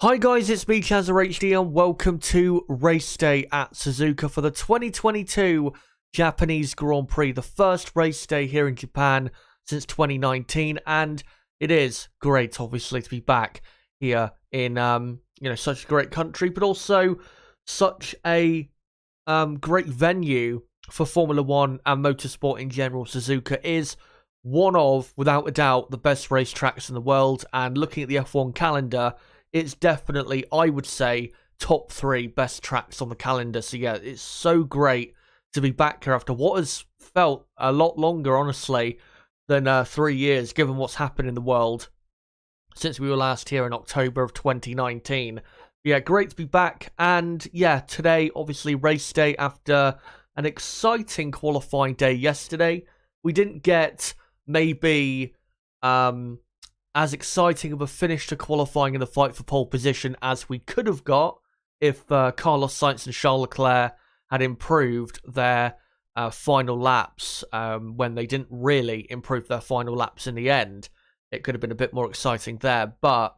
Hi guys, it's me ChazzaHD and welcome to race day at Suzuka for the 2022 Japanese Grand Prix, the first race day here in Japan since 2019, and it is great obviously to be back here in such a great country, but also such a great venue for Formula 1 and motorsport in general. Suzuka is one of, without a doubt, the best racetracks in the world, and looking at the F1 calendar, it's definitely, I would say, top 3 best tracks on the calendar. So yeah, it's so great to be back here after what has felt a lot longer, honestly, than 3 years, given what's happened in the world since we were last here in October of 2019. Yeah, great to be back. And yeah, today, obviously, race day after an exciting qualifying day yesterday. We didn't get maybe as exciting of a finish to qualifying in the fight for pole position as we could have got if Carlos Sainz and Charles Leclerc had improved their final laps when they didn't really improve their final laps in the end. It could have been a bit more exciting there. But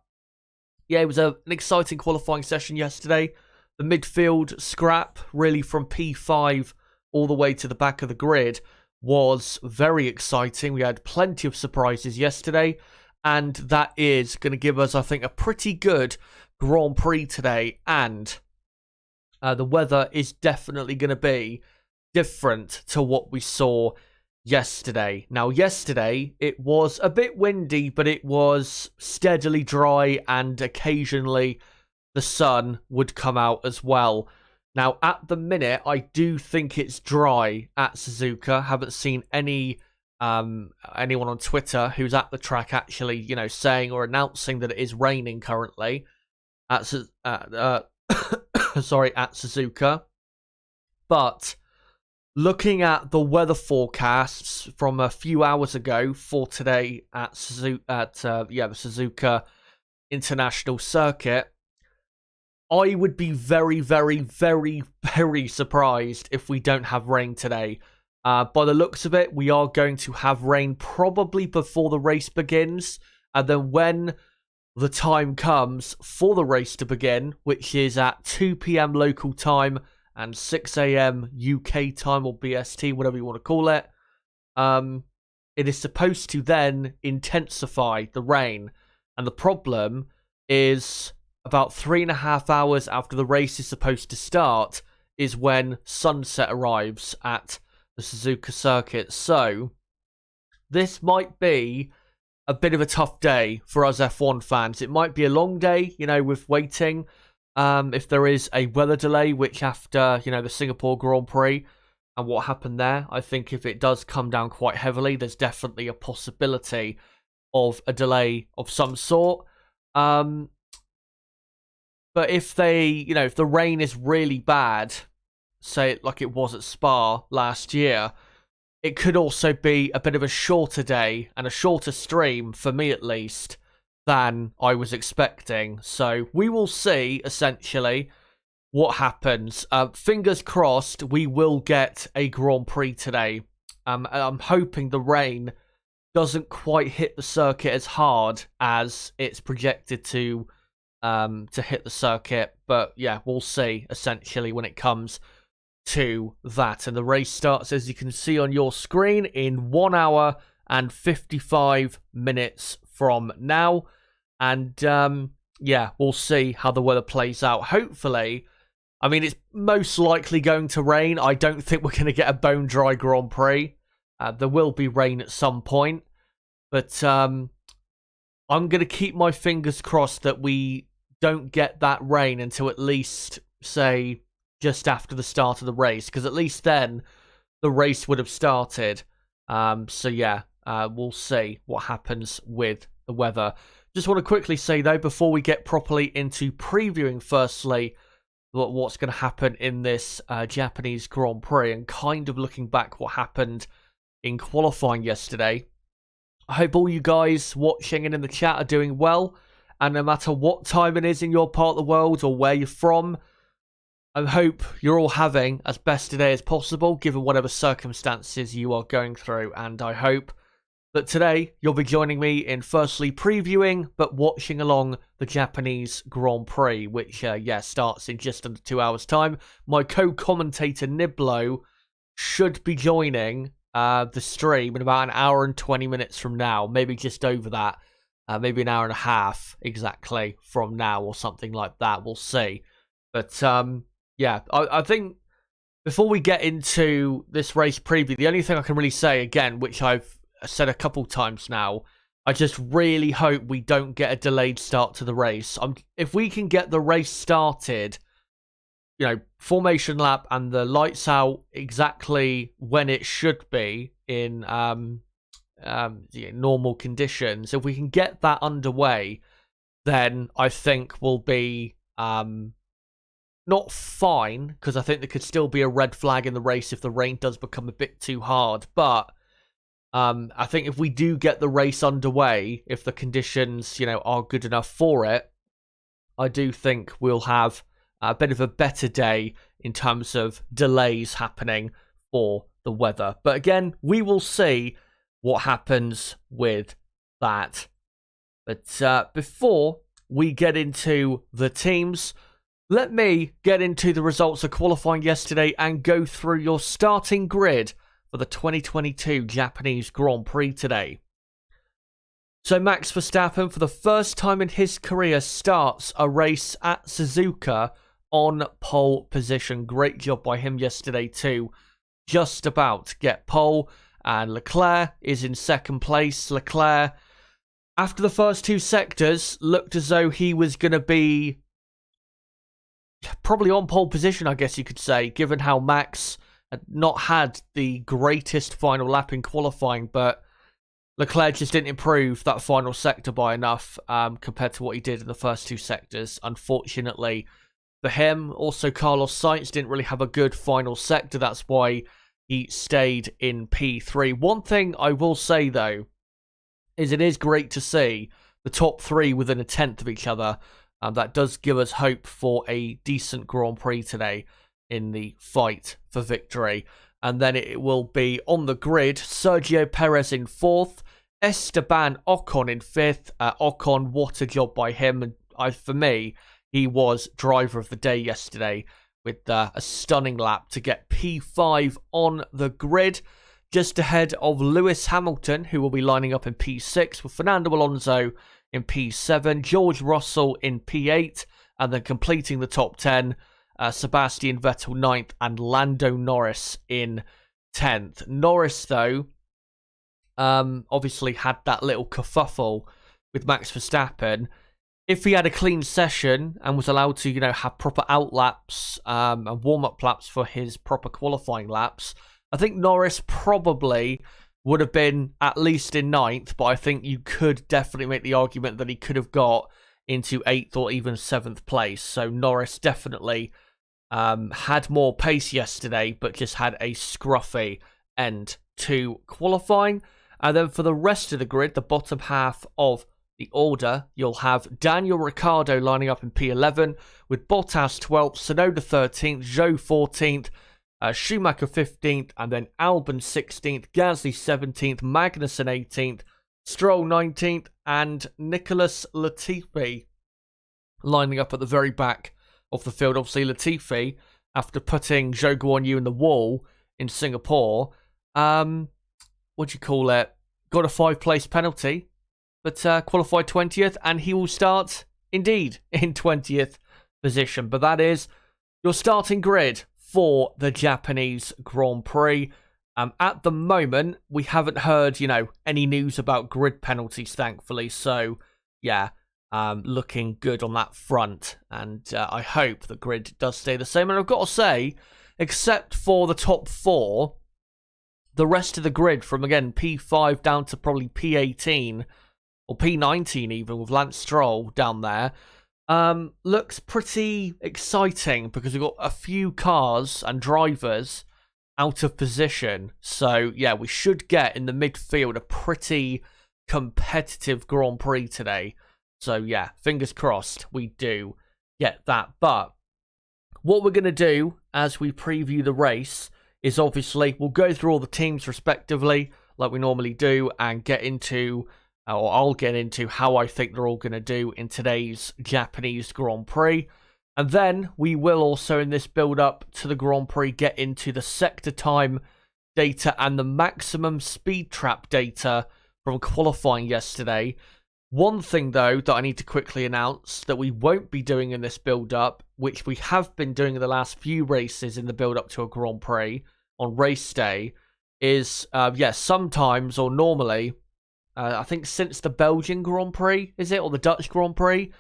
yeah, it was an exciting qualifying session yesterday. The midfield scrap, really from P5 all the way to the back of the grid, was very exciting. We had plenty of surprises yesterday, and that is going to give us, I think, a pretty good Grand Prix today. And the weather is definitely going to be different to what we saw yesterday. Now, yesterday, it was a bit windy, but it was steadily dry, and occasionally the sun would come out as well. Now, at the minute, I do think it's dry at Suzuka. Haven't seen anyone on Twitter who's at the track actually, saying or announcing that it is raining currently at Suzuka. But looking at the weather forecasts from a few hours ago for today at the Suzuka International Circuit, I would be very, very, very, very surprised if we don't have rain today. By the looks of it, we are going to have rain probably before the race begins. And then when the time comes for the race to begin, which is at 2 p.m. local time and 6 a.m. UK time, or BST, whatever you want to call it, it is supposed to then intensify the rain. And the problem is about 3.5 hours after the race is supposed to start is when sunset arrives at the Suzuka circuit. So this might be a bit of a tough day for us F1 fans. It might be a long day, with waiting. If there is a weather delay, which after, the Singapore Grand Prix and what happened there, I think if it does come down quite heavily, there's definitely a possibility of a delay of some sort. But if if the rain is really bad, say like it was at Spa last year, it could also be a bit of a shorter day and a shorter stream, for me at least, than I was expecting. So we will see, essentially, what happens. Fingers crossed we will get a Grand Prix today. I'm hoping the rain doesn't quite hit the circuit as hard as it's projected to hit the circuit. But yeah, we'll see, essentially, when it comes to that. And the race starts, as you can see on your screen, in 1 hour and 55 minutes from now. And yeah, we'll see how the weather plays out. Hopefully, it's most likely going to rain. I don't think we're going to get a bone dry Grand Prix. There will be rain at some point, but I'm going to keep my fingers crossed that we don't get that rain until at least, say, just after the start of the race, because at least then the race would have started. So yeah, we'll see what happens with the weather. Just want to quickly say, though, before we get properly into previewing, firstly, what's going to happen in this Japanese Grand Prix, and kind of looking back what happened in qualifying yesterday. I hope all you guys watching and in the chat are doing well, and no matter what time it is in your part of the world or where you're from, I hope you're all having as best a day as possible, given whatever circumstances you are going through. And I hope But today, you'll be joining me in firstly previewing, but watching along the Japanese Grand Prix, which, starts in just under 2 hours' time. My co-commentator, Niblo, should be joining the stream in about an hour and 20 minutes from now, maybe just over that, maybe an hour and a half exactly from now or something like that. We'll see. But, I think before we get into this race preview, the only thing I can really say, again, which I've said a couple times now, I just really hope we don't get a delayed start to the race. If we can get the race started, formation lap and the lights out exactly when it should be in normal conditions, if we can get that underway, then I think we'll be not fine, because I think there could still be a red flag in the race if the rain does become a bit too hard, but I think if we do get the race underway, if the conditions, are good enough for it, I do think we'll have a bit of a better day in terms of delays happening for the weather. But again, we will see what happens with that. But before we get into the teams, let me get into the results of qualifying yesterday and go through your starting grid for the 2022 Japanese Grand Prix today. So Max Verstappen, for the first time in his career, starts a race at Suzuka on pole position. Great job by him yesterday too. Just about to get pole. And Leclerc is in second place. Leclerc, after the first two sectors, looked as though he was going to be probably on pole position, I guess you could say, given how Max had not had the greatest final lap in qualifying, but Leclerc just didn't improve that final sector by enough compared to what he did in the first two sectors, unfortunately for him. Also, Carlos Sainz didn't really have a good final sector. That's why he stayed in P3. One thing I will say, though, is it is great to see the top three within a tenth of each other. That does give us hope for a decent Grand Prix today in the fight for victory. And then it will be on the grid, Sergio Perez in fourth, Esteban Ocon in fifth. Ocon, what a job by him. For me, he was driver of the day yesterday with a stunning lap to get P5 on the grid, just ahead of Lewis Hamilton, who will be lining up in P6, with Fernando Alonso in P7, George Russell in P8, and then completing the top 10, Sebastian Vettel 9th, and Lando Norris in 10th. Norris, though, obviously had that little kerfuffle with Max Verstappen. If he had a clean session and was allowed to, have proper out laps and warm-up laps for his proper qualifying laps, I think Norris probably would have been at least in 9th, but I think you could definitely make the argument that he could have got into 8th or even 7th place. So Norris definitely had more pace yesterday, but just had a scruffy end to qualifying. And then for the rest of the grid, the bottom half of the order, you'll have Daniel Ricciardo lining up in P11, with Bottas 12th, Tsunoda 13th, Zhou 14th, Schumacher 15th, and then Albon 16th, Gasly 17th, Magnussen 18th, Stroll 19th, and Nicholas Latifi lining up at the very back of the field. Obviously, Latifi, after putting Zhou Guanyu in the wall in Singapore, got a 5-place penalty, but qualified 20th, and he will start, indeed, in 20th position. But that is your starting grid for the Japanese Grand Prix. At the moment, we haven't heard, any news about grid penalties, thankfully. So, looking good on that front. And I hope the grid does stay the same. And I've got to say, except for the top four, the rest of the grid from, again, P5 down to probably P18, or P19 even, with Lance Stroll down there, looks pretty exciting because we've got a few cars and drivers out of position. So, we should get in the midfield a pretty competitive Grand Prix today. So, fingers crossed we do get that. But what we're going to do as we preview the race is obviously we'll go through all the teams respectively, like we normally do, and get into, or I'll get into, how I think they're all going to do in today's Japanese Grand Prix. And then we will also, in this build-up to the Grand Prix, get into the sector time data and the maximum speed trap data from qualifying yesterday. One thing, though, that I need to quickly announce that we won't be doing in this build-up, which we have been doing in the last few races in the build-up to a Grand Prix on race day, is, sometimes, or normally, I think since the Belgian Grand Prix, is it, or the Dutch Grand Prix,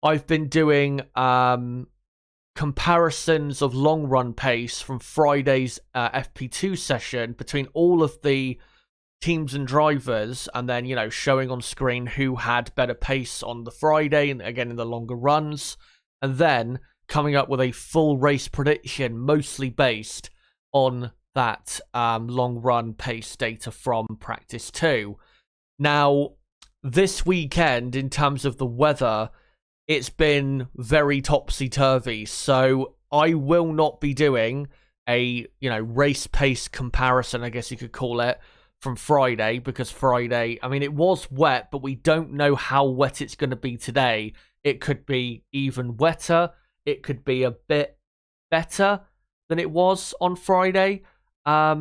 I've been doing comparisons of long run pace from Friday's FP2 session between all of the teams and drivers, and then, you know, showing on screen who had better pace on the Friday and again in the longer runs, and then coming up with a full race prediction mostly based on that long run pace data from practice 2. Now, this weekend, in terms of the weather, it's been very topsy-turvy, so I will not be doing a, race pace comparison, I guess you could call it, from Friday, because Friday, I mean, it was wet, but we don't know how wet it's going to be today. It could be even wetter. It could be a bit better than it was on Friday. I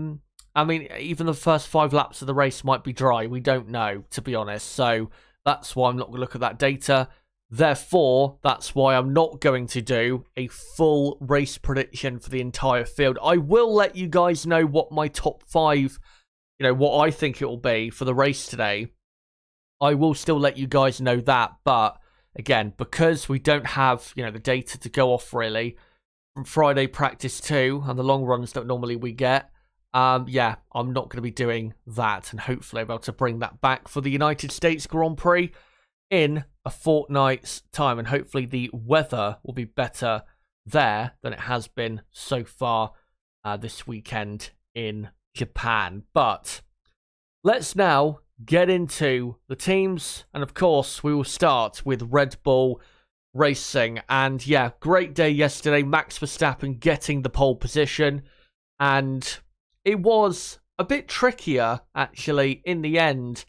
mean, even the first 5 laps of the race might be dry. We don't know, to be honest. So that's why I'm not going to look at that data. Therefore, that's why I'm not going to do a full race prediction for the entire field. I will let you guys know what my top 5, what I think it will be for the race today. I will still let you guys know that. But again, because we don't have, the data to go off really from Friday practice 2 and the long runs that normally we get, I'm not going to be doing that. And hopefully I'll be able to bring that back for the United States Grand Prix in a fortnight's time, and hopefully the weather will be better there than it has been so far this weekend in Japan. But let's now get into the teams, and of course we will start with Red Bull Racing. And great day yesterday. Max Verstappen getting the pole position, and it was a bit trickier actually in the end.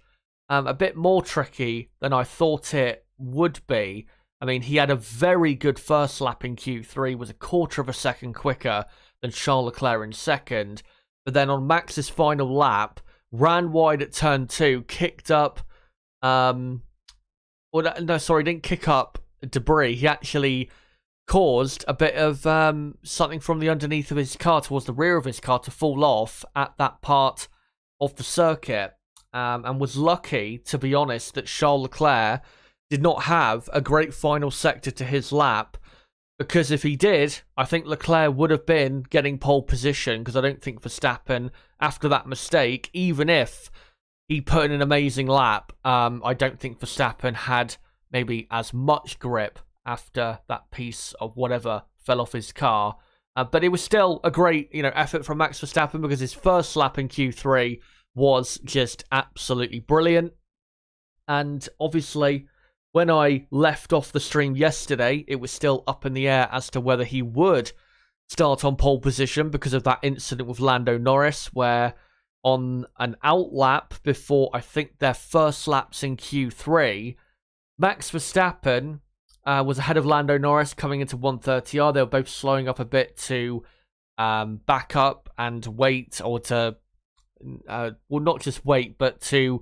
A bit more tricky than I thought it would be. I mean, he had a very good first lap in Q3, was a quarter of a second quicker than Charles Leclerc in second. But then on Max's final lap, ran wide at turn 2, kicked up... didn't kick up debris. He actually caused a bit of something from the underneath of his car towards the rear of his car to fall off at that part of the circuit. And was lucky, to be honest, that Charles Leclerc did not have a great final sector to his lap, because if he did, I think Leclerc would have been getting pole position, because I don't think Verstappen, after that mistake, even if he put in an amazing lap, I don't think Verstappen had maybe as much grip after that piece of whatever fell off his car. But it was still a great, effort from Max Verstappen, because his first lap in Q3 was just absolutely brilliant. And obviously, when I left off the stream yesterday, it was still up in the air as to whether he would start on pole position because of that incident with Lando Norris, where on an out lap before, I think, their first laps in Q3, Max Verstappen was ahead of Lando Norris coming into 130R. They were both slowing up a bit to back up and wait, or to not just wait, but to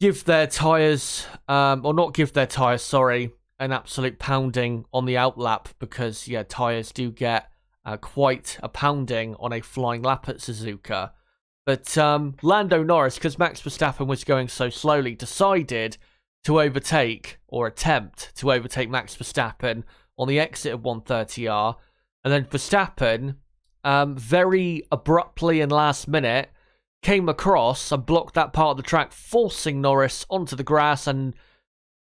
give their tyres, or not give their tyres, sorry, an absolute pounding on the outlap, because, tyres do get quite a pounding on a flying lap at Suzuka. But Lando Norris, because Max Verstappen was going so slowly, decided to overtake, or attempt to overtake Max Verstappen on the exit of 130R. And then Verstappen, very abruptly and last minute, came across and blocked that part of the track, forcing Norris onto the grass. And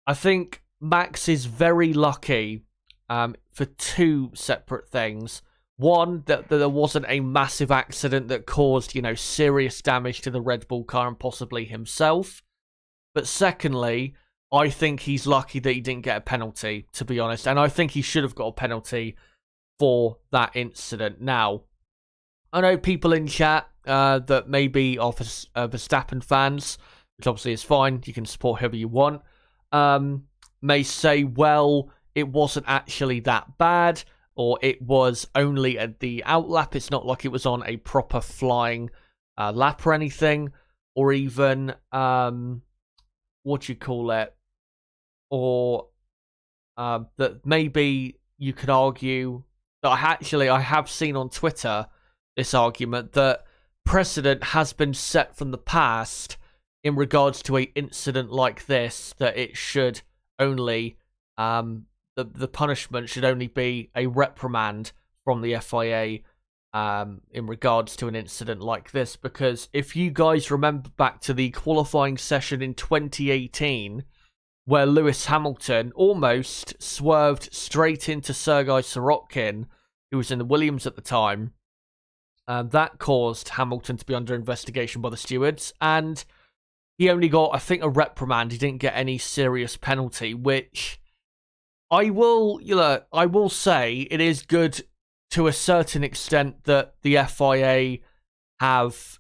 I think Max is very lucky for 2 separate things. One, that there wasn't a massive accident that caused, serious damage to the Red Bull car and possibly himself. But secondly, I think he's lucky that he didn't get a penalty, to be honest. And I think he should have got a penalty for that incident. Now, I know people in chat that maybe of Verstappen fans, which obviously is fine, you can support whoever you want, may say, well, it wasn't actually that bad, or it was only at the outlap, it's not like it was on a proper flying lap or anything, or even, what do you call it, or that maybe you could argue that I have seen on Twitter this argument that precedent has been set from the past in regards to a incident like this, that it should only the punishment should only be a reprimand from the FIA in regards to an incident like this. Because if you guys remember back to the qualifying session in 2018, where Lewis Hamilton almost swerved straight into Sergei Sorokin, who was in the Williams at the time, that caused Hamilton to be under investigation by the stewards, and he only got, I think, a reprimand. He didn't get any serious penalty, which I will say it is good to a certain extent that the FIA have,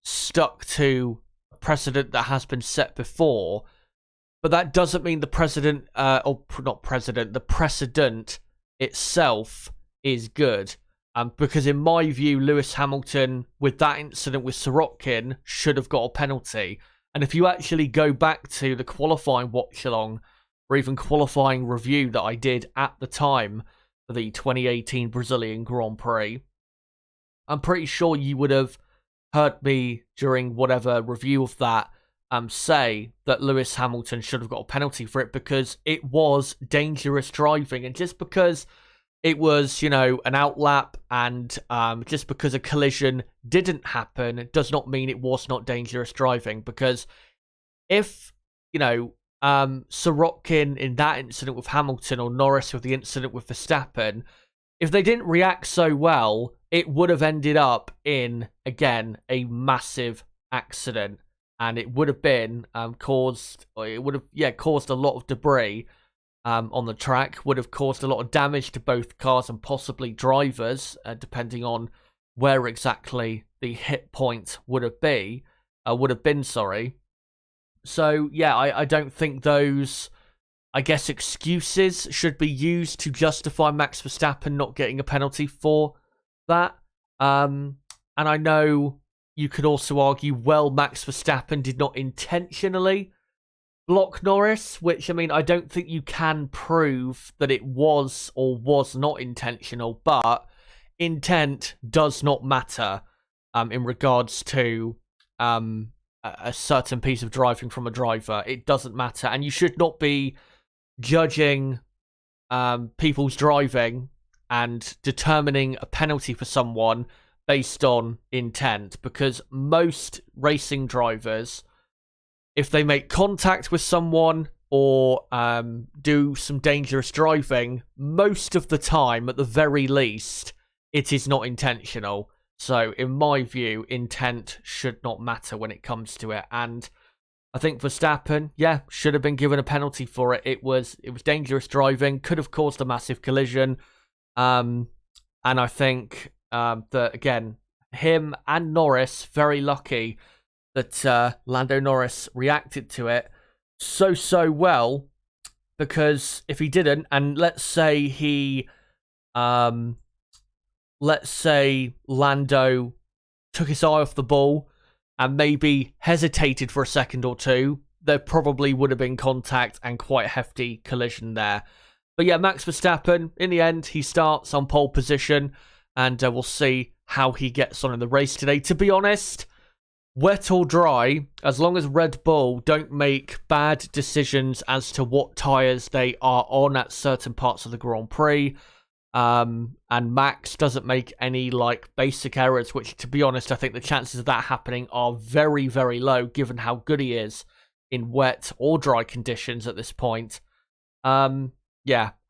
stuck to a precedent that has been set before. But that doesn't mean the precedent itself is good. Because in my view, Lewis Hamilton, with that incident with Sorokin, should have got a penalty. And if you actually go back to the qualifying watch-along, or even qualifying review that I did at the time for the 2018 Brazilian Grand Prix, I'm pretty sure you would have heard me during whatever review of that say that Lewis Hamilton should have got a penalty for it, because it was dangerous driving. And just because it was, an outlap, and just because a collision didn't happen, it does not mean it was not dangerous driving. Because if, Sorokin in that incident with Hamilton, or Norris with the incident with Verstappen, if they didn't react so well, it would have ended up in, again, a massive accident. And it would have been caused a lot of debris on the track, would have caused a lot of damage to both cars and possibly drivers, depending on where exactly the hit point would have been. So yeah, I don't think those, excuses should be used to justify Max Verstappen not getting a penalty for that. And I know you could also argue, well, Max Verstappen did not intentionally block Norris, which, I don't think you can prove that it was or was not intentional, but intent does not matter in regards to a certain piece of driving from a driver. It doesn't matter, and you should not be judging people's driving and determining a penalty for someone based on intent, because most racing drivers, if they make contact with someone or do some dangerous driving, most of the time, at the very least, it is not intentional. So, in my view, intent should not matter when it comes to it. And I think Verstappen, should have been given a penalty for it. It was dangerous driving, could have caused a massive collision. And I think that, again, him and Norris, very lucky that Lando Norris reacted to it so well, because if he didn't, and let's say Lando took his eye off the ball and maybe hesitated for a second or two, there probably would have been contact and quite a hefty collision there. But yeah, Max Verstappen, in the end, he starts on pole position, and we'll see how he gets on in the race today. To be honest, wet or dry, as long as Red Bull don't make bad decisions as to what tyres they are on at certain parts of the Grand Prix, and Max doesn't make any basic errors, which, to be honest, I think the chances of that happening are very, very low, given how good he is in wet or dry conditions at this point. I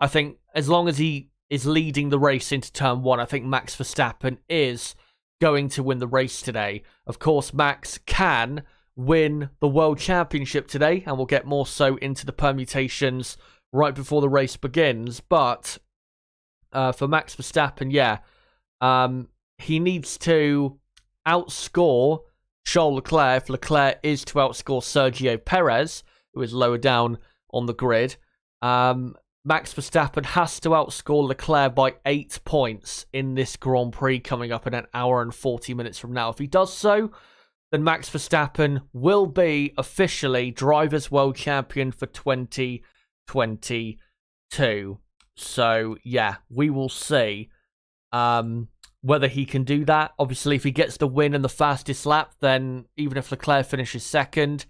think as long as he is leading the race into turn one, I think Max Verstappen is going to win the race today. Of course, Max can win the World Championship today, and we'll get more so into the permutations right before the race begins. But for Max Verstappen, he needs to outscore Charles Leclerc, if Leclerc is to outscore Sergio Perez, who is lower down on the grid, Max Verstappen has to outscore Leclerc by 8 points in this Grand Prix coming up in an hour and 40 minutes from now. If he does so, then Max Verstappen will be officially Drivers' World Champion for 2022. So, yeah, we will see whether he can do that. Obviously, if he gets the win in the fastest lap, then even if Leclerc finishes second,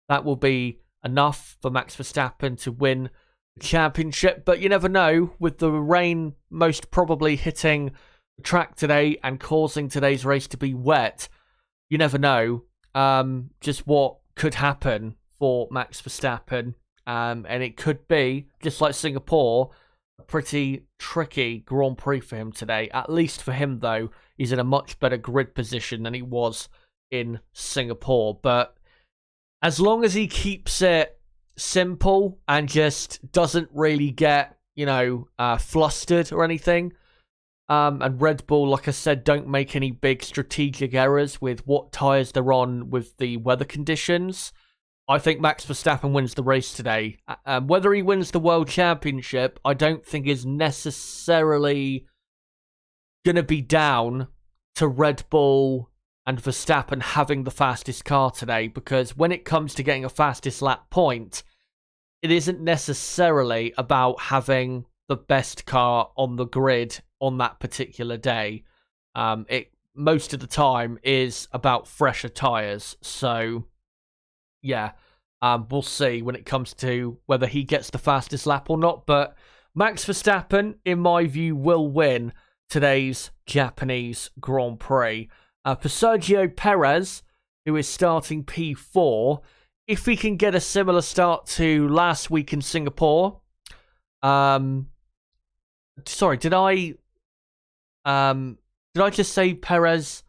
that will be enough for Max Verstappen to win the championship. But you never know, with the rain most probably hitting the track today and causing today's race to be wet, you never know just what could happen for Max Verstappen. And it could be, just like Singapore, a pretty tricky Grand Prix for him today. At least for him, though, he's in a much better grid position than he was in Singapore. But as long as he keeps it simple and just doesn't really get, flustered or anything, and Red Bull, like I said, don't make any big strategic errors with what tyres they're on with the weather conditions, I think Max Verstappen wins the race today. Whether he wins the World Championship, I don't think is necessarily going to be down to Red Bull and Verstappen having the fastest car today, because when it comes to getting a fastest lap point, it isn't necessarily about having the best car on the grid on that particular day. It most of the time is about fresher tyres. So, yeah, we'll see when it comes to whether he gets the fastest lap or not. But Max Verstappen, in my view, will win today's Japanese Grand Prix. For Sergio Perez, who is starting P4, if he can get a similar start to last week in Singapore, sorry, did I just say Perez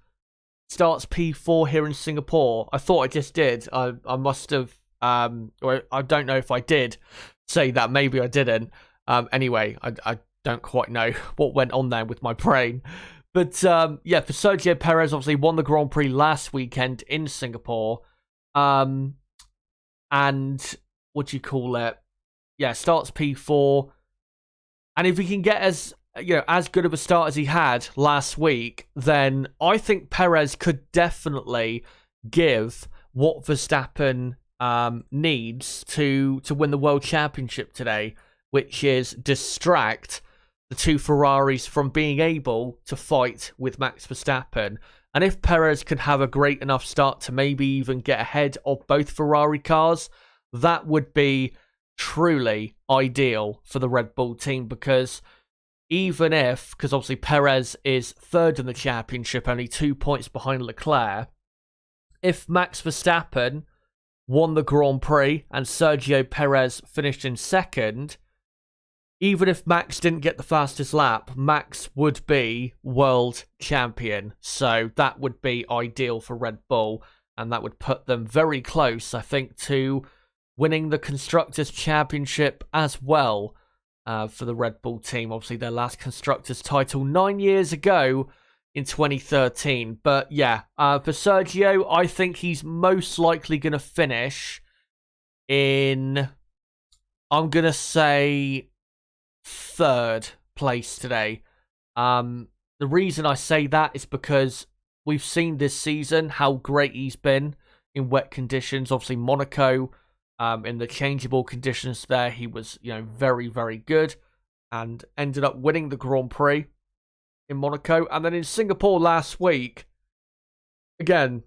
starts P4 here in Singapore? I thought I just did. I must have, or I don't know if I did say that. Maybe I didn't. Anyway, I don't quite know what went on there with my brain. But, yeah, for Sergio Perez, obviously won the Grand Prix last weekend in Singapore. And, what do you call it? Yeah, starts P4. And if he can get as good of a start as he had last week, then I think Perez could definitely give what Verstappen needs to win the World Championship today, which is distract the two Ferraris from being able to fight with Max Verstappen. And if Perez can have a great enough start to maybe even get ahead of both Ferrari cars, that would be truly ideal for the Red Bull team, because because obviously Perez is third in the championship, only 2 points behind Leclerc, if Max Verstappen won the Grand Prix and Sergio Perez finished in second, even if Max didn't get the fastest lap, Max would be world champion. So that would be ideal for Red Bull, and that would put them very close, I think, to winning the Constructors' Championship as well for the Red Bull team. Obviously, their last Constructors' title 9 years ago in 2013. But yeah, for Sergio, I think he's most likely going to finish in, I'm going to say, third place today. The reason I say that is because we've seen this season how great he's been in wet conditions. Obviously, Monaco, in the changeable conditions there, he was, very, very good and ended up winning the Grand Prix in Monaco. And then in Singapore last week, again,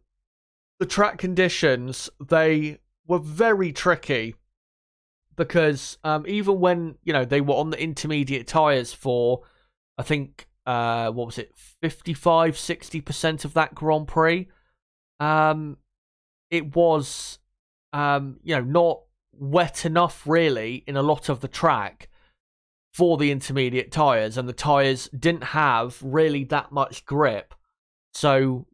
the track conditions, they were very tricky, because even when, they were on the intermediate tyres for, I think, 55-60% of that Grand Prix, it was, not wet enough really in a lot of the track for the intermediate tyres, and the tyres didn't have really that much grip. So,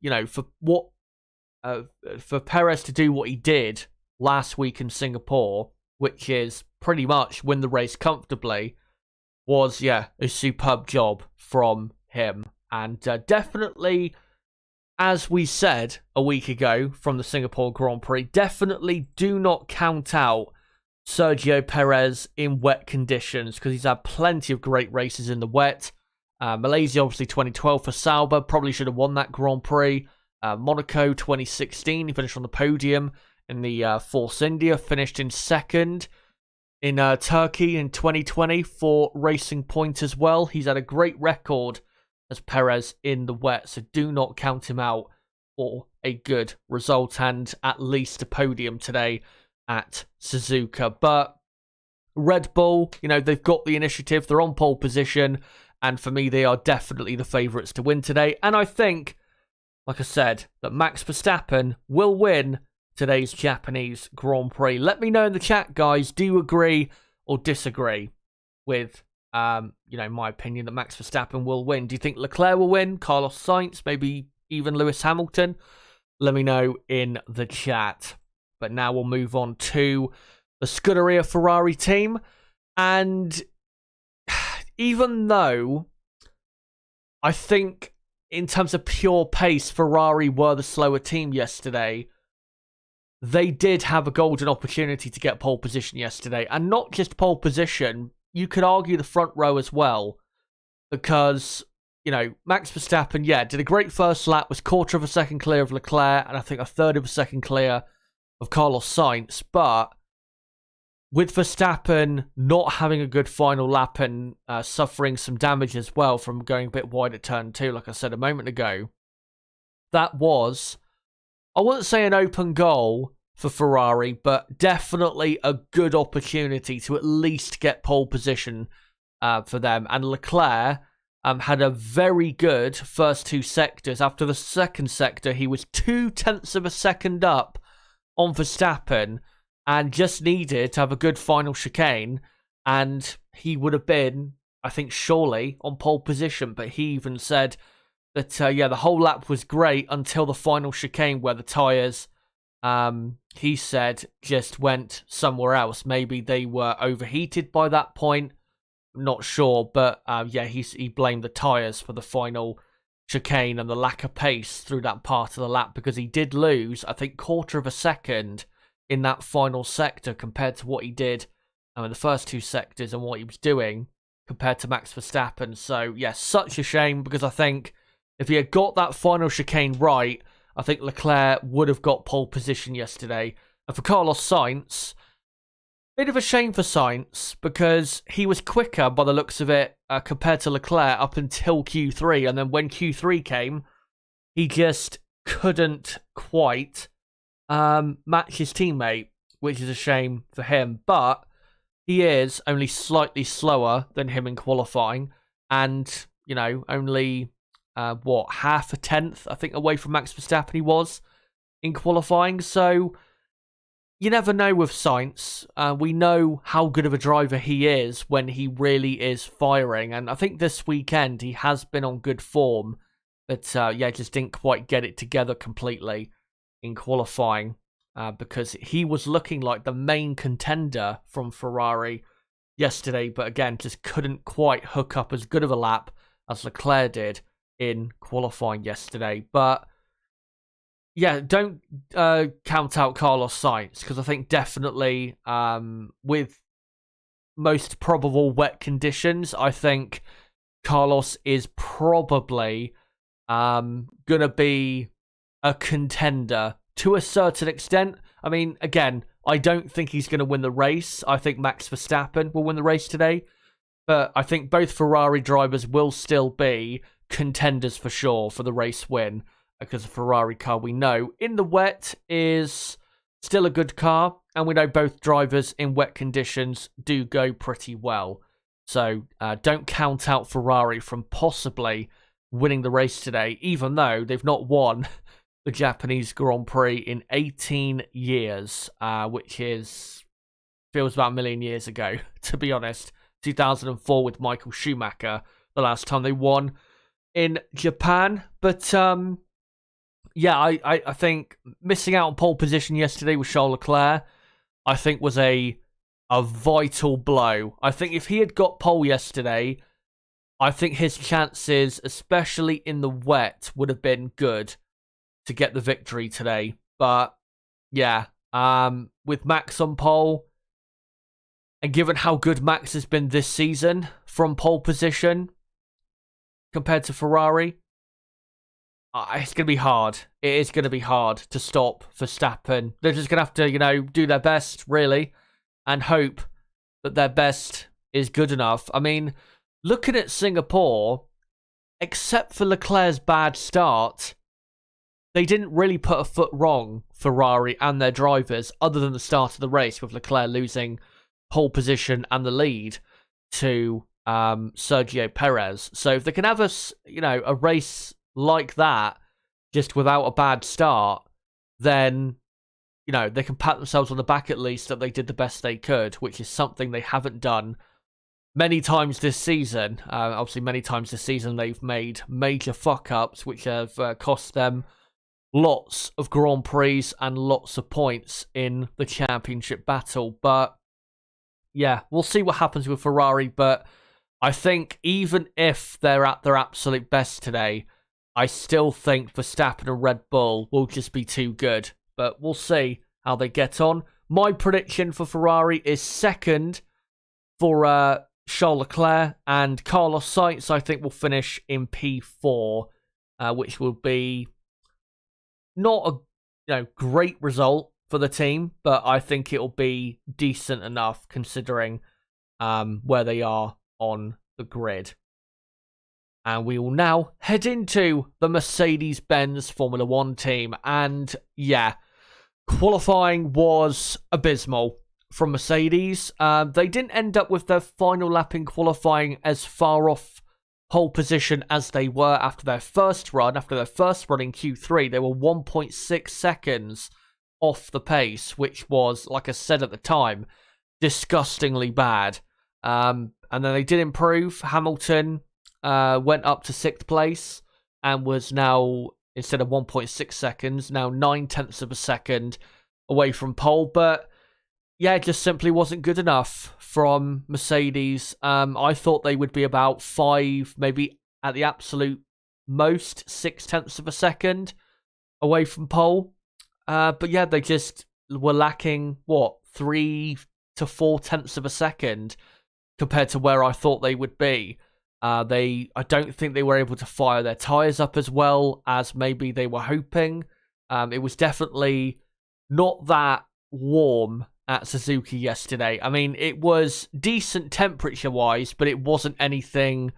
for Perez to do what he did last week in Singapore, which is pretty much win the race comfortably, was, a superb job from him. And definitely as we said a week ago from the Singapore Grand Prix, definitely do not count out Sergio Perez in wet conditions because he's had plenty of great races in the wet. Malaysia, obviously 2012 for Sauber, probably should have won that Grand Prix. Monaco 2016, he finished on the podium. In the Force India, finished in second. In Turkey in 2020 for Racing Point as well. He's had a great record as Perez in the wet, so do not count him out for a good result and at least a podium today at Suzuka. But Red Bull, they've got the initiative, they're on pole position, and for me, they are definitely the favourites to win today. And I think, like I said, that Max Verstappen will win today's Japanese Grand Prix. Let me know in the chat, guys. Do you agree or disagree with, my opinion that Max Verstappen will win? Do you think Leclerc will win? Carlos Sainz? Maybe even Lewis Hamilton? Let me know in the chat. But now we'll move on to the Scuderia Ferrari team. And even though I think in terms of pure pace, Ferrari were the slower team yesterday, they did have a golden opportunity to get pole position yesterday. And not just pole position, you could argue the front row as well. Because, Max Verstappen, did a great first lap, was quarter of a second clear of Leclerc, and I think a third of a second clear of Carlos Sainz. But with Verstappen not having a good final lap and suffering some damage as well from going a bit wide at turn 2, like I said a moment ago, that was, I wouldn't say an open goal for Ferrari, but definitely a good opportunity to at least get pole position for them. And Leclerc had a very good first two sectors. After the second sector, he was 0.2 of a second up on Verstappen and just needed to have a good final chicane, and he would have been, I think, surely on pole position. But he even said that, the whole lap was great until the final chicane where the tyres, he said, just went somewhere else. Maybe they were overheated by that point. Not sure, but he blamed the tyres for the final chicane and the lack of pace through that part of the lap, because he did lose, I think, quarter of a second in that final sector compared to what he did in the first two sectors and what he was doing compared to Max Verstappen. So, such a shame, because I think if he had got that final chicane right, I think Leclerc would have got pole position yesterday. And for Carlos Sainz, bit of a shame for Sainz, because he was quicker by the looks of it compared to Leclerc up until Q3. And then when Q3 came, he just couldn't quite match his teammate, which is a shame for him. But he is only slightly slower than him in qualifying, and only half a tenth, I think, away from Max Verstappen he was in qualifying. So you never know with Sainz. We know how good of a driver he is when he really is firing, and I think this weekend he has been on good form, but just didn't quite get it together completely in qualifying, because he was looking like the main contender from Ferrari yesterday, but again, just couldn't quite hook up as good of a lap as Leclerc did in qualifying yesterday. But don't count out Carlos Sainz, because I think definitely with most probable wet conditions, I think Carlos is probably gonna be a contender to a certain extent. I mean, again, I don't think he's going to win the race. I think Max Verstappen will win the race today. But I think both Ferrari drivers will still be contenders for sure for the race win, because the Ferrari car, we know, in the wet is still a good car. And we know both drivers in wet conditions do go pretty well. So don't count out Ferrari from possibly winning the race today, even though they've not won the Japanese Grand Prix in 18 years, which feels about a million years ago, to be honest. 2004 with Michael Schumacher, the last time they won in Japan. But I think missing out on pole position yesterday with Charles Leclerc, I think was a vital blow. I think if he had got pole yesterday, I think his chances, especially in the wet, would have been good to get the victory today. But yeah, with Max on pole, and given how good Max has been this season from pole position compared to Ferrari, it's going to be hard. It is going to be hard to stop Verstappen. They're just going to have to, do their best, really, and hope that their best is good enough. I mean, looking at Singapore, except for Leclerc's bad start, they didn't really put a foot wrong, Ferrari and their drivers, other than the start of the race, with Leclerc losing pole position and the lead to Sergio Perez. So if they can have a race like that, just without a bad start, then they can pat themselves on the back at least that they did the best they could, which is something they haven't done many times this season. Obviously, many times this season they've made major fuck-ups, which have cost them lots of Grand Prix and lots of points in the championship battle. But yeah, we'll see what happens with Ferrari. But I think even if they're at their absolute best today, I still think Verstappen and Red Bull will just be too good. But we'll see how they get on. My prediction for Ferrari is second for Charles Leclerc, and Carlos Sainz, I think, will finish in P4, which will be not a great result for the team, but I think it'll be decent enough considering where they are on the grid. And we will now head into the Mercedes-Benz Formula 1 team. And yeah, qualifying was abysmal from Mercedes. They didn't end up with their final lap in qualifying as far off pole position as they were after their first run. After their first run in Q3, they were 1.6 seconds off the pace, which was, like I said at the time, disgustingly bad. And then they did improve. Hamilton went up to 6th place and was now, instead of 1.6 seconds, now 9/10 of a second away from pole. But yeah, it just simply wasn't good enough from Mercedes. I thought they would be about 5, maybe at the absolute most 6/10 of a second away from pole. But yeah, they just were lacking, 3 to 4/10 of a second compared to where I thought they would be. I don't think they were able to fire their tyres up as well as maybe they were hoping. It was definitely not that warm at Suzuka yesterday. I mean, it was decent temperature-wise, but it wasn't anything,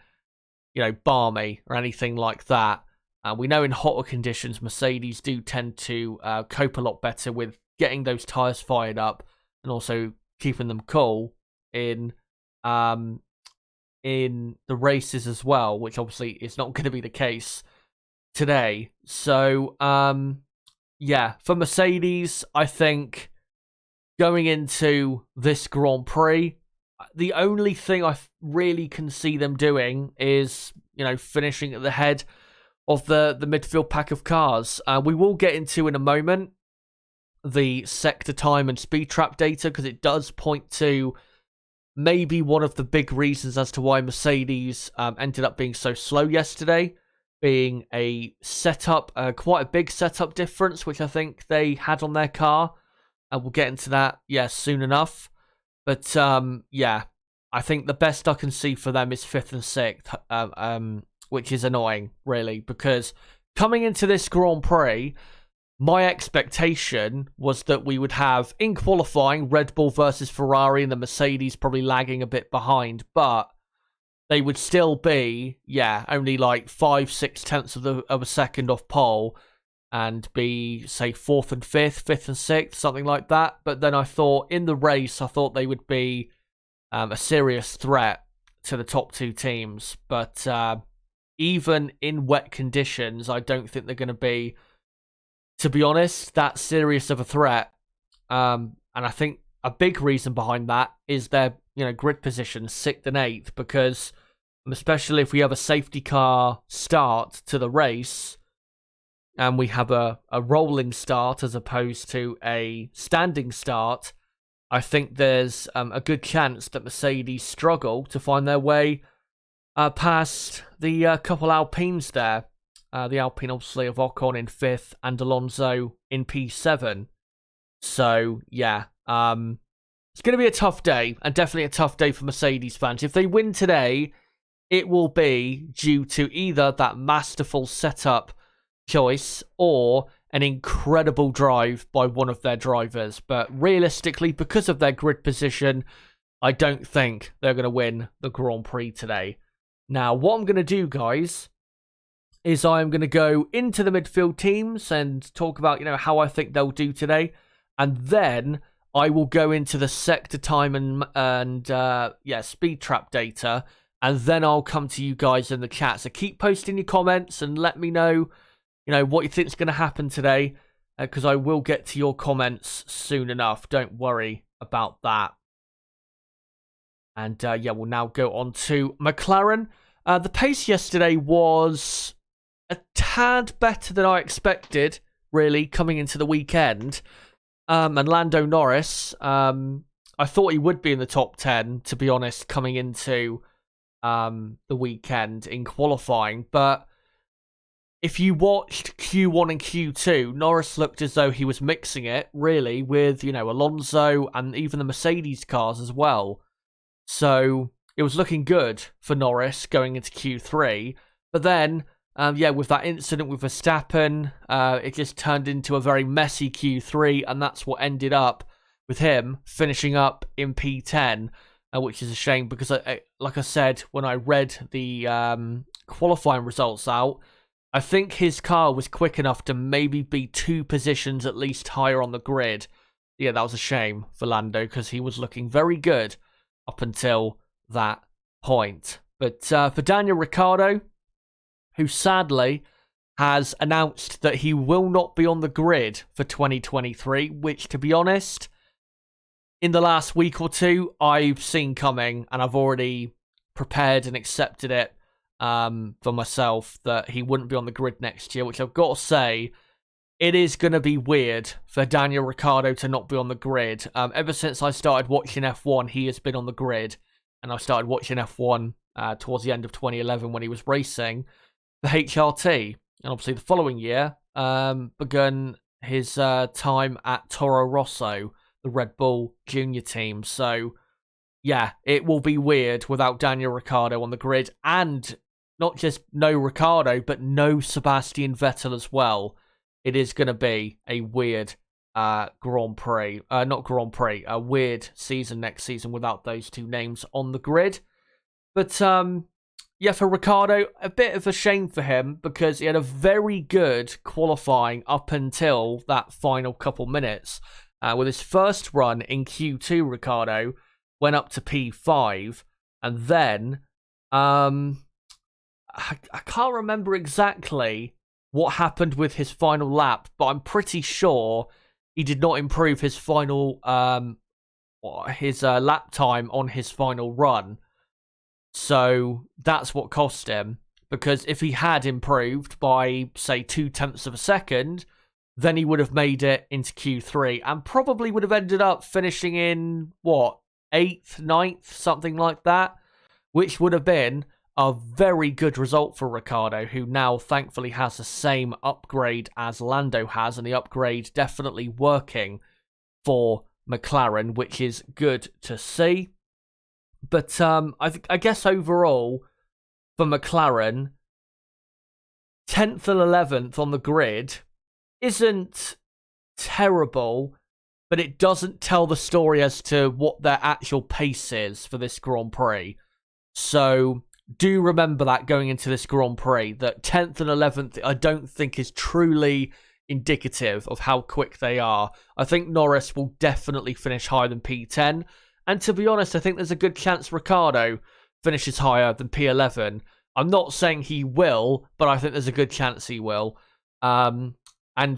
balmy or anything like that. We know in hotter conditions, Mercedes do tend to cope a lot better with getting those tyres fired up and also keeping them cool in the races as well, which obviously is not going to be the case today. So, yeah, for Mercedes, I think going into this Grand Prix, the only thing I really can see them doing is, finishing at the head of the midfield pack of cars. We will get into in a moment the sector time and speed trap data, because it does point to maybe one of the big reasons as to why Mercedes ended up being so slow yesterday, being a setup, quite a big setup difference, which I think they had on their car. We'll get into that, soon enough. But, yeah, I think the best I can see for them is 5th and 6th, which is annoying, really, because coming into this Grand Prix, my expectation was that we would have, in qualifying, Red Bull versus Ferrari and the Mercedes probably lagging a bit behind, but they would still be, only like 5/6 of a second off pole and be, say, 4th and 5th, 5th and 6th, something like that. But then I thought, in the race, I thought they would be a serious threat to the top two teams. But even in wet conditions, I don't think they're going to be, to be honest, that serious of a threat. And I think a big reason behind that is their, grid positions, 6th and 8th, because especially if we have a safety car start to the race and we have a rolling start as opposed to a standing start, I think there's a good chance that Mercedes struggle to find their way past the couple Alpines there. The Alpine, obviously, of Ocon in 5th and Alonso in P7. So, yeah, it's going to be a tough day, and definitely a tough day for Mercedes fans. If they win today, it will be due to either that masterful setup choice or an incredible drive by one of their drivers. But realistically, because of their grid position, I don't think they're going to win the Grand Prix today. Now, what I'm going to do, guys, is I'm going to go into the midfield teams and talk about, how I think they'll do today. And then I will go into the sector time and speed trap data. And then I'll come to you guys in the chat. So keep posting your comments and let me know, what you think is going to happen today. Because I will get to your comments soon enough. Don't worry about that. And we'll now go on to McLaren. The pace yesterday was a tad better than I expected, really, coming into the weekend. And Lando Norris, I thought he would be in the top 10, to be honest, coming into the weekend in qualifying. But if you watched Q1 and Q2, Norris looked as though he was mixing it, really, with, Alonso and even the Mercedes cars as well. So it was looking good for Norris going into Q3. But then, with that incident with Verstappen, it just turned into a very messy Q3. And that's what ended up with him finishing up in P10, which is a shame because, like I said, when I read the qualifying results out, I think his car was quick enough to maybe be 2 positions at least higher on the grid. Yeah, that was a shame for Lando because he was looking very good up until that point. But for Daniel Ricciardo, who sadly has announced that he will not be on the grid for 2023, which, to be honest, in the last week or two, I've seen coming, and I've already prepared and accepted it for myself that he wouldn't be on the grid next year, which I've got to say, it is going to be weird for Daniel Ricciardo to not be on the grid. Ever since I started watching F1, he has been on the grid. And I started watching F1 towards the end of 2011 when he was racing the HRT. And obviously the following year, begun his time at Toro Rosso, the Red Bull junior team. So, yeah, it will be weird without Daniel Ricciardo on the grid. And not just no Ricciardo, but no Sebastian Vettel as well. It is going to be a weird Grand Prix. A weird season next season without those 2 names on the grid. But, for Ricciardo, a bit of a shame for him because he had a very good qualifying up until that final couple minutes. With his first run in Q2, Ricciardo went up to P5. And then, I can't remember exactly what happened with his final lap, but I'm pretty sure he did not improve his final lap time on his final run. So that's what cost him, because if he had improved by, say, 0.2 of a second, then he would have made it into Q3 and probably would have ended up finishing in 8th, 9th, something like that, which would have been a very good result for Ricciardo, who now thankfully has the same upgrade as Lando has, and the upgrade definitely working for McLaren, which is good to see. But I guess overall, for McLaren, 10th and 11th on the grid isn't terrible, but it doesn't tell the story as to what their actual pace is for this Grand Prix. So do remember that going into this Grand Prix, that 10th and 11th I don't think is truly indicative of how quick they are. I think Norris will definitely finish higher than P10. And to be honest, I think there's a good chance Ricciardo finishes higher than P11. I'm not saying he will, but I think there's a good chance he will. And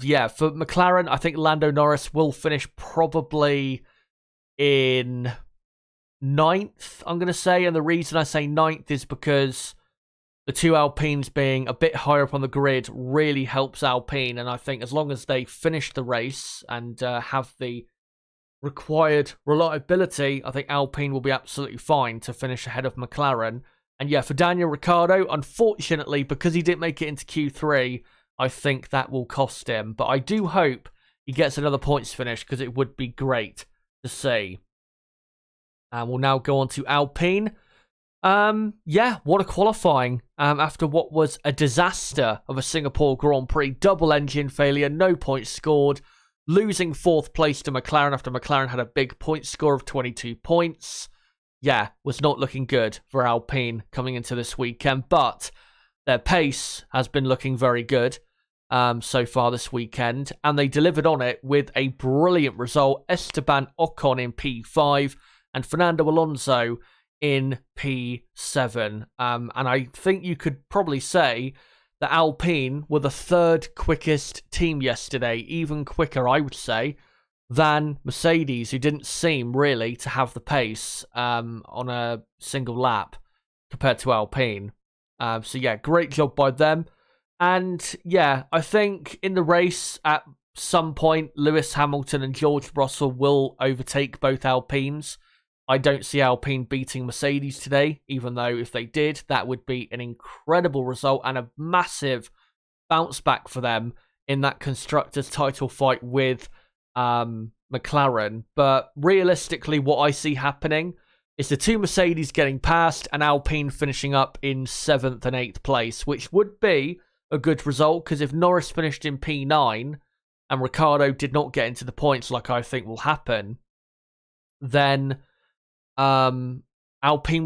yeah, for McLaren, I think Lando Norris will finish probably in 9th, I'm going to say. And the reason I say 9th is because the 2 Alpines being a bit higher up on the grid really helps Alpine. And I think as long as they finish the race and have the required reliability, I think Alpine will be absolutely fine to finish ahead of McLaren. And yeah, for Daniel Ricciardo, unfortunately, because he didn't make it into Q3, I think that will cost him. But I do hope he gets another points finish because it would be great to see. And we'll now go on to Alpine. Yeah, what a qualifying. After what was a disaster of a Singapore Grand Prix, double engine failure, no points scored, losing 4th place to McLaren after McLaren had a big point score of 22 points. Yeah, was not looking good for Alpine coming into this weekend, but their pace has been looking very good so far this weekend, and they delivered on it with a brilliant result. Esteban Ocon in P5 and Fernando Alonso in P7. And I think you could probably say that Alpine were the 3rd quickest team yesterday, even quicker, I would say, than Mercedes, who didn't seem really to have the pace on a single lap compared to Alpine. So yeah, great job by them. And yeah, I think in the race at some point, Lewis Hamilton and George Russell will overtake both Alpines. I don't see Alpine beating Mercedes today, even though if they did, that would be an incredible result and a massive bounce back for them in that Constructors' title fight with McLaren. But realistically, what I see happening is the 2 Mercedes getting past and Alpine finishing up in 7th and 8th place, which would be a good result, because if Norris finished in P9 and Ricciardo did not get into the points like I think will happen, then Alpine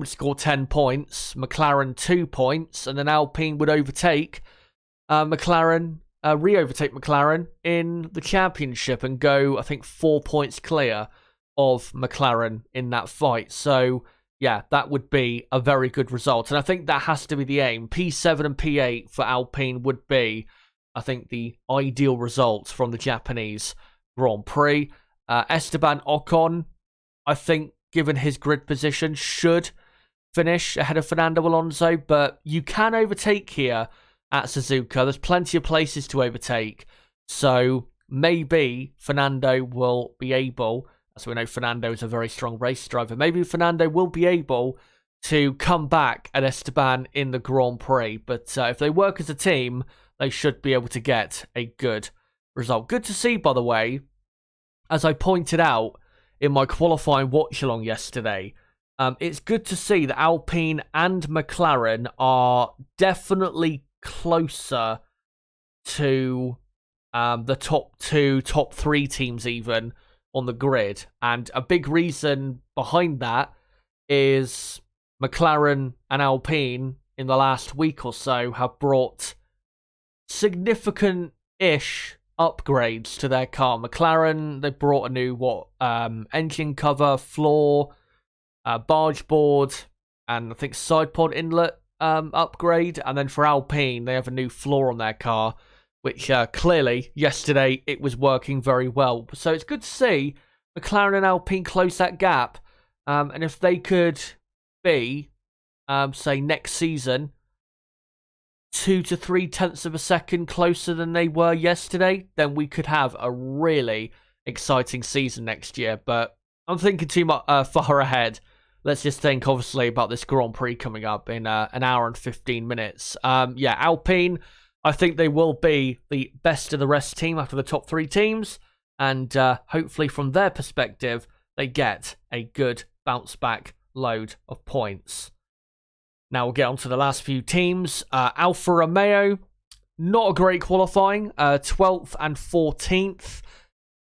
would score 10 points, McLaren 2 points, and then Alpine would overtake re-overtake McLaren in the championship and go, I think, 4 points clear of McLaren in that fight. So yeah, that would be a very good result. And I think that has to be the aim. P7 and P8 for Alpine would be, I think, the ideal results from the Japanese Grand Prix. Esteban Ocon, I think, given his grid position, should finish ahead of Fernando Alonso. But you can overtake here at Suzuka. There's plenty of places to overtake. So maybe Fernando will be able, as we know Fernando is a very strong race driver, maybe Fernando will be able to come back at Esteban in the Grand Prix. But if they work as a team, they should be able to get a good result. Good to see, by the way, as I pointed out in my qualifying watch-along yesterday, it's good to see that Alpine and McLaren are definitely closer to the top 2, top 3 teams even on the grid. And a big reason behind that is McLaren and Alpine in the last week or so have brought significant-ish upgrades to their car. McLaren, they brought a new engine cover, floor, barge board, and I think side pod inlet upgrade. And then for Alpine, they have a new floor on their car, which clearly yesterday it was working very well. So it's good to see McLaren and Alpine close that gap. And if they could be, say, next season, 2 to 3 tenths of a second closer than they were yesterday, then we could have a really exciting season next year. But I'm thinking too much far ahead. Let's just think, obviously, about this Grand Prix coming up in an hour and 15 minutes. Yeah, Alpine, I think they will be the best of the rest team after the top 3 teams. And hopefully, from their perspective, they get a good bounce back load of points. Now we'll get on to the last few teams. Alfa Romeo, not a great qualifying. 12th and 14th.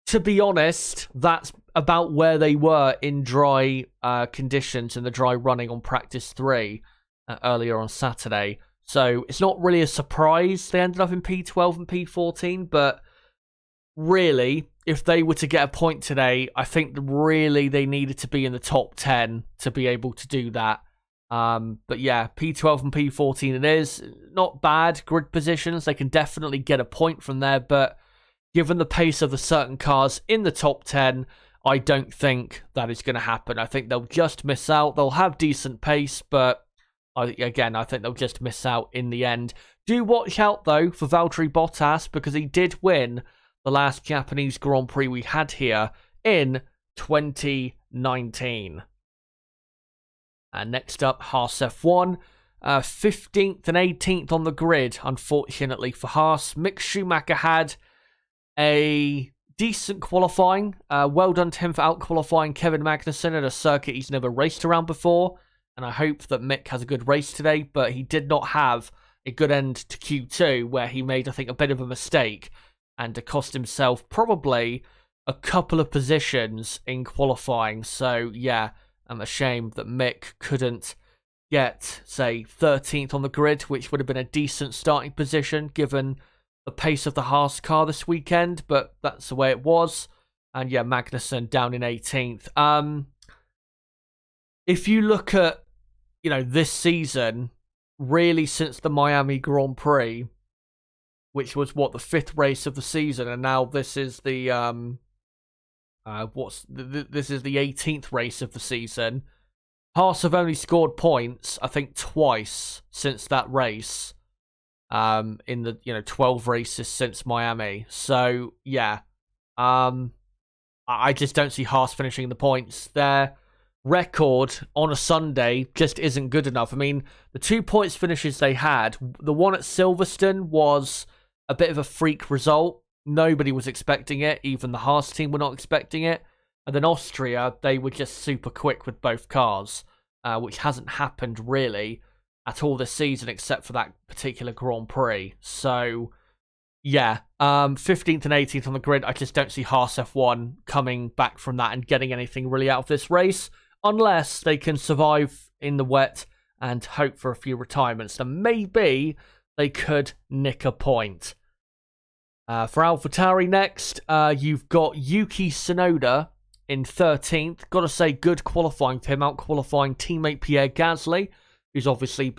To be honest, that's about where they were in dry conditions in the dry running on practice 3 earlier on Saturday. So it's not really a surprise they ended up in P12 and P14. But really, if they were to get a point today, I think really they needed to be in the top 10 to be able to do that. But yeah, P12 and P14 it is. Not bad grid positions. They can definitely get a point from there, but given the pace of the certain cars in the top 10, I don't think that is going to happen. I think they'll just miss out. They'll have decent pace, but I think they'll just miss out in the end. Do watch out, though, for Valtteri Bottas, because he did win the last Japanese Grand Prix we had here in 2019. Next up, Haas F1. 15th and 18th on the grid, unfortunately for Haas. Mick Schumacher had a decent qualifying. Well done to him for out-qualifying Kevin Magnussen at a circuit he's never raced around before. And I hope that Mick has a good race today, but he did not have a good end to Q2, where he made, I think, a bit of a mistake and cost himself probably a couple of positions in qualifying. So, yeah, I'm ashamed that Mick couldn't get, say, 13th on the grid, which would have been a decent starting position given the pace of the Haas car this weekend, but that's the way it was. And yeah, Magnussen down in 18th. If you look at, this season, really since the Miami Grand Prix, which was the 5th race of the season, and now this is the this is the 18th race of the season. Haas have only scored points, I think, twice since that race. In the 12 races since Miami. So yeah, I just don't see Haas finishing the points. Their record on a Sunday just isn't good enough. I mean, the 2 points finishes they had, the one at Silverstone was a bit of a freak result. Nobody was expecting it. Even the Haas team were not expecting it. And then Austria, they were just super quick with both cars, which hasn't happened really at all this season except for that particular Grand Prix. So, yeah, 15th and 18th on the grid. I just don't see Haas F1 coming back from that and getting anything really out of this race, unless they can survive in the wet and hope for a few retirements. And maybe they could nick a point. For AlphaTauri next, you've got Yuki Tsunoda in 13th. Got to say, good qualifying for him, out-qualifying teammate Pierre Gasly, who's obviously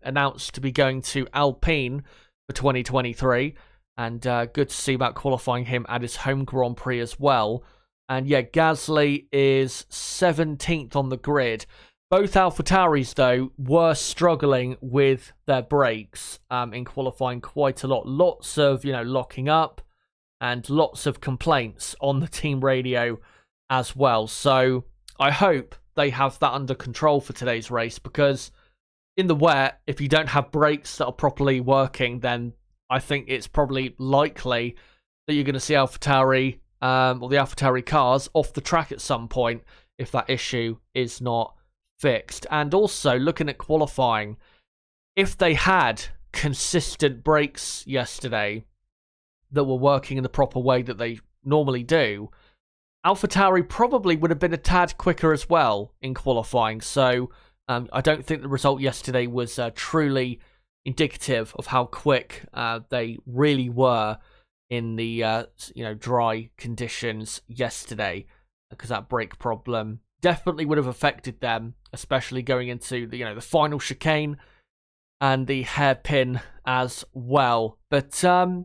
announced to be going to Alpine for 2023. And good to see about qualifying him at his home Grand Prix as well. And yeah, Gasly is 17th on the grid. Both AlphaTauris, though, were struggling with their brakes in qualifying quite a lot. Lots of, locking up and lots of complaints on the team radio as well. So I hope they have that under control for today's race, because in the wet, if you don't have brakes that are properly working, then I think it's probably likely that you're going to see AlphaTauri or the AlphaTauri cars off the track at some point if that issue is not fixed. And also, looking at qualifying, if they had consistent brakes yesterday that were working in the proper way that they normally do, AlphaTauri probably would have been a tad quicker as well in qualifying. So I don't think the result yesterday was truly indicative of how quick they really were in the dry conditions yesterday, because that brake problem definitely would have affected them, especially going into the final chicane and the hairpin as well. But it'll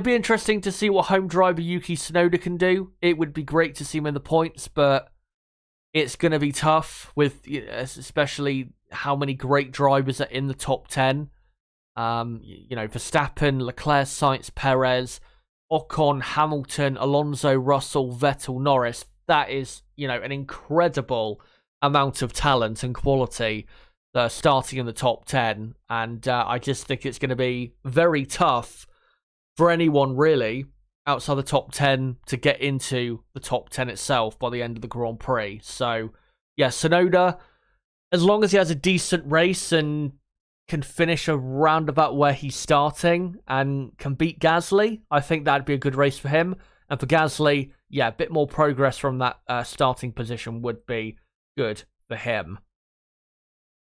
be interesting to see what home driver Yuki Tsunoda can do. It would be great to see him in the points, but it's going to be tough with especially how many great drivers are in the top 10. Verstappen, Leclerc, Sainz, Perez, Ocon, Hamilton, Alonso, Russell, Vettel, Norris. That is, an incredible amount of talent and quality starting in the top 10. And I just think it's going to be very tough for anyone really outside the top 10 to get into the top 10 itself by the end of the Grand Prix. So, yeah, Tsunoda, as long as he has a decent race and can finish around about where he's starting and can beat Gasly, I think that'd be a good race for him. And for Gasly, yeah, a bit more progress from that starting position would be good for him.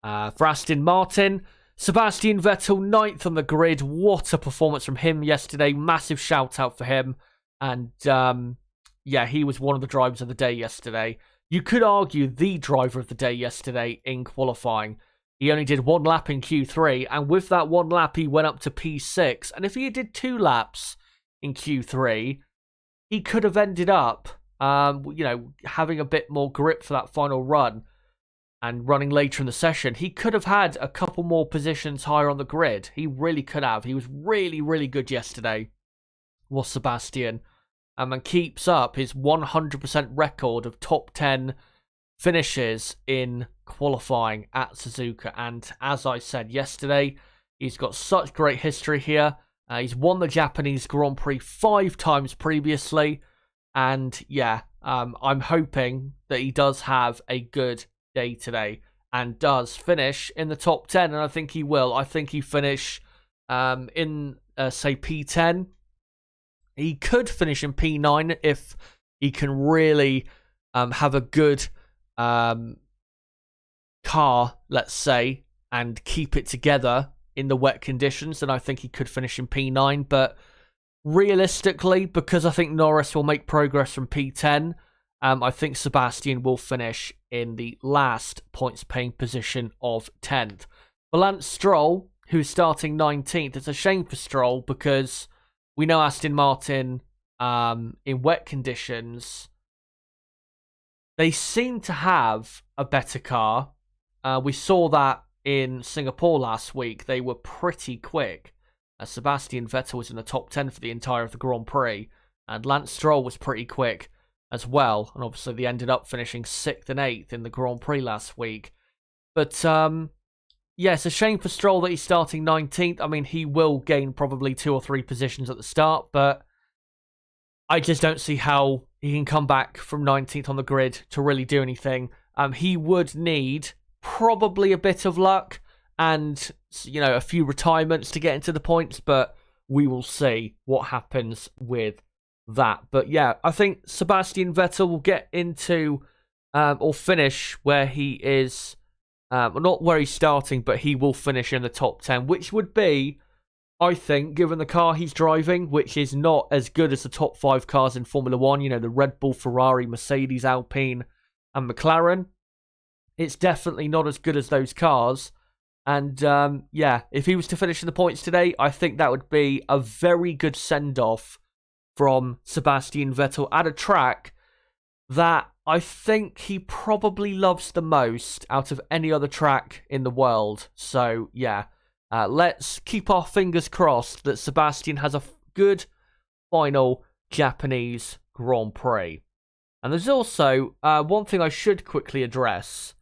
For Aston Martin, Sebastian Vettel, 9th on the grid. What a performance from him yesterday. Massive shout out for him. And he was one of the drivers of the day yesterday. You could argue the driver of the day yesterday in qualifying. He only did 1 lap in Q3, and with that 1 lap, he went up to P6. And if he did 2 laps in Q3, he could have ended up, having a bit more grip for that final run and running later in the session. He could have had a couple more positions higher on the grid. He really could have. He was really, really good yesterday, was Sebastian. And keeps up his 100% record of top 10 finishes in qualifying at Suzuka. And as I said yesterday, he's got such great history here. He's won the Japanese Grand Prix 5 times previously. And yeah, I'm hoping that he does have a good day today and does finish in the top 10. And I think he will. I think he finish in, say, P10. He could finish in P9 if he can really have a good car, let's say, and keep it together in the wet conditions. Then I think he could finish in P9. But realistically, because I think Norris will make progress from P10, I think Sebastian will finish in the last points paying position of 10th. For Lance Stroll, who's starting 19th, it's a shame for Stroll because we know Aston Martin, in wet conditions, they seem to have a better car. We saw that in Singapore last week. They were pretty quick. Sebastian Vettel was in the top 10 for the entire of the Grand Prix, and Lance Stroll was pretty quick as well. And obviously they ended up finishing 6th and 8th in the Grand Prix last week. But yeah, it's a shame for Stroll that he's starting 19th. I mean, he will gain probably 2 or 3 positions at the start, but I just don't see how he can come back from 19th on the grid to really do anything. He would need probably a bit of luck and, you know, a few retirements to get into the points, but we will see what happens with that. But yeah, I think Sebastian Vettel will get into or finish where he is, not where he's starting, but he will finish in the top 10, which would be, I think, given the car he's driving, which is not as good as the top 5 cars in Formula 1, you know, the Red Bull, Ferrari, Mercedes, Alpine, and McLaren. It's definitely not as good as those cars. And yeah, if he was to finish in the points today, I think that would be a very good send-off from Sebastian Vettel at a track that I think he probably loves the most out of any other track in the world. So yeah, let's keep our fingers crossed that Sebastian has a good final Japanese Grand Prix. And there's also one thing I should quickly address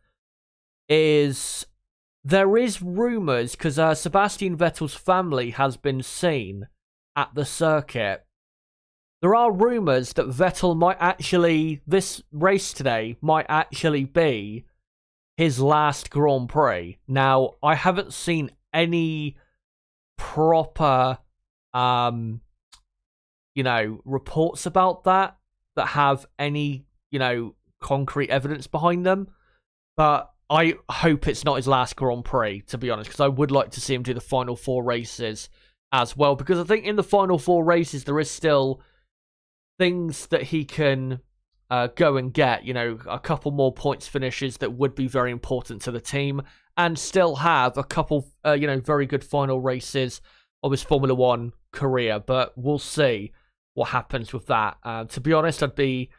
is there is rumours, because Sebastian Vettel's family has been seen at the circuit. There are rumours that Vettel might actually, this race today, might actually be his last Grand Prix. Now, I haven't seen any proper, you know, reports about that have any, you know, concrete evidence behind them. But I hope it's not his last Grand Prix, to be honest, because I would like to see him do the final 4 races as well. Because I think in the final 4 races, there is still things that he can go and get, you know, a couple more points finishes that would be very important to the team, and still have a couple, you know, very good final races of his Formula 1 career. But we'll see what happens with that. To be honest, I'd be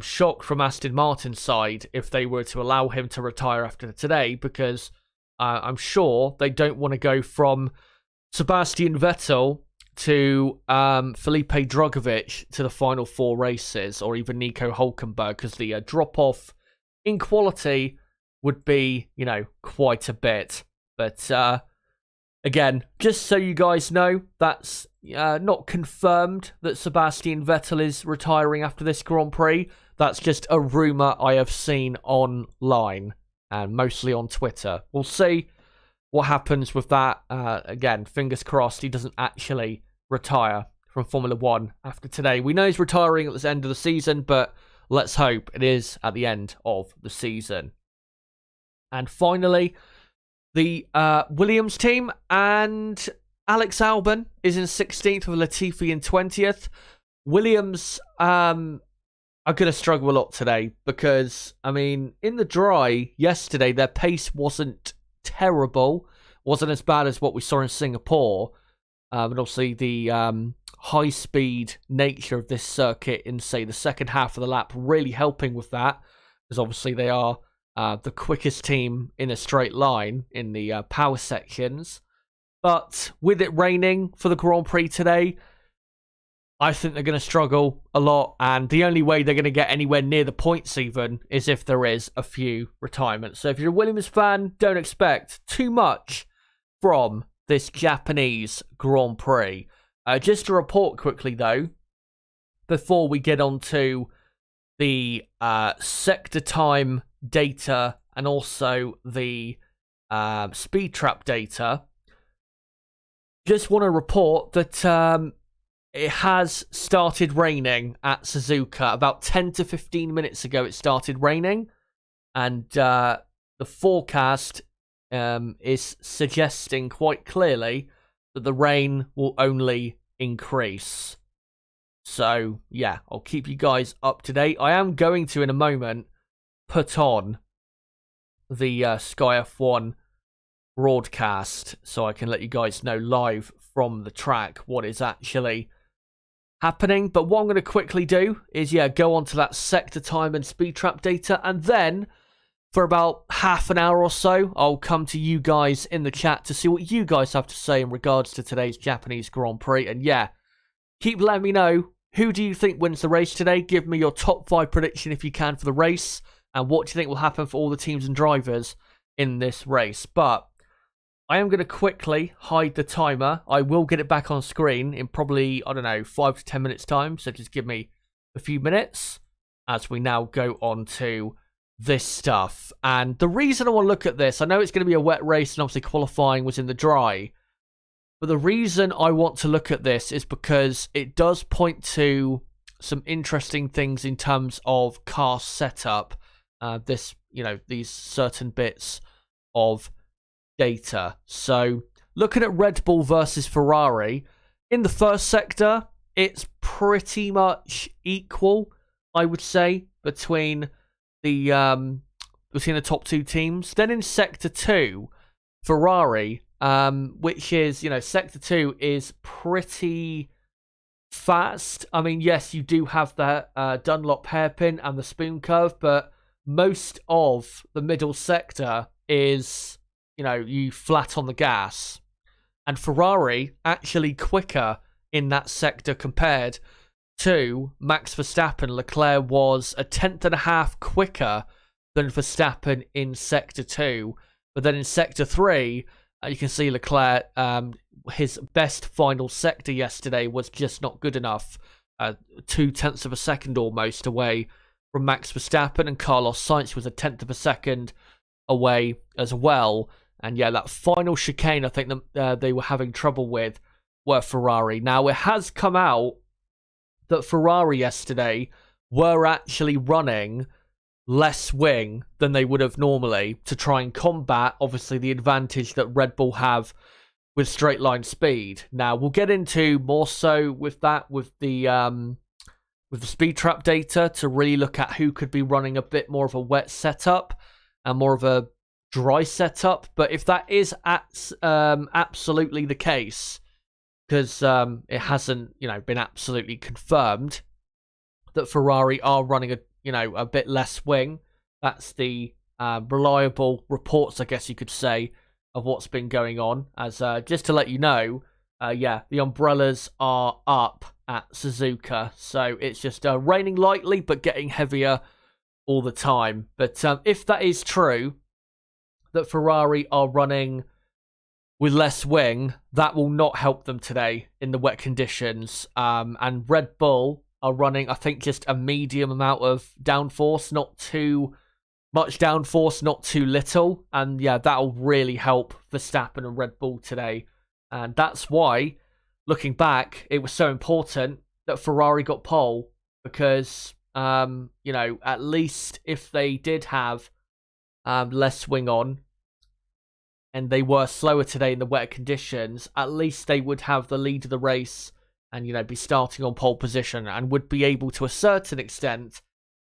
shocked from Aston Martin's side if they were to allow him to retire after today, because I'm sure they don't want to go from Sebastian Vettel to Felipe Drugovich to the final 4 races, or even Nico Hulkenberg, because the drop-off in quality would be, you know, quite a bit. But again, just so you guys know, that's not confirmed that Sebastian Vettel is retiring after this Grand Prix. That's just a rumour I have seen online, and mostly on Twitter. We'll see what happens with that. Again, fingers crossed he doesn't actually retire from Formula 1 after today. We know he's retiring at the end of the season, but let's hope it is at the end of the season. And finally, the Williams team, and Alex Albon is in 16th with Latifi in 20th. Williams are going to struggle a lot today because, I mean, in the dry yesterday, their pace wasn't terrible, wasn't as bad as what we saw in Singapore. And obviously the high-speed nature of this circuit in, say, the second half of the lap really helping with that, because obviously they are the quickest team in a straight line in the power sections. But with it raining for the Grand Prix today, I think they're going to struggle a lot, and the only way they're going to get anywhere near the points even is if there is a few retirements. So if you're a Williams fan, don't expect too much from this Japanese Grand Prix. Just to report quickly, though, before we get on to the sector time data and also the speed trap data, just want to report that it has started raining at Suzuka. About 10 to 15 minutes ago, it started raining. And the forecast is suggesting quite clearly that the rain will only increase. So, yeah, I'll keep you guys up to date. I am going to, in a moment, put on the Sky F1 broadcast so I can let you guys know live from the track what is actually happening. But what I'm going to quickly do is, go on to that sector time and speed trap data, and then for about half an hour or so, I'll come to you guys in the chat to see what you guys have to say in regards to today's Japanese Grand Prix. And keep letting me know, who do you think wins the race today? Give me your top 5 prediction if you can for the race, and what do you think will happen for all the teams and drivers in this race. But I am going to quickly hide the timer. I will get it back on screen in probably, 5 to 10 minutes time. So just give me a few minutes as we now go on to this stuff. And the reason I want to look at this, I know it's going to be a wet race and obviously qualifying was in the dry. But the reason I want to look at this is because it does point to some interesting things in terms of car setup. These certain bits of data. So looking at Red Bull versus Ferrari, in the first sector, it's pretty much equal, I would say, between the top 2 teams. Then in sector 2, Ferrari, which is, sector 2 is pretty fast. I mean, yes, you do have the Dunlop hairpin and the spoon curve, but most of the middle sector is, you flat on the gas. And Ferrari actually quicker in that sector compared to Max Verstappen. Leclerc was a 10.5 quicker than Verstappen in sector 2. But then in sector 3, you can see Leclerc, his best final sector yesterday was just not good enough. 0.2 of a second almost away from Max Verstappen, and Carlos Sainz was a 1/10 of a second away as well. And that final chicane I think they were having trouble with were Ferrari. Now, it has come out that Ferrari yesterday were actually running less wing than they would have normally to try and combat, obviously, the advantage that Red Bull have with straight line speed. Now, we'll get into more so with that, with the speed trap data, to really look at who could be running a bit more of a wet setup and more of a dry setup. But if that is absolutely the case, because it hasn't been absolutely confirmed that Ferrari are running a bit less wing, that's the reliable reports, I guess you could say, of what's been going on. As just to let you know, the umbrellas are up at Suzuka, so it's just raining lightly but getting heavier all the time. But if that is true, that Ferrari are running with less wing, that will not help them today in the wet conditions. And Red Bull are running, I think, just a medium amount of downforce, not too much downforce, not too little. And that'll really help Verstappen and Red Bull today. And that's why, looking back, it was so important that Ferrari got pole, because, at least if they did have less swing on, and they were slower today in the wet conditions, at least they would have the lead of the race and, be starting on pole position and would be able to a certain extent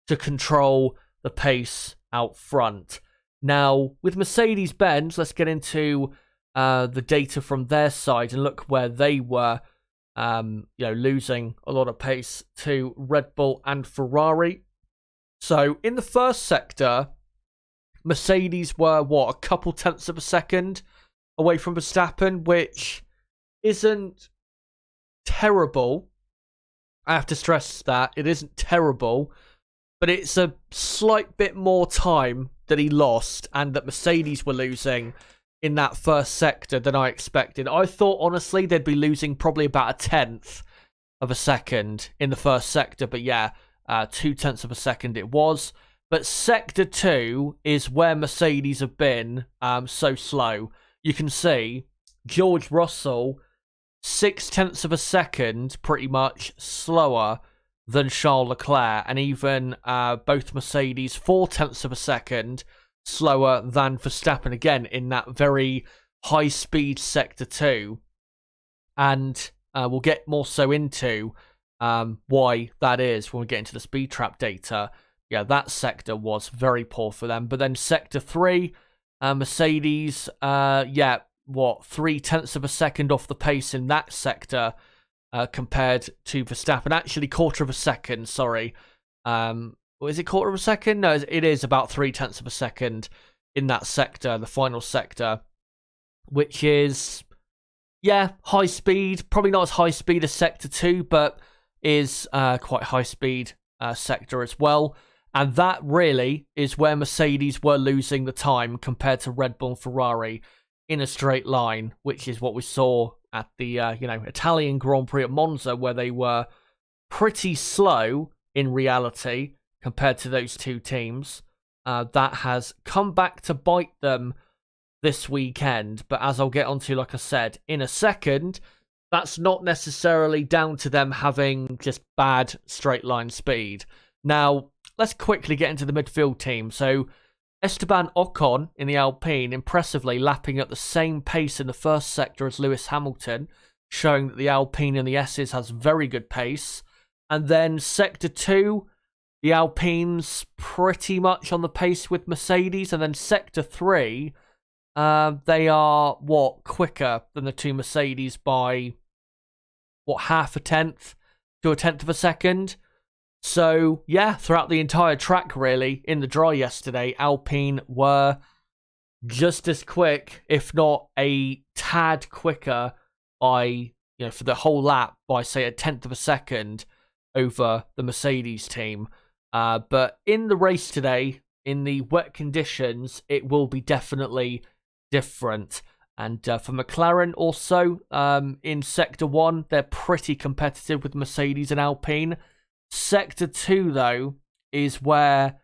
to control the pace out front. Now, with Mercedes-Benz, let's get into the data from their side and look where they were, losing a lot of pace to Red Bull and Ferrari. So in the first sector, Mercedes were, a couple tenths of a second away from Verstappen, which isn't terrible, I have to stress that it isn't terrible, but it's a slight bit more time that he lost and that Mercedes were losing in that first sector than I expected. I thought, honestly, they'd be losing probably about a tenth of a second in the first sector, but yeah, 0.2 of a second it was. But sector 2 is where Mercedes have been so slow. You can see George Russell 0.6 of a second pretty much slower than Charles Leclerc, and even both Mercedes 0.4 of a second slower than Verstappen, again in that very high speed sector 2. And we'll get more so into why that is when we get into the speed trap data. Yeah, that sector was very poor for them. But then sector 3, Mercedes, 0.3 of a second off the pace in that sector compared to Verstappen. Actually, 1/4 of a second, sorry. Is it 1/4 of a second? No, it is about 0.3 of a second in that sector, the final sector, which is, yeah, high speed. Probably not as high speed as sector 2, but is quite high speed sector as well. And that really is where Mercedes were losing the time compared to Red Bull and Ferrari in a straight line, which is what we saw at the Italian Grand Prix at Monza, where they were pretty slow in reality compared to those two teams. That has come back to bite them this weekend, but as I'll get onto, like I said, in a second, that's not necessarily down to them having just bad straight line speed. Now, let's quickly get into the midfield team. So, Esteban Ocon in the Alpine, impressively lapping at the same pace in the first sector as Lewis Hamilton, showing that the Alpine in the S's has very good pace. And then sector 2, the Alpines pretty much on the pace with Mercedes. And then sector 3, they are, quicker than the two Mercedes by, 0.5 to 1/10 of a second. So, yeah, throughout the entire track, really, in the dry yesterday, Alpine were just as quick, if not a tad quicker by, for the whole lap, by, say, 1/10 of a second over the Mercedes team. But in the race today, in the wet conditions, it will be definitely different. And for McLaren also, in Sector 1, they're pretty competitive with Mercedes and Alpine. Sector 2, though, is where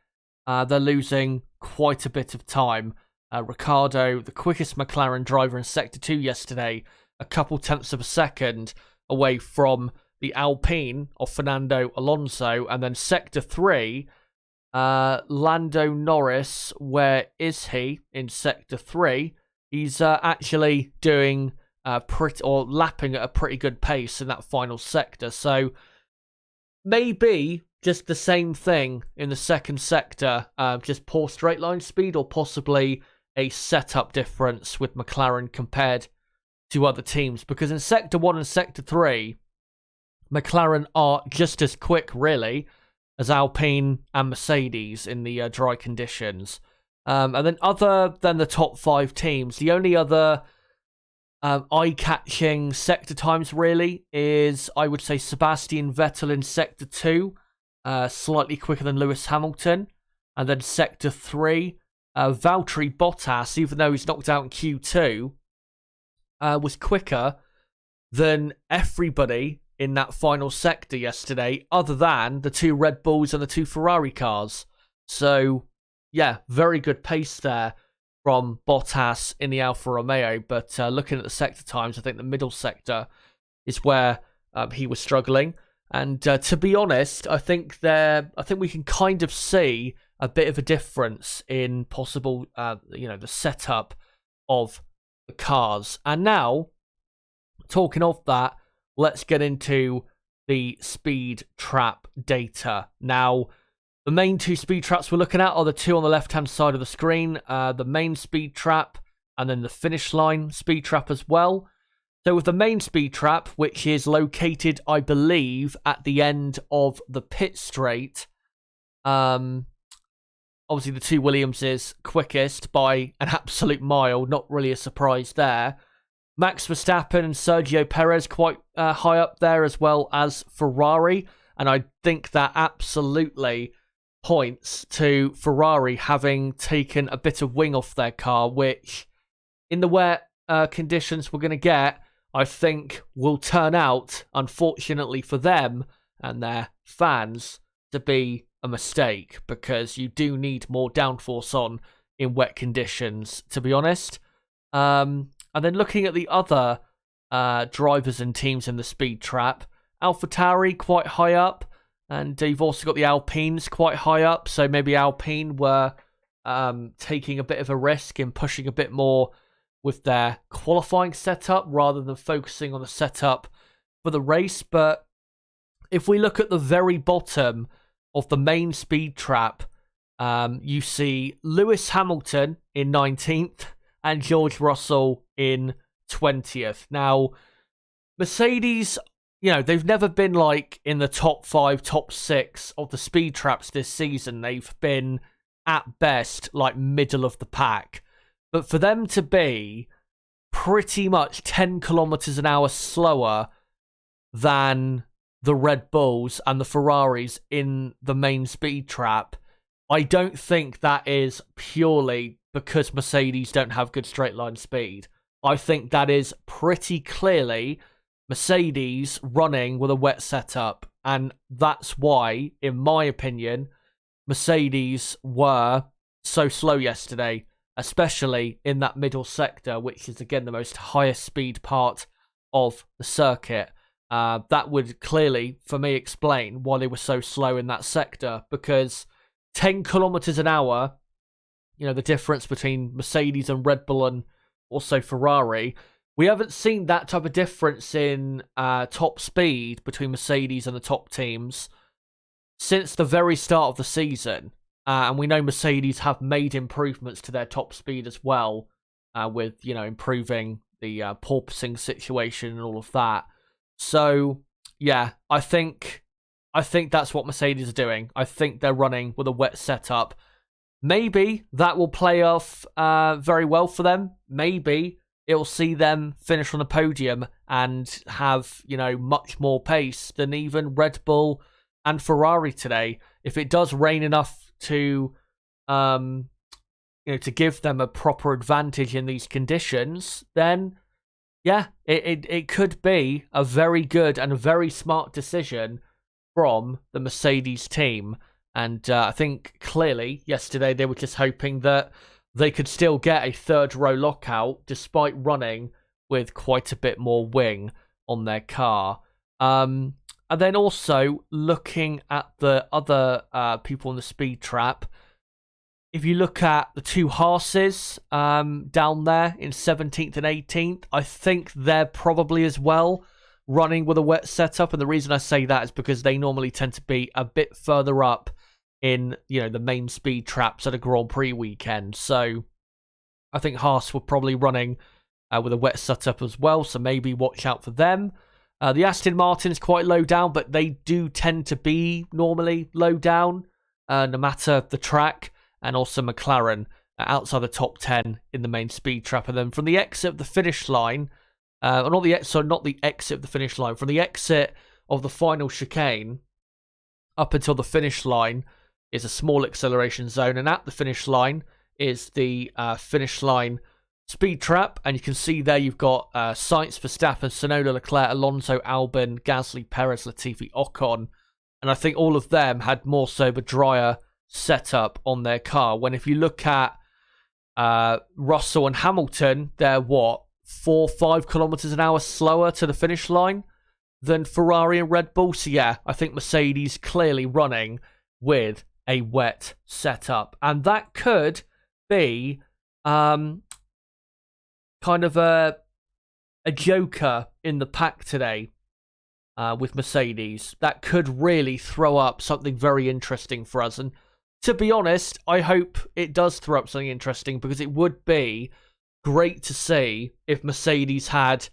they're losing quite a bit of time. Ricciardo, the quickest McLaren driver in Sector 2 yesterday, a couple tenths of a second away from the Alpine of Fernando Alonso. And then Sector 3, Lando Norris, where is he in Sector 3? He's actually doing lapping at a pretty good pace in that final sector. So maybe just the same thing in the second sector, just poor straight line speed, or possibly a setup difference with McLaren compared to other teams. Because in Sector 1 and Sector 3, McLaren are just as quick, really, as Alpine and Mercedes in the dry conditions. And then other than the top 5 teams, the only other eye-catching sector times, really, is, I would say, Sebastian Vettel in Sector 2, slightly quicker than Lewis Hamilton. And then Sector 3, Valtteri Bottas, even though he's knocked out in Q2, was quicker than everybody in that final sector yesterday, other than the 2 Red Bulls and the 2 Ferrari cars. So, yeah, very good pace there from Bottas in the Alfa Romeo. But looking at the sector times, I think the middle sector is where he was struggling. And to be honest, I think we can kind of see a bit of a difference in possible, the setup of the cars. And now, talking of that, let's get into the speed trap data. Now, the main 2 speed traps we're looking at are the 2 on the left-hand side of the screen, the main speed trap and then the finish line speed trap as well. So with the main speed trap, which is located, I believe, at the end of the pit straight, obviously the 2 Williams is quickest by an absolute mile, not really a surprise there. Max Verstappen and Sergio Perez quite high up there, as well as Ferrari. And I think that absolutely points to Ferrari having taken a bit of wing off their car, which in the wet conditions we're going to get, I think will turn out, unfortunately for them and their fans, to be a mistake, because you do need more downforce on in wet conditions, to be honest. And then looking at the other drivers and teams in the speed trap, AlphaTauri quite high up, and you've also got the Alpines quite high up, so maybe Alpine were taking a bit of a risk in pushing a bit more with their qualifying setup rather than focusing on the setup for the race. But if we look at the very bottom of the main speed trap, you see Lewis Hamilton in 19th and George Russell in 20th. Now, Mercedes, they've never been like in the top 5, top 6 of the speed traps this season. They've been at best like middle of the pack. But for them to be pretty much 10 kilometers an hour slower than the Red Bulls and the Ferraris in the main speed trap, I don't think that is purely because Mercedes don't have good straight line speed. I think that is pretty clearly Mercedes running with a wet setup. And that's why, in my opinion, Mercedes were so slow yesterday, especially in that middle sector, which is, again, the most highest speed part of the circuit. That would clearly, for me, explain why they were so slow in that sector, because 10 kilometers an hour, the difference between Mercedes and Red Bull and also Ferrari, we haven't seen that type of difference in top speed between Mercedes and the top teams since the very start of the season. And we know Mercedes have made improvements to their top speed as well, with, improving the porpoising situation and all of that. So, yeah, I think that's what Mercedes are doing. I think they're running with a wet setup. Maybe that will play off very well for them. Maybe it will see them finish on the podium and have, much more pace than even Red Bull and Ferrari today. If it does rain enough to to give them a proper advantage in these conditions, then yeah, it could be a very good and a very smart decision from the Mercedes team. And I think clearly yesterday they were just hoping that they could still get a third row lockout despite running with quite a bit more wing on their car. And then also looking at the other people in the speed trap, if you look at the two Haas's down there in 17th and 18th, I think they're probably as well running with a wet setup. And the reason I say that is because they normally tend to be a bit further up in, the main speed traps at a Grand Prix weekend. So I think Haas were probably running with a wet setup as well. So maybe watch out for them. The Aston Martin's quite low down, but they do tend to be normally low down, no matter the track. And also McLaren outside the top 10 in the main speed trap. And then from the exit of the finish line, not the exit of the finish line, from the exit of the final chicane up until the finish line is a small acceleration zone. And at the finish line is the finish line speed trap. And you can see there you've got Sainz, Verstappen, Tsunoda, Leclerc, Alonso, Albon, Gasly, Perez, Latifi, Ocon. And I think all of them had more so the drier setup on their car. When if you look at Russell and Hamilton, they're 4-5 kilometers an hour slower to the finish line than Ferrari and Red Bull. So yeah, I think Mercedes clearly running with a wet setup, and that could be kind of a joker in the pack today with Mercedes. That could really throw up something very interesting for us. And to be honest, I hope it does throw up something interesting, because it would be great to see if Mercedes had,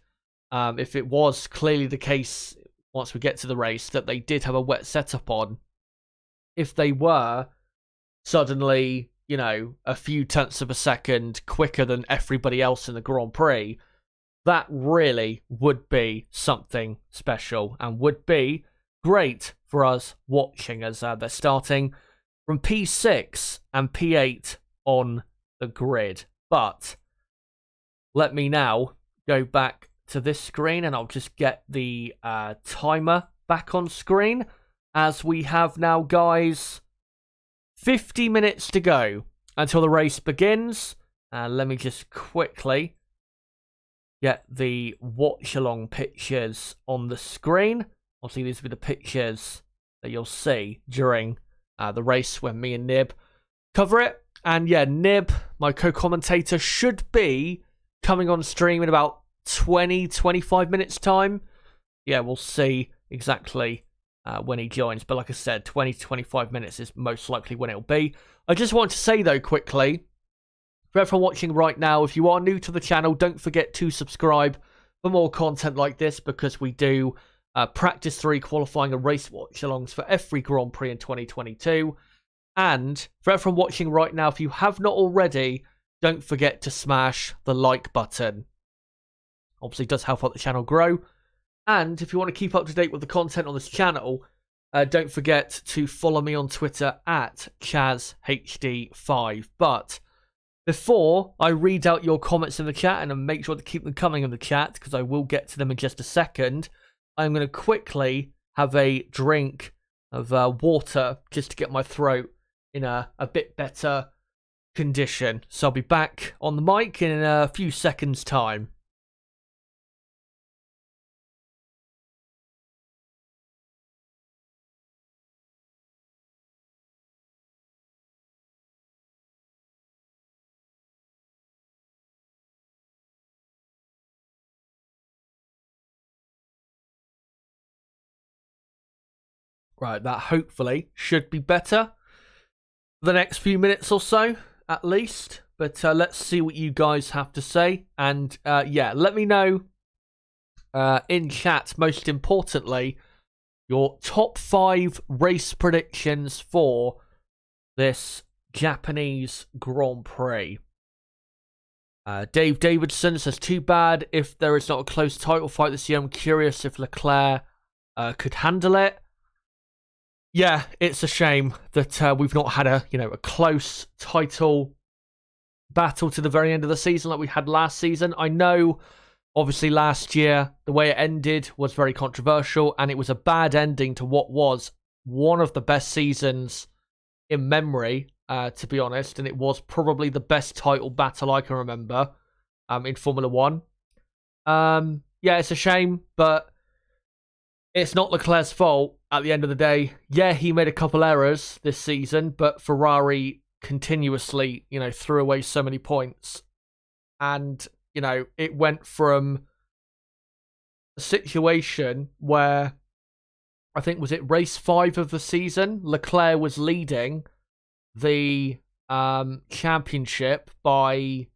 if it was clearly the case once we get to the race, that they did have a wet setup on. If they were suddenly, a few tenths of a second quicker than everybody else in the Grand Prix, That really would be something special and would be great for us watching, as they're starting from P6 and P8 on the grid. But let me now go back to this screen and I'll just get the timer back on screen, as we have now, guys, 50 minutes to go until the race begins. Let me just quickly get the watch-along pictures on the screen. Obviously, these will be the pictures that you'll see during the race when me and Nib cover it. And yeah, Nib, my co-commentator, should be coming on stream in about 20-25 minutes time. Yeah, we'll see exactly when he joins, but like I said, 20-25 minutes is most likely when it'll be. I just want to say though quickly, for everyone watching right now, if you are new to the channel, don't forget to subscribe for more content like this, because we do practice 3 qualifying and race watch-alongs for every Grand Prix in 2022. And for everyone watching right now, if you have not already, don't forget to smash the like button. Obviously, it does help out the channel grow. And if you want to keep up to date with the content on this channel, don't forget to follow me on Twitter at ChazHD5. But before I read out your comments in the chat, and make sure to keep them coming in the chat, because I will get to them in just a second, I'm going to quickly have a drink of water just to get my throat in a bit better condition. So I'll be back on the mic in a few seconds' time. Right, that hopefully should be better the next few minutes or so, at least. But let's see what you guys have to say. And yeah, let me know in chat, most importantly, your top 5 race predictions for this Japanese Grand Prix. Dave Davidson says, too bad if there is not a close title fight this year. I'm curious if Leclerc could handle it. Yeah, it's a shame that we've not had a close title battle to the very end of the season like we had last season. I know, obviously, last year the way it ended was very controversial, and it was a bad ending to what was one of the best seasons in memory, to be honest, and it was probably the best title battle I can remember in Formula 1. Yeah, it's a shame, but it's not Leclerc's fault at the end of the day. Yeah, he made a couple errors this season, but Ferrari continuously, threw away so many points. And, it went from a situation where, I think, was it race 5 of the season? Leclerc was leading the championship by,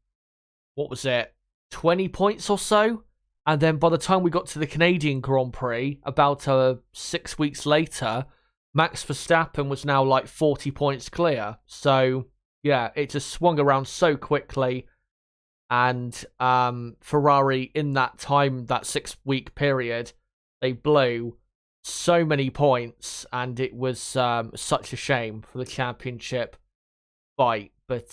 20 points or so? And then by the time we got to the Canadian Grand Prix, about 6 weeks later, Max Verstappen was now like 40 points clear. So, yeah, it just swung around so quickly. And Ferrari, in that time, that 6-week period, they blew so many points. And it was such a shame for the championship fight. But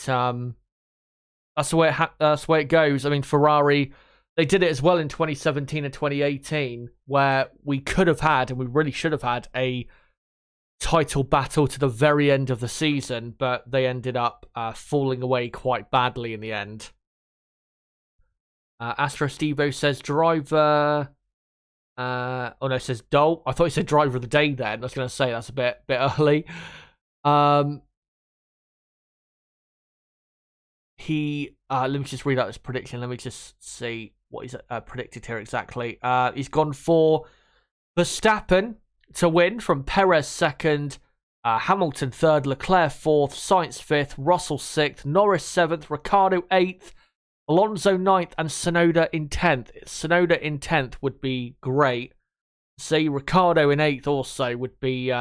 that's the way it goes. I mean, Ferrari, they did it as well in 2017 and 2018, where we could have had, and we really should have had, a title battle to the very end of the season, but they ended up falling away quite badly in the end. Astro Stevo says driver. Oh no, it says Dole. I thought he said driver of the day then. I was going to say that's a bit early. Let me just read out this prediction. Let me just see what he's predicted here exactly. He's gone for Verstappen to win, from Perez 2nd, Hamilton 3rd, Leclerc 4th, Sainz 5th, Russell 6th, Norris 7th, Ricciardo 8th, Alonso 9th, and Tsunoda in 10th. Tsunoda in 10th would be great. See, Ricciardo in 8th also would be,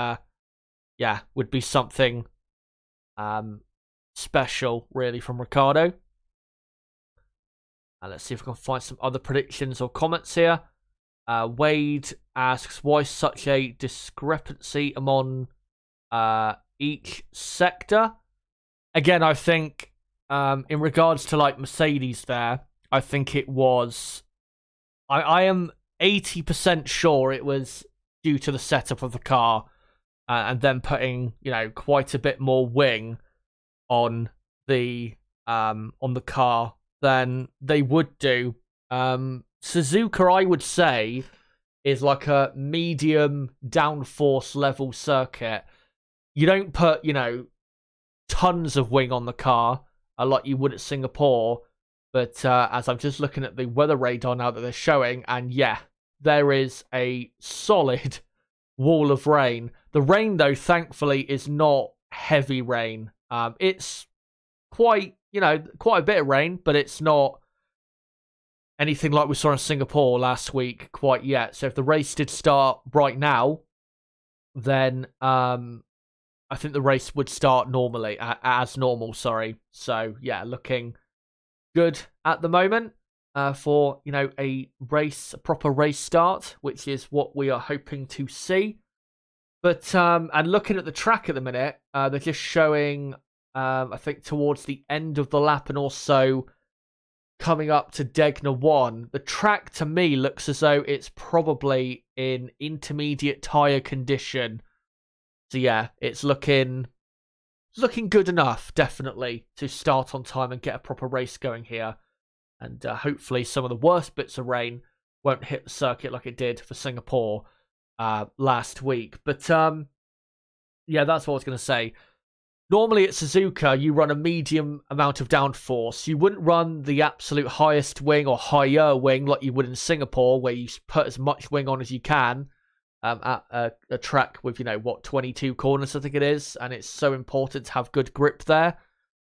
would be something special, really, from Ricciardo. Let's see if we can find some other predictions or comments here. Wade asks, why such a discrepancy among each sector? Again, I think in regards to like Mercedes there, I think it was... I am 80% sure it was due to the setup of the car and then putting, quite a bit more wing on the car than they would do. Suzuka, I would say, is like a medium downforce level circuit. You don't put, tons of wing on the car like you would at Singapore. But as I'm just looking at the weather radar now that they're showing, and yeah, there is a solid wall of rain. The rain, though, thankfully, is not heavy rain. It's quite a bit of rain, but it's not anything like we saw in Singapore last week quite yet. So if the race did start right now, then I think the race would start normally, as normal, sorry. So yeah, looking good at the moment for, a proper race start, which is what we are hoping to see. But, and looking at the track at the minute, they're just showing, I think towards the end of the lap and also coming up to Degner 1, the track to me looks as though it's probably in intermediate tyre condition. So yeah, it's looking good enough, definitely, to start on time and get a proper race going here. And hopefully some of the worst bits of rain won't hit the circuit like it did for Singapore last week. But yeah, that's what I was going to say. Normally at Suzuka, you run a medium amount of downforce. You wouldn't run the absolute highest wing or higher wing like you would in Singapore, where you put as much wing on as you can at a track with, 22 corners, I think it is. And it's so important to have good grip there.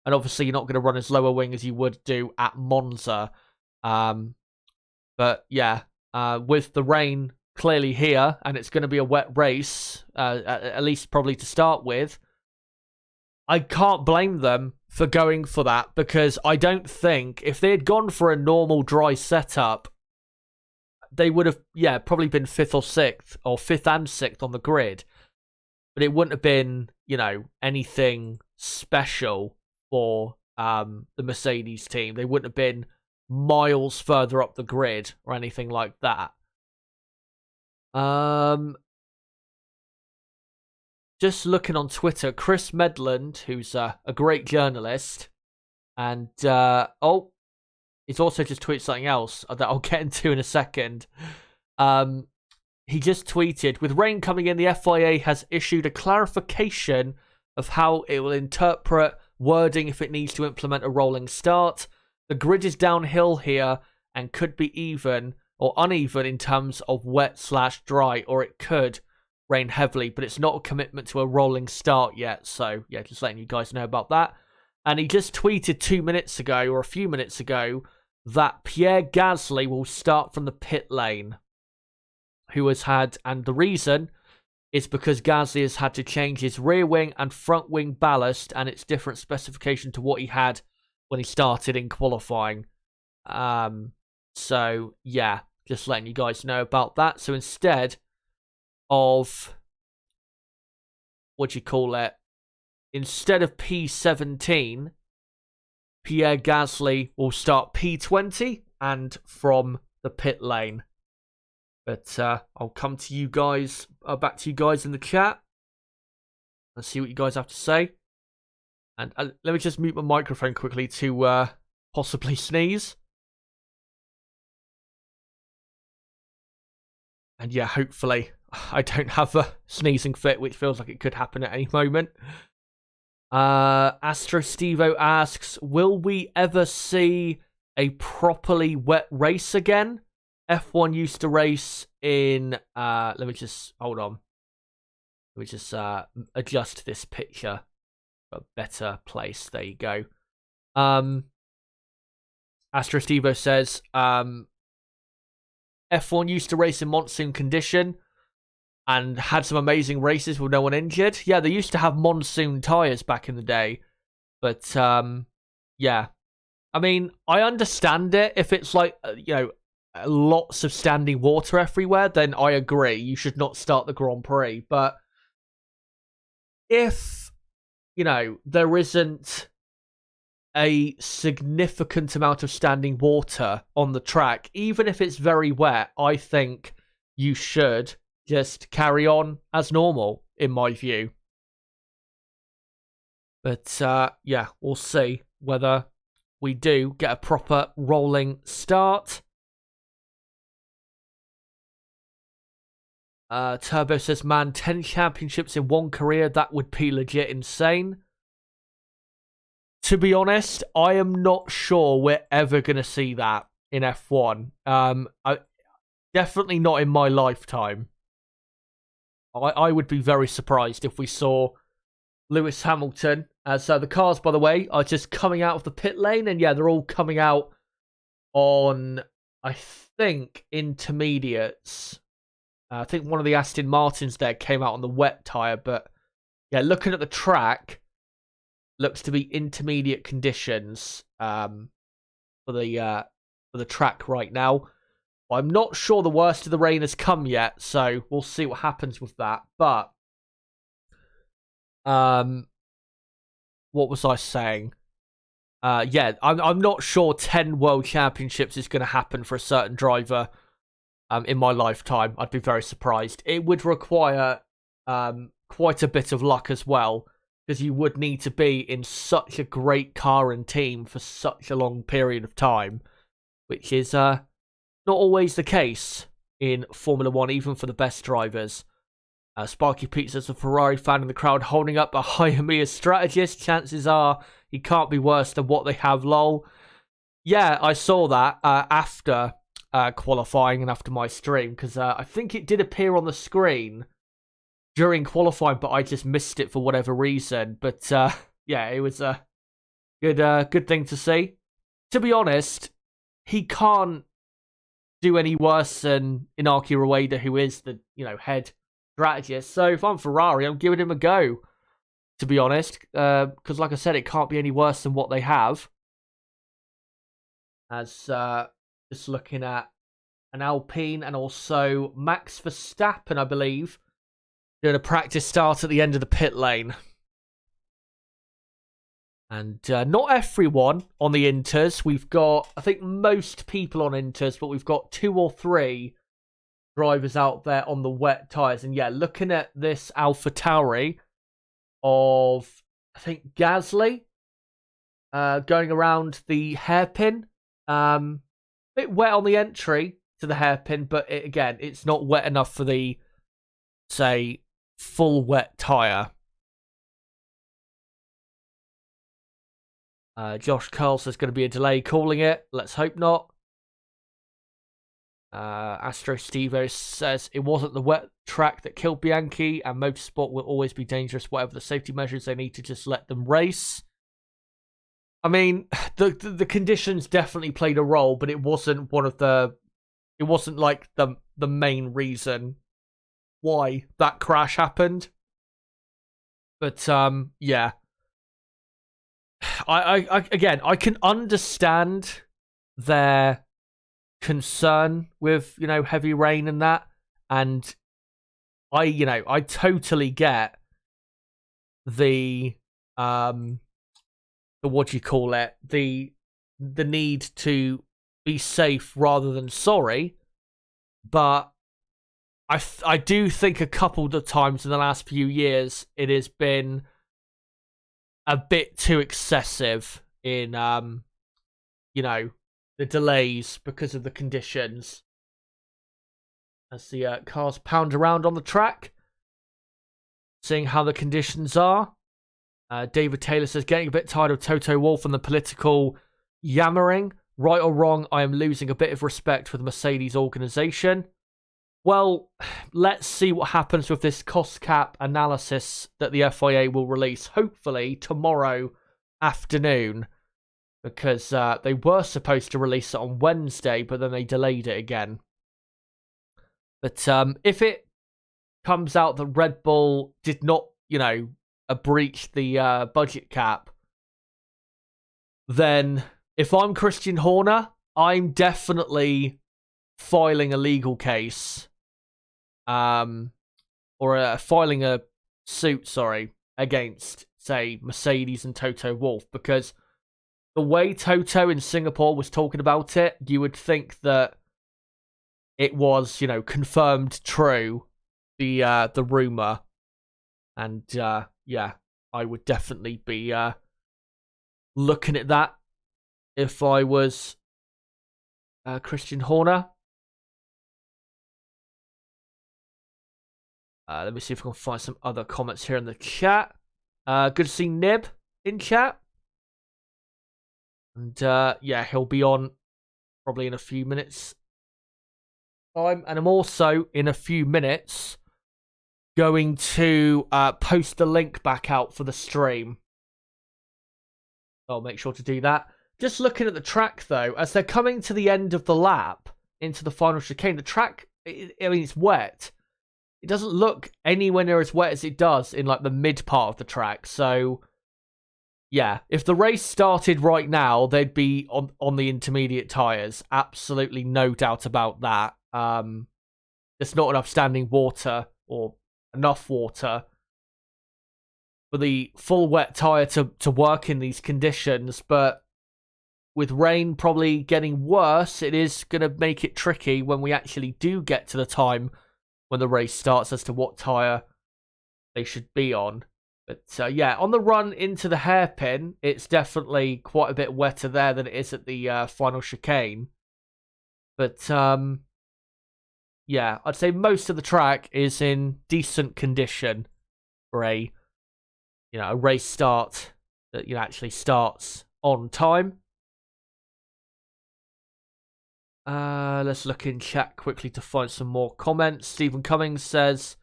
And obviously, you're not going to run as low a wing as you would do at Monza. But yeah, with the rain clearly here, and it's going to be a wet race, at least probably to start with, I can't blame them for going for that, because I don't think if they had gone for a normal dry setup, they would have, probably been 5th or 6th, or 5th and 6th on the grid. But it wouldn't have been, anything special for the Mercedes team. They wouldn't have been miles further up the grid or anything like that. Just looking on Twitter, Chris Medland, who's a great journalist, and he's also just tweeted something else that I'll get into in a second. He just tweeted, with rain coming in, the FIA has issued a clarification of how it will interpret wording if it needs to implement a rolling start. The grid is downhill here and could be even or uneven in terms of wet/dry, or it could rain heavily, but it's not a commitment to a rolling start yet. So yeah, just letting you guys know about that. And he just tweeted 2 minutes ago, or a few minutes ago, that Pierre Gasly will start from the pit lane, who has had, and the reason is because Gasly has had to change his rear wing and front wing ballast, and it's different specification to what he had when he started in qualifying. So yeah, just letting you guys know about that. So instead of, instead of P17, Pierre Gasly will start P20 and from the pit lane. But I'll come to you guys, back to you guys in the chat. Let's see what you guys have to say. And let me just mute my microphone quickly to possibly sneeze. And yeah, hopefully I don't have a sneezing fit, which feels like it could happen at any moment. Astro Stevo asks, will we ever see a properly wet race again? F1 used to race in, let me just, hold on. Let me just adjust this picture for a better place. There you go. Astro Stevo says, F1 used to race in monsoon condition and had some amazing races with no one injured. Yeah, they used to have monsoon tyres back in the day. But, yeah, I mean, I understand it. If it's like, lots of standing water everywhere, then I agree. You should not start the Grand Prix. But if, there isn't a significant amount of standing water on the track, even if it's very wet, I think you should just carry on as normal, in my view. But, we'll see whether we do get a proper rolling start. Turbo says, man, 10 championships in one career, that would be legit insane. To be honest, I am not sure we're ever going to see that in F1. Definitely not in my lifetime. I would be very surprised if we saw Lewis Hamilton. So the cars, by the way, are just coming out of the pit lane. And yeah, they're all coming out on, I think, intermediates. I think one of the Aston Martins there came out on the wet tyre. But yeah, looking at the track, looks to be intermediate conditions for the track right now. I'm not sure the worst of the rain has come yet, so we'll see what happens with that. But what was I saying? I'm not sure 10 World Championships is going to happen for a certain driver in my lifetime. I'd be very surprised. It would require quite a bit of luck as well, because you would need to be in such a great car and team for such a long period of time, which is not always the case in Formula 1, even for the best drivers. Sparky Pete says, a Ferrari fan in the crowd holding up a Hayami strategist. Chances are he can't be worse than what they have, lol. Yeah, I saw that after qualifying and after my stream, because I think it did appear on the screen during qualifying, but I just missed it for whatever reason. But yeah, it was a good thing to see. To be honest, he can't do any worse than Inaki Rueda, who is the head strategist. So if I'm Ferrari, I'm giving him a go, to be honest, because like I said, it can't be any worse than what they have. As just looking at an Alpine and also Max Verstappen, I believe, doing a practice start at the end of the pit lane. And not everyone on the Inters. We've got, I think, most people on Inters, but we've got 2 or 3 drivers out there on the wet tyres. And yeah, looking at this AlphaTauri of, I think, Gasly going around the hairpin. Bit wet on the entry to the hairpin, but again, it's not wet enough for the, say, full wet tyre. Josh Curl says going to be a delay calling it. Let's hope not. Astro Stevo says it wasn't the wet track that killed Bianchi, and motorsport will always be dangerous. Whatever the safety measures, they need to just let them race. I mean, the conditions definitely played a role, but it wasn't it wasn't like the main reason why that crash happened. But yeah. I can understand their concern with heavy rain and that, and I totally get the what do you call it, the need to be safe rather than sorry, but I do think a couple of times in the last few years it has been a bit too excessive in, the delays because of the conditions. As the cars pound around on the track, seeing how the conditions are. David Taylor says, getting a bit tired of Toto Wolff and the political yammering. Right or wrong, I am losing a bit of respect for the Mercedes organisation. Well, let's see what happens with this cost cap analysis that the FIA will release, hopefully tomorrow afternoon, because they were supposed to release it on Wednesday, but then they delayed it again. But if it comes out that Red Bull did not, breach the budget cap, then if I'm Christian Horner, I'm definitely filing a legal case, or filing a suit, against, say, Mercedes and Toto Wolff, because the way Toto in Singapore was talking about it, you would think that it was, confirmed true, the rumor, and yeah, I would definitely be looking at that if I was Christian Horner. Let me see if I can find some other comments here in the chat. Good to see Nib in chat. And yeah, he'll be on probably in a few minutes time. And I'm also, in a few minutes, going to post the link back out for the stream. I'll make sure to do that. Just looking at the track, though, as they're coming to the end of the lap into the final chicane, the track, it's wet. It doesn't look anywhere near as wet as it does in, like, the mid part of the track. So, yeah, if the race started right now, they'd be on the intermediate tyres. Absolutely no doubt about that. There's not enough standing water, or enough water, for the full wet tyre to work in these conditions. But with rain probably getting worse, it is going to make it tricky when we actually do get to the time when the race starts as to what tyre they should be on. But yeah, on the run into the hairpin, it's definitely quite a bit wetter there than it is at the final chicane. But yeah, I'd say most of the track is in decent condition for a race start that actually starts on time. Let's look in chat quickly to find some more comments. Stephen Cummings says,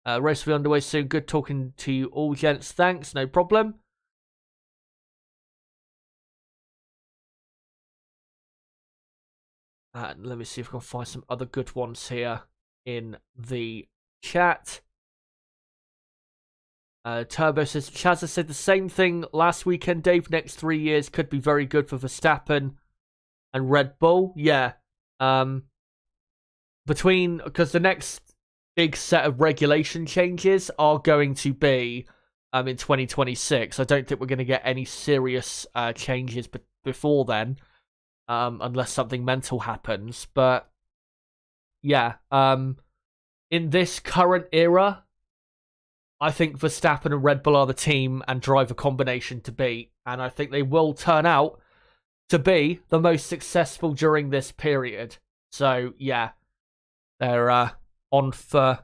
race will be underway soon. Good talking to you all, gents. Thanks, no problem. Let me see if I can find some other good ones here in the chat. Turbo says, Chaz said the same thing last weekend, Dave. Next 3 years could be very good for Verstappen and Red Bull. Yeah. Because the next big set of regulation changes are going to be in 2026. I don't think we're going to get any serious changes before then, unless something mental happens. But yeah, in this current era, I think Verstappen and Red Bull are the team and driver combination to beat, and I think they will turn out to be the most successful during this period. So yeah, they're on for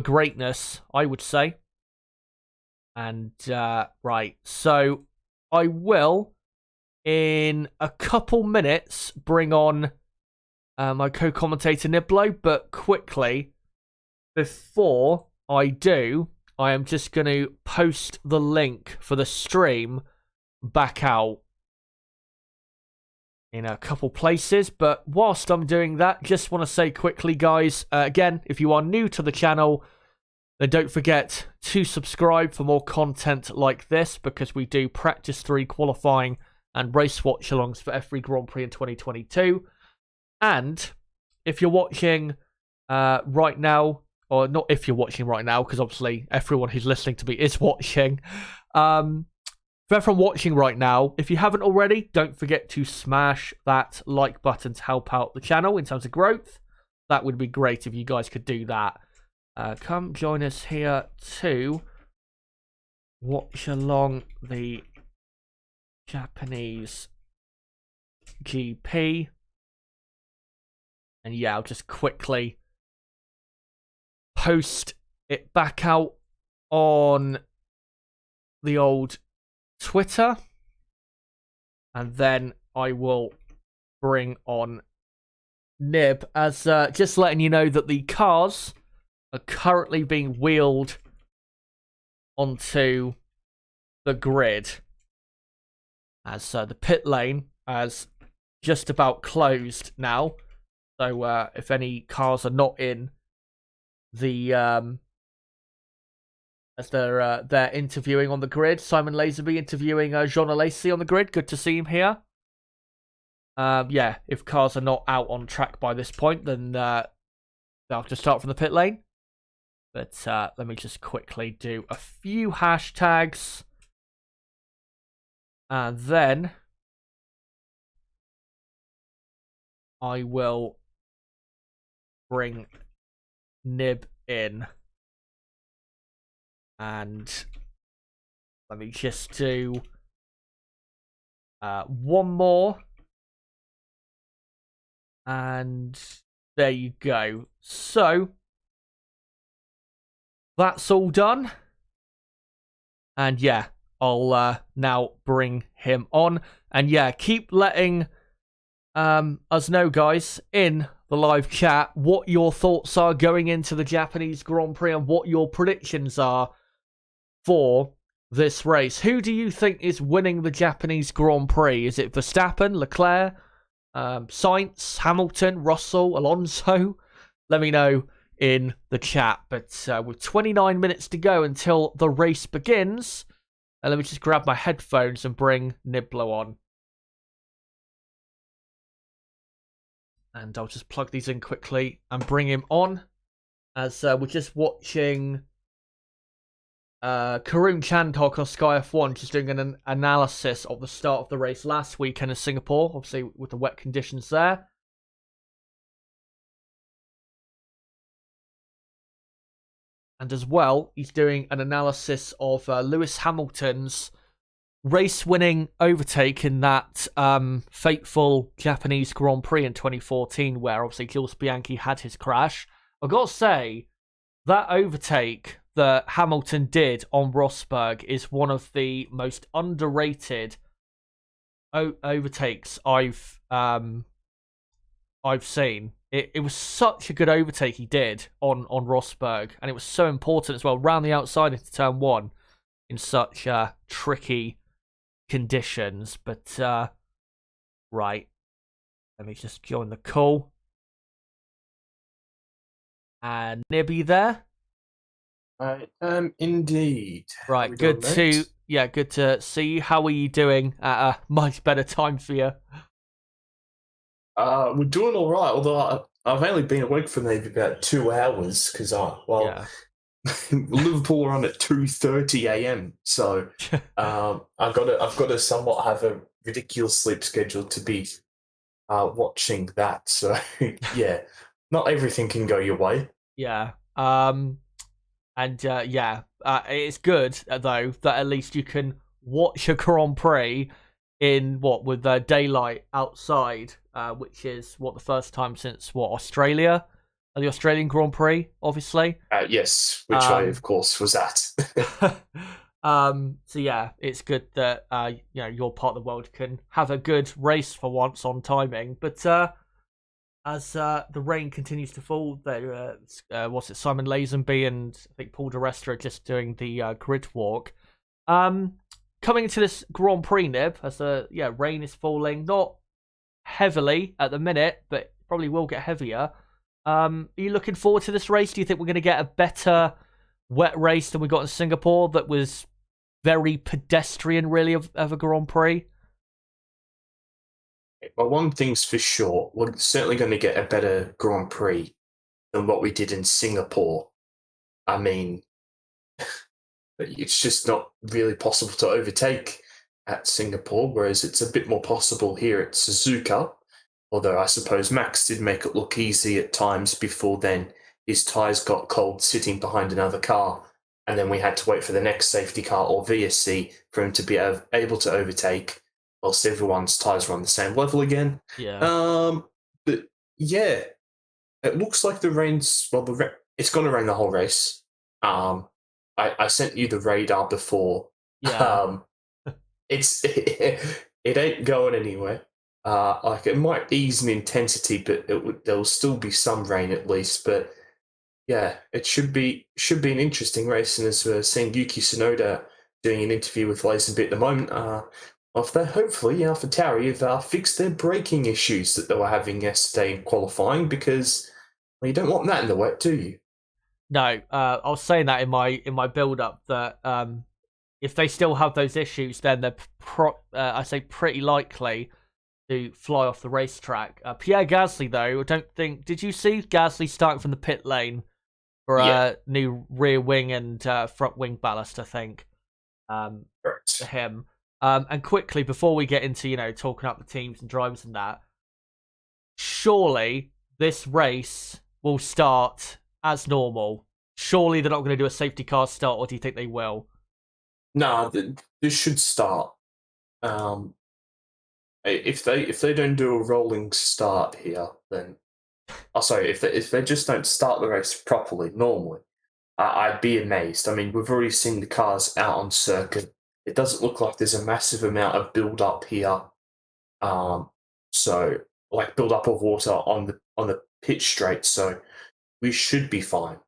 greatness, I would say. And right, so I will in a couple minutes bring on my co-commentator Niblo, but quickly before I do, I am just going to post the link for the stream back out in a couple places. But whilst I'm doing that, just want to say quickly, guys, again, if you are new to the channel, then don't forget to subscribe for more content like this, because we do practice 3 qualifying and race watch-alongs for every Grand Prix in 2022. And if you're watching right now, or not if you're watching right now, because obviously everyone who's listening to me is watching, for everyone watching right now, if you haven't already, don't forget to smash that like button to help out the channel in terms of growth. That would be great if you guys could do that. Come join us here to watch along the Japanese GP. And yeah, I'll just quickly post it back out on the old Twitter, and then I will bring on Nib, as just letting you know that the cars are currently being wheeled onto the grid, as the pit lane has just about closed now. So if any cars are not in the as they're interviewing on the grid. Simon Lazenby interviewing Jean Alesi on the grid. Good to see him here. Yeah, if cars are not out on track by this point, then they'll have to start from the pit lane. But let me just quickly do a few hashtags. And then I will bring Nib in. And let me just do one more. And there you go. So that's all done. And yeah, I'll now bring him on. And yeah, keep letting us know, guys, in the live chat what your thoughts are going into the Japanese Grand Prix and what your predictions are for this race. Who do you think is winning the Japanese Grand Prix? Is it Verstappen, Leclerc, Sainz, Hamilton, Russell, Alonso? Let me know in the chat. But with 29 minutes to go until the race begins, let me just grab my headphones and bring Niblo on. And I'll just plug these in quickly and bring him on as we're just watching Karun Chandhok on Sky F1 just doing an analysis of the start of the race last weekend in Singapore, obviously with the wet conditions there. And as well, he's doing an analysis of Lewis Hamilton's race-winning overtake in that fateful Japanese Grand Prix in 2014, where obviously Jules Bianchi had his crash. I've got to say, that overtake that Hamilton did on Rosberg is one of the most underrated overtakes I've seen. It was such a good overtake he did on Rosberg, and it was so important as well, round the outside into turn one in such tricky conditions. But right, let me just join the call. And Nibby there. I am indeed. Right, good to see you. How are you doing at a much better time for you? We're doing all right, although I've only been awake for maybe about 2 hours because Liverpool are on at 2:30 a.m. So I've got to somewhat have a ridiculous sleep schedule to be watching that. So yeah, not everything can go your way. Yeah. It's good though that at least you can watch a Grand Prix in with daylight outside, which is the first time since Australia, the Australian Grand Prix, obviously. Yes, which I of course was at. So yeah, it's good that your part of the world can have a good race for once on timing. But as the rain continues to fall, there Simon Lazenby and I think Paul di Resta are just doing the grid walk. Coming into this Grand Prix, Nib, as the rain is falling, not heavily at the minute, but probably will get heavier. Are you looking forward to this race? Do you think we're going to get a better wet race than we got in Singapore that was very pedestrian, really, of a Grand Prix? Well, one thing's for sure, we're certainly going to get a better Grand Prix than what we did in Singapore. I mean, it's just not really possible to overtake at Singapore, whereas it's a bit more possible here at Suzuka. Although I suppose Max did make it look easy at times before then his tyres got cold sitting behind another car, and then we had to wait for the next safety car or VSC for him to be able to overtake whilst everyone's tyres were on the same level again. Yeah. But yeah, it looks like the rain's it's going to rain the whole race. I sent you the radar before. Yeah. It ain't going anywhere. It might ease in intensity, but there'll still be some rain at least. But yeah, it should be an interesting race. And as we're seeing Yuki Tsunoda doing an interview with Lazenby at the moment, hopefully AlphaTauri have fixed their braking issues that they were having yesterday in qualifying, because you don't want that in the wet, do you? No, I was saying that in my build up that if they still have those issues, then they're I say pretty likely to fly off the racetrack. Pierre Gasly, though, I don't think. Did you see Gasly starting from the pit lane for Yeah, a new rear wing and front wing ballast? I think for correct. him. And quickly before we get into talking up the teams and drivers and that, surely this race will start as normal. Surely they're not going to do a safety car start, or do you think they will? No, this should start. Um, if they don't do a rolling start here, then sorry, if they just don't start the race properly, normally, I'd be amazed. I mean, we've already seen the cars out on circuit. It doesn't look like there's a massive amount of build up here. So like build up of water on the pitch straight. So we should be fine.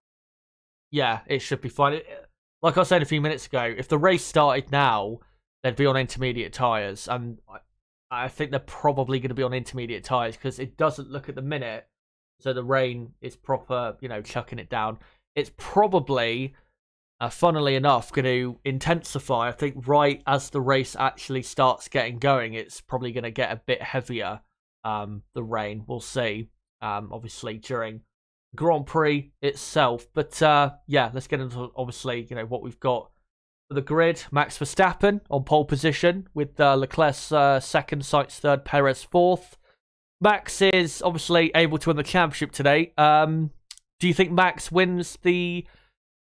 Yeah, it should be fine. Like I said a few minutes ago, if the race started now, they'd be on intermediate tyres. And I think they're probably going to be on intermediate tyres because it doesn't look at the minute. So the rain is proper, chucking it down. It's probably, funnily enough, going to intensify. I think right as the race actually starts getting going, it's probably going to get a bit heavier. The rain, we'll see. Obviously during Grand Prix itself. But yeah, let's get into obviously what we've got for the grid. Max Verstappen on pole position with Leclerc's second, Sainz third, Perez fourth. Max is obviously able to win the championship today. Do you think Max wins the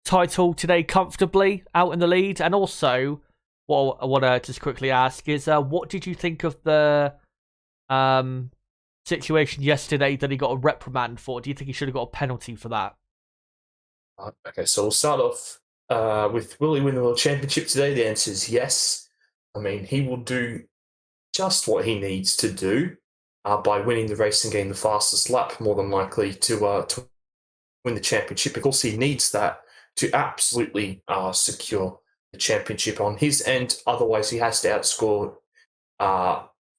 title today comfortably out in the lead? And also, what I want to just quickly ask is, what did you think of the situation yesterday that he got a reprimand for? Do you think he should have got a penalty for that? Okay, so we'll start off with will he win the world championship today? The answer is yes. I mean, he will do just what he needs to do by winning the race and getting the fastest lap, more than likely to win the championship. Of course, he needs that to absolutely secure the championship on his end. Otherwise, he has to outscore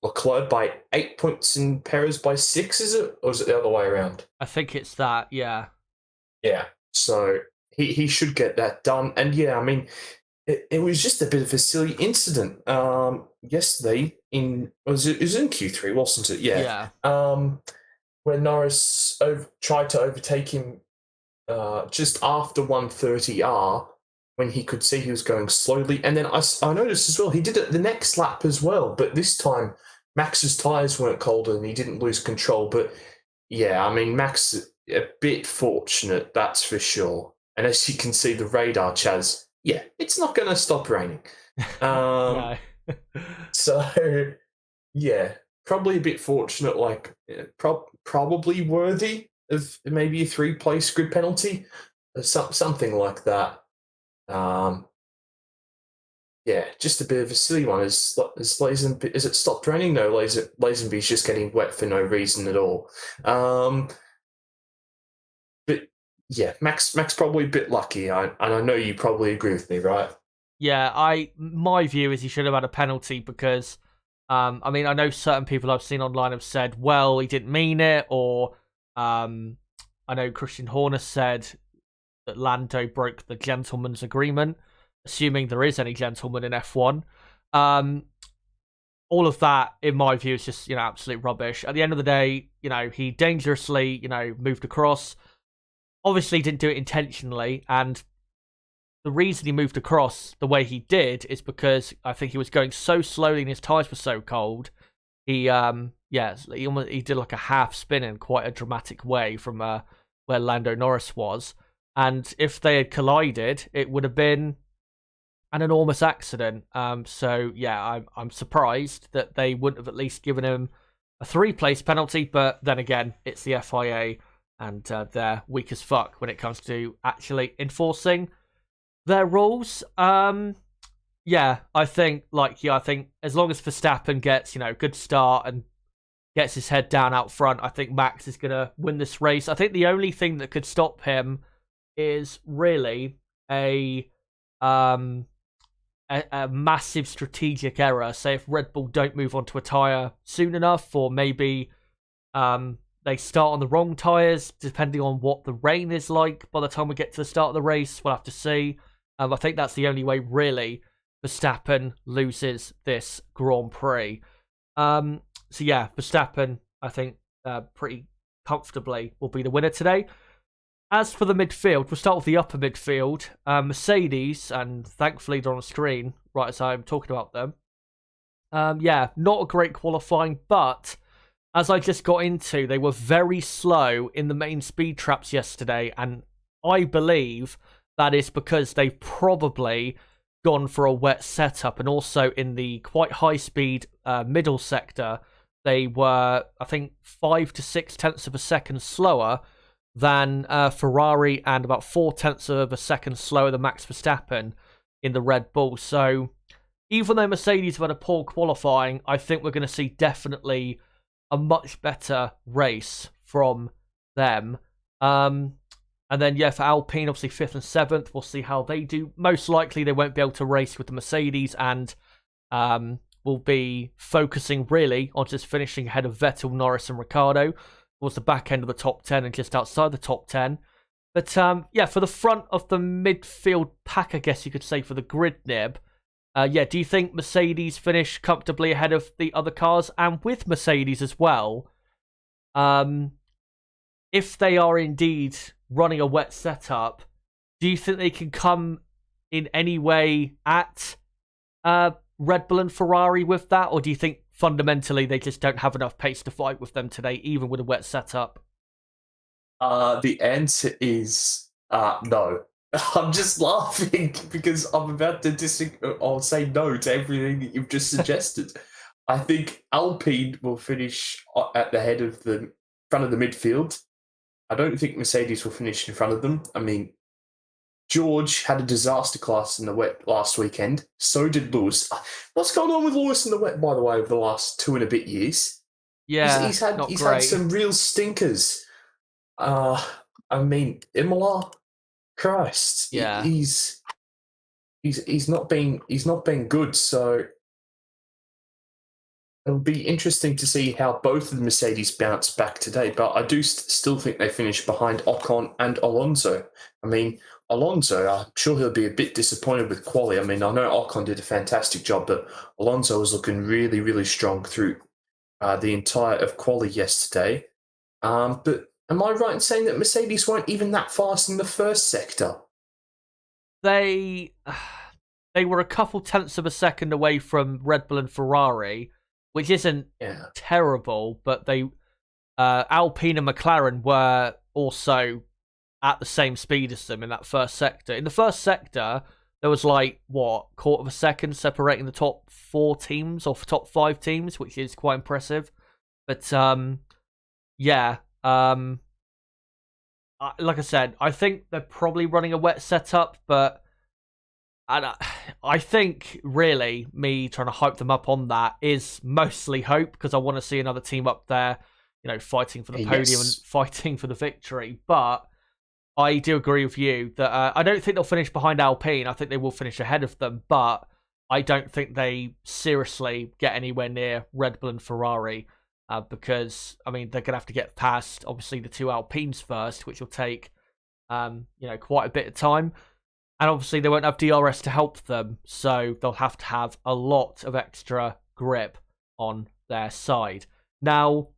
Leclerc by 8 points and Perez by 6, is it? Or is it the other way around? I think it's that, yeah. Yeah. So he should get that done. And yeah, I mean, it was just a bit of a silly incident yesterday it was in Q3, wasn't it? Yeah. When Norris tried to overtake him just after 130R, when he could see he was going slowly. And then I noticed as well, he did it the next lap as well, but this time Max's tyres weren't cold and he didn't lose control. But yeah, I mean, Max, a bit fortunate, that's for sure. And as you can see, the radar, Chaz, yeah, it's not going to stop raining. No. So, yeah, probably a bit fortunate, like probably worthy of maybe a 3-place grid penalty, something like that. Yeah, just a bit of a silly one. Is it stopped raining? No, Lazenby's just getting wet for no reason at all. But yeah, Max probably a bit lucky, and I know you probably agree with me, right? Yeah, my view is he should have had a penalty because, I mean, I know certain people I've seen online have said, well, he didn't mean it, or I know Christian Horner said that Lando broke the gentleman's agreement, assuming there is any gentleman in F1. All of that, in my view, is just, absolute rubbish. At the end of the day, he dangerously, moved across. Obviously didn't do it intentionally, and the reason he moved across the way he did is because I think he was going so slowly and his tyres were so cold. He he did like a half spin in quite a dramatic way from where Lando Norris was. And if they had collided, it would have been an enormous accident. So yeah, I'm surprised that they wouldn't have at least given him a 3-place penalty. But then again, it's the FIA, and they're weak as fuck when it comes to actually enforcing their rules. Yeah, I think as long as Verstappen gets good start and gets his head down out front, I think Max is gonna win this race. I think the only thing that could stop him is really a massive strategic error. Say if Red Bull don't move onto a tyre soon enough, or maybe they start on the wrong tyres, depending on what the rain is like by the time we get to the start of the race. We'll have to see. I think that's the only way, really, Verstappen loses this Grand Prix. So yeah, Verstappen, I think, pretty comfortably will be the winner today. As for the midfield, we'll start with the upper midfield. Mercedes, and thankfully they're on the screen right as I'm talking about them. Yeah, not a great qualifying, but as I just got into, they were very slow in the main speed traps yesterday, and I believe that is because they've probably gone for a wet setup, and also in the quite high speed middle sector, they were, I think, 5 to 6 tenths of a second slower than Ferrari, and about 4 tenths of a second slower than Max Verstappen in the Red Bull. So even though Mercedes have had a poor qualifying, I think we're going to see definitely a much better race from them. And then, yeah, for Alpine, obviously 5th and 7th, we'll see how they do. Most likely they won't be able to race with the Mercedes, and will be focusing really on just finishing ahead of Vettel, Norris and Ricciardo towards the back end of the top 10 and just outside the top 10. But yeah, for the front of the midfield pack, I guess you could say, for the grid nib, yeah, do you think Mercedes finish comfortably ahead of the other cars? And with Mercedes as well, if they are indeed running a wet setup, do you think they can come in any way at Red Bull and Ferrari with that? Or do you think fundamentally they just don't have enough pace to fight with them today, even with a wet setup? The answer is no. I'm just laughing because I'm about to I'll say no to everything that you've just suggested. I think Alpine will finish at the head of the front of the midfield. I don't think Mercedes will finish in front of them. I mean, George had a disaster class in the wet last weekend. So did Lewis. What's going on with Lewis in the wet, by the way, over the last 2 and a bit years? Yeah, he's had some real stinkers. I mean, Imola, Christ, yeah. he's not been good. So it'll be interesting to see how both of the Mercedes bounce back today. But I do still think they finish behind Ocon and Alonso. I mean, Alonso, I'm sure he'll be a bit disappointed with quali. I mean, I know Ocon did a fantastic job, but Alonso was looking really, really strong through the entire of quali yesterday. But am I right in saying that Mercedes weren't even that fast in the first sector? They were a couple tenths of a second away from Red Bull and Ferrari, which isn't terrible, but they Alpine and McLaren were also at the same speed as them in that first sector. In the first sector, there was like, quarter of a second separating the top 4 teams or top 5 teams, which is quite impressive. But yeah, like I said, I think they're probably running a wet setup, but I think really me trying to hype them up on that is mostly hope, because I want to see another team up there, fighting for the podium and fighting for the victory. But I do agree with you that I don't think they'll finish behind Alpine. I think they will finish ahead of them, but I don't think they seriously get anywhere near Red Bull and Ferrari, because, I mean, they're going to have to get past, obviously, the 2 Alpines first, which will take, quite a bit of time. And obviously, they won't have DRS to help them, so they'll have to have a lot of extra grip on their side. Now,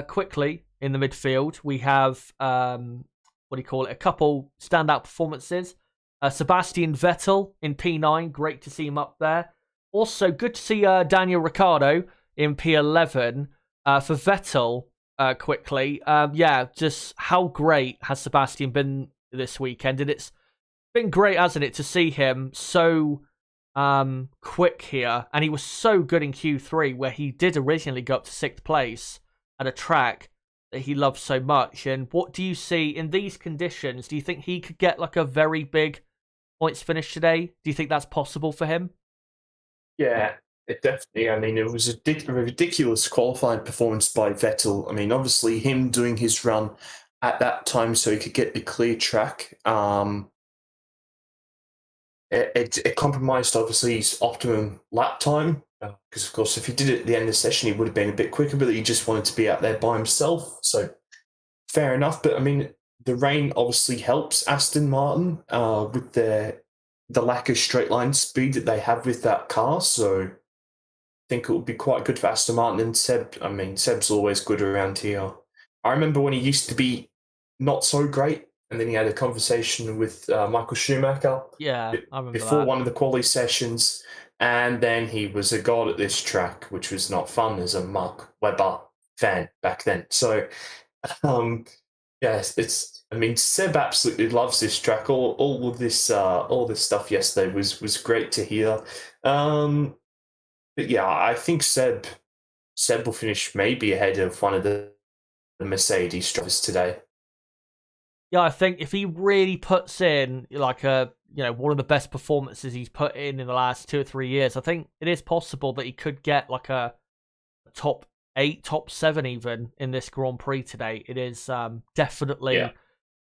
quickly, in the midfield, we have, a couple standout performances. Sebastian Vettel in P9, great to see him up there. Also, good to see Daniel Ricciardo in P11. For Vettel, quickly, just how great has Sebastian been this weekend? And it's been great, hasn't it, to see him so quick here. And he was so good in Q3, where he did originally go up to 6th place at a track that he loves so much. And what do you see in these conditions? Do you think he could get like a very big points finish today? Do you think that's possible for him? Yeah, it definitely. I mean, it was a ridiculous qualifying performance by Vettel. I mean, obviously him doing his run at that time so he could get the clear track. It compromised, obviously, his optimum lap time, Because, of course, if he did it at the end of the session, he would have been a bit quicker, but he just wanted to be out there by himself. So, fair enough. But, I mean, the rain obviously helps Aston Martin with the lack of straight line speed that they have with that car. So, I think it would be quite good for Aston Martin and Seb. I mean, Seb's always good around here. I remember when he used to be not so great, and then he had a conversation with Michael Schumacher Yeah, I remember before that. one of the quali sessions, and then he was a god at this track, which was not fun as a Mark Webber fan back then. So, yes, it's. I mean, Seb absolutely loves this track. All this stuff yesterday was great to hear. But yeah, I think Seb will finish maybe ahead of one of the Mercedes drivers today. Yeah, I think if he really puts in like one of the best performances he's put in the last 2 or 3 years, I think it is possible that he could get like a top 8, top 7 even in this Grand Prix today. It is definitely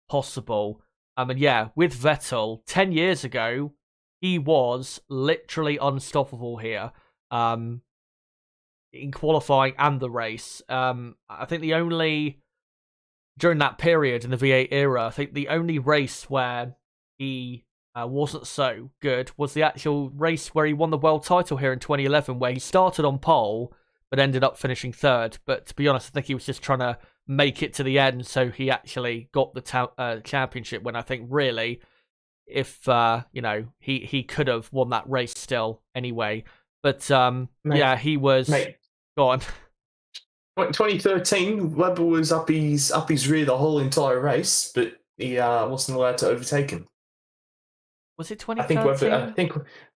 possible. And yeah, with Vettel, 10 years ago, he was literally unstoppable here. In qualifying and the race. I think during that period in the V8 era, I think the only race where he wasn't so good was the actual race where he won the world title here in 2011, where he started on pole but ended up finishing third. But to be honest, I think he was just trying to make it to the end, so he actually got the championship. When I think really, if he could have won that race still anyway. But yeah, he was. Go on. 2013, Webber was up his rear the whole entire race, but he wasn't allowed to overtake him. Was it 2013?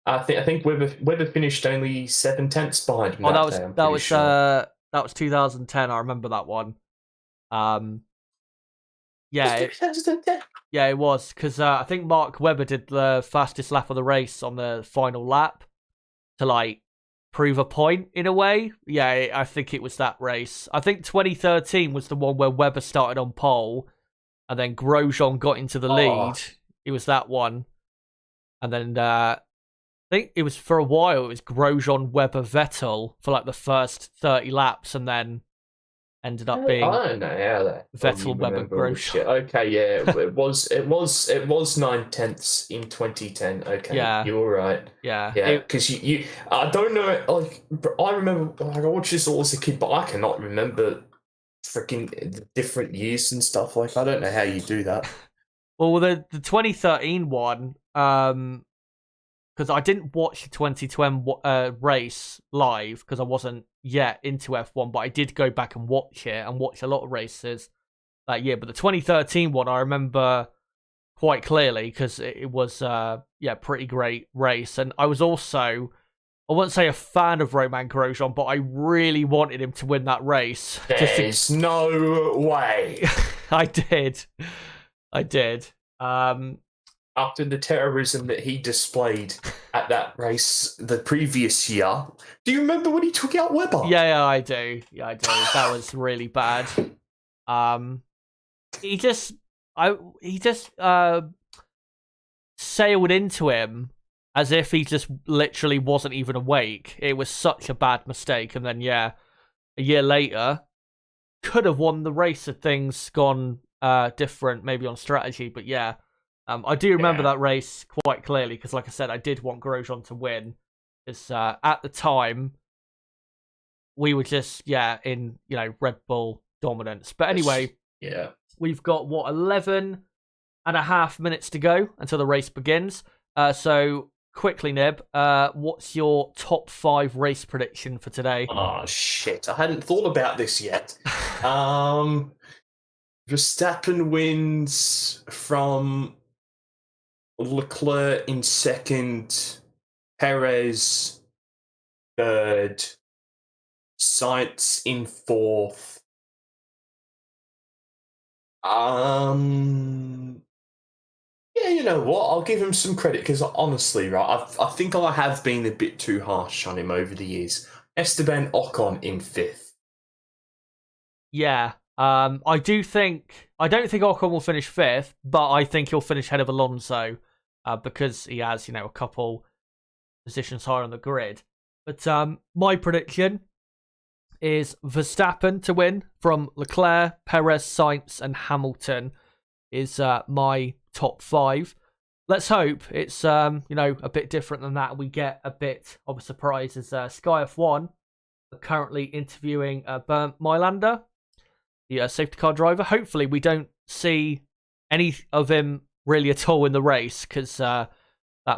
I think Webber finished only 7/10 behind him. That was 2010. I remember that one. Yeah, it was because I think Mark Webber did the fastest lap of the race on the final lap to prove a point in a way. Yeah, I think it was that race. I think 2013 was the one where Webber started on pole and then Grosjean got into the lead. It was that one. And then I think it was for a while, it was Grosjean, Webber, Vettel for the first 30 laps, and then ended up being I don't know how that Vettel, Webber, Grosjean. Okay, yeah, it was 9/10 in 2010. Okay, yeah, you were right. Yeah, because you I don't know. I remember I watched this all as a kid, but I cannot remember freaking different years and stuff. I don't know how you do that. Well, the 2013 one, because I didn't watch the 2010 race live because I wasn't yet into F1, but I did go back and watch it and watch a lot of races that year. But the 2013 one, I remember quite clearly because it was pretty great race. And I was also, I wouldn't say a fan of Romain Grosjean, but I really wanted him to win that race. There's no way. I did. After the terrorism that he displayed at that race the previous year, do you remember when he took out Webber? Yeah, I do. That was really bad. He just sailed into him as if he just literally wasn't even awake. It was such a bad mistake. And then, a year later, could have won the race had things gone different, maybe on strategy. But yeah, I do remember that race quite clearly because, like I said, I did want Grosjean to win. Because at the time, we were just, in, Red Bull dominance. But anyway, we've got, 11.5 minutes to go until the race begins. So, quickly, Nib, what's your top 5 race prediction for today? Oh, shit. I hadn't thought about this yet. Verstappen wins from Leclerc in second, Perez third, Sainz in fourth. Yeah, you know what? I'll give him some credit because honestly, right, I think I have been a bit too harsh on him over the years. Esteban Ocon in fifth. Yeah, I don't think Ocon will finish fifth, but I think he'll finish ahead of Alonso because he has, a couple positions higher on the grid. But my prediction is Verstappen to win from Leclerc, Perez, Sainz, and Hamilton is my top 5. Let's hope it's a bit different than that. We get a bit of a surprise as Sky F1 are currently interviewing Bernd Mailander, the safety car driver. Hopefully we don't see any of him really at all in the race, because that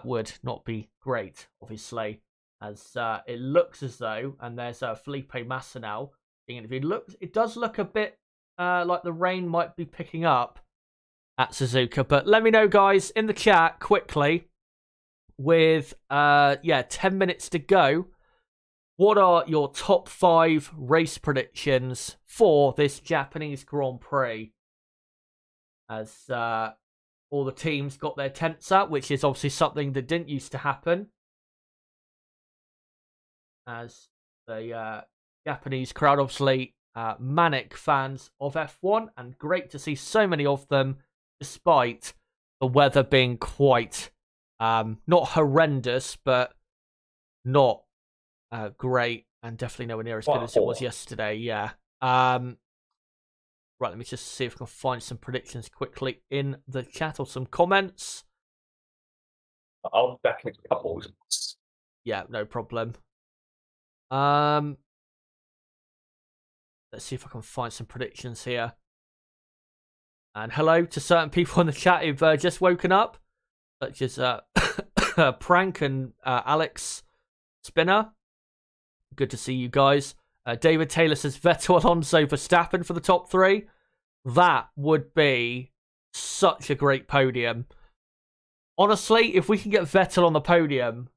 would not be great, obviously, as it looks as though, and there's Felipe Massa now being interviewed. It does look a bit like the rain might be picking up at Suzuka, but let me know, guys, in the chat quickly, with 10 minutes to go, what are your top 5 race predictions for this Japanese Grand Prix? As all the teams got their tents out, which is obviously something that didn't used to happen, as the Japanese crowd, obviously manic fans of F1, and great to see so many of them, despite the weather being quite not horrendous, but not great, and definitely nowhere near as good as it was yesterday. Yeah. Right, let me just see if I can find some predictions quickly in the chat or some comments. I'll be back in a couple. Yeah, no problem. Let's see if I can find some predictions here. And hello to certain people in the chat who've just woken up, such as Prank and Alex Spinner. Good to see you guys. David Taylor says Vettel, Alonso, Verstappen for the top 3. That would be such a great podium. Honestly, if we can get Vettel on the podium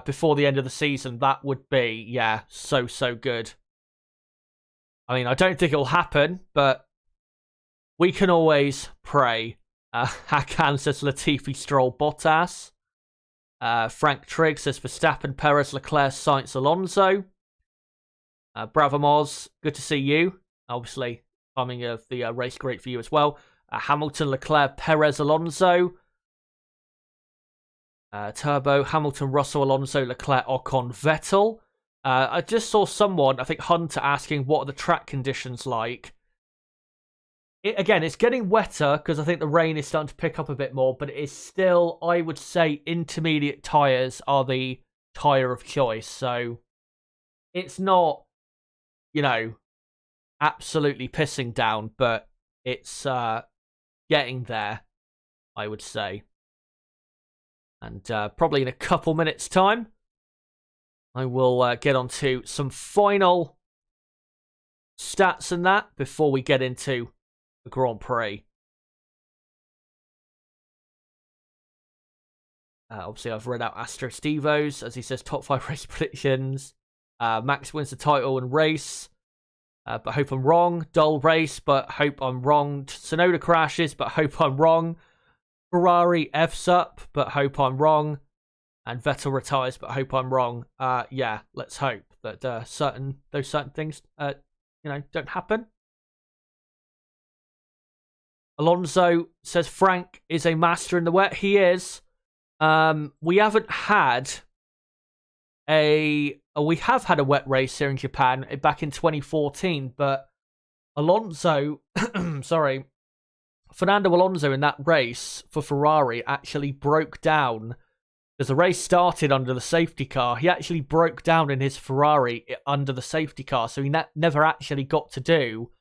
before the end of the season, that would be, so good. I mean, I don't think it'll happen, but we can always pray. Hakan says Latifi, Stroll, Bottas. Frank Trigg says Verstappen, Perez, Leclerc, Sainz, Alonso. Bravomoz, good to see you. Obviously, coming of the race, great for you as well. Hamilton, Leclerc, Perez, Alonso. Turbo, Hamilton, Russell, Alonso, Leclerc, Ocon, Vettel. I just saw someone, I think Hunter, asking what are the track conditions like. Again, it's getting wetter because I think the rain is starting to pick up a bit more, but it is still, I would say, intermediate tyres are the tyre of choice. So it's not, absolutely pissing down, but it's getting there, I would say. And probably in a couple minutes' time, I will get on to some final stats and that before we get into the Grand Prix. Obviously, I've read out Astro Stevo's, as he says, top 5 race predictions. Max wins the title and race, but hope I'm wrong. Dull race, but hope I'm wrong. Tsunoda crashes, but hope I'm wrong. Ferrari F's up, but hope I'm wrong. And Vettel retires, but hope I'm wrong. Let's hope that certain things, don't happen. Alonso says Frank is a master in the wet. He is. We haven't had we have had a wet race here in Japan back in 2014, but Alonso, Fernando Alonso in that race for Ferrari actually broke down. As the race started under the safety car, he actually broke down in his Ferrari under the safety car, so he never actually got to do,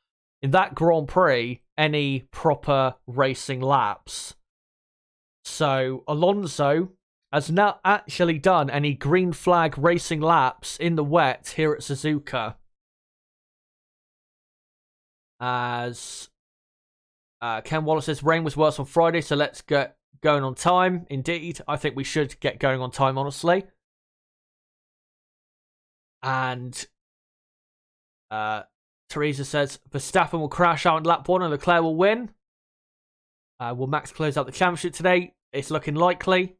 in that Grand Prix, any proper racing laps. So Alonso has not actually done any green flag racing laps in the wet here at Suzuka. As Ken Wallace says, rain was worse on Friday, so let's get going on time. Indeed, I think we should get going on time, honestly. And Teresa says Verstappen will crash out in lap 1 and Leclerc will win. Will Max close out the championship today? It's looking likely.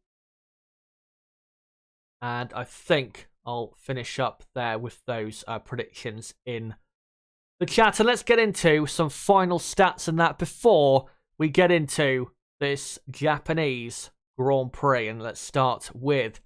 And I think I'll finish up there with those predictions in the chat. And let's get into some final stats and that before we get into this Japanese Grand Prix. And let's start with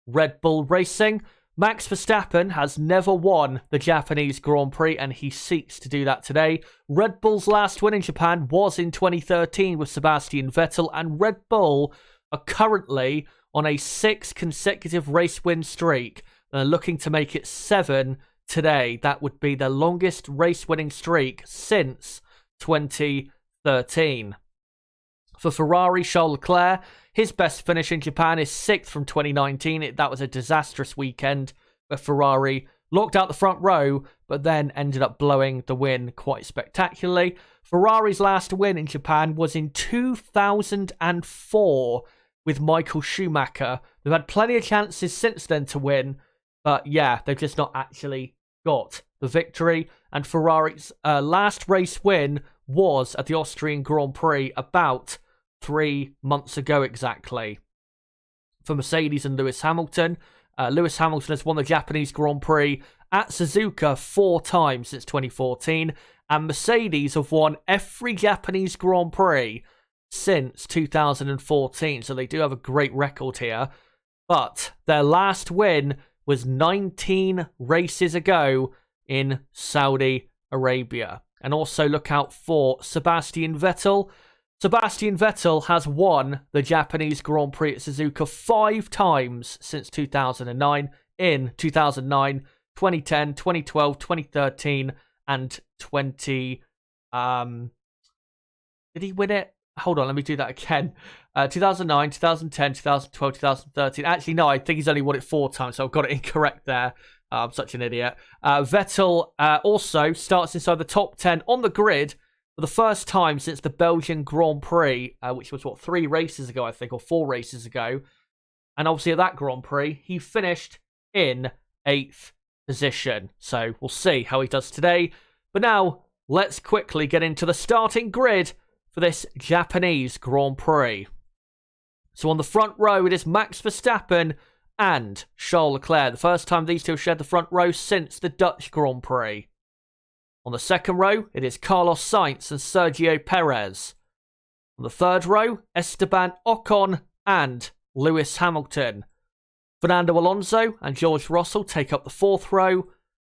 Red Bull Racing. Max Verstappen has never won the Japanese Grand Prix, and he seeks to do that today. Red Bull's last win in Japan was in 2013 with Sebastian Vettel, and Red Bull are currently on a 6 consecutive race win streak. They're looking to make it 7 today. That would be their longest race winning streak since 2013. For Ferrari, Charles Leclerc, his best finish in Japan is 6th from 2019. That was a disastrous weekend where Ferrari locked out the front row, but then ended up blowing the win quite spectacularly. Ferrari's last win in Japan was in 2004 with Michael Schumacher. They've had plenty of chances since then to win, but yeah, they've just not actually got the victory. And Ferrari's last race win was at the Austrian Grand Prix about 3 months ago exactly. For Mercedes and Lewis Hamilton, Lewis Hamilton has won the Japanese Grand Prix at Suzuka 4 times since 2014, and Mercedes have won every Japanese Grand Prix since 2014, so they do have a great record here. But their last win was 19 races ago in Saudi Arabia. And also look out for Sebastian Vettel. Sebastian Vettel has won the Japanese Grand Prix at Suzuka 5 times since 2009. In 2009, 2010, 2012, 2013, and 20... Did he win it? Hold on, let me do that again. 2009, 2010, 2012, 2013. Actually, no, I think he's only won it 4 times, so I've got it incorrect there. I'm such an idiot. Vettel also starts inside the top 10 on the grid for the first time since the Belgian Grand Prix, which was, 3 races ago, I think, or 4 races ago. And obviously at that Grand Prix, he finished in 8th position. So we'll see how he does today. But now, let's quickly get into the starting grid for this Japanese Grand Prix. So on the front row, it is Max Verstappen and Charles Leclerc. The first time these two have shared the front row since the Dutch Grand Prix. On the second row, it is Carlos Sainz and Sergio Perez. On the third row, Esteban Ocon and Lewis Hamilton. Fernando Alonso and George Russell take up the fourth row,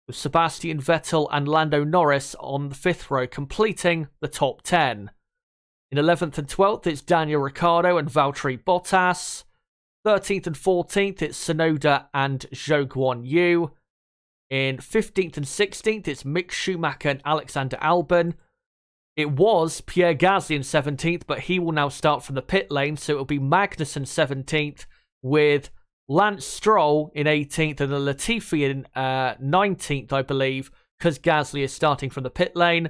with Sebastian Vettel and Lando Norris on the fifth row, completing the top 10. In 11th and 12th, it's Daniel Ricciardo and Valtteri Bottas. 13th and 14th, it's Tsunoda and Zhou Guanyu. In 15th and 16th, it's Mick Schumacher and Alexander Albon. It was Pierre Gasly in 17th, but he will now start from the pit lane, so it'll be Magnussen 17th, with Lance Stroll in 18th and Latifi in 19th, I believe, because Gasly is starting from the pit lane.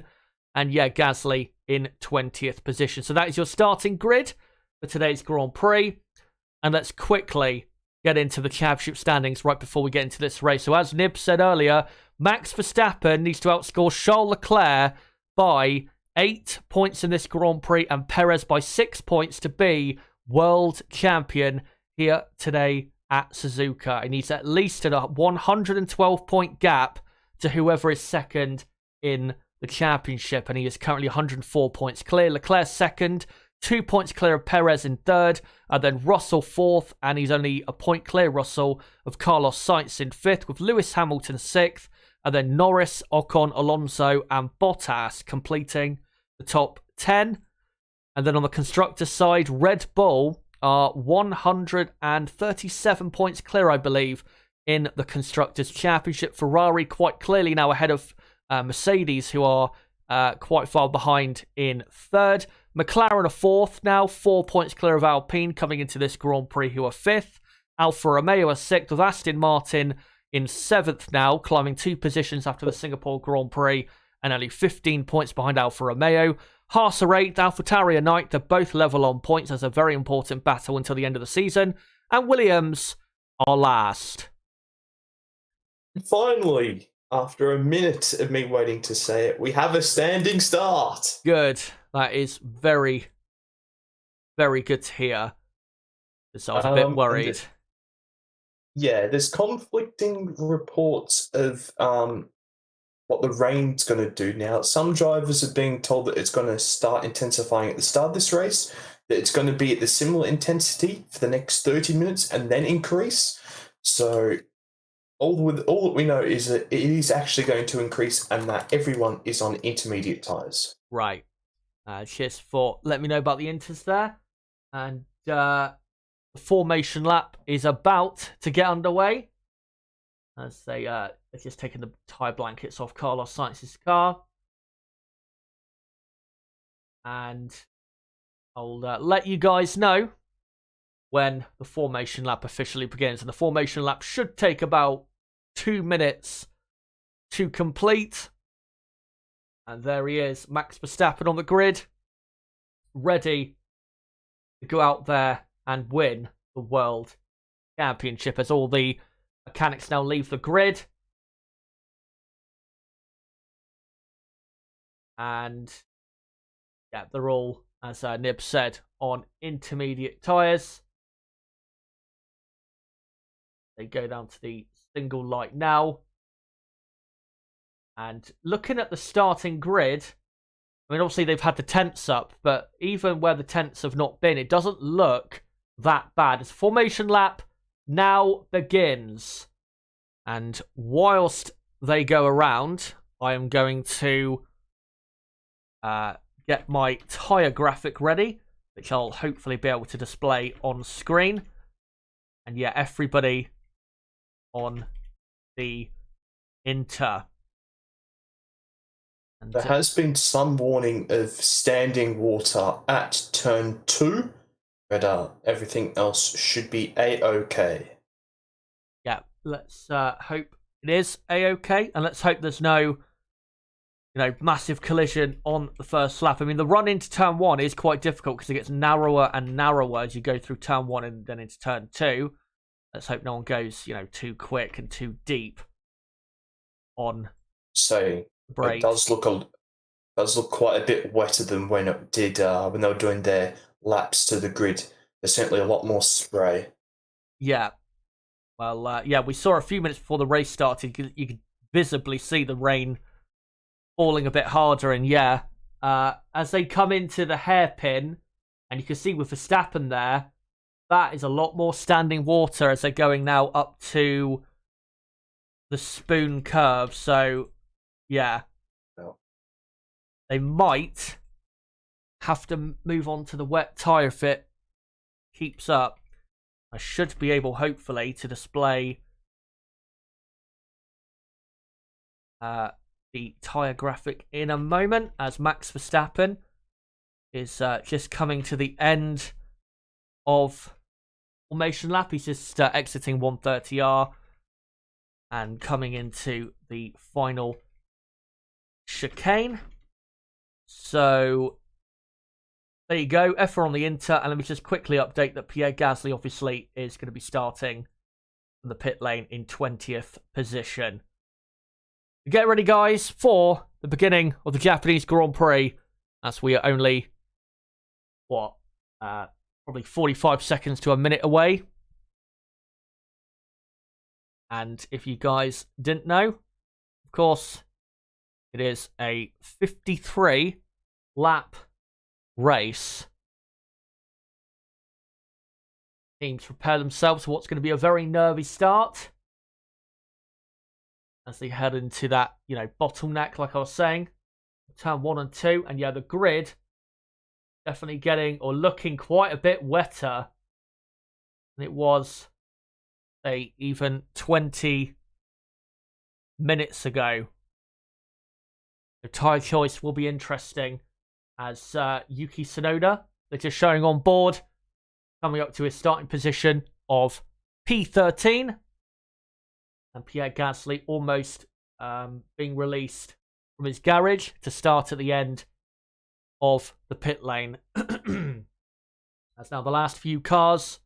And yeah, Gasly in 20th position. So that is your starting grid for today's Grand Prix. And let's quickly get into the championship standings right before we get into this race. So as Nib said earlier, Max Verstappen needs to outscore Charles Leclerc by 8 points in this Grand Prix and Perez by 6 points to be world champion here today at Suzuka. He needs at least a 112-point gap to whoever is second in the championship, and he is currently 104 points clear. Leclerc second, 2 points clear of Perez in third, and then Russell fourth, and he's only a point clear, Russell, of Carlos Sainz in fifth, with Lewis Hamilton sixth, and then Norris, Ocon, Alonso, and Bottas completing the top 10. And then on the constructor side, Red Bull are 137 points clear, I believe, in the Constructors' Championship. Ferrari quite clearly now ahead of Mercedes, who are quite far behind in third. McLaren are fourth now, 4 points clear of Alpine coming into this Grand Prix, who are fifth. Alfa Romeo are sixth, with Aston Martin in seventh now, climbing 2 positions after the Singapore Grand Prix, and only 15 points behind Alfa Romeo. Haas are 8th, AlphaTauri are 9th. They're both level on points. That's a very important battle until the end of the season. And Williams are last. Finally, after a minute of me waiting to say it, we have a standing start. Good. That is very, very good to hear. Because I was a bit worried. Yeah, there's conflicting reports of what the rain's going to do now. Some drivers are being told that it's going to start intensifying at the start of this race, that it's going to be at the similar intensity for the next 30 minutes and then increase. So all that we know is that it is actually going to increase, and that everyone is on intermediate tyres. Right. Cheers for letting me know about the inters there. And the formation lap is about to get underway. As they're just taking the tyre blankets off Carlos Sainz's car. And I'll let you guys know when the formation lap officially begins. And the formation lap should take about 2 minutes to complete. And there he is, Max Verstappen on the grid, ready to go out there and win the World Championship as all the mechanics now leave the grid. And yeah, they're all, as Nib said, on intermediate tyres. They go down to the single light now. And looking at the starting grid, I mean, obviously they've had the tents up, but even where the tents have not been, it doesn't look that bad. As formation lap now begins. And whilst they go around, I am going to get my tyre graphic ready, which I'll hopefully be able to display on screen. And yeah, everybody on the Inter. And there has been some warning of standing water at turn 2, but everything else should be A-OK. Yeah, let's hope it is A-OK, and let's hope there's no, massive collision on the first lap. I mean, the run into turn 1 is quite difficult because it gets narrower and narrower as you go through turn 1 and then into turn 2. Let's hope no one goes, too quick and too deep on break. It does look quite a bit wetter than when it did when they were doing their laps to the grid. There's certainly a lot more spray. Yeah. Well, we saw a few minutes before the race started. You could visibly see the rain falling a bit harder. And as they come into the hairpin, and you can see with Verstappen there, that is a lot more standing water as they're going now up to the spoon curve. So, yeah. No. They might have to move on to the wet tyre if it keeps up. I should be able, hopefully, to display the tyre graphic in a moment as Max Verstappen is just coming to the end of formation lap. He's just exiting 130R and coming into the final chicane. So there you go, F4 on the Inter, and let me just quickly update that Pierre Gasly obviously is going to be starting from the pit lane in 20th position. Get ready, guys, for the beginning of the Japanese Grand Prix, as we are only, probably 45 seconds to a minute away. And if you guys didn't know, of course, it is a 53 lap race. Teams prepare themselves for what's going to be a very nervy start as they head into that, bottleneck, like I was saying, turn 1 and 2. And yeah, the grid definitely getting or looking quite a bit wetter than it was, say, even 20 minutes ago. The tyre choice will be interesting as Yuki Tsunoda, they're just showing on board, coming up to his starting position of P13. And Pierre Gasly almost being released from his garage to start at the end of the pit lane. As now the last few cars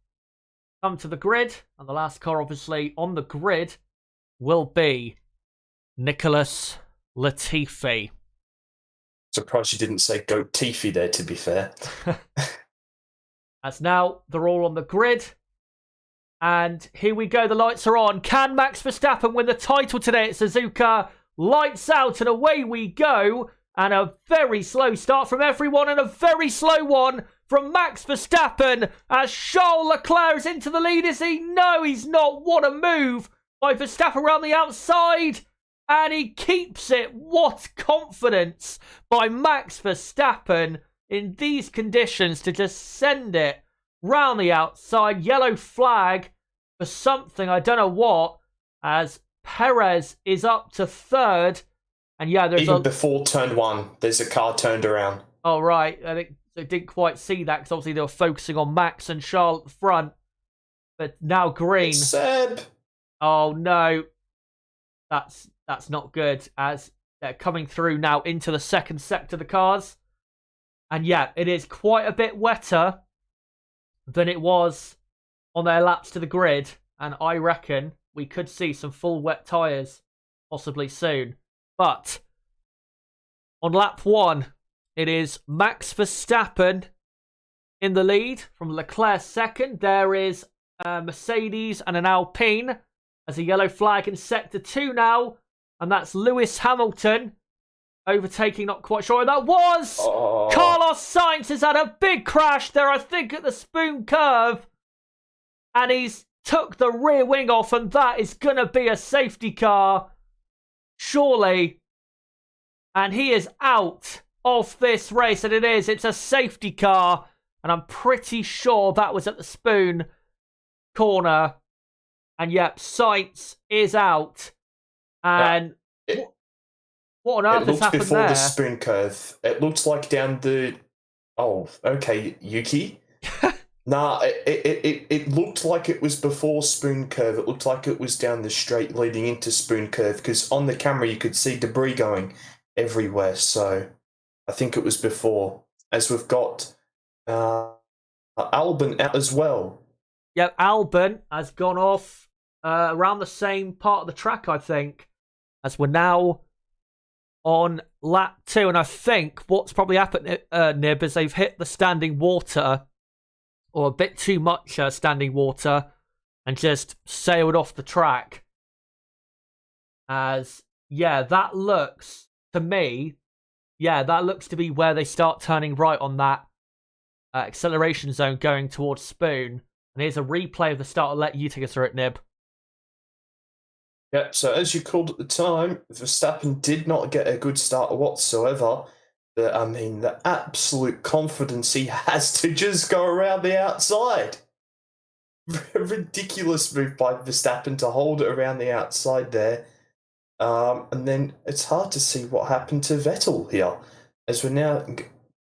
come to the grid, and the last car obviously on the grid will be Nicholas Latifi. Surprised you didn't say Goat Tiffy there, to be fair. As now they're all on the grid. And here we go, the lights are on. Can Max Verstappen win the title today at Suzuka? Lights out and away we go. And a very slow start from everyone and a very slow one from Max Verstappen as Charles Leclerc is into the lead. Is he? No, he's not. What a move by Verstappen around the outside. And he keeps it. What confidence by Max Verstappen in these conditions to just send it round the outside. Yellow flag for something, I don't know what, as Perez is up to third. And yeah, there's even before turn one, there's a car turned around. Oh, right. I think they didn't quite see that because obviously they were focusing on Max and Charles at the front. But now green. It's Seb. Oh, no. That's not good, as they're coming through now into the second sector of the cars. And yeah, it is quite a bit wetter than it was on their laps to the grid. And I reckon we could see some full wet tyres possibly soon. But on lap 1, it is Max Verstappen in the lead from Leclerc second. There is a Mercedes and an Alpine as a yellow flag in sector 2 now. And that's Lewis Hamilton overtaking, not quite sure who that was. Oh. Carlos Sainz has had a big crash there, I think, at the Spoon Curve. And he's took the rear wing off, and that is going to be a safety car. Surely. And he is out of this race, and it is. It's a safety car. And I'm pretty sure that was at the Spoon corner. And yep, Sainz is out. And what on earth has happened before there? The Spoon Curve. It looked like down the... Oh, okay, Yuki. Nah, it looked like it was before Spoon Curve. It looked like it was down the straight leading into Spoon Curve, because on the camera you could see debris going everywhere. So I think it was before. As we've got Albon out as well. Yep, Albon has gone off around the same part of the track, I think, as we're now on lap 2. And I think what's probably happened, Nib, is they've hit the standing water, or a bit too much standing water, and just sailed off the track. As, yeah, that looks, to me, that looks to be where they start turning right on that acceleration zone going towards Spoon. And here's a replay of the start. I'll let you take us through it, Nib. Yeah, so as you called at the time, Verstappen did not get a good start whatsoever. The absolute confidence he has to just go around the outside. Ridiculous move by Verstappen to hold it around the outside there. And then it's hard to see what happened to Vettel here, as we're now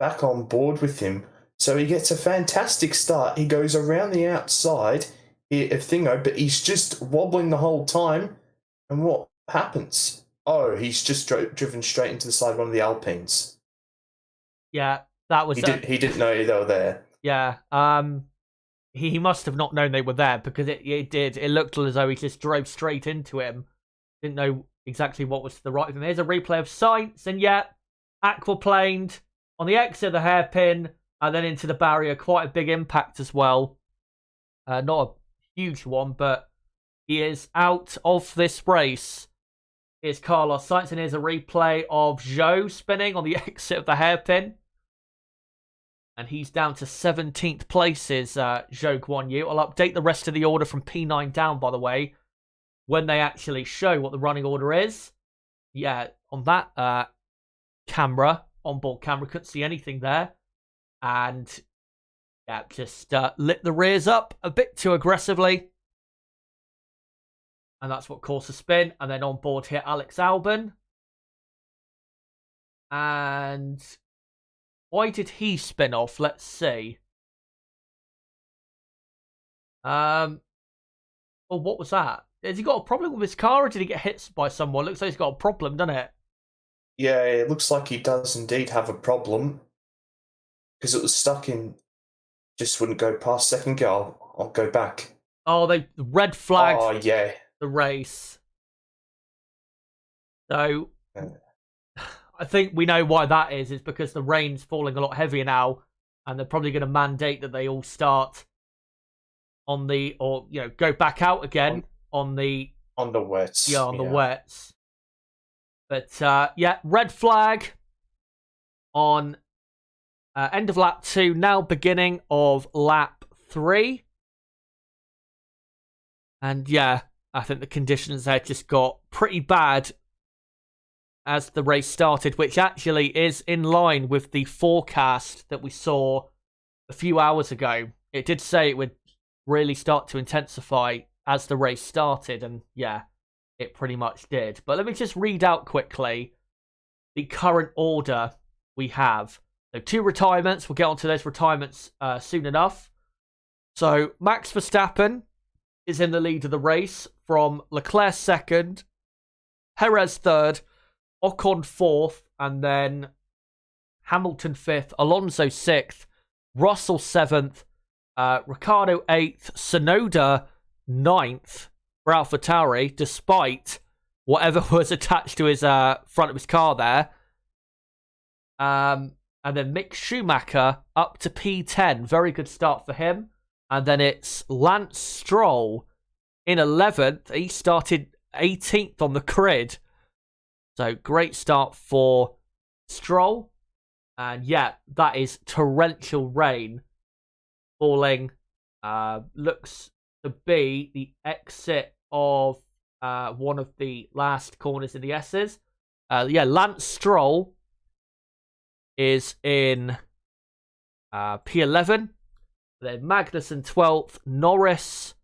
back on board with him. So he gets a fantastic start. He goes around the outside here of Thingo, but he's just wobbling the whole time. And what happens? Oh, he's just driven straight into the side of one of the Alpines. Yeah, that was... He didn't know they were there. Yeah, he must have not known they were there, because it looked as though he just drove straight into him. Didn't know exactly what was to the right of him. Here's a replay of Sainz, and aquaplaned on the exit of the hairpin, and then into the barrier. Quite a big impact as well. Not a huge one, but he is out of this race. Here's Carlos Sainz, and here's a replay of Zhou spinning on the exit of the hairpin. And he's down to 17th places, Zhou Guanyu. I'll update the rest of the order from P9 down, by the way, when they actually show what the running order is. Yeah, on that camera, onboard camera, couldn't see anything there. And yeah, just lit the rears up a bit too aggressively. And that's what caused the spin. And then on board here, Alex Albon. And why did he spin off? Let's see. Well, what was that? Has he got a problem with his car, or did he get hit by someone? Looks like he's got a problem, doesn't it? Yeah, it looks like he does indeed have a problem. Because it was stuck in... Just wouldn't go past second gear. I'll go back. Oh, they red flagged. Oh, yeah. The race. So I think we know why that is. It's because the rain's falling a lot heavier now, and they're probably going to mandate that they all start on the, or go back out again on the wets. Yeah, on the wets. But red flag on end of lap 2, now beginning of lap 3. And I think the conditions there just got pretty bad as the race started, which actually is in line with the forecast that we saw a few hours ago. It did say it would really start to intensify as the race started, and yeah, it pretty much did. But let me just read out quickly the current order we have. So 2 retirements. We'll get onto those retirements soon enough. So Max Verstappen is in the lead of the race from Leclerc 2nd, Perez 3rd, Ocon 4th, and then Hamilton 5th, Alonso 6th, Russell 7th, Ricciardo 8th, Tsunoda 9th for AlphaTauri, despite whatever was attached to his front of his car there. And then Mick Schumacher up to P10. Very good start for him. And then it's Lance Stroll in 11th. He started 18th on the grid. So great start for Stroll. And yeah, that is torrential rain falling. Looks to be the exit of one of the last corners in the S's. Lance Stroll is in P11. Then Magnussen 12th. Norris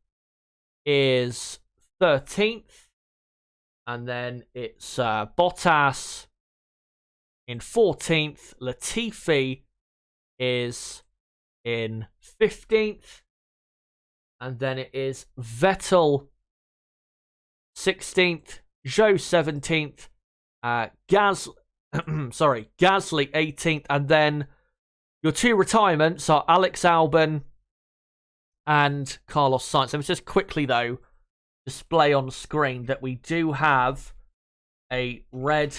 is 13th. And then it's Bottas in 14th. Latifi is in 15th. And then it is Vettel 16th. Zhou 17th. Gasly 18th. And then your 2 retirements are Alex Albon and Carlos Sainz. Let me just quickly, though, display on screen that we do have a red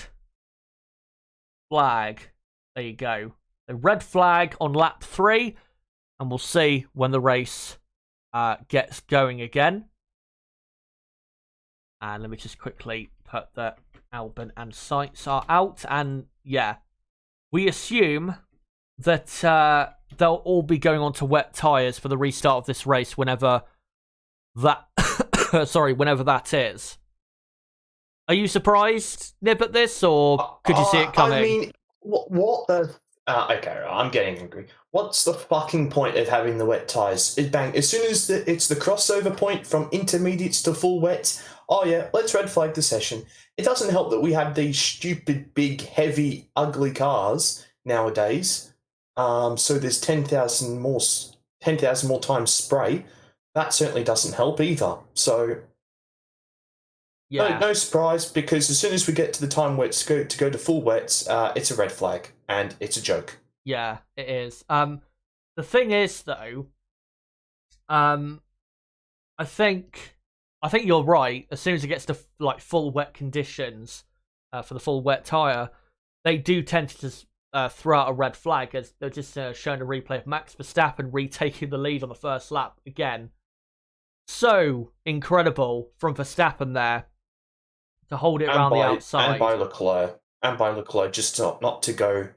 flag. There you go. A red flag on lap 3. And we'll see when the race gets going again. And let me just quickly put that Albon and Sainz are out. And yeah, we assume that they'll all be going on to wet tyres for the restart of this race whenever that whenever that is. Are you surprised, Nib, at this, or could you see it coming? I mean, what the... okay, I'm getting angry. What's the fucking point of having the wet tyres? As soon as it's the crossover point from intermediates to full wets, oh yeah, let's red flag the session. It doesn't help that we have these stupid, big, heavy, ugly cars nowadays. So there's 10,000 more times spray. That certainly doesn't help either. So yeah, no surprise, because as soon as we get to the time where it's to go to full wets, it's a red flag and it's a joke. Yeah, it is. The thing is, though, I think you're right. As soon as it gets to like full wet conditions for the full wet tire, they do tend to just throw out a red flag, as they're just showing a replay of Max Verstappen retaking the lead on the first lap again. So incredible from Verstappen there to hold it around the outside. And by Leclerc, just not to go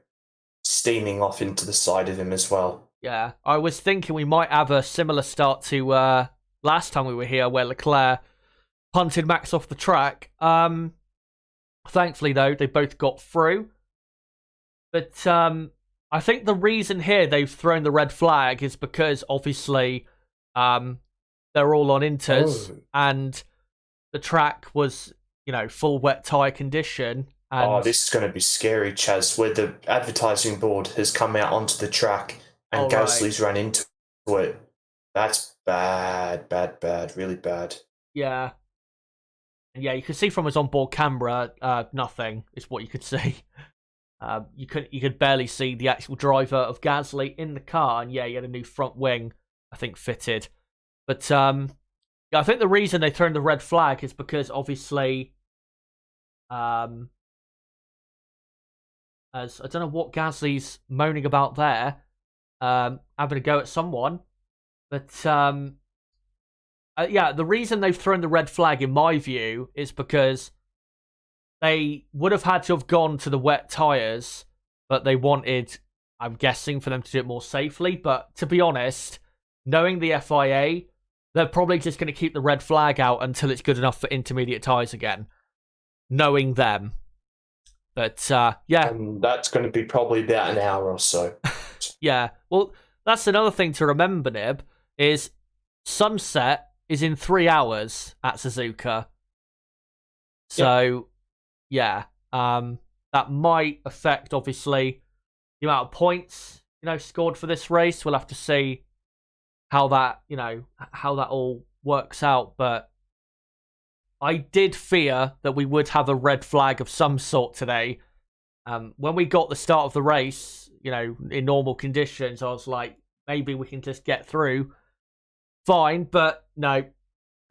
steaming off into the side of him as well. Yeah, I was thinking we might have a similar start to last time we were here, where Leclerc punted Max off the track. Thankfully, though, they both got through. But I think the reason here they've thrown the red flag is because, obviously, they're all on inters, and the track was, full wet tyre condition. And this is going to be scary, Chaz, where the advertising board has come out onto the track and Gasly's run into it. That's bad, really bad. Yeah. And yeah, you could see from his onboard camera, nothing is what you could see. You could barely see the actual driver of Gasly in the car, and yeah, he had a new front wing, I think, fitted. But yeah, I think the reason they thrown the red flag is because, obviously, as I don't know what Gasly's moaning about there, having a go at someone, but yeah, the reason they've thrown the red flag, in my view, is because they would have had to have gone to the wet tyres, but they wanted, I'm guessing, for them to do it more safely. But to be honest, knowing the FIA, they're probably just going to keep the red flag out until it's good enough for intermediate tyres again, knowing them. But, yeah. And that's going to be probably about an hour or so. Yeah. Well, that's another thing to remember, Nib, is sunset is in 3 hours at Suzuka. So, yeah. That might affect, obviously, the amount of points, scored for this race. We'll have to see how that all works out. But I did fear that we would have a red flag of some sort today. When we got the start of the race, in normal conditions, I was like, maybe we can just get through. Fine, but no.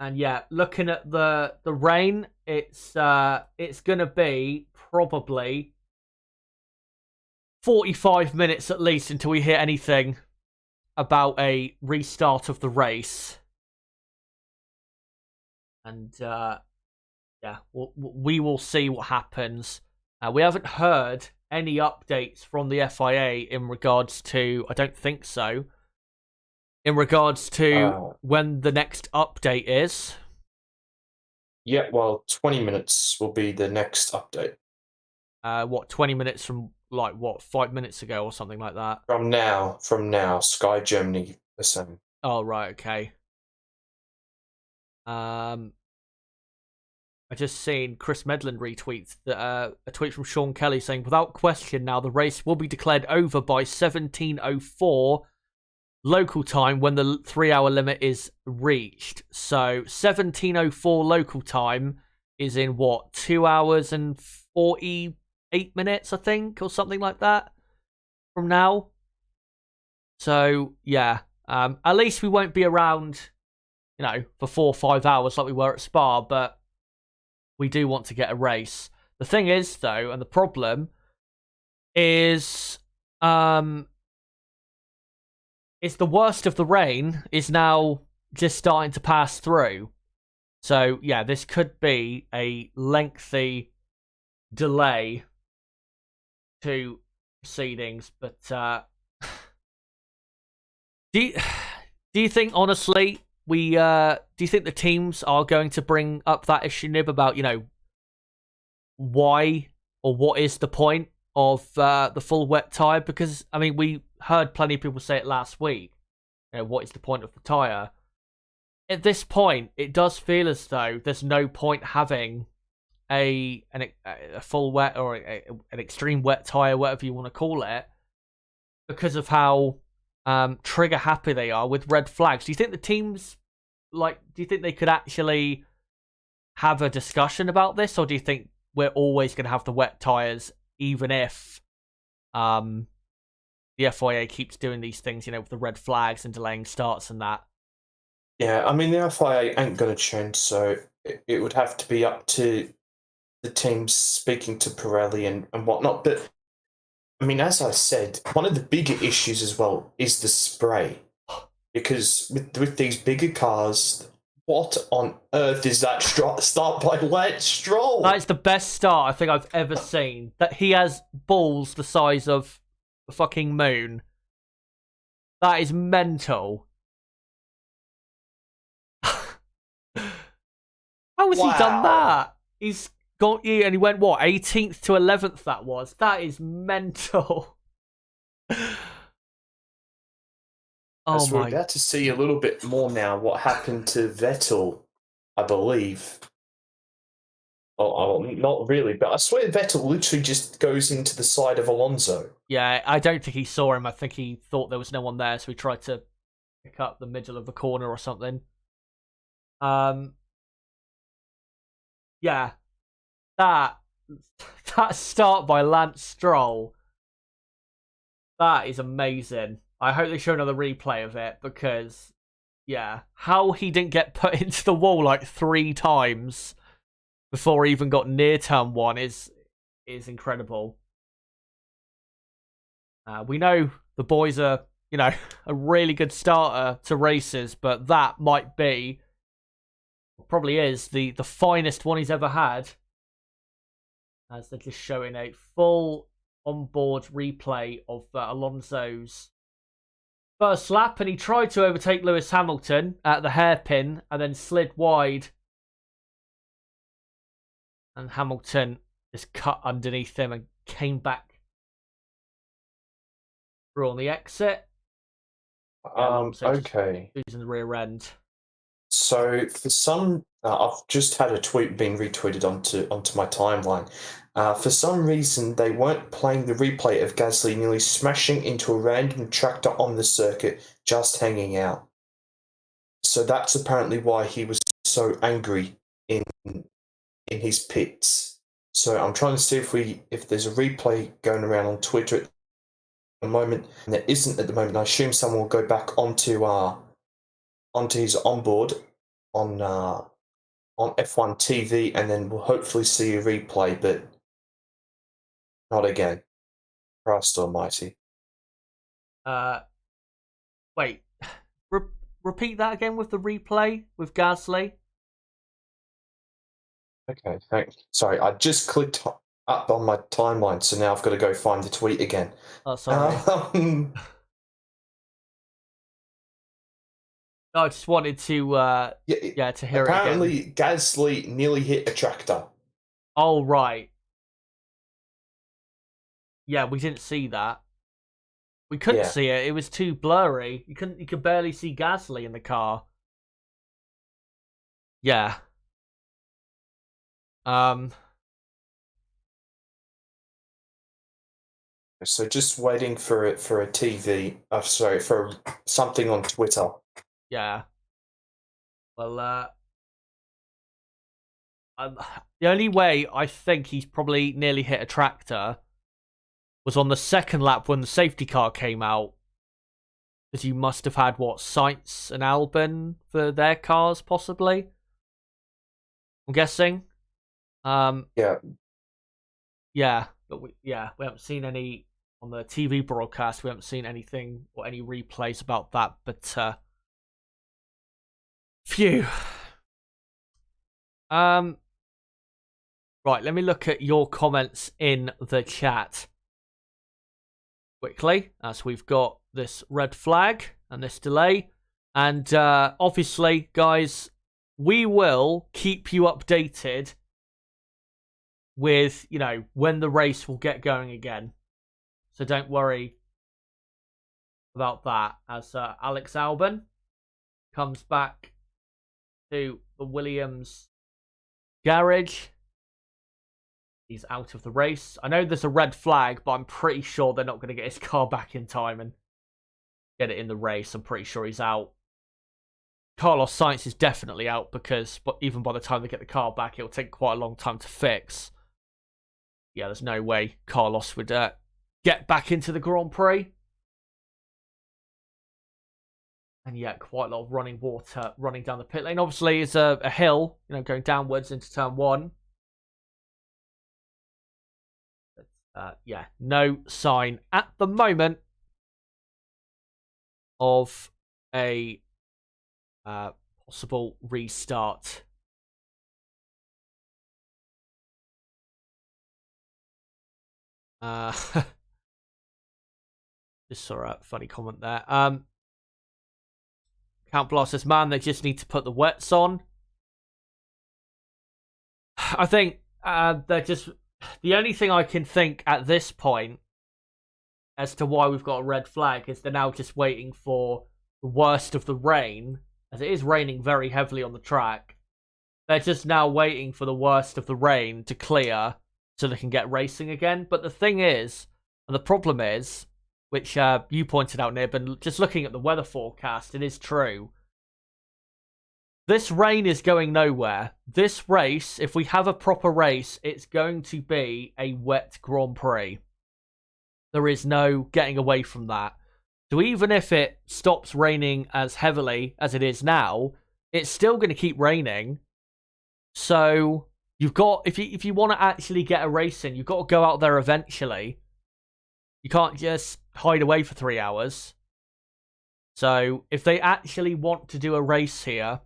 And yeah, looking at the rain, it's gonna be probably 45 minutes at least until we hear anything about a restart of the race. And yeah, we will see what happens. We haven't heard any updates from the FIA in regards to, I don't think so, in regards to when the next update is. Yeah, well, 20 minutes will be the next update. 20 minutes from, 5 minutes ago or something like that? From now, Sky Germany the same. Oh, right, okay. I just seen Chris Medland retweet a tweet from Sean Kelly saying, without question now, the race will be declared over by 17:04 local time when the 3 hour limit is reached. So 17:04 local time is in 2 hours and 48 minutes, I think, or something like that from now. So yeah, at least we won't be around, for 4 or 5 hours like we were at Spa, but we do want to get a race. The thing is, though, and the problem is the worst of the rain is now just starting to pass through. So, yeah, this could be a lengthy delay to proceedings. But do you think, honestly, do you think the teams are going to bring up that issue, Nib, about, why or what is the point of the full wet tyre? Because, I mean, we heard plenty of people say it last week. What is the point of the tyre? At this point, it does feel as though there's no point having a full wet or an extreme wet tyre, whatever you want to call it, because of how trigger happy they are with red flags. Do you think the teams, do you think they could actually have a discussion about this, or do you think we're always going to have the wet tyres, even if the FIA keeps doing these things, with the red flags and delaying starts and that? Yeah, I mean, the FIA ain't going to change, so it would have to be up to the teams speaking to Pirelli and whatnot. But, I mean, as I said, one of the bigger issues as well is the spray. Because with these bigger cars, what on earth is that start by Lance Stroll? That is the best start I think I've ever seen. That he has balls the size of a fucking moon. That is mental. How has he done that? He's got you, and he went, 18th to 11th that was? That is mental. As we're about to see a little bit more now what happened to Vettel, I believe. Oh, not really, but I swear Vettel literally just goes into the side of Alonso. Yeah, I don't think he saw him. I think he thought there was no one there, so he tried to pick up the middle of the corner or something. Yeah, that start by Lance Stroll, that is amazing. I hope they show another replay of it, because, yeah, how he didn't get put into the wall 3 times before he even got near turn 1 is incredible. We know the boys are, a really good starter to races, but that might be, probably is, the finest one he's ever had. As they're just showing a full onboard replay of Alonso's first lap, and he tried to overtake Lewis Hamilton at the hairpin and then slid wide. And Hamilton just cut underneath him and came back through on the exit. Okay. Losing the rear end. So for some, I've just had a tweet being retweeted onto my timeline. For some reason, they weren't playing the replay of Gasly nearly smashing into a random tractor on the circuit, just hanging out. So that's apparently why he was so angry in his pits. So I'm trying to see if there's a replay going around on Twitter at the moment, and there isn't at the moment. I assume someone will go back onto his onboard on F1 TV, and then we'll hopefully see a replay, but not again. Christ Almighty. Wait. Repeat that again with the replay with Gasly. Okay, thanks. Sorry, I just clicked up on my timeline, so now I've got to go find the tweet again. Oh, sorry. I just wanted to to hear it again. Apparently, Gasly nearly hit a tractor. Oh, right. Yeah, we didn't see that. We couldn't see it. It was too blurry. You could barely see Gasly in the car. Yeah. So just waiting for a TV. Sorry, for something on Twitter. Yeah. Well, the only way I think he's probably nearly hit a tractor was on the second lap when the safety car came out. Because you must have had, Sainz and Alpine for their cars, possibly? I'm guessing. Yeah. Yeah, but we haven't seen any on the TV broadcast. We haven't seen anything or any replays about that, but phew. Right, let me look at your comments in the chat quickly, as we've got this red flag and this delay. And obviously, guys, we will keep you updated with, when the race will get going again. So don't worry about that, as Alex Albon comes back to the Williams garage. He's out of the race. I know there's a red flag, but I'm pretty sure they're not going to get his car back in time and get it in the race. I'm pretty sure he's out. Carlos Sainz is definitely out, because even by the time they get the car back, it'll take quite a long time to fix. Yeah, there's no way Carlos would get back into the Grand Prix. And yeah, quite a lot of running water running down the pit lane. Obviously, it's a hill, going downwards into turn one. But, no sign at the moment of a possible restart. Just saw a funny comment there. Count Blast says, man, they just need to put the wets on. I think they're just... The only thing I can think at this point as to why we've got a red flag is they're now just waiting for the worst of the rain, as it is raining very heavily on the track. They're just now waiting for the worst of the rain to clear so they can get racing again. But the thing is, and the problem is, which you pointed out, Nib, and just looking at the weather forecast, it is true. This rain is going nowhere. This race, if we have a proper race, it's going to be a wet Grand Prix. There is no getting away from that. So even if it stops raining as heavily as it is now, it's still going to keep raining. So you've got, if you want to actually get a race in, you've got to go out there eventually. You can't just hide away for 3 hours. So if they actually want to do a race here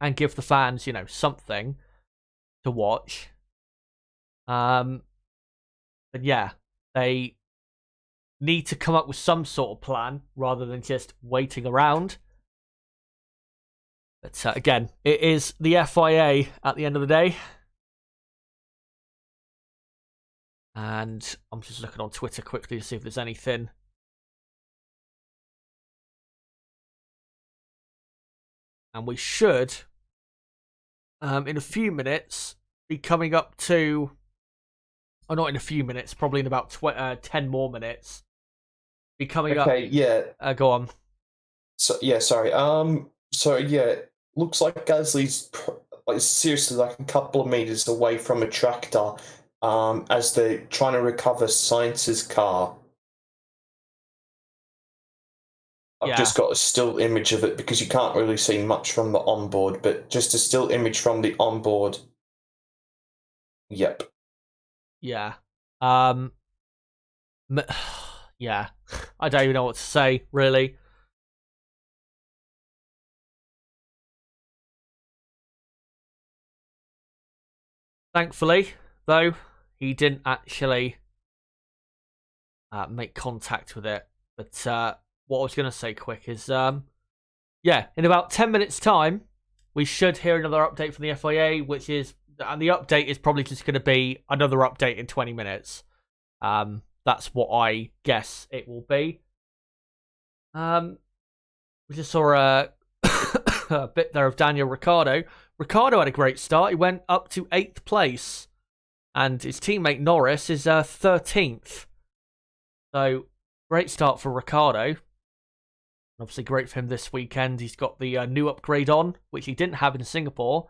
and give the fans, something to watch, then yeah, they need to come up with some sort of plan rather than just waiting around. But again, it is the FIA at the end of the day. And I'm just looking on Twitter quickly to see if there's anything. And we should, in a few minutes, be coming up to... Oh, not in a few minutes, probably in about 10 more minutes. Be coming up... Okay, yeah. Go on. So, yeah, sorry. So, yeah, looks like Gasly's seriously like a couple of meters away from a tractor as they're trying to recover Sainz's car. I've just got a still image of it because you can't really see much from the onboard, but just a still image from the onboard. Yep. Yeah. Yeah. I don't even know what to say, really. Thankfully, though, he didn't actually make contact with it. But what I was going to say quick is, yeah, in about 10 minutes' time, we should hear another update from the FIA, which is, and the update is probably just going to be another update in 20 minutes. That's what I guess it will be. We just saw a bit there of Daniel Ricciardo. Ricciardo had a great start. He went up to 8th place. And his teammate Norris is 13th. So, great start for Ricciardo. Obviously great for him this weekend. He's got the new upgrade on, which he didn't have in Singapore.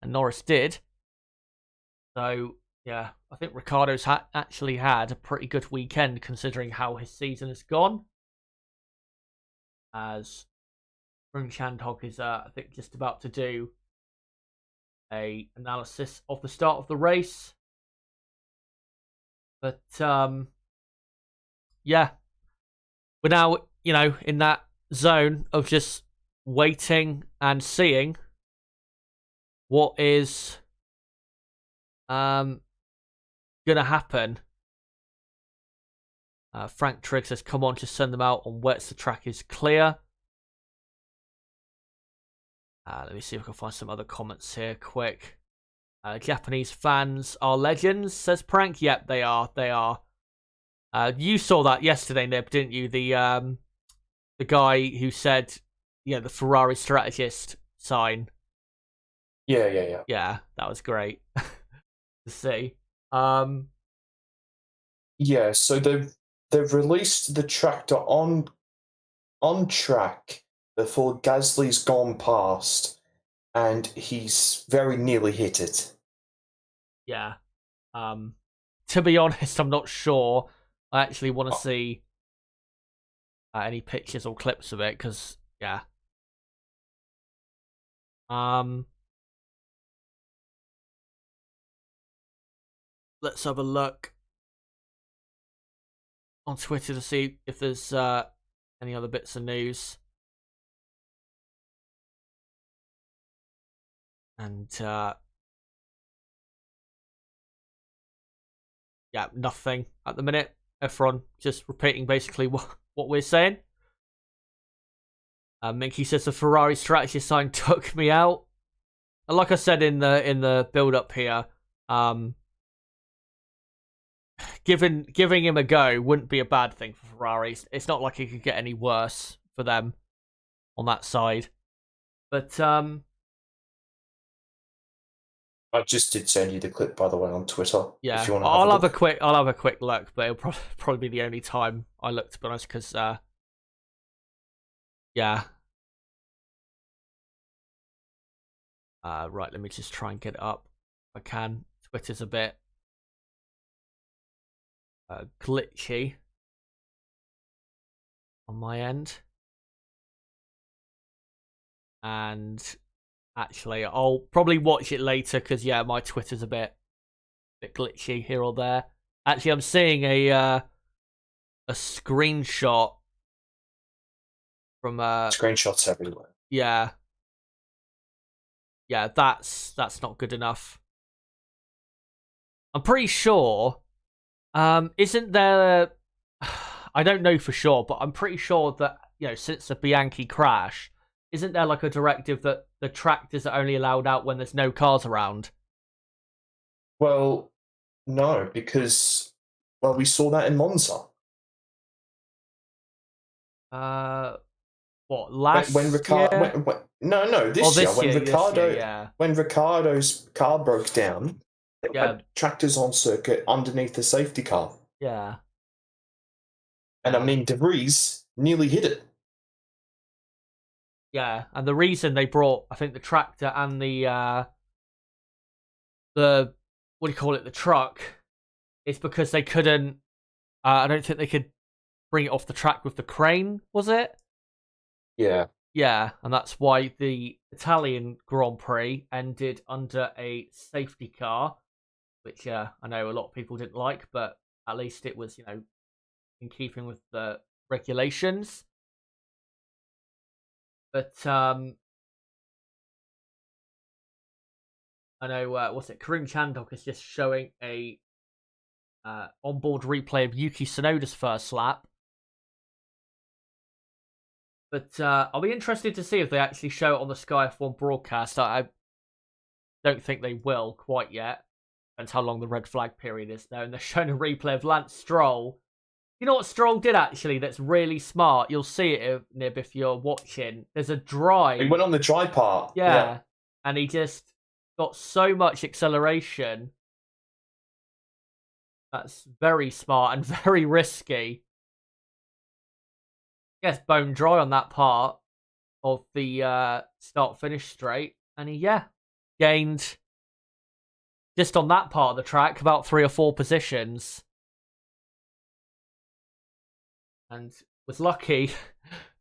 And Norris did. So, yeah, I think Ricciardo's actually had a pretty good weekend considering how his season has gone. As Rung Chandhok is, I think, just about to do a analysis of the start of the race. But, yeah, we're now, in that zone of just waiting and seeing what is going to happen. Frank Triggs says, come on, just send them out on wets. The track is clear. Let me see if I can find some other comments here quick. Japanese fans are legends, says Prank. Yep, they are. They are. You saw that yesterday, Nib, didn't you? The guy who said, the Ferrari strategist sign. Yeah. Yeah, that was great to see. Yeah, so they've released the tractor on track before Gasly's gone past, and he's very nearly hit it. Yeah. To be honest, I'm not sure. I actually want to see any pictures or clips of it, because, yeah. Let's have a look on Twitter to see if there's any other bits of news. And, yeah, nothing at the minute. Efron just repeating basically what we're saying. Minky says the Ferrari strategy sign took me out. And like I said in the build up here, giving him a go wouldn't be a bad thing for Ferrari. It's not like it could get any worse for them on that side. But I just did send you the clip, by the way, on Twitter. Yeah, if you want to I'll have a quick look, but it'll probably be the only time I look, to be honest, because yeah. Right, let me just try and get it up if I can. Twitter's a bit glitchy on my end, and actually, I'll probably watch it later because, yeah, my Twitter's a bit glitchy here or there. Actually, I'm seeing a screenshot from screenshots everywhere. Yeah, that's not good enough. I'm pretty sure. Isn't there? I don't know for sure, but I'm pretty sure that, since the Bianchi crash, isn't there like a directive that the tractors are only allowed out when there's no cars around? Well, no, because we saw that in Monza. What, last when Ricardo? year? No, this year when Ricardo, yeah. when Ricardo's car broke down, they Yeah. had tractors on circuit underneath the safety car. Yeah. And I mean, De Vries nearly hit it. Yeah, and the reason they brought, I think, the tractor and the what do you call it, the truck, is because they couldn't. I don't think they could bring it off the track with the crane. Was it? Yeah. Yeah, and that's why the Italian Grand Prix ended under a safety car, which I know a lot of people didn't like, but at least it was, in keeping with the regulations. But I know, what's it? Kareem Chandok is just showing a onboard replay of Yuki Tsunoda's first lap. But I'll be interested to see if they actually show it on the Sky F1 broadcast. I don't think they will quite yet. Depends how long the red flag period is there. And they're showing a replay of Lance Stroll. You know what Stroll did actually that's really smart? You'll see it, Nib, if you're watching. There's a drive. He went on the dry part. Yeah. And he just got so much acceleration. That's very smart and very risky. Yes, bone dry on that part of the start-finish straight. And he, gained, just on that part of the track, about 3 or 4 positions. And was lucky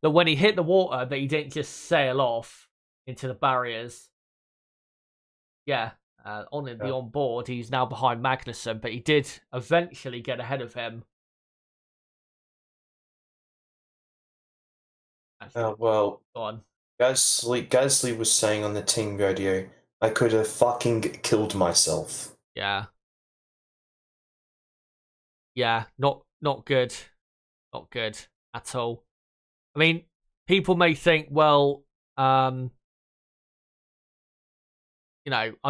that when he hit the water that he didn't just sail off into the barriers. The onboard, he's now behind Magnussen, but he did eventually get ahead of him. Actually, go on. Gasly was saying on the team radio, I could have fucking killed myself. Yeah. Yeah, not good. Not good at all. I mean, people may think, well, under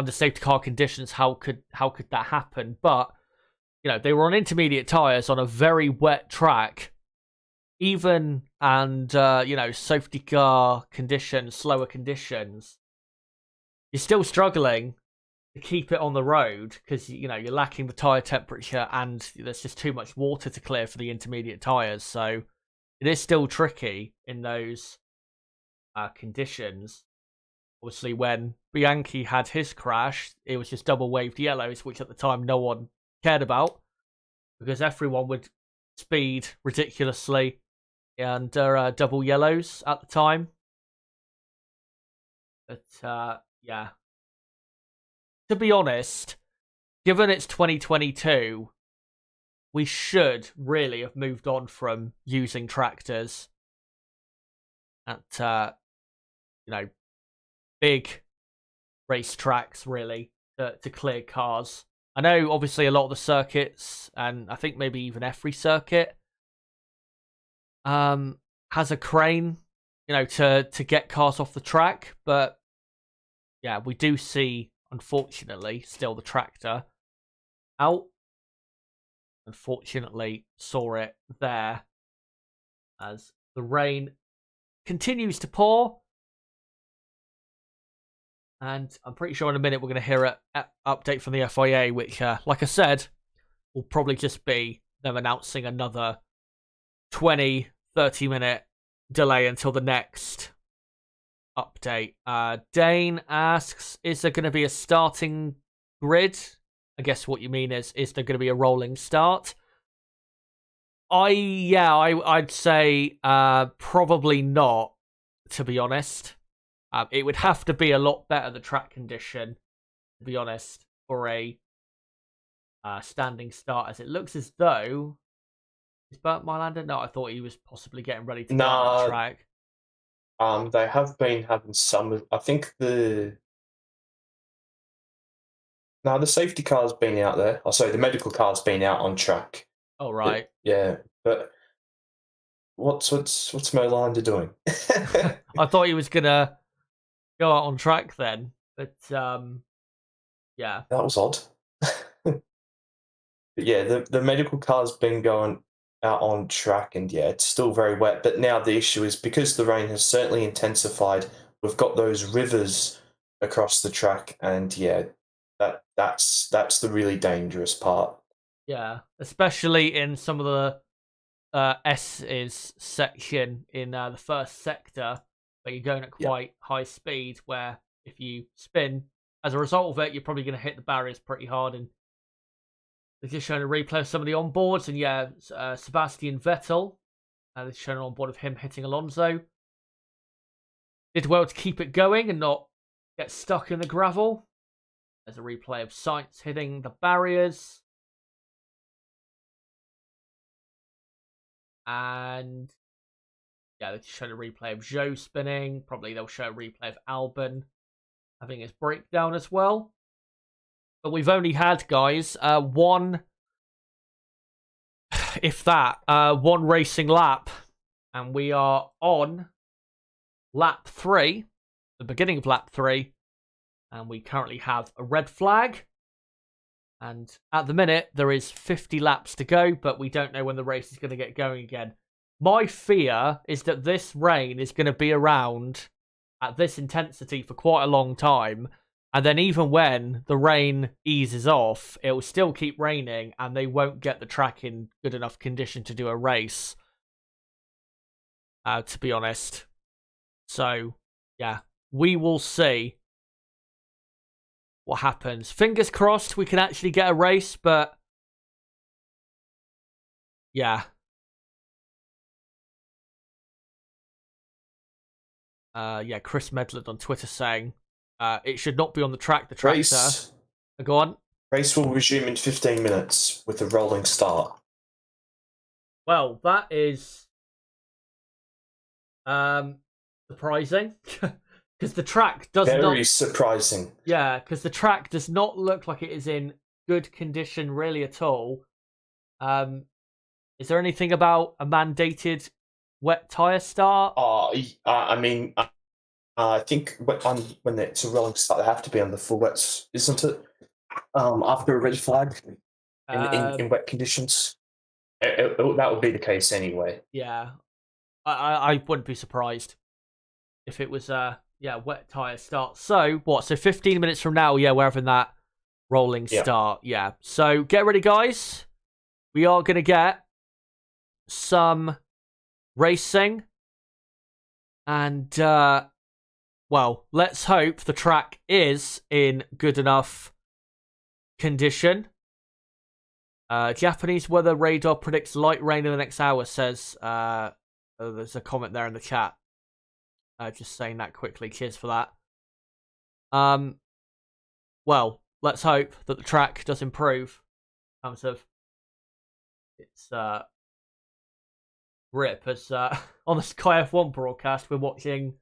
safety car conditions, how could that happen? But, they were on intermediate tyres on a very wet track. Even and safety car conditions, slower conditions, you're still struggling to keep it on the road because you're lacking the tyre temperature and there's just too much water to clear for the intermediate tyres. So it is still tricky in those conditions. Obviously, when Bianchi had his crash, it was just double waved yellows, which at the time no one cared about because everyone would speed ridiculously and double yellows at the time. But to be honest, given it's 2022, we should really have moved on from using tractors at big race tracks, really, to clear cars. I know, obviously, a lot of the circuits, and I think maybe even every circuit, has a crane, to get cars off the track. But yeah, we do see, unfortunately, still the tractor out. Unfortunately, saw it there as the rain continues to pour. And I'm pretty sure in a minute we're going to hear an update from the FIA, which, like I said, will probably just be them announcing another 20, 30-minute delay until the next update. Dane asks, is there going to be a starting grid? I guess what you mean is there going to be a rolling start? I'd say probably not, to be honest. It would have to be a lot better, the track condition, to be honest, for a standing start, as it looks as though... Is Bert Mylander? No, I thought he was possibly getting ready to go on the track. They have been having some... I think the safety car's been out there. Oh, sorry, the medical car's been out on track. Oh, right. But what's Merlanda doing? I thought he was gonna go out on track then, but yeah. That was odd. But yeah, the medical car's been going out on track, and yeah, it's still very wet. But now the issue is because the rain has certainly intensified. We've got those rivers across the track, and yeah, that's the really dangerous part. Yeah, especially in some of the S's section in the first sector, where you're going at quite high speed, where if you spin, as a result of it, you're probably going to hit the barriers pretty hard. And they're just showing a replay of some of the onboards, and yeah, Sebastian Vettel, they're showing an onboard of him hitting Alonso. Did well to keep it going and not get stuck in the gravel. There's a replay of Sainz hitting the barriers. And yeah, they're showing a replay of Zhou spinning. Probably they'll show a replay of Albon having his breakdown as well. But we've only had, guys, one, if that, one racing lap. And we are on lap 3, the beginning of lap 3. And we currently have a red flag. And at the minute, there is 50 laps to go, but we don't know when the race is going to get going again. My fear is that this rain is going to be around at this intensity for quite a long time. And then even when the rain eases off, it will still keep raining and they won't get the track in good enough condition to do a race. To be honest. So, yeah, we will see what happens. Fingers crossed we can actually get a race, but yeah. Yeah, Chris Medland on Twitter saying it should not be on the track. The tractor. Race. Go on. Race will resume in 15 minutes with a rolling start. Well, that is surprising. Because the track does not... Very surprising. Yeah, because the track does not look like it is in good condition really at all. Is there anything about a mandated wet tyre start? I mean, I think when it's a rolling start, they have to be on the full wets, isn't it? After a red flag in wet conditions. That would be the case anyway. Yeah. I wouldn't be surprised if it was... yeah, wet tyre start. So, what? So 15 minutes from now, yeah, we're having that rolling start. Yeah. So, get ready, guys. We are going to get some racing. And, well, let's hope the track is in good enough condition. Japanese weather radar predicts light rain in the next hour, says... there's a comment there in the chat. Just saying that quickly. Cheers for that. Well, let's hope that the track does improve in terms of its grip. As on the Sky F1 broadcast, we're watching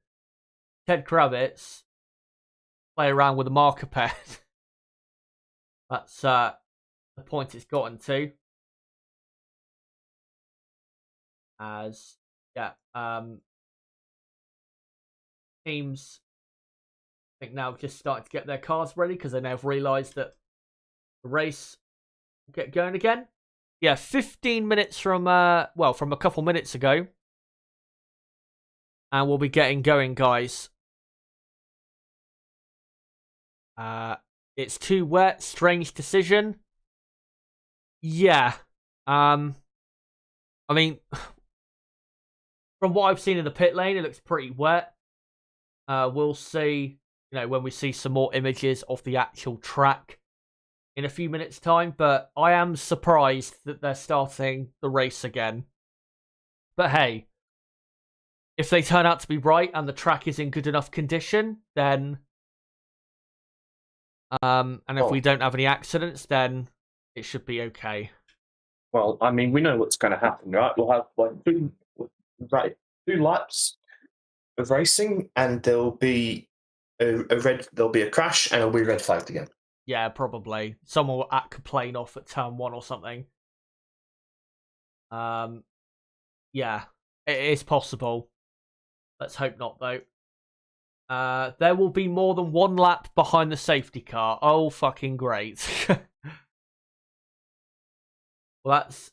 Ted Kravitz play around with a marker pen. That's the point it's gotten to. As yeah, teams, I think now just starting to get their cars ready because they now have realised that the race will get going again. Yeah, 15 minutes from from a couple minutes ago, and we'll be getting going, guys. It's too wet. Strange decision. Yeah. I mean, from what I've seen in the pit lane, it looks pretty wet. We'll see, when we see some more images of the actual track in a few minutes' time. But I am surprised that they're starting the race again. But hey, if they turn out to be right and the track is in good enough condition, then... and if we don't have any accidents, then it should be okay. Well, I mean, we know what's going to happen, right? We'll have two laps of racing, and there'll be there'll be a crash, and it'll be red flagged again. Yeah, probably. Someone will complain off at turn 1 or something. Yeah. It is possible. Let's hope not, though. There will be more than one lap behind the safety car. Oh, fucking great. Well, that's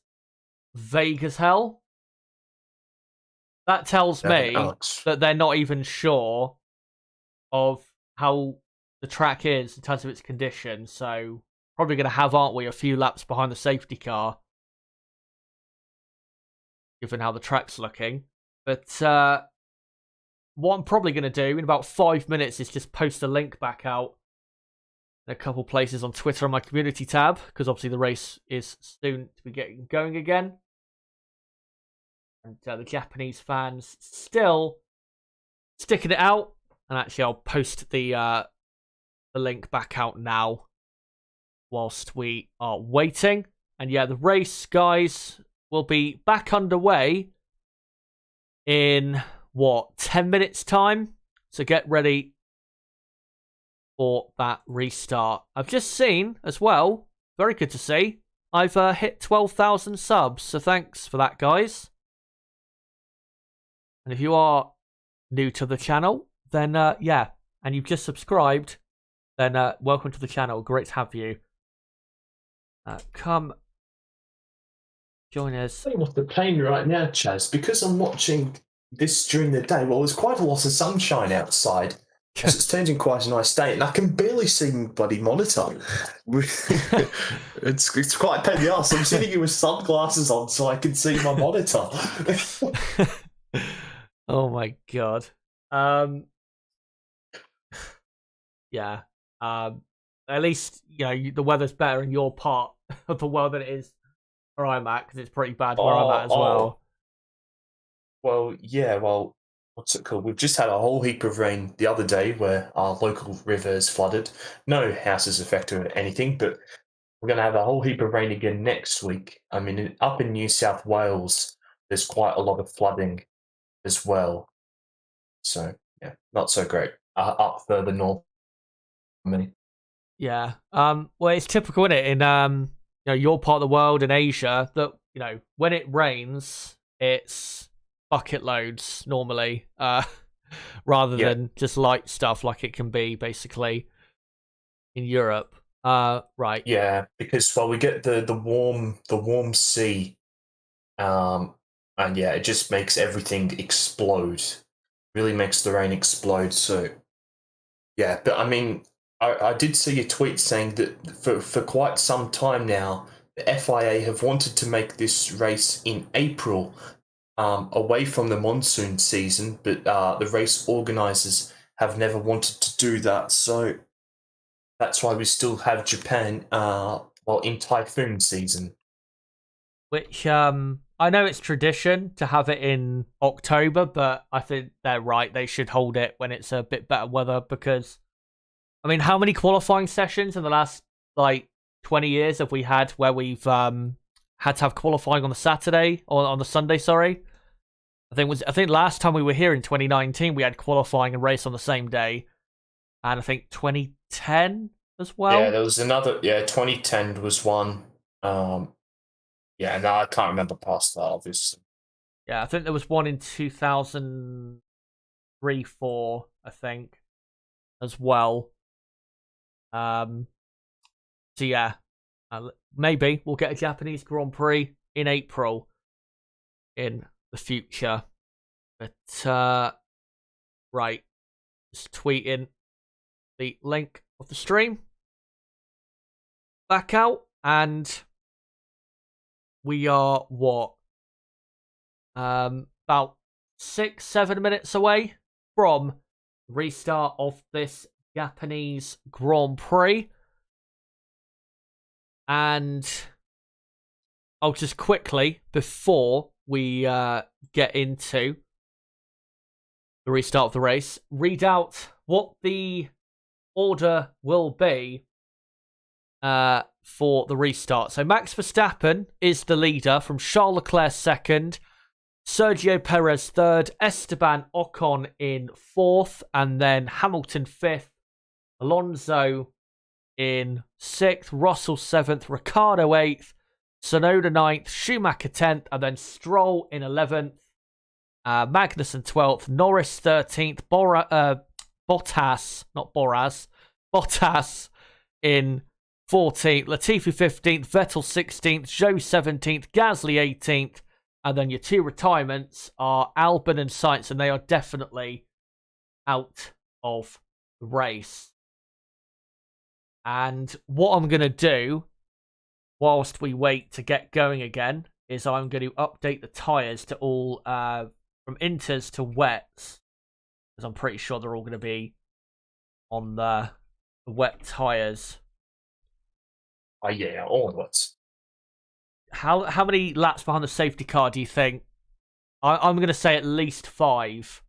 vague as hell. That tells me that they're not even sure of how the track is in terms of its condition. So, probably going to have, aren't we, a few laps behind the safety car, given how the track's looking. But what I'm probably going to do in about 5 minutes is just post a link back out in a couple places on Twitter on my community tab, because obviously the race is soon to be getting going again. And the Japanese fans still sticking it out. And actually, I'll post the link back out now whilst we are waiting. And yeah, the race, guys, will be back underway in, 10 minutes time? So get ready for that restart. I've just seen, as well, very good to see, I've hit 12,000 subs. So thanks for that, guys. And if you are new to the channel, then yeah, and you've just subscribed, then welcome to the channel. Great to have you. Come join us. I tell you what the pain right now, Chaz, because I'm watching this during the day. Well, there's quite a lot of sunshine outside. So it's turned in quite a nice day, and I can barely see my bloody monitor. it's quite a pain in the arse. I'm sitting here with sunglasses on so I can see my monitor. Oh my god. Yeah. At least, the weather's better in your part of the world than it is where I'm at, because it's pretty bad where I'm at as well. Well, yeah, what's it called? We've just had a whole heap of rain the other day where our local river is flooded. No houses affected or anything, but we're going to have a whole heap of rain again next week. I mean, up in New South Wales, there's quite a lot of flooding as well. So, yeah, not so great. Up further north. Yeah. Well, it's typical, isn't it, in your part of the world in Asia, that when it rains, it's bucket loads normally, rather than just light stuff like it can be basically in Europe. Right. Yeah, because we get the warm sea, and yeah, it just makes everything explode. Really makes the rain explode. So yeah, but I mean, I did see a tweet saying that for quite some time now, the FIA have wanted to make this race in April, away from the monsoon season, but the race organisers have never wanted to do that. So that's why we still have Japan, in typhoon season. Which I know it's tradition to have it in October, but I think they're right. They should hold it when it's a bit better weather, because I mean, how many qualifying sessions in the last 20 years have we had where we've had to have qualifying on the Saturday or on the Sunday? Sorry, I think last time we were here in 2019 we had qualifying and race on the same day, and I think 2010 as well. Yeah, there was another. Yeah, 2010 was one. Yeah, no, I can't remember past that, obviously. Yeah, I think there was one in 2003, 4, I think, as well. So yeah, maybe we'll get a Japanese Grand Prix in April in the future. But right, just tweeting the link of the stream back out, and we are about 6-7 minutes away from the restart of this Japanese Grand Prix. And I'll just quickly, before we get into the restart of the race, read out what the order will be for the restart. So Max Verstappen is the leader, from Charles Leclerc second, Sergio Perez third, Esteban Ocon in fourth, and then Hamilton fifth, Alonso in sixth, Russell seventh, Ricciardo eighth, Tsunoda ninth, Schumacher 10th, and then Stroll in 11th. Magnussen 12th, Norris 13th, Bottas, not Boras, Bottas in 14th, Latifi 15th, Vettel 16th, Zhou 17th, Gasly 18th, and then your two retirements are Albon and Sainz, and they are definitely out of the race. And what I'm going to do, whilst we wait to get going again, is I'm going to update the tyres to all, from inters to wets, because I'm pretty sure they're all going to be on the wet tyres. Oh, yeah, all on wets. How many laps behind the safety car do you think? I'm going to say at least 5.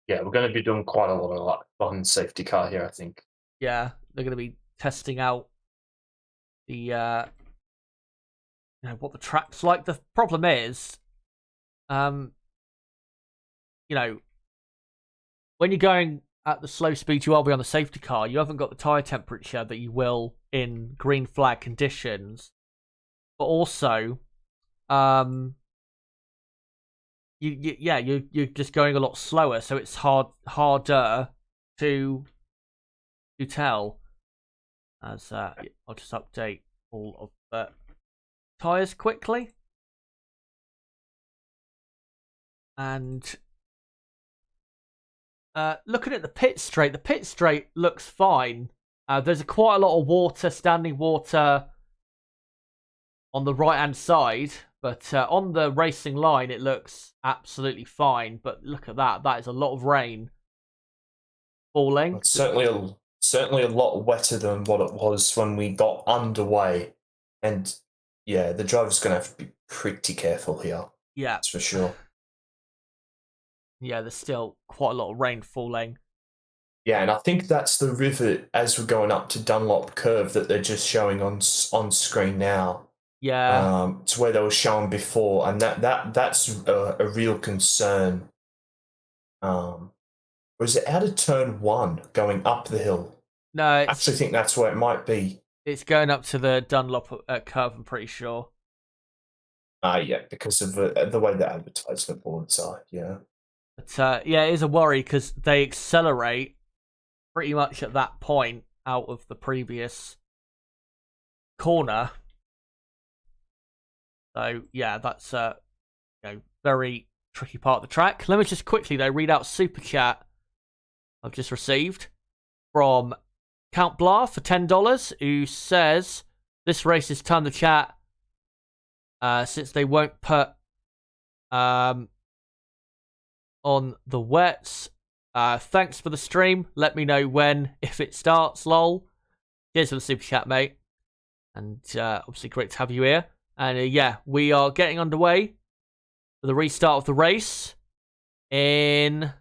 Yeah, we're going to be doing quite a lot of laps behind the safety car here, I think. Yeah, they're going to be testing out the what the track's like. The problem is, when you're going at the slow speed you are be on the safety car, you haven't got the tyre temperature that you will in green flag conditions. But also, you're just going a lot slower, so it's harder to tell. As I'll just update all of the tyres quickly, and looking at the pit straight looks fine. There's quite a lot of water, standing water on the right hand side, but on the racing line it looks absolutely fine. But look at that is a lot of rain falling. It's certainly a lot wetter than what it was when we got underway, and yeah, the driver's going to have to be pretty careful here. Yeah, that's for sure. Yeah, there's still quite a lot of rain falling. Yeah, and I think that's the river as we're going up to Dunlop Curve that they're just showing on screen now. Yeah, it's where they were showing before, and that's a real concern. Was it out of turn 1 going up the hill? No, I actually think that's where it might be. It's going up to the Dunlop curve, I'm pretty sure. Yeah, because of the way the advertisement boards are, yeah. But yeah, it is a worry because they accelerate pretty much at that point out of the previous corner. So yeah, that's very tricky part of the track. Let me just quickly though read out super chat I've just received from Count Blah for $10, who says this race is time to chat since they won't put on the wets. Thanks for the stream. Let me know when, if it starts, lol. Cheers for the super chat, mate. And obviously great to have you here. And yeah, we are getting underway for the restart of the race in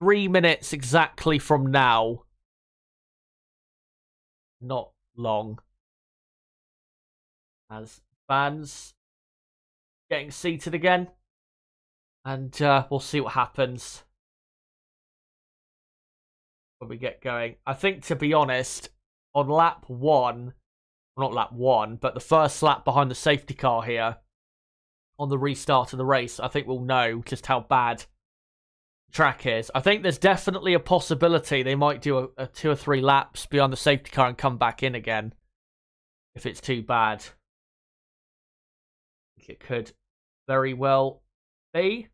3 minutes exactly from now. Not long. As fans getting seated again. And we'll see what happens when we get going. I think, to be honest, on lap 1, well, not lap 1, but the first lap behind the safety car here, on the restart of the race, I think we'll know just how bad the track is. I think there's definitely a possibility they might do a 2 or 3 laps behind the safety car and come back in again if it's too bad. I think it could very well be.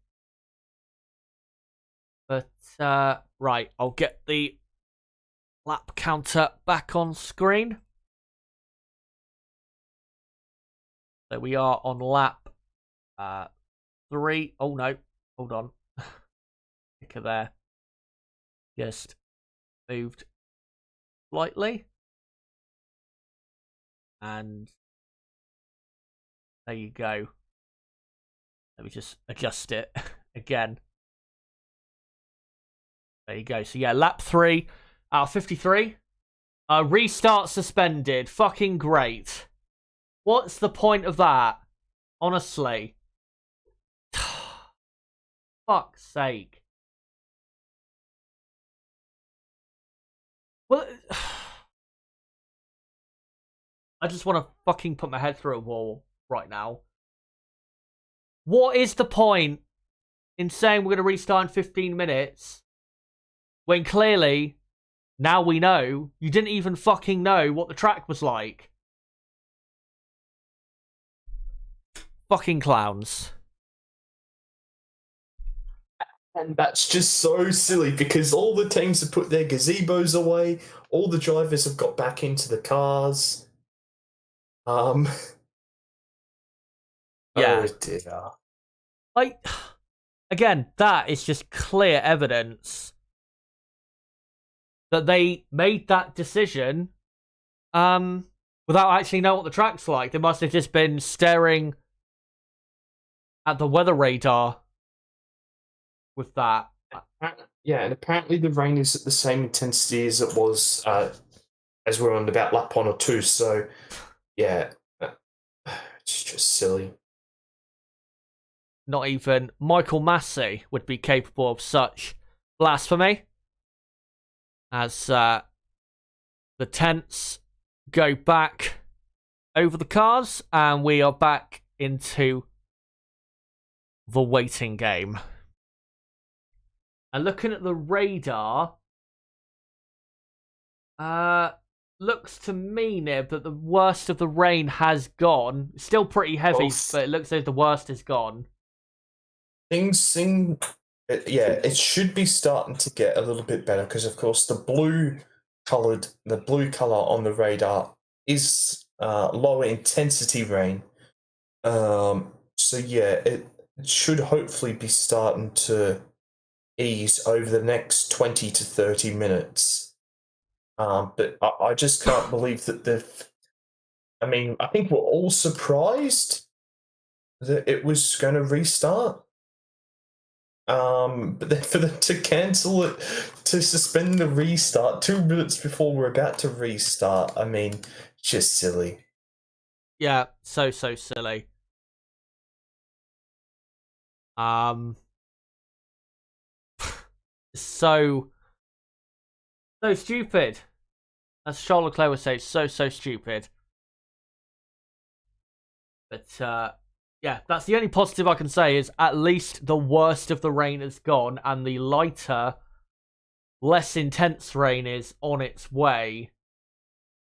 But, right, I'll get the lap counter back on screen. So we are on lap 3. Oh, no. Hold on. Kicker there. Just moved slightly. And there you go. Let me just adjust it again. There you go. So yeah, lap 3 out of 53. Restart suspended. Fucking great. What's the point of that? Honestly. Fuck's sake. Well, I just want to fucking put my head through a wall right now. What is the point in saying we're going to restart in 15 minutes when clearly, now we know, you didn't even fucking know what the track was like? Fucking clowns. And that's just so silly because all the teams have put their gazebos away, all the drivers have got back into the cars. Yeah. Oh dear. Like, again, that is just clear evidence that they made that decision without actually knowing what the track's like. They must have just been staring at the weather radar with that. Yeah, and apparently the rain is at the same intensity as it was as we're on about lap 1 or 2. So, yeah, it's just silly. Not even Michael Massey would be capable of such blasphemy. As the tents go back over the cars, and we are back into the waiting game. And looking at the radar, looks to me, Nib, that the worst of the rain has gone. Still pretty heavy, but it looks as if the worst is gone. Things seem... Yeah, it should be starting to get a little bit better because, of course, the blue color on the radar is lower intensity rain. So yeah, it should hopefully be starting to ease over the next 20 to 30 minutes. But I just can't believe that they've... I mean, I think we're all surprised that it was going to restart. But then for them to cancel it, to suspend the restart 2 minutes before we're about to restart, I mean, just silly. Yeah, so silly. So stupid. As Charles Leclerc would say, so stupid. But yeah, that's the only positive I can say is at least the worst of the rain is gone and the lighter, less intense rain is on its way.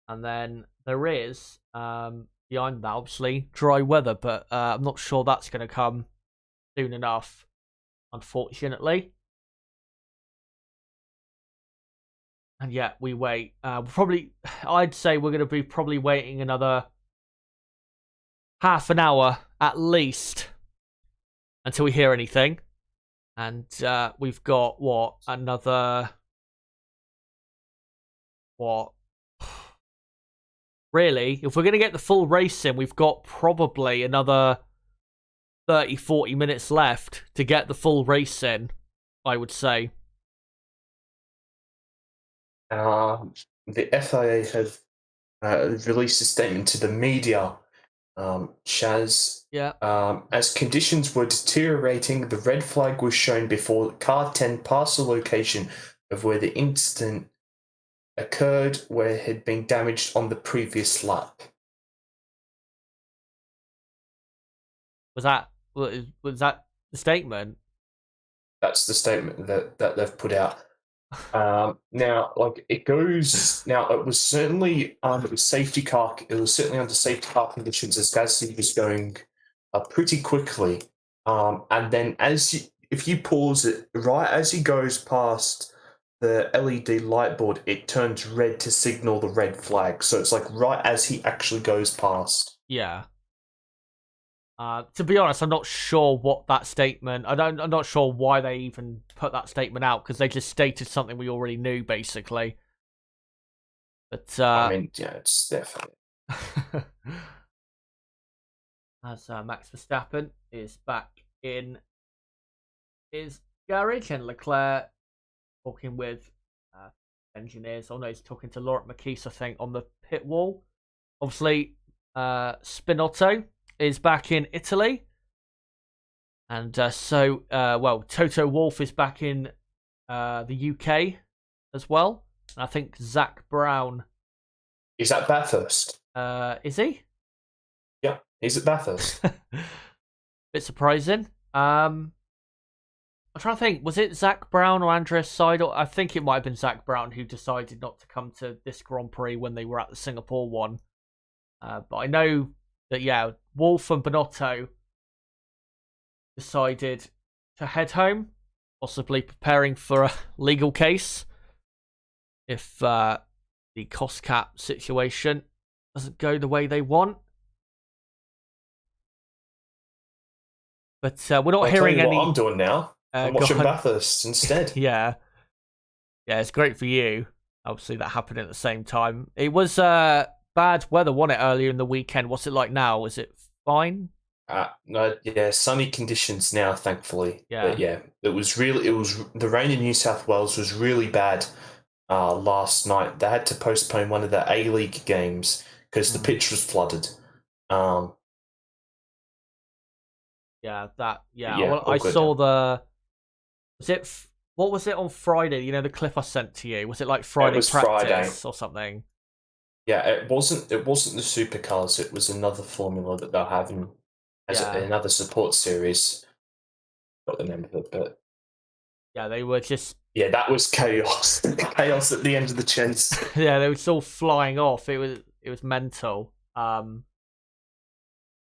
And then there is, behind that, obviously, dry weather, but I'm not sure that's going to come soon enough, unfortunately. And yeah, we wait. I'd say we're going to be probably waiting another half an hour at least until we hear anything. And we've got really, if we're going to get the full race in, we've got probably another 30-40 minutes left to get the full race in, I would say. The FIA have released a statement to the media, Shaz. Yeah. As conditions were deteriorating, the red flag was shown before car 10 passed the location of where the incident occurred, where it had been damaged on the previous lap. Was that the statement? That's the statement that they've put out. Now, like it goes. Now, it was certainly it was safety car. It was certainly under safety car conditions as Gasly was going pretty quickly. And then if you pause it right as he goes past the LED light board, it turns red to signal the red flag. So it's like right as he actually goes past. Yeah. To be honest, I'm not sure what that statement. I'm not sure why they even put that statement out because they just stated something we already knew, basically. But I mean, yeah, it's definitely. As Max Verstappen is back in his garage and Leclerc talking with engineers. Oh no, he's talking to Laurent Marquis, I think, on the pit wall. Obviously, Spinotto is back in Italy. And Toto Wolff is back in the UK as well. And I think Zach Brown. Is at Bathurst? Is he? Yeah, he's at Bathurst. Bit surprising. I'm trying to think, was it Zach Brown or Andreas Seidel? I think it might have been Zach Brown who decided not to come to this Grand Prix when they were at the Singapore one. But I know that, yeah, Wolff and Bonotto decided to head home, possibly preparing for a legal case if the cost cap situation doesn't go the way they want. But we're not hearing any. What I'm doing now. I'm watching Bathurst instead. Yeah, it's great for you. Obviously, that happened at the same time. It was bad weather, wasn't it, earlier in the weekend? What's it like now? Is it fine? No, yeah, sunny conditions now, thankfully. Yeah, but yeah, it was the rain in New South Wales was really bad last night. They had to postpone one of the A-League games because the pitch was flooded. I saw the. What was it on Friday? You know, the clip I sent to you. Was it like Friday practice or something? Yeah, it wasn't the supercars. It was another formula that they're having as another support series. Got the name of it, but yeah, they were just. Yeah, that was chaos. Chaos at the end of the chase. Yeah, they were all flying off. It was mental.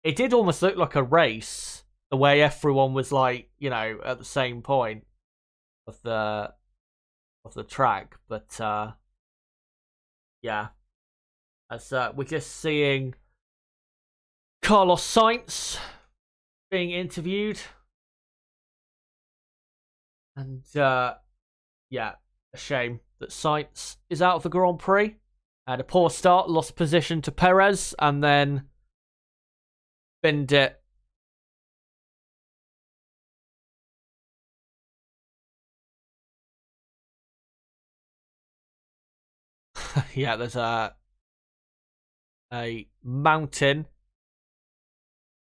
It did almost look like a race. The way everyone was like, you know, at the same point of the track, but yeah, as we're just seeing Carlos Sainz being interviewed, and yeah, a shame that Sainz is out of the Grand Prix. Had a poor start, lost position to Perez, and then binned it. Yeah, there's a mountain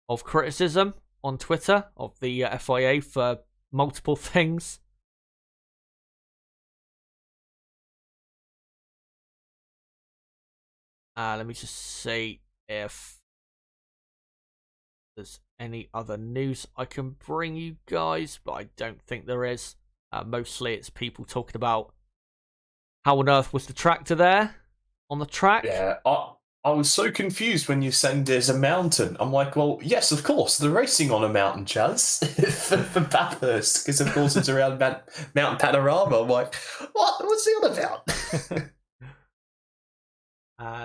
of criticism on Twitter of the FIA for multiple things. Let me just see if there's any other news I can bring you guys, but I don't think there is. Mostly it's people talking about how on earth was the tractor there on the track? Yeah, I was so confused when you said there's a mountain. I'm like, well, yes, of course, they're racing on a mountain, Chaz, for Bathurst, because of course it's around Mount Panorama. I'm like, what? What's he on about?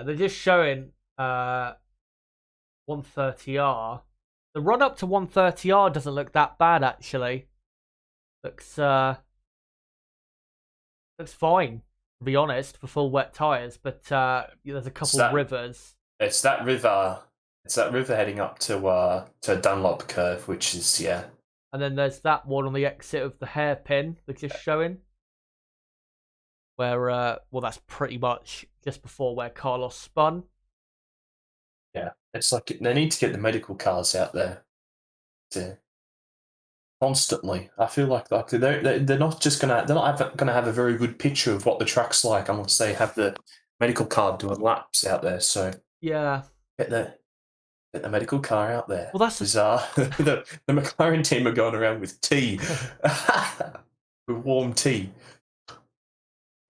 They're just showing 130R. The run up to 130R doesn't look that bad, actually. Looks fine, to be honest, for full wet tyres, but there's a couple of rivers. It's that river heading up to Dunlop Curve, which is, yeah. And then there's that one on the exit of the hairpin they're just showing. Where, well, that's pretty much just before where Carlos spun. Yeah, it's like they need to get the medical cars out there constantly. I feel like they're not gonna have a very good picture of what the track's like unless they have the medical car doing laps out there. So yeah, get the medical car out there. Well, that's bizarre. The McLaren team are going around with tea, with warm tea.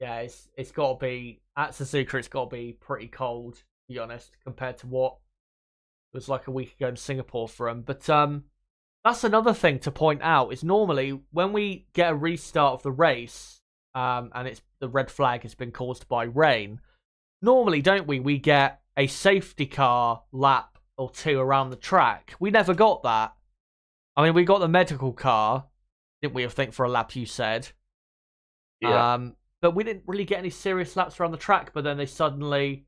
Yeah, it's got to be at Suzuka. It's got to be pretty cold, to be honest, compared to what it was like a week ago in Singapore for them. But that's another thing to point out is normally when we get a restart of the race, and it's the red flag has been caused by rain. Normally, don't we? We get a safety car lap or two around the track. We never got that. I mean, we got the medical car, didn't we? I think for a lap, you said. Yeah. But we didn't really get any serious laps around the track. But then they suddenly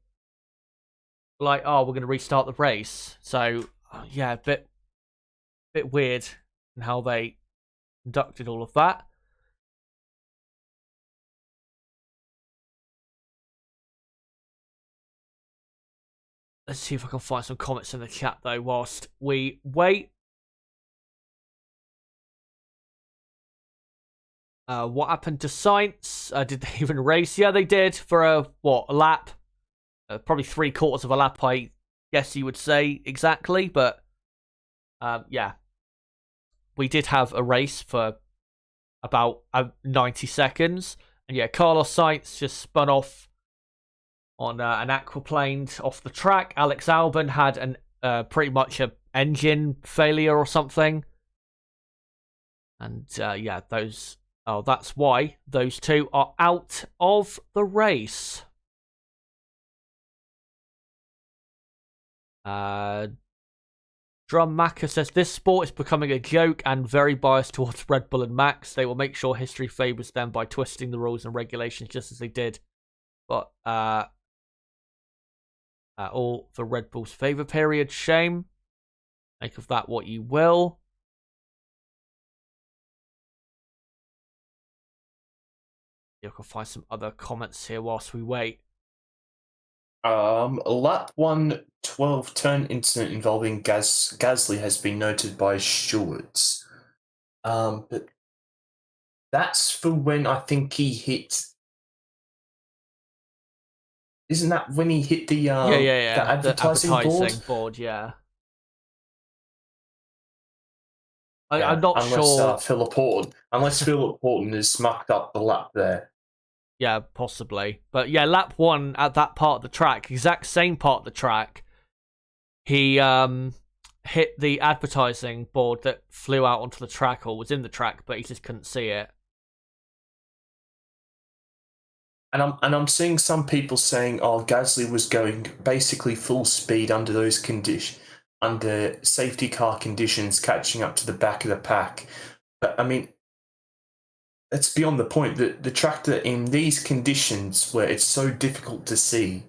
were like, "Oh, we're going to restart the race." So yeah, a bit weird in how they conducted all of that. Let's see if I can find some comments in the chat though whilst we wait. What happened to Sainz? Did they even race? Yeah, they did for a lap. Probably 3/4 of a lap, I guess you would say exactly. But yeah, we did have a race for about 90 seconds. And yeah, Carlos Sainz just spun off on an aquaplaned off the track. Alex Albon had an pretty much a engine failure or something. And yeah, that's why those two are out of the race. Drum Macker says, this sport is becoming a joke and very biased towards Red Bull and Max. They will make sure history favours them by twisting the rules and regulations just as they did. But all for Red Bull's favour period. Shame. Make of that what you will. You can find some other comments here whilst we wait. Lap 1 12-turn incident involving Gasly has been noted by stewards. But that's for when I think he hit. Isn't that when he hit the The advertising board? Yeah. Yeah, I'm not sure. Unless Philip Horton has mucked up the lap there. Yeah, possibly. But yeah, lap 1 at that part of the track, exact same part of the track, he hit the advertising board that flew out onto the track or was in the track, but he just couldn't see it. And I'm seeing some people saying, "Oh, Gasly was going basically full speed under those under safety car conditions, catching up to the back of the pack." But I mean, that's beyond the point. The tractor in these conditions where it's so difficult to see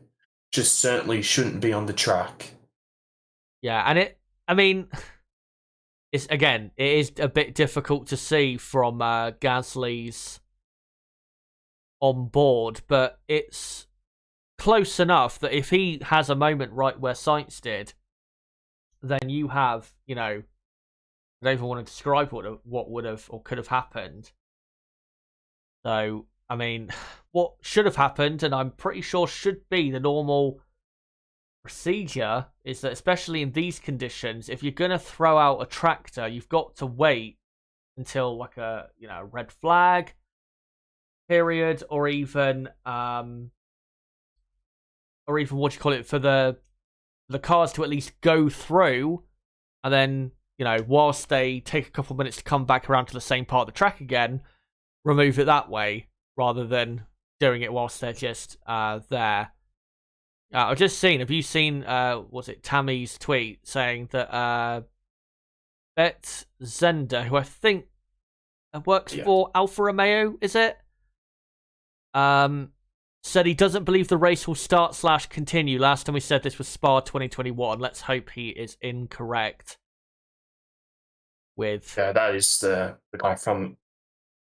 just certainly shouldn't be on the track. Yeah, and it is a bit difficult to see from Gasly's on board, but it's close enough that if he has a moment right where Sainz did, then you have, I don't even want to describe what would have or could have happened. So, I mean, what should have happened, and I'm pretty sure should be the normal procedure, is that especially in these conditions, if you're going to throw out a tractor, you've got to wait until like a red flag period, or even what do you call it, for the cars to at least go through, and then whilst they take a couple of minutes to come back around to the same part of the track again, remove it that way rather than doing it whilst they're just there. I've just seen. Have you seen? Was it Tammy's tweet saying that Bet Zender, who I think works for Alfa Romeo, is it? Said he doesn't believe the race will start/continue. Last time we said this was Spa 2021. Let's hope he is incorrect. That is the guy from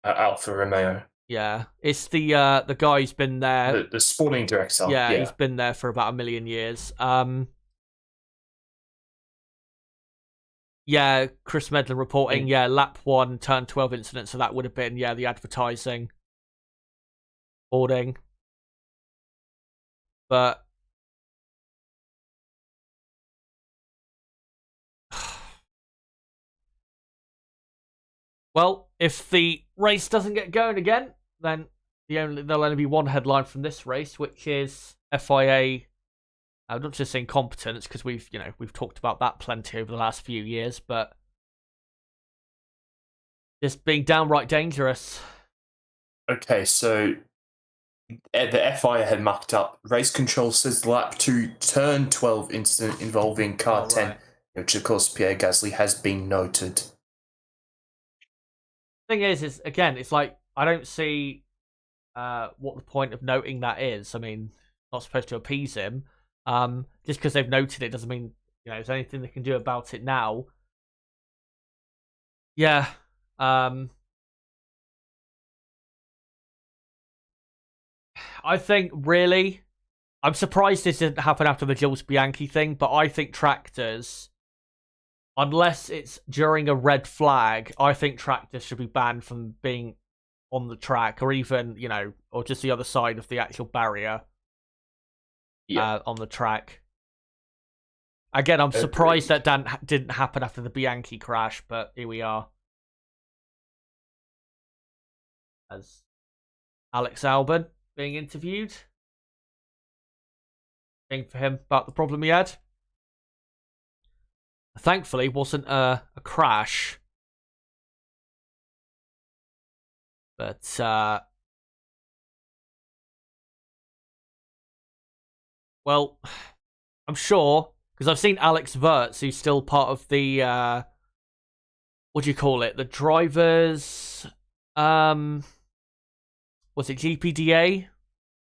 Alfa Romeo. Yeah, it's the guy who's been there. The sporting director. Yeah, he's been there for about 1 million years. Yeah, Chris Medlin reporting. Yeah, lap 1, turn 12 incident. So that would have been the advertising boarding. But well, if the race doesn't get going again, then there'll only be one headline from this race, which is FIA. I'm not just saying incompetence, because we've talked about that plenty over the last few years, but just being downright dangerous. Okay, so the FIA had mucked up. Race control says lap 2, turn 12 incident involving car 10, which of course Pierre Gasly has been noted. Thing is again, it's like I don't see what the point of noting that is. I mean, not supposed to appease him. Just because they've noted it doesn't mean there's anything they can do about it now. Yeah. I think really, I'm surprised this didn't happen after the Jules Bianchi thing, but I think tractors, unless it's during a red flag, I think tractors should be banned from being on the track, or even, or just the other side of the actual barrier on the track. Again, I'm surprised that didn't happen after the Bianchi crash, but here we are. as Alex Albon being interviewed. Thing for him about the problem he had. Thankfully, wasn't a crash. But, well, I'm sure, because I've seen Alex Wirtz, who's still part of the, what do you call it? The drivers, was it GPDA?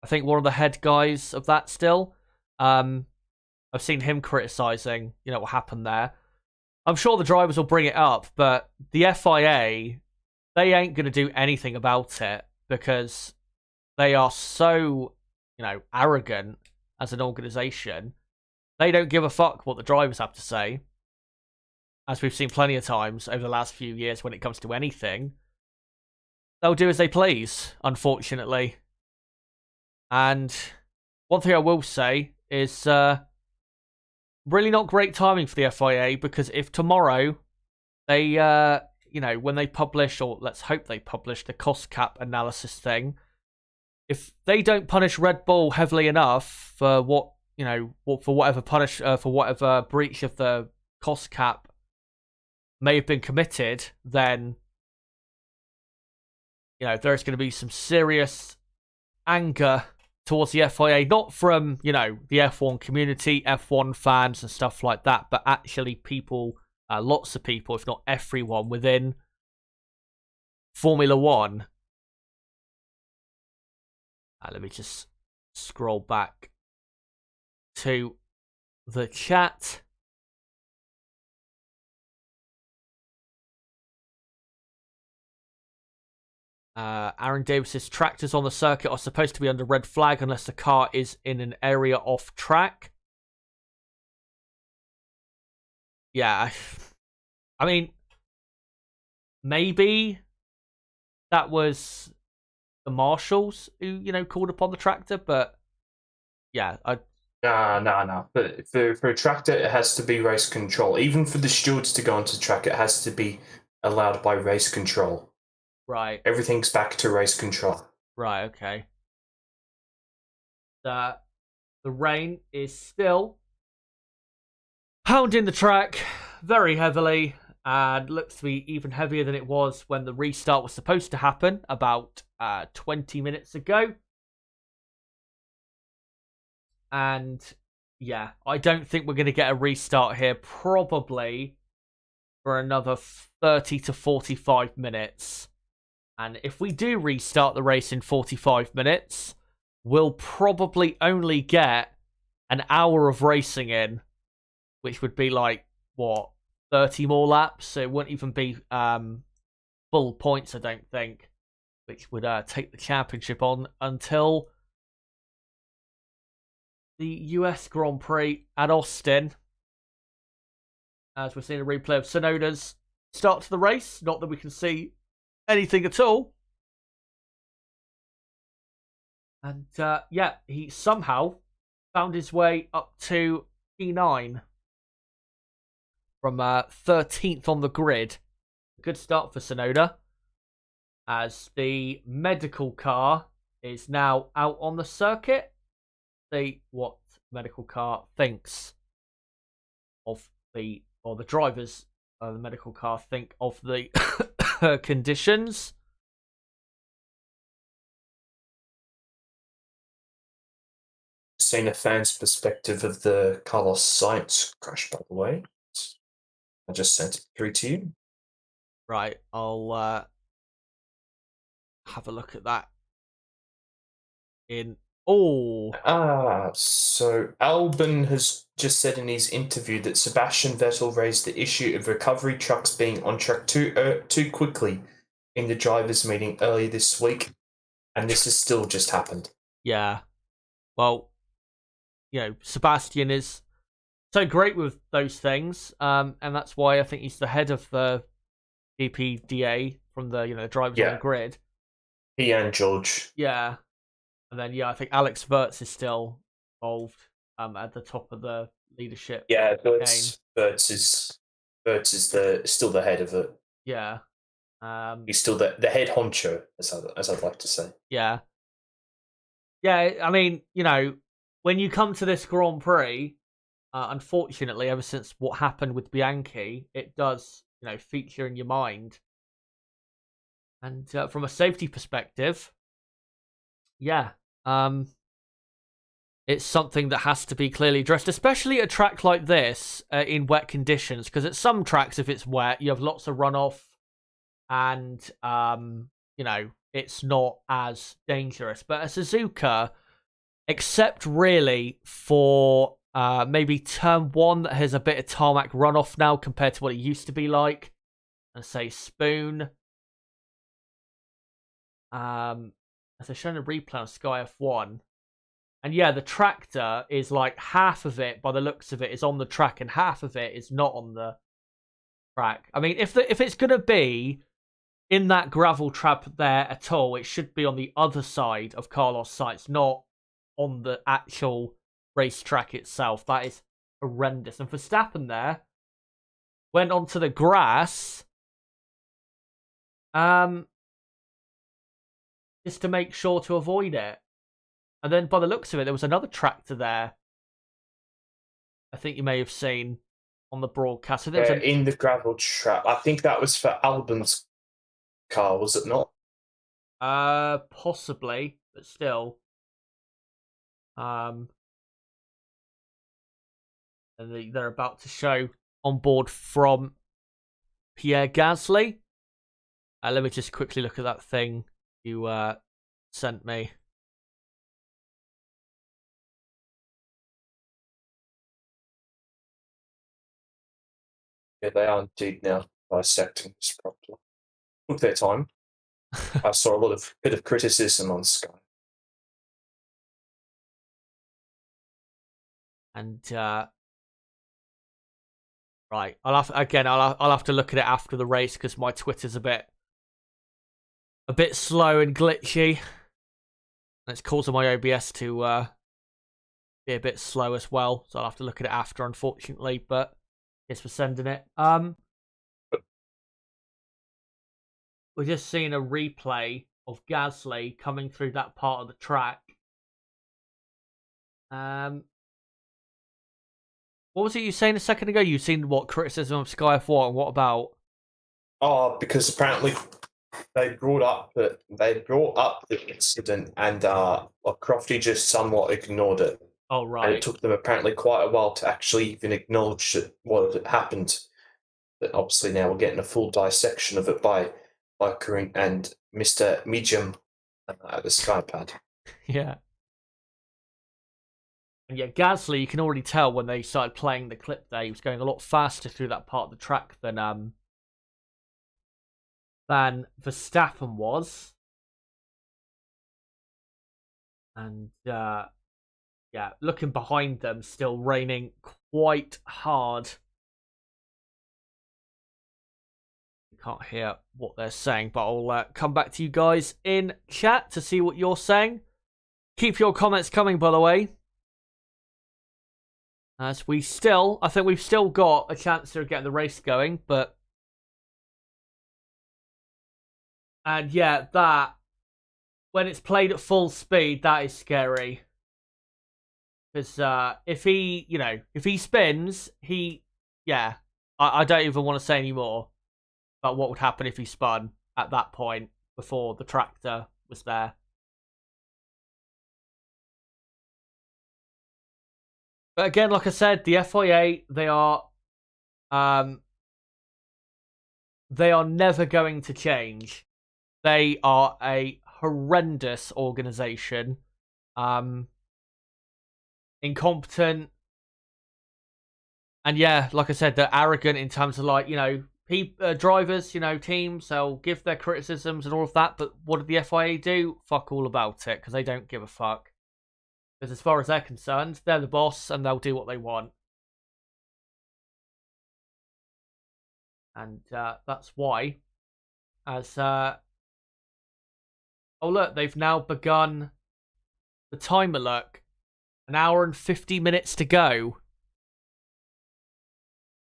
I think one of the head guys of that still. I've seen him criticising, what happened there. I'm sure the drivers will bring it up, but the FIA, they ain't going to do anything about it because they are so, arrogant as an organisation. They don't give a fuck what the drivers have to say. As we've seen plenty of times over the last few years when it comes to anything. They'll do as they please, unfortunately. And one thing I will say is really not great timing for the FIA, because if tomorrow they, when they publish, or let's hope they publish, the cost cap analysis thing, if they don't punish Red Bull heavily enough for for whatever breach of the cost cap may have been committed, then there's going to be some serious anger towards the FIA, not from the F1 community, F1 fans and stuff like that, but actually people, lots of people, if not everyone within Formula One. Let me just scroll back to the chat. Aaron Davis says tractors on the circuit are supposed to be under red flag unless the car is in an area off track. Yeah, I mean, maybe that was the marshals who called upon the tractor, but yeah, No. But for a tractor, it has to be race control. Even for the stewards to go onto the track, it has to be allowed by race control. Right. Everything's back to race control. Right, okay. The rain is still pounding the track very heavily, and looks to be even heavier than it was when the restart was supposed to happen about 20 minutes ago. And yeah, I don't think we're going to get a restart here, probably for another 30 to 45 minutes. And if we do restart the race in 45 minutes, we'll probably only get an hour of racing in, which would be 30 more laps. So it wouldn't even be full points, I don't think, which would take the championship on until the US Grand Prix at Austin. As we're seeing a replay of Tsunoda's start to the race. Not that we can see anything at all. And yeah, he somehow found his way up to P9 from 13th on the grid. Good start for Tsunoda, as the medical car is now out on the circuit. See what medical car thinks of the drivers of the medical car think of the conditions. Seen a fan's perspective of the Carlos Sainz crash, by the way. I just sent it through to you. Right, I'll have a look at that. So Albon has just said in his interview that Sebastian Vettel raised the issue of recovery trucks being on track too quickly in the drivers' meeting earlier this week, and this has still just happened. Yeah, well, Sebastian is so great with those things, and that's why I think he's the head of the GPDA from the drivers on the grid. He and George. Yeah. And then, I think Alex Wirtz is still involved at the top of the leadership. Yeah, Wirtz is still the head of it. Yeah. He's still the head honcho, as I'd like to say. Yeah. Yeah, I mean, when you come to this Grand Prix, unfortunately, ever since what happened with Bianchi, it does, feature in your mind. And from a safety perspective, yeah, it's something that has to be clearly addressed, especially at a track like this in wet conditions. Because at some tracks, if it's wet, you have lots of runoff, and it's not as dangerous. But at Suzuka, except really for maybe turn 1 that has a bit of tarmac runoff now compared to what it used to be like, and say Spoon. As they're showing a replay on Sky F1, and yeah, the tractor is like half of it, by the looks of it, is on the track, and half of it is not on the track. I mean, if it's gonna be in that gravel trap there at all, it should be on the other side of Carlos Sainz, not on the actual racetrack itself. That is horrendous. And Verstappen there went onto the grass, just to make sure to avoid it. And then by the looks of it, there was another tractor there. I think you may have seen on the broadcast. In the gravel trap. I think that was for Albon's car, was it not? Possibly, but still. And they're about to show on board from Pierre Gasly. Let me just quickly look at that thing you sent me. Yeah, they are indeed now dissecting this properly. Took their time. I saw a bit of criticism on Sky. And right, I'll have to look at it after the race because my Twitter's a bit slow and glitchy. And it's causing my OBS to be a bit slow as well, so I'll have to look at it after, unfortunately. But yes, we're sending it. We're just seeing a replay of Gasly coming through that part of the track. What was it you were saying a second ago? You've seen what criticism of Sky F1? What about? Oh, because apparently they brought up the incident, and Crofty just somewhat ignored it. Oh, right. And it took them apparently quite a while to actually even acknowledge what had happened. But obviously now we're getting a full dissection of it by Karim and Mr. Mijam at the Skypad. Yeah. And yeah, Gasly, you can already tell when they started playing the clip there, he was going a lot faster through that part of the track than Verstappen was. And yeah, looking behind them, still raining quite hard. You can't hear what they're saying, but I'll come back to you guys in chat to see what you're saying. Keep your comments coming, by the way. As I think we've still got a chance to get the race going, but... And yeah, that, when it's played at full speed, that is scary. Because if he spins, I don't even want to say any more about what would happen if he spun at that point before the tractor was there. But again, like I said, the FIA, they are never going to change. They are a horrendous organization. Incompetent. And yeah, like I said, they're arrogant in terms of drivers, teams, they'll give their criticisms and all of that, but what did the FIA do? Fuck all about it, because they don't give a fuck. Because as far as they're concerned, they're the boss and they'll do what they want. And that's why, oh look, they've now begun the timer look. 1 hour and 50 minutes to go.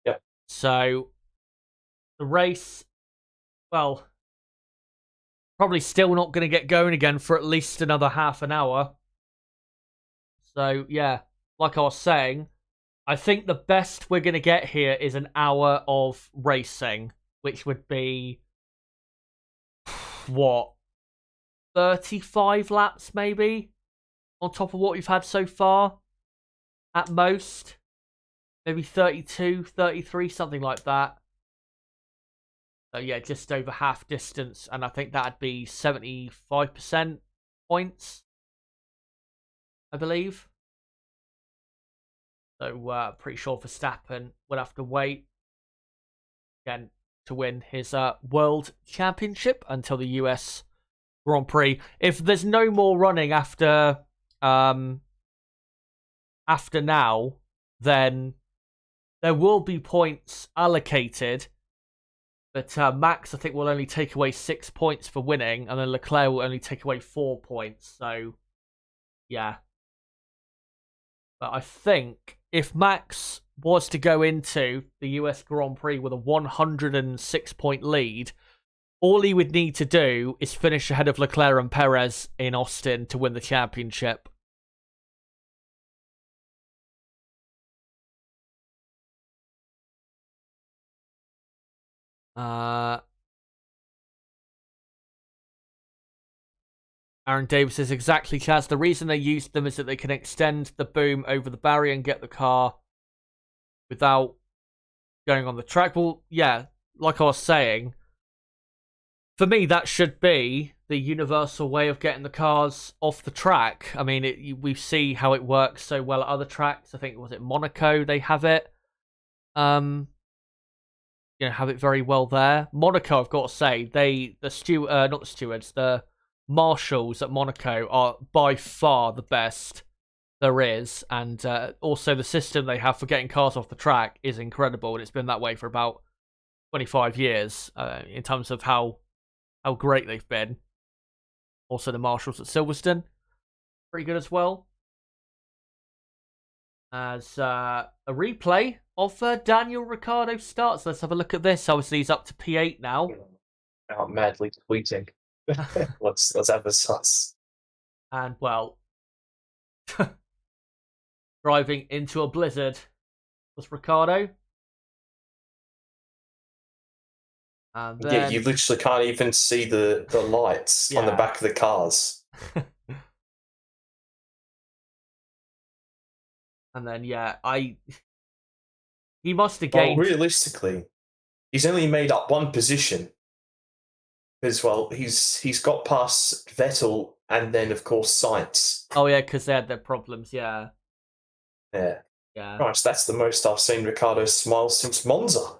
Yep. So, the race, well, probably still not going to get going again for at least another half an hour. So, yeah, like I was saying, I think the best we're going to get here is an hour of racing, which would be, what, 35 laps maybe? On top of what we've had so far? At most. Maybe 32, 33, something like that. So yeah, just over half distance, and I think that'd be 75% points, I believe. So pretty sure Verstappen will have to wait again to win his World Championship until the US Grand Prix. If there's no more running after now, then there will be points allocated. But Max, I think, will only take away 6 points for winning, and then Leclerc will only take away 4 points. So, yeah. But I think if Max was to go into the US Grand Prix with a 106-point lead, all he would need to do is finish ahead of Leclerc and Perez in Austin to win the championship. Aaron Davis says, exactly, Chaz. The reason they used them is that they can extend the boom over the barrier and get the car without going on the track. Well, yeah, like I was saying, for me, that should be the universal way of getting the cars off the track. I mean, we see how it works so well at other tracks. I think, was it Monaco? They have it. Have it very well there. Monaco, I've got to say, the marshals at Monaco are by far the best there is, and also the system they have for getting cars off the track is incredible, and it's been that way for about 25 years in terms of how great they've been. Also, the marshals at Silverstone, pretty good as well. As a replay of Daniel Ricciardo starts. Let's have a look at this. Obviously, he's up to P8 now. Out madly tweeting. let's have a suss. And, well, driving into a blizzard was Ricciardo. And then... Yeah, you literally can't even see the lights on the back of the cars. And then, he must have gained... Well, realistically, he's only made up one position. Because, well, he's got past Vettel and then, of course, Sainz. Oh, yeah, because they had their problems, Yeah. Yeah. Christ, that's the most I've seen Ricciardo smile since Monza.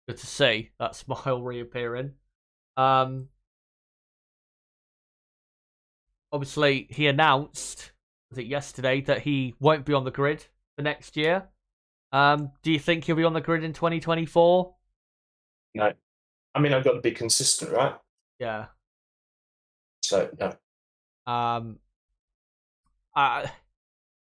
Good to see that smile reappearing. Obviously, he announced, was it yesterday, that he won't be on the grid for next year. Do you think he'll be on the grid in 2024? No. I mean, I've got to be consistent, right? Yeah. So, no.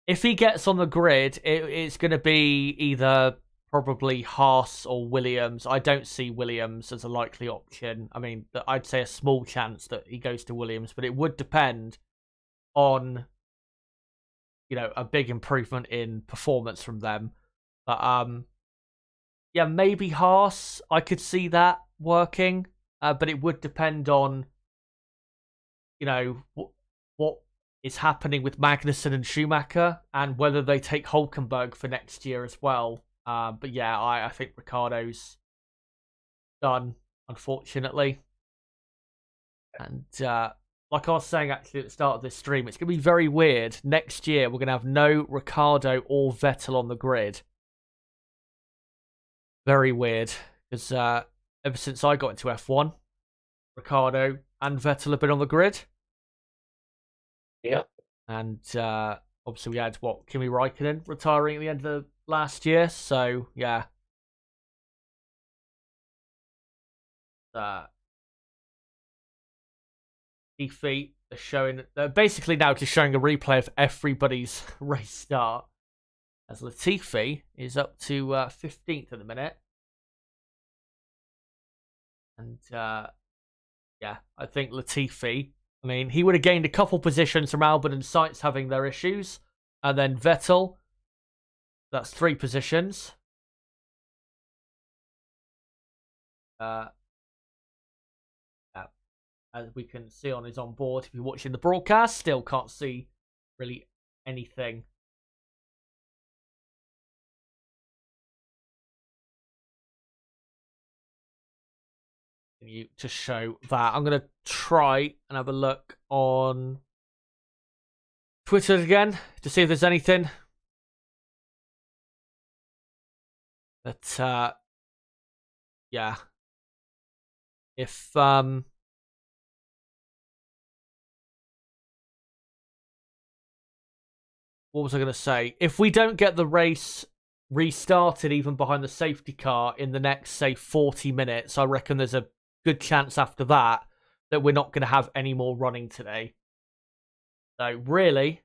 If he gets on the grid, it's going to be either probably Haas or Williams. I don't see Williams as a likely option. I mean, I'd say a small chance that he goes to Williams, but it would depend on, a big improvement in performance from them. But, maybe Haas, I could see that working, but it would depend on, what is happening with Magnussen and Schumacher and whether they take Hülkenberg for next year as well. But yeah, I think Ricciardo's done, unfortunately. And like I was saying actually at the start of this stream, it's going to be very weird. Next year, we're going to have no Ricciardo or Vettel on the grid. Very weird. Because ever since I got into F1, Ricciardo and Vettel have been on the grid. Yeah. And obviously we had, Kimi Räikkönen retiring at the end of the last year, so yeah. Latifi are showing, they're basically now just showing a replay of everybody's race start, as Latifi is up to 15th at the minute. And yeah, I think Latifi, I mean, he would have gained a couple positions from Albon and Sainz having their issues. And then Vettel, that's 3 positions. Yeah, as we can see on his onboard, if you're watching the broadcast, still can't see really anything. You to show that. I'm going to try and have a look on Twitter again to see if there's anything. But yeah, if what was I going to say? If we don't get the race restarted even behind the safety car in the next, say, 40 minutes, I reckon there's a good chance after that we're not going to have any more running today. So really,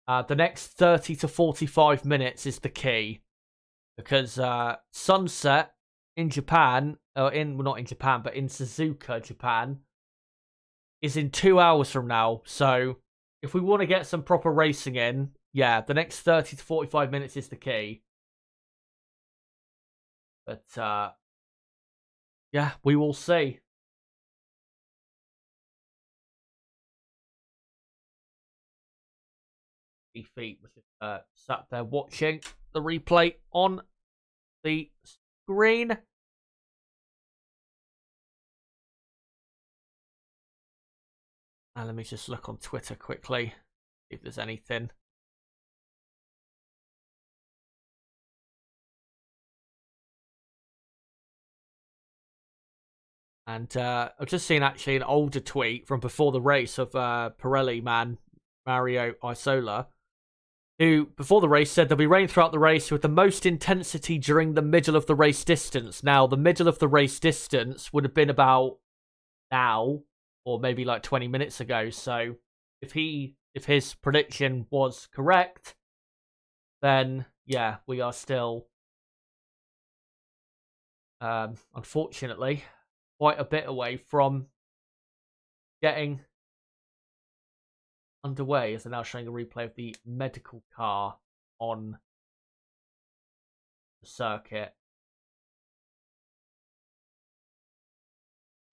the next 30 to 45 minutes is the key. Because sunset in Japan, well, not in Japan, but in Suzuka, Japan, is in 2 hours from now. So if we want to get some proper racing in, yeah, the next 30 to 45 minutes is the key. But yeah, we will see. Feet was just sat there watching the replay on the screen. And let me just look on Twitter quickly, see if there's anything. And I've just seen actually an older tweet from before the race of Pirelli man, Mario Isola, who before the race said there'll be rain throughout the race with the most intensity during the middle of the race distance. Now, the middle of the race distance would have been about now, or maybe like 20 minutes ago. So if his prediction was correct, then yeah, we are still unfortunately quite a bit away from getting underway, as they're now showing a replay of the medical car on the circuit.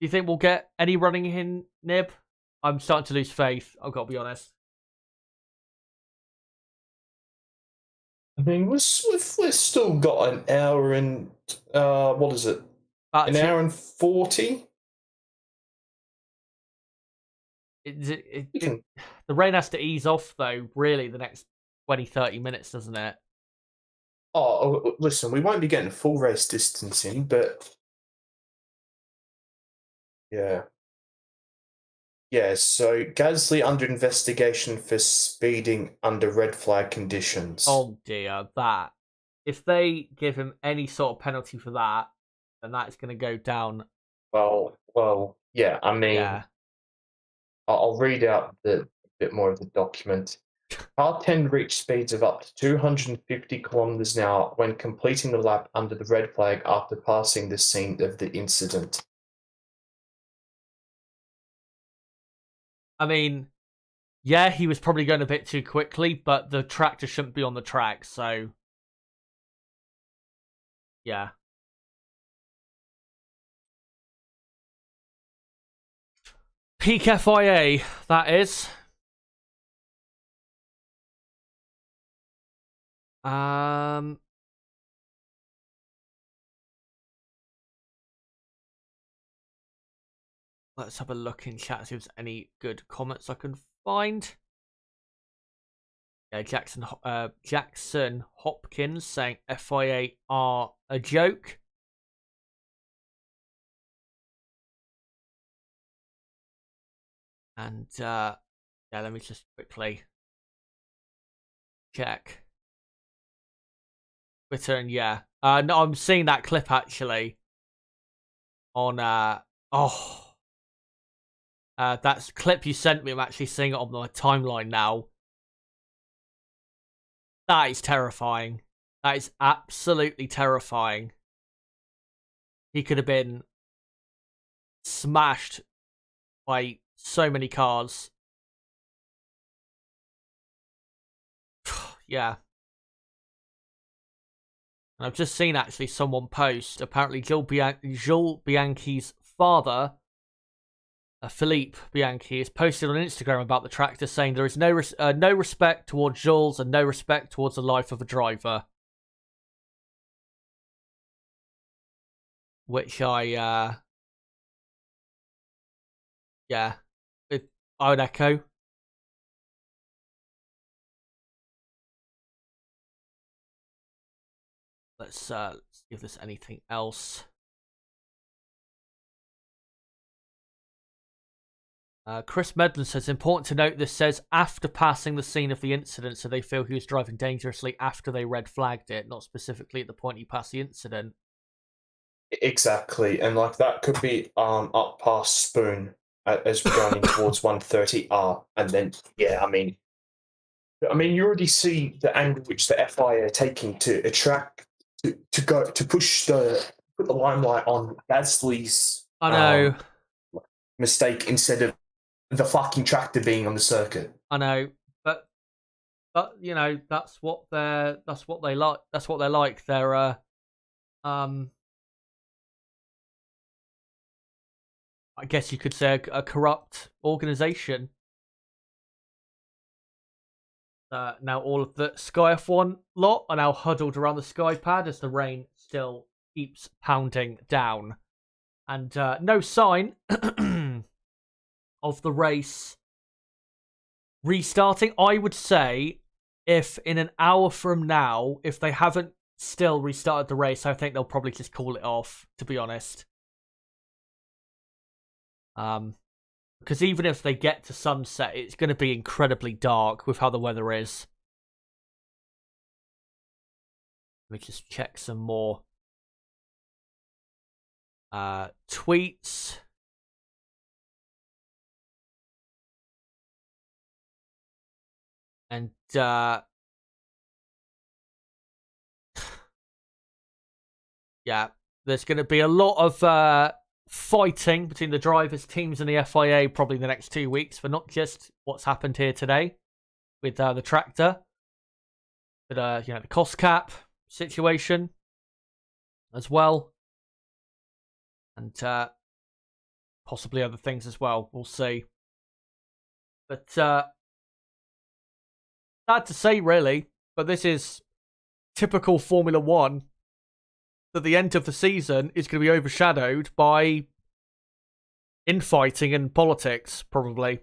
Do you think we'll get any running in, Nib? I'm starting to lose faith, I've got to be honest. I mean, we've still got an hour and what is it? An hour and 40. The rain has to ease off, though, really, the next 20-30 minutes, doesn't it? Oh, listen, we won't be getting full race distancing, but yeah. Yeah, so Gasly under investigation for speeding under red flag conditions. Oh dear, that. If they give him any sort of penalty for that, then that's going to go down. Well, yeah, I mean, yeah. I'll read out a bit more of the document. Car 10 reached speeds of up to 250 kilometers an hour when completing the lap under the red flag after passing the scene of the incident. I mean, yeah, he was probably going a bit too quickly, but the tractor shouldn't be on the track, so yeah. Peak FIA, that is. Let's have a look in chat, see if there's any good comments I can find. Yeah, Jackson Hopkins saying FIA are a joke. And yeah, let me just quickly check Twitter, and yeah, no, I'm seeing that clip actually on that's clip you sent me. I'm actually seeing it on my timeline now. That is terrifying. That is absolutely terrifying. He could have been smashed by so many cars. Yeah. And I've just seen actually someone post, apparently Jules Bianchi's father, Philippe Bianchi, is posted on Instagram about the tractor, saying there is no respect towards Jules and no respect towards the life of a driver. Which I would echo. Let's see if there's anything else. Chris Medlin says, important to note this says after passing the scene of the incident, so they feel he was driving dangerously after they red flagged it, not specifically at the point he passed the incident. Exactly, and like that could be up past Spoon as we're going in towards 130R, and then I mean, you already see the angle which the FIA are taking to attract to put the limelight on Gasly's I know mistake instead of the fucking tractor being on the circuit. I know, but you know that's what they like. That's what they're like. They're I guess you could say a corrupt organization. Now all of the Sky F1 lot are now huddled around the Sky Pad as the rain still keeps pounding down. And no sign of the race restarting. I would say if in an hour from now, if they haven't still restarted the race, I think they'll probably just call it off, to be honest. Because even if they get to sunset, it's going to be incredibly dark with how the weather is. Let me just check some more tweets. And yeah, there's going to be a lot of fighting between the drivers, teams, and the FIA probably in the next 2 weeks for not just what's happened here today with the tractor, but you know, the cost cap situation as well, and possibly other things as well. We'll see. But sad to say, really, but this is typical Formula One. That the end of the season is going to be overshadowed by infighting and politics, probably.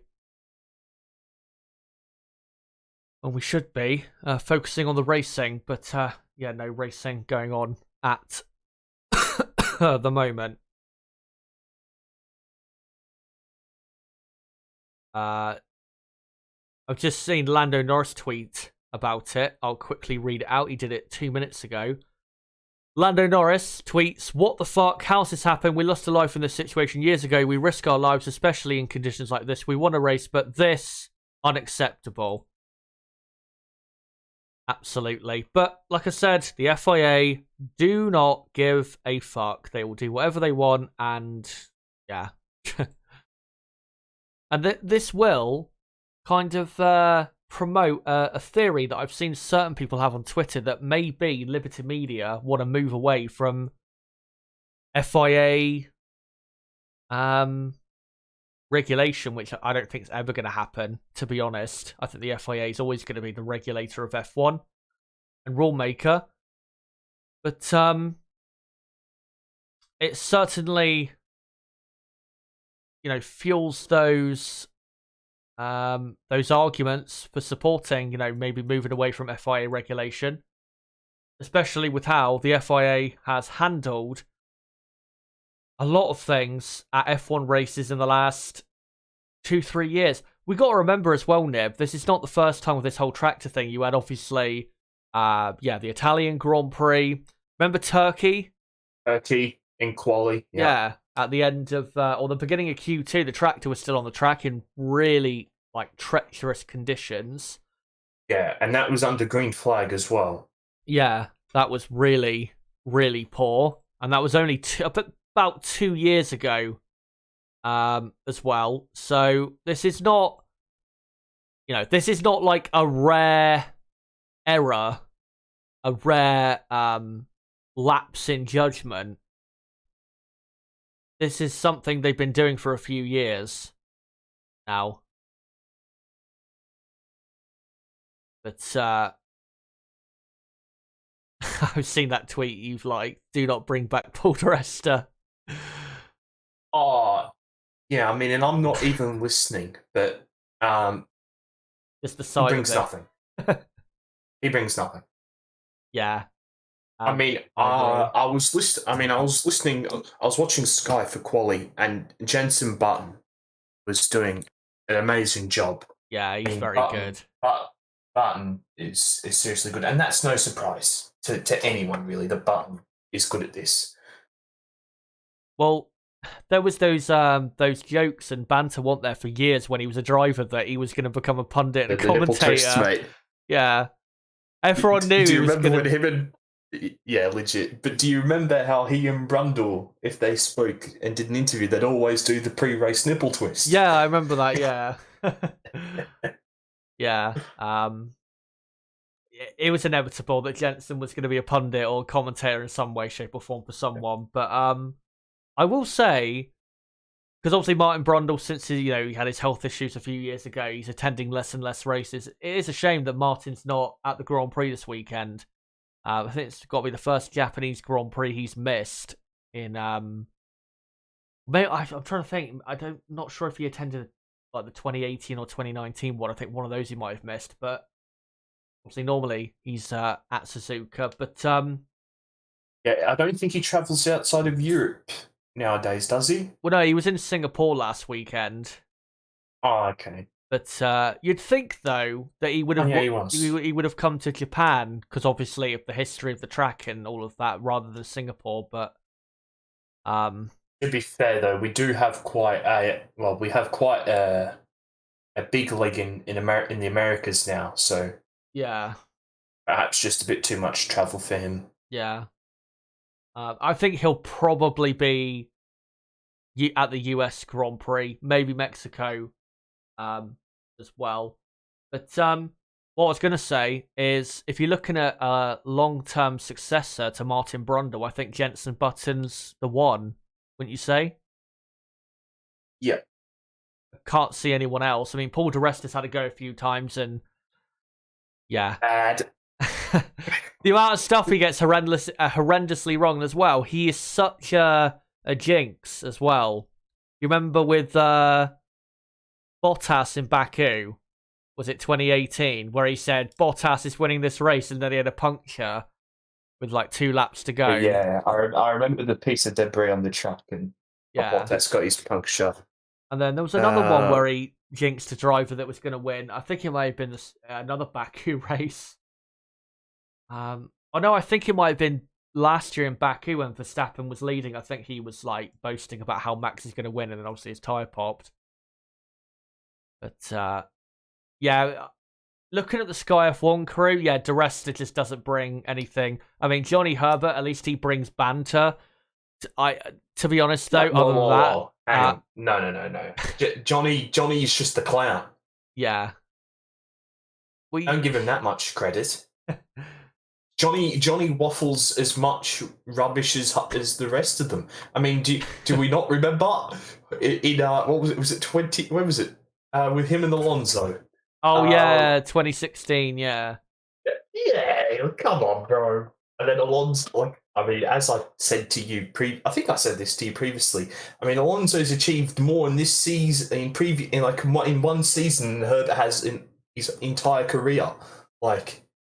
And we should be focusing on the racing, but yeah, no racing going on at the moment. I've just seen Lando Norris tweet about it. I'll quickly read it out. He did it 2 minutes ago. Lando Norris tweets, "What the fuck? How's this happened? We lost a life in this situation years ago. We risk our lives, especially in conditions like this. We want a race, but this, unacceptable." Absolutely. But like I said, the FIA do not give a fuck. They will do whatever they want, and yeah. And this will kind of promote a theory that I've seen certain people have on Twitter that maybe Liberty Media want to move away from FIA regulation, which I don't think is ever going to happen, to be honest. I think the FIA is always going to be the regulator of F1 and rule maker. But it certainly, you know, fuels those arguments for supporting, you know, maybe moving away from FIA regulation, especially with how the FIA has handled a lot of things at F1 races in the last 2-3 years. We got to remember as well, Nib, this is not the first time with this whole tractor thing. You had obviously, the Italian Grand Prix. Remember Turkey? Turkey in quali. Yeah. At the end of, or the beginning of Q2, the tractor was still on the track in really, like, treacherous conditions. Yeah, and that was under green flag as well. Yeah, that was really, really poor. And that was only about 2 years ago as well. So this is not, this is not like a rare error, a rare lapse in judgment. This is something they've been doing for a few years now. But I've seen that tweet you've liked. Do not bring back Paul di Resta. Oh, yeah. I mean, and I'm not even listening, but Just the he side brings of it. nothing. He brings nothing. Yeah. I mean, I was listening. I was watching Sky for Quali, and Jenson Button was doing an amazing job. Yeah, he's very good. Button is seriously good, and that's no surprise to anyone really. That Button is good at this. Well, there was those jokes and banter weren't there for years when he was a driver that he was going to become a pundit and a commentator. Twists, mate. Yeah, everyone knew. Do you he was remember when him and? Yeah, legit. But do you remember how he and Brundle, if they spoke and did an interview, they'd always do the pre-race nipple twist? Yeah, I remember that. Yeah, yeah. It was inevitable that Jenson was going to be a pundit or commentator in some way, shape, or form for someone. But I will say, because obviously Martin Brundle, since he had his health issues a few years ago, he's attending less and less races. It is a shame that Martin's not at the Grand Prix this weekend. I think it's got to be the first Japanese Grand Prix he's missed in. Maybe I'm trying to think. Not sure if he attended like the 2018 or 2019 one. I think one of those he might have missed. But obviously, normally he's at Suzuka. But yeah, I don't think he travels outside of Europe nowadays, does he? Well, no, he was in Singapore last weekend. Oh, okay. But you'd think though that he would have he would have come to Japan because obviously of the history of the track and all of that, rather than Singapore. But to be fair though, we do have quite a big leg in the Americas now. So yeah, perhaps just a bit too much travel for him. Yeah, I think he'll probably be at the US Grand Prix, maybe Mexico. As well. But what I was going to say is, if you're looking at a long-term successor to Martin Brundle, I think Jenson Button's the one, wouldn't you say? Yeah. Can't see anyone else. I mean, Paul di Resta's had to go a few times, and yeah. Bad. The amount of stuff he gets horrendously wrong as well. He is such a jinx as well. You remember with Bottas in Baku, was it 2018, where he said Bottas is winning this race, and then he had a puncture with like 2 laps to go. Yeah, I remember the piece of debris on the track, and Bottas got his puncture. And then there was another one where he jinxed a driver that was going to win. I think it might have been another Baku race. I think it might have been last year in Baku when Verstappen was leading. I think he was like boasting about how Max is going to win, and then obviously his tyre popped. But yeah, looking at the Sky F1 crew, yeah, di Resta just doesn't bring anything. I mean, Johnny Herbert, at least he brings banter. To be honest though, other than that, no. Johnny is just the clown. Yeah, don't give him that much credit. Johnny waffles as much rubbish as the rest of them. I mean, do we not remember in what was it? Was it 20? When was it? With him and Alonso. Oh yeah, 2016. Yeah. Yeah, come on, bro. And then Alonso, as I said to you, I think I said this to you previously. I mean, Alonso's achieved more in this season in one season than Herbert has in his entire career.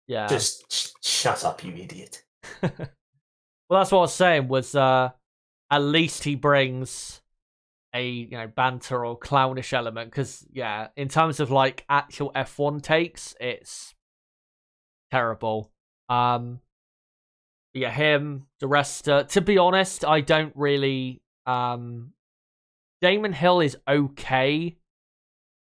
Yeah. Just shut up, you idiot. Well, that's what I was saying. Was at least he brings a banter or clownish element, because yeah, in terms of like actual F1 takes, it's terrible. Yeah, him, di Resta. To be honest, I don't really. Damon Hill is okay,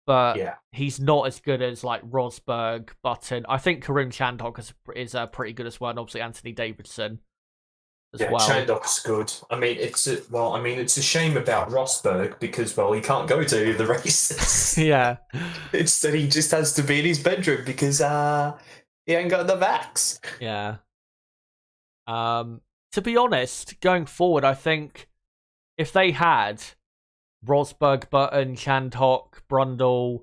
but yeah, he's not as good as like Rosberg, Button. I think Karun Chandhok is pretty good as well, and obviously Anthony Davidson. as well. Chandok's good. I mean, it's a shame about Rosberg because, well, he can't go to the races. Yeah. It's that he just has to be in his bedroom because he ain't got the vax. Yeah. To be honest, going forward, I think if they had Rosberg, Button, Chandhok, Brundle,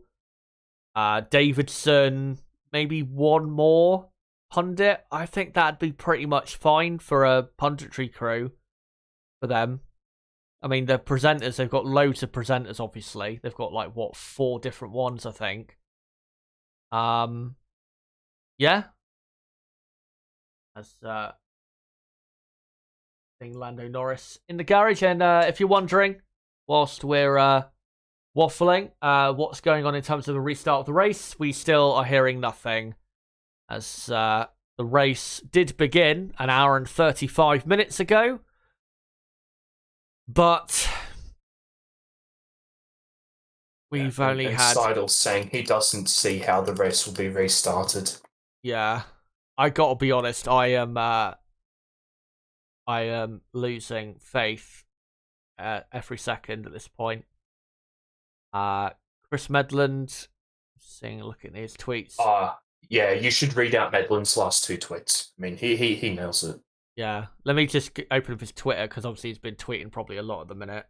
Davidson, maybe one more pundit, I think that'd be pretty much fine for a punditry crew for them. I mean, the presenters, they've got loads of presenters, obviously. They've got, 4 different ones, I think. Yeah. As, Lando Norris in the garage. And if you're wondering, whilst we're waffling, what's going on in terms of the restart of the race, we still are hearing nothing. As the race did begin an hour and 35 minutes ago. But we've only had... Seidel's saying he doesn't see how the race will be restarted. Yeah. I gotta be honest, I am losing faith every second at this point. Chris Medland, looking at his tweets. Yeah, you should read out Medland's last 2 tweets. I mean, he nails it. Yeah, let me just open up his Twitter because obviously he's been tweeting probably a lot at the minute.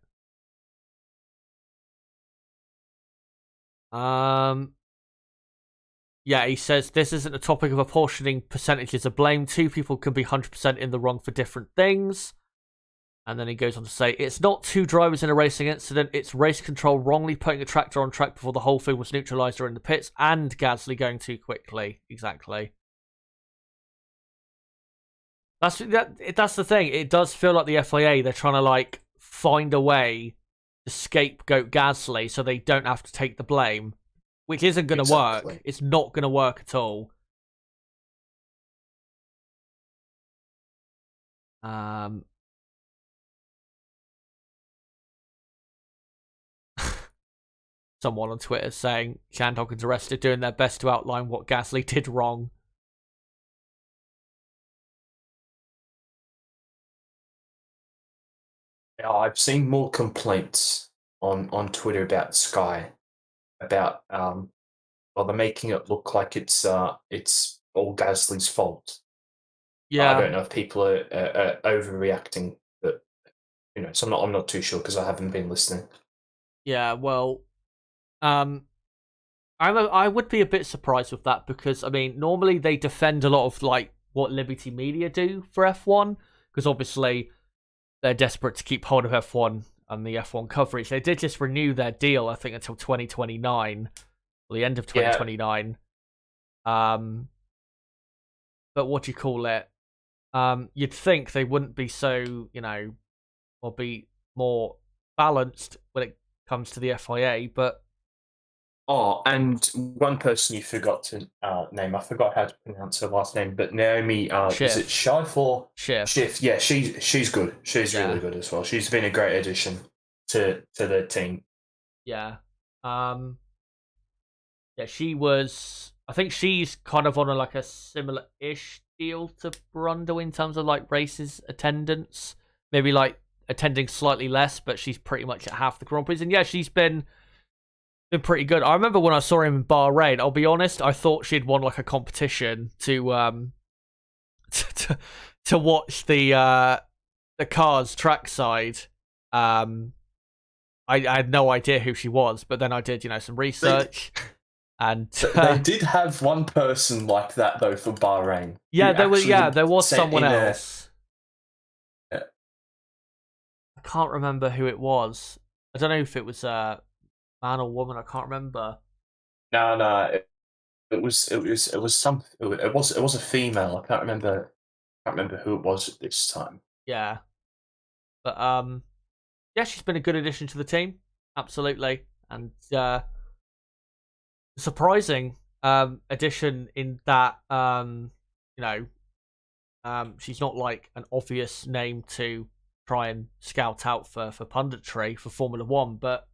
Yeah, he says, this isn't a topic of apportioning percentages of blame. 2 people can be 100% in the wrong for different things. And then he goes on to say, it's not 2 drivers in a racing incident. It's race control wrongly putting a tractor on track before the whole thing was neutralised or in the pits, and Gasly going too quickly. Exactly. That's the thing. It does feel like the FIA, they're trying to find a way to scapegoat Gasly so they don't have to take the blame. Which isn't going to work. It's not going to work at all. Someone on Twitter saying Chandhok is arrested doing their best to outline what Gasly did wrong. Yeah, I've seen more complaints on Twitter about Sky. About they're making it look like it's all Gasly's fault. Yeah, I don't know if people are overreacting, but so I'm not too sure because I haven't been listening. Yeah, well, I would be a bit surprised with that because I mean normally they defend a lot of what Liberty Media do for F1 because obviously they're desperate to keep hold of F1 and the F1 coverage. They did just renew their deal, I think, until 2029, or the end of 2029. Yeah. But what do you call it? You'd think they wouldn't be so, or be more balanced when it comes to the FIA, but... Oh, and one person you forgot to name. I forgot how to pronounce her last name, but Naomi, is it Schiff or... Schiff, yeah, she's good. She's really good as well. She's been a great addition to the team. Yeah. Yeah, she was... I think she's kind of on a similar-ish deal to Brundle in terms of races attendance. Maybe attending slightly less, but she's pretty much at half the Grand Prix. And yeah, she's been pretty good. I remember when I saw him in Bahrain, I'll be honest, I thought she'd won a competition to to watch the cars trackside. I had no idea who she was, but then I did, some research. And they did have one person like that though for Bahrain. Yeah, there was someone else. I can't remember who it was. I don't know if it was man or woman. I can't remember. No. It was a female. I can't remember who it was at this time. Yeah, but yeah, she's been a good addition to the team. Absolutely, and surprising addition in that she's not an obvious name to try and scout out for punditry for Formula One, but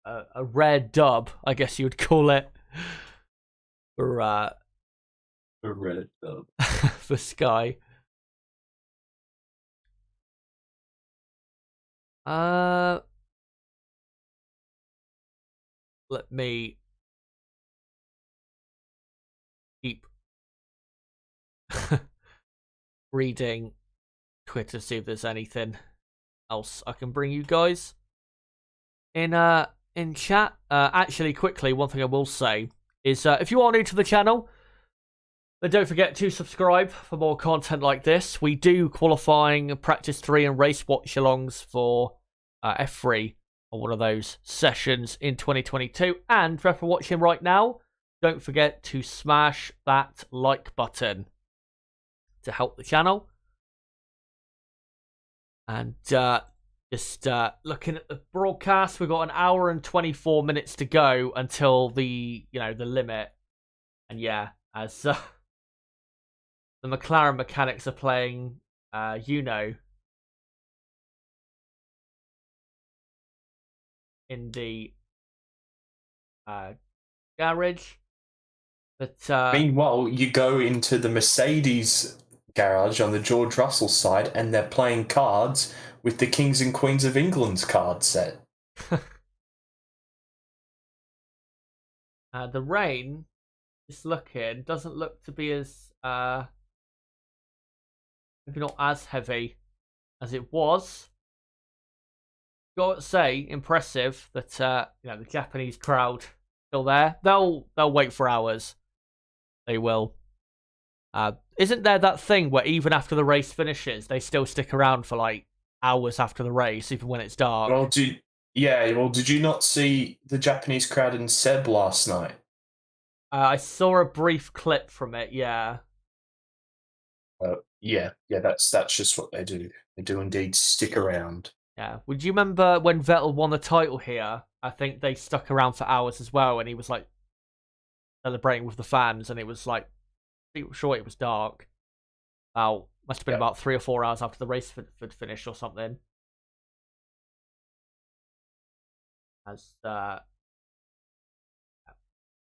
a rare dub, I guess you would call it, for a rare dub for Sky. Let me keep reading Twitter to see if there's anything else I can bring you guys in chat. Actually, quickly, one thing I will say is if you are new to the channel, then don't forget to subscribe for more content like this. We do qualifying, practice 3 and race watch-alongs for F3 on one of those sessions in 2022. And if you're watching right now, don't forget to smash that like button to help the channel. And just looking at the broadcast, we've got an hour and 24 minutes to go until the limit. And yeah, as the McLaren mechanics are playing, in the garage. But meanwhile, you go into the Mercedes garage on the George Russell side, and they're playing cards with the Kings and Queens of England's card set. The rain, just looking, doesn't look to be as maybe not as heavy as it was. Gotta say, impressive that the Japanese crowd still there. They'll wait for hours. They will. Isn't there that thing where even after the race finishes, they still stick around for like hours after the race, even when it's dark? Well, did you not see the Japanese crowd in Seb last night? I saw a brief clip from it. Yeah. Yeah. That's just what they do. They do indeed stick around. Yeah. Would you remember when Vettel won the title here? I think they stuck around for hours as well, and he was like celebrating with the fans, and it was like, pretty sure it was dark. Must have been about 3 or 4 hours after the race had finished or something. As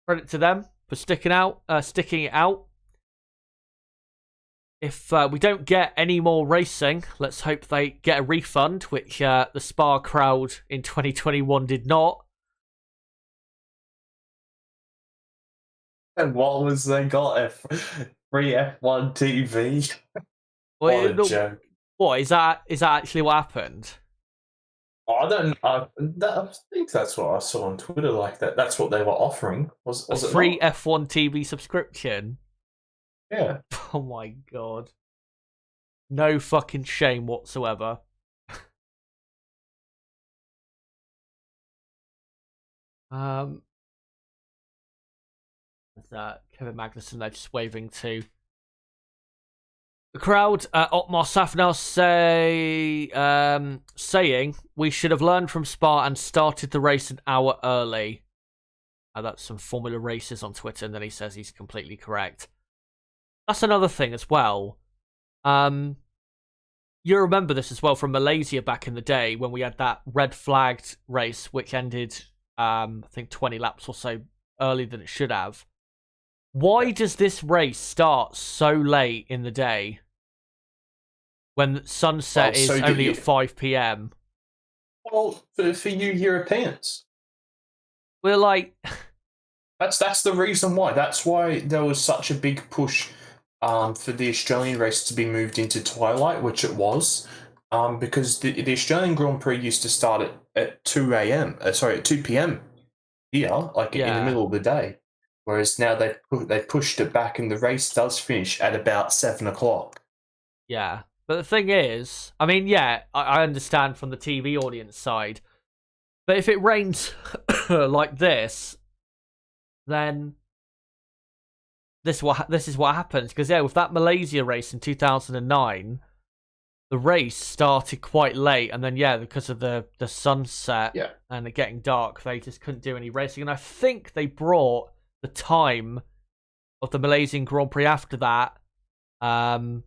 credit to them for sticking it out. If we don't get any more racing, let's hope they get a refund, which the Spa crowd in 2021 did not. And what was they got? Free F1 TV? What a joke. What, is that actually what happened? I think that's what I saw on Twitter. Like that's what they were offering. Was a it free not? F1 TV subscription? Yeah. Oh my god. No fucking shame whatsoever. Kevin Magnussen there just waving to the crowd. Otmar Safnell saying we should have learned from Spa and started the race an hour early. That's some Formula Races on Twitter, and then he says he's completely correct. That's another thing as well. You remember this as well from Malaysia back in the day when we had that red flagged race which ended, I think 20 laps or so earlier than it should have. Why does this race start so late in the day when sunset is only at 5 p.m? Well, for you Europeans. We're like... That's the reason why. That's why there was such a big push for the Australian race to be moved into twilight, which it was, because the Australian Grand Prix used to start at 2 p.m. here, like in the middle of the day. Whereas now they've pushed it back, and the race does finish at about 7 o'clock. Yeah, but the thing is, I mean, yeah, I understand from the TV audience side, but if it rains like this, then this is what happens. Because yeah, with that Malaysia race in 2009, the race started quite late, and then because of the sunset and it getting dark, they just couldn't do any racing. And I think they brought the time of the Malaysian Grand Prix after that a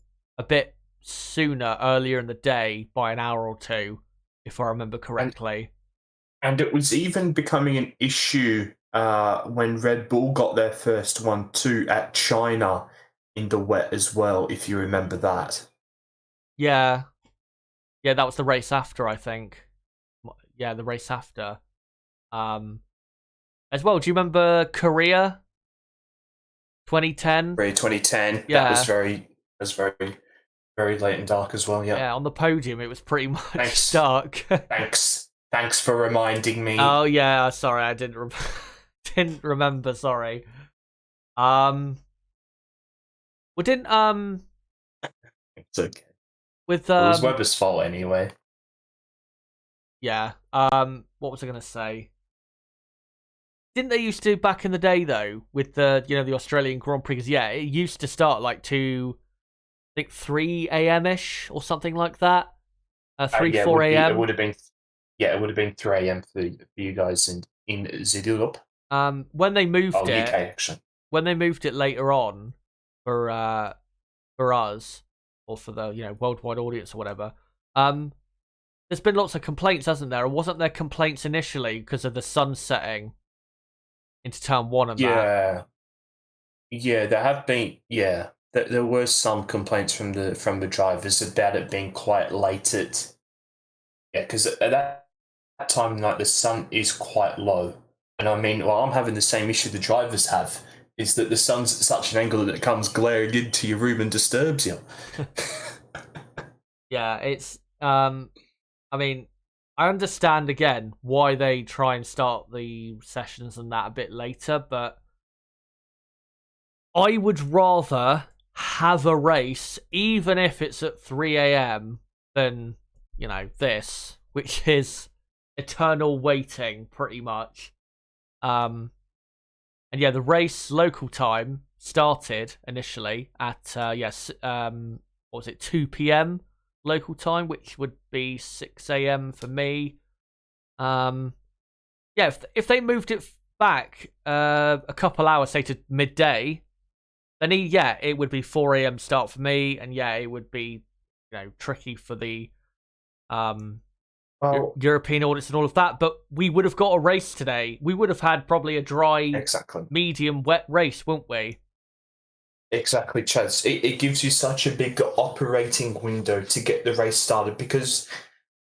bit sooner, earlier in the day by an hour or two, if I remember correctly. And it was even becoming an issue when Red Bull got their first one too at China in the wet as well, if you remember that. Yeah, that was the race after, I think. the race after. As well, do you remember Korea 2010? Korea 2010. Yeah. That was very, very late and dark as well. Yeah. Yeah, on the podium, it was pretty much Thanks. dark. Thanks for reminding me. Oh yeah, sorry, I didn't didn't remember. Sorry. Well, didn't It's okay. with It was Webber's fault anyway. Yeah. What was I gonna say? Didn't they used to back in the day though with the the Australian Grand Prix? 'Cause, yeah, it used to start like I think 3 a.m. ish or something like that. 4 a.m. It would have been 3 a.m. for you guys in Zidulup. When they moved UK it, action. when they moved it later on for us or for the worldwide audience or whatever, there's been lots of complaints, hasn't there? Or wasn't there complaints initially because of the sun setting into turn 1 and that? Yeah, there have been. Yeah, there were some complaints from the drivers about it being quite late at. Yeah, because at that time of night the sun is quite low, and I mean, well, I'm having the same issue the drivers have. Is that the sun's at such an angle that it comes glaring into your room and disturbs you. Yeah, it's I mean, I understand again why they try and start the sessions and that a bit later, but I would rather have a race, even if it's at 3 a.m., than, this, which is eternal waiting, pretty much. And yeah, the race local time started initially at, what was it, 2 p.m. local time, which would be 6 a.m. for me. Yeah, if they moved it back a couple hours, say to midday, then it would be 4 a.m. start for me, and yeah, it would be tricky for the European audience and all of that. But we would have got a race today. We would have had probably a dry, medium, wet race, wouldn't we? Exactly, Chaz. It gives you such a big operating window to get the race started because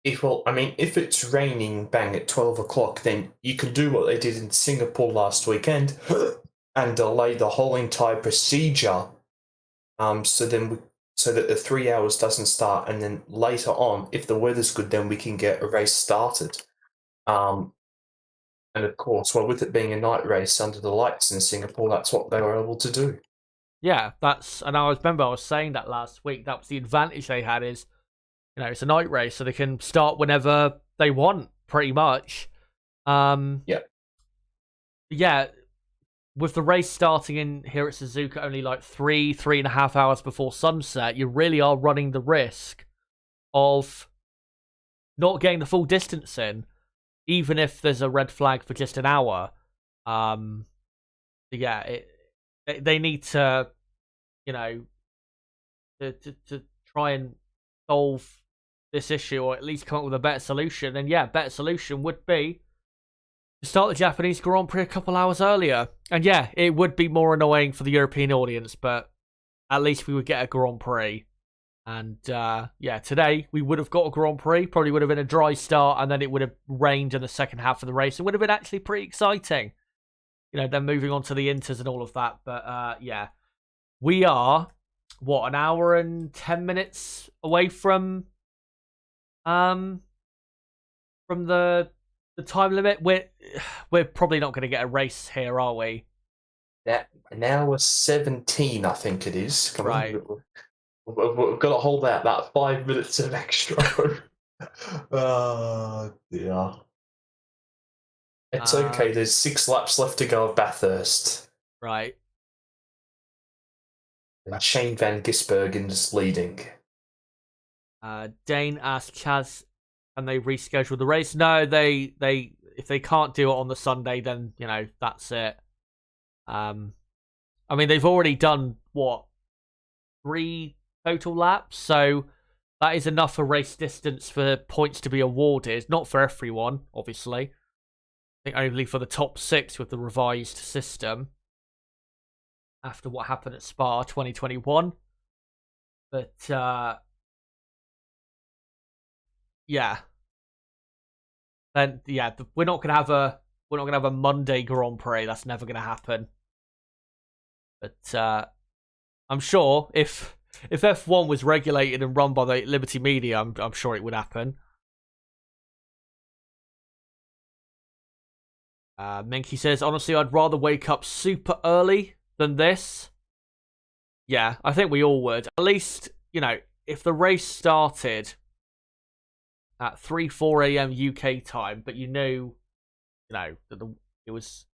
if it's raining bang at 12 o'clock, then you can do what they did in Singapore last weekend and delay the whole entire procedure. So that the 3 hours doesn't start, and then later on, if the weather's good, then we can get a race started. And of course, well, with it being a night race under the lights in Singapore, that's what they were able to do. Yeah, and I remember I was saying that last week. That was the advantage they had is, it's a night race, so they can start whenever they want, pretty much. Yeah. With the race starting in here at Suzuka only like 3.5 hours before sunset, you really are running the risk of not getting the full distance in, even if there's a red flag for just an hour. They need to, to try and solve this issue, or at least come up with a better solution. And yeah, better solution would be to start the Japanese Grand Prix a couple hours earlier. And yeah, it would be more annoying for the European audience, but at least we would get a Grand Prix. And today we would have got a Grand Prix. Probably would have been a dry start, and then it would have rained in the second half of the race. It would have been actually pretty exciting. Then moving on to the Inters and all of that. But we are, an hour and 10 minutes away from the time limit. We're probably not going to get a race here, are we? An hour 17, I think it is. Right. We've got to hold out that 5 minutes of extra. Oh, dear. It's okay. There's 6 laps left to go of Bathurst. Right. And Shane Van Gisbergen's leading. Dane asked Chaz, can they reschedule the race? No, they if they can't do it on the Sunday, then that's it. They've already done 3 total laps, so that is enough for race distance for points to be awarded. Not for everyone, obviously. I think only for the top 6 with the revised system after what happened at Spa 2021. But yeah, then yeah, we're not gonna have a Monday Grand Prix. That's never gonna happen. But I'm sure if F1 was regulated and run by the Liberty Media, I'm sure it would happen. Minky says, honestly, I'd rather wake up super early than this. Yeah, I think we all would. At least, if the race started at 4 a.m. UK time, but that it was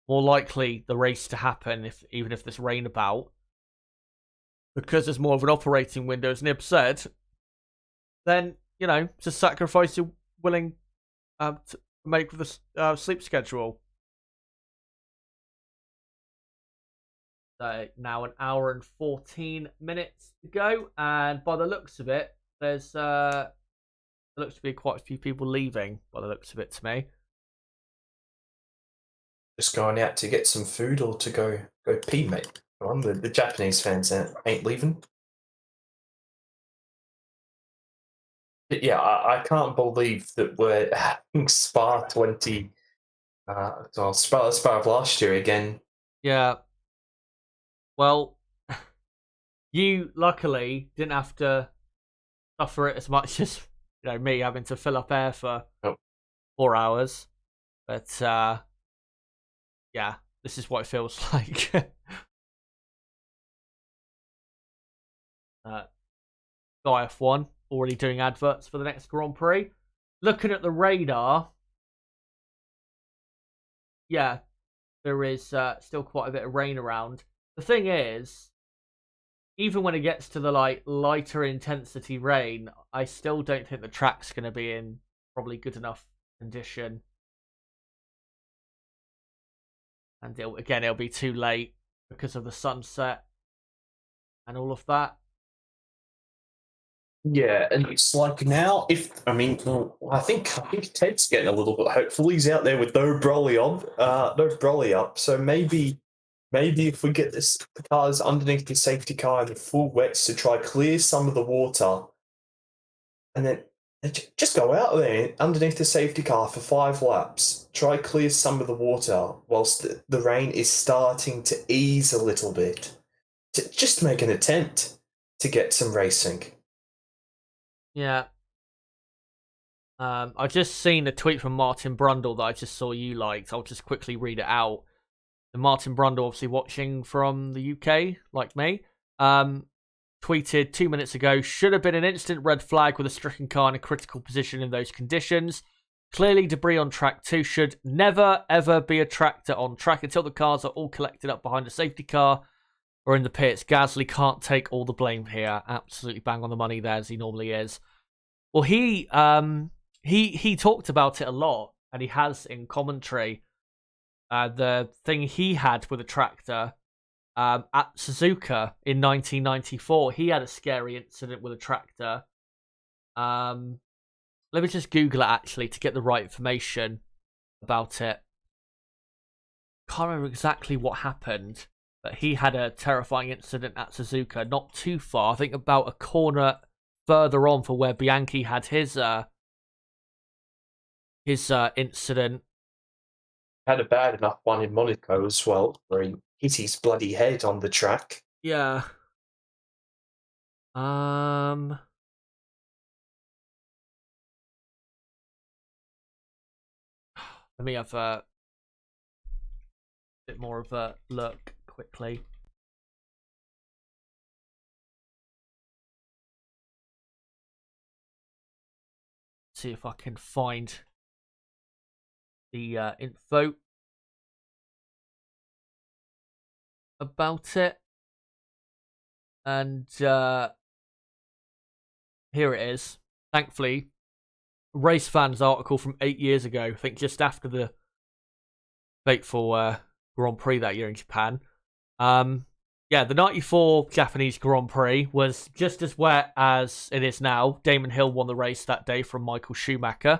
more likely the race to happen even if there's rain about, because there's more of an operating window, as Nib said, then, it's a sacrifice you're willing to make with the sleep schedule. So now 1 hour and 14 minutes to go, and by the looks of it, there looks to be quite a few people leaving, by the looks of it to me. Just going out to get some food or to go pee, mate. Come on, the Japanese fans ain't leaving. But yeah, I can't believe that we're having Spa 20. Spa of last year again. Yeah. Well, you luckily didn't have to suffer it as much as me having to fill up air for 4 hours. But yeah, this is what it feels like. Guy F1 already doing adverts for the next Grand Prix. Looking at the radar, yeah, there is still quite a bit of rain around. The thing is, even when it gets to the lighter intensity rain, I still don't think the track's going to be in probably good enough condition. And it'll be too late because of the sunset and all of that. Yeah, and it's like now, I think Ted's getting a little bit hopeful. He's out there with no brolly up. So maybe if we get the cars underneath the safety car in the full wets to try clear some of the water, and then just go out there underneath the safety car for 5 laps, try clear some of the water whilst the rain is starting to ease a little bit, to just make an attempt to get some racing. Yeah. I just seen a tweet from Martin Brundle that I just saw you liked. I'll just quickly read it out. And Martin Brundle, obviously watching from the UK, like me, tweeted 2 minutes ago, should have been an instant red flag with a stricken car in a critical position in those conditions. Clearly debris on track 2 should never, ever be a tractor on track until the cars are all collected up behind a safety car or in the pits. Gasly can't take all the blame here. Absolutely bang on the money there, as he normally is. Well, he talked about it a lot, and he has in commentary. The thing he had with a tractor at Suzuka in 1994, he had a scary incident with a tractor. Let me just Google it actually to get the right information about it. Can't remember exactly what happened, but he had a terrifying incident at Suzuka, not too far. I think about a corner further on for where Bianchi had his incident. Had a bad enough one in Monaco as well, where he hit his bloody head on the track. Yeah. Let me have a bit more of a look quickly. See if I can find the info about it. And here it is. Thankfully, Race Fans article from 8 years ago, I think just after the fateful Grand Prix that year in Japan. Yeah, the 94 Japanese Grand Prix was just as wet as it is now. Damon Hill won the race that day from Michael Schumacher.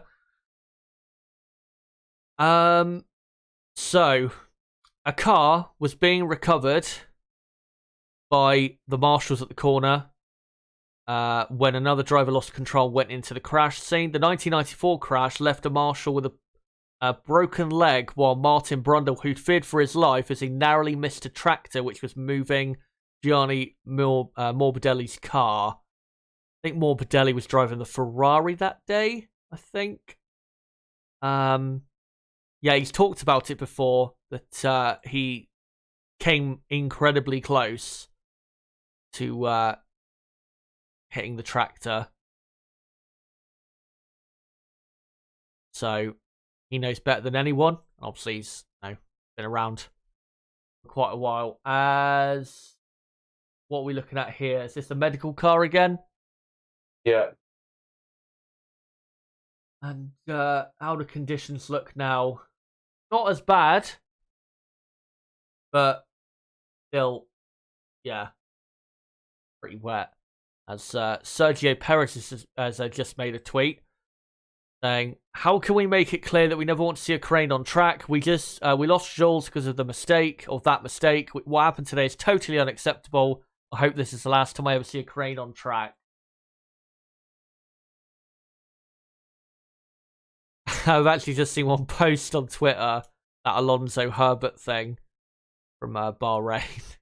So, a car was being recovered by the marshals at the corner when another driver lost control, went into the crash scene. The 1994 crash left a marshal with a broken leg, while Martin Brundle, who feared for his life as he narrowly missed a tractor which was moving Gianni Morbidelli's car. I think Morbidelli was driving the Ferrari that day, I think. Yeah, he's talked about it before, that he came incredibly close to hitting the tractor. So he knows better than anyone. Obviously, he's been around for quite a while. As what are we looking at here? Is this a medical car again? Yeah. And how do conditions look now? Not as bad, but still, yeah, pretty wet. As Sergio Perez has just made a tweet saying, "How can we make it clear that we never want to see a crane on track? We lost Jules because of that mistake. What happened today is totally unacceptable. I hope this is the last time I ever see a crane on track." I've actually just seen one post on Twitter, that Alonso Herbert thing from Bahrain.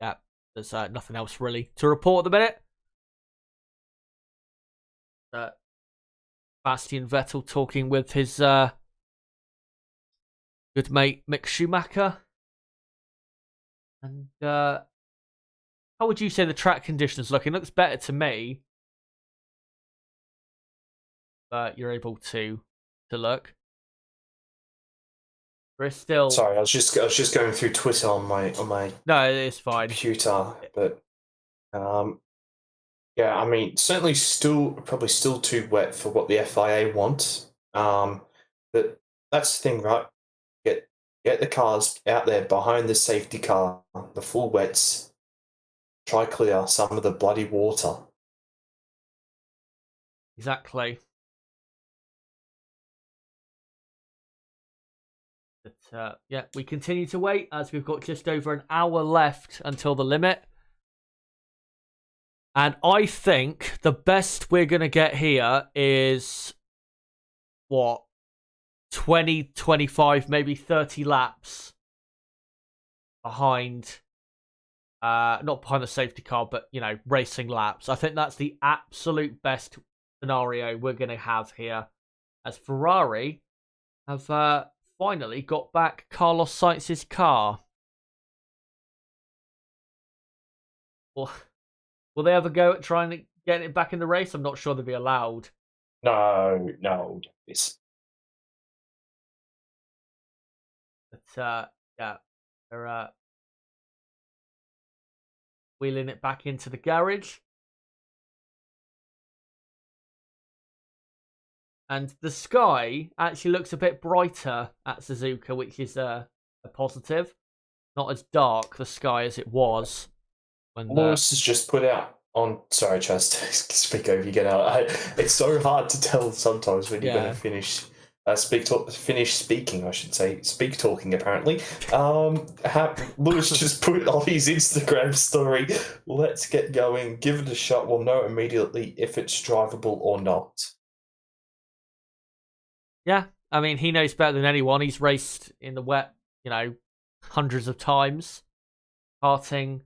Yeah, there's nothing else really to report at the minute. Bastian Vettel talking with his good mate Mick Schumacher. And how would you say the track conditions look? It looks better to me. But you're able to look. There's still. Sorry, I was just going through Twitter on my No, it's fine. computer, but yeah, I mean, certainly probably still too wet for what the FIA want. But that's the thing, right? Get the cars out there behind the safety car, the full wets. Try clear some of the bloody water. Exactly. But yeah, we continue to wait as we've got just over an hour left until the limit. And I think the best we're going to get here is, 20, 25, maybe 30 laps behind, not behind the safety car, but, racing laps. I think that's the absolute best scenario we're going to have here, as Ferrari have finally got back Carlos Sainz's car. Will they ever go at trying to get it back in the race? I'm not sure they'll be allowed. No. But yeah, they're wheeling it back into the garage. And the sky actually looks a bit brighter at Suzuka, which is a positive. Not as dark, the sky, as it was. Lewis has just put out on... Sorry, Chaz, speak over, you get out. It's so hard to tell sometimes when you're going to finish... finish speaking, I should say. Speak talking, apparently. Lewis just put on his Instagram story, "Let's get going, give it a shot, we'll know immediately if it's drivable or not." Yeah, I mean, he knows better than anyone. He's raced in the wet, hundreds of times. Karting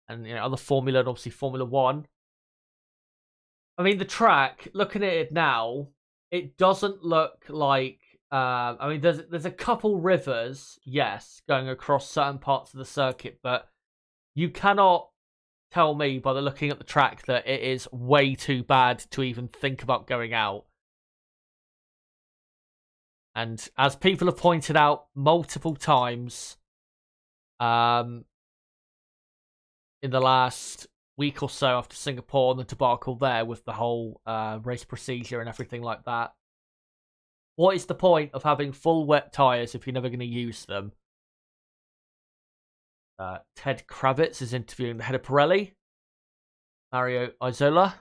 and other Formula, and obviously Formula 1. I mean, the track, looking at it now, it doesn't look like... I mean, there's a couple rivers, yes, going across certain parts of the circuit, but you cannot tell me by looking at the track that it is way too bad to even think about going out. And as people have pointed out multiple times in the last week or so after Singapore and the debacle there with the whole race procedure and everything like that, what is the point of having full wet tyres if you're never going to use them? Ted Kravitz is interviewing the head of Pirelli, Mario Isola.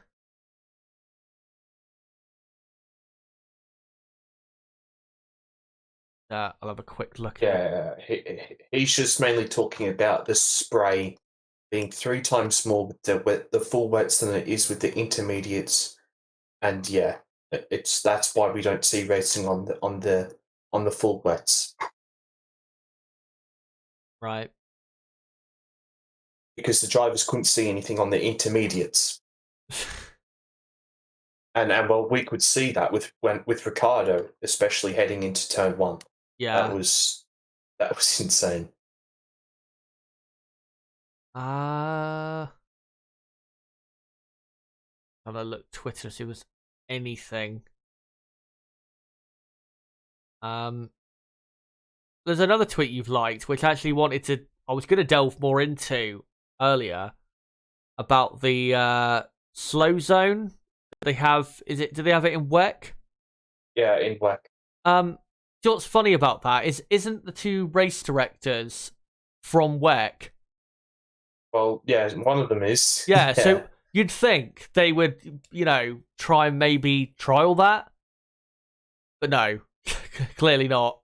I'll have a quick look at it. Yeah, he's just mainly talking about the spray being 3 times more with the full wets than it is with the intermediates, and yeah, that's why we don't see racing on the full wets, Right. because the drivers couldn't see anything on the intermediates. And well, we could see that with Ricardo, especially heading into turn 1. Yeah. That was insane. I'll look Twitter see if there's anything. There's another tweet you've liked, which I actually I was going to delve more into earlier about the slow zone. Do they have it in WEC? Yeah, in WEC. So what's funny about that isn't the 2 race directors from WEC? Well, yeah, one of them is. Yeah, so you'd think they would, try and maybe trial that, but no, clearly not.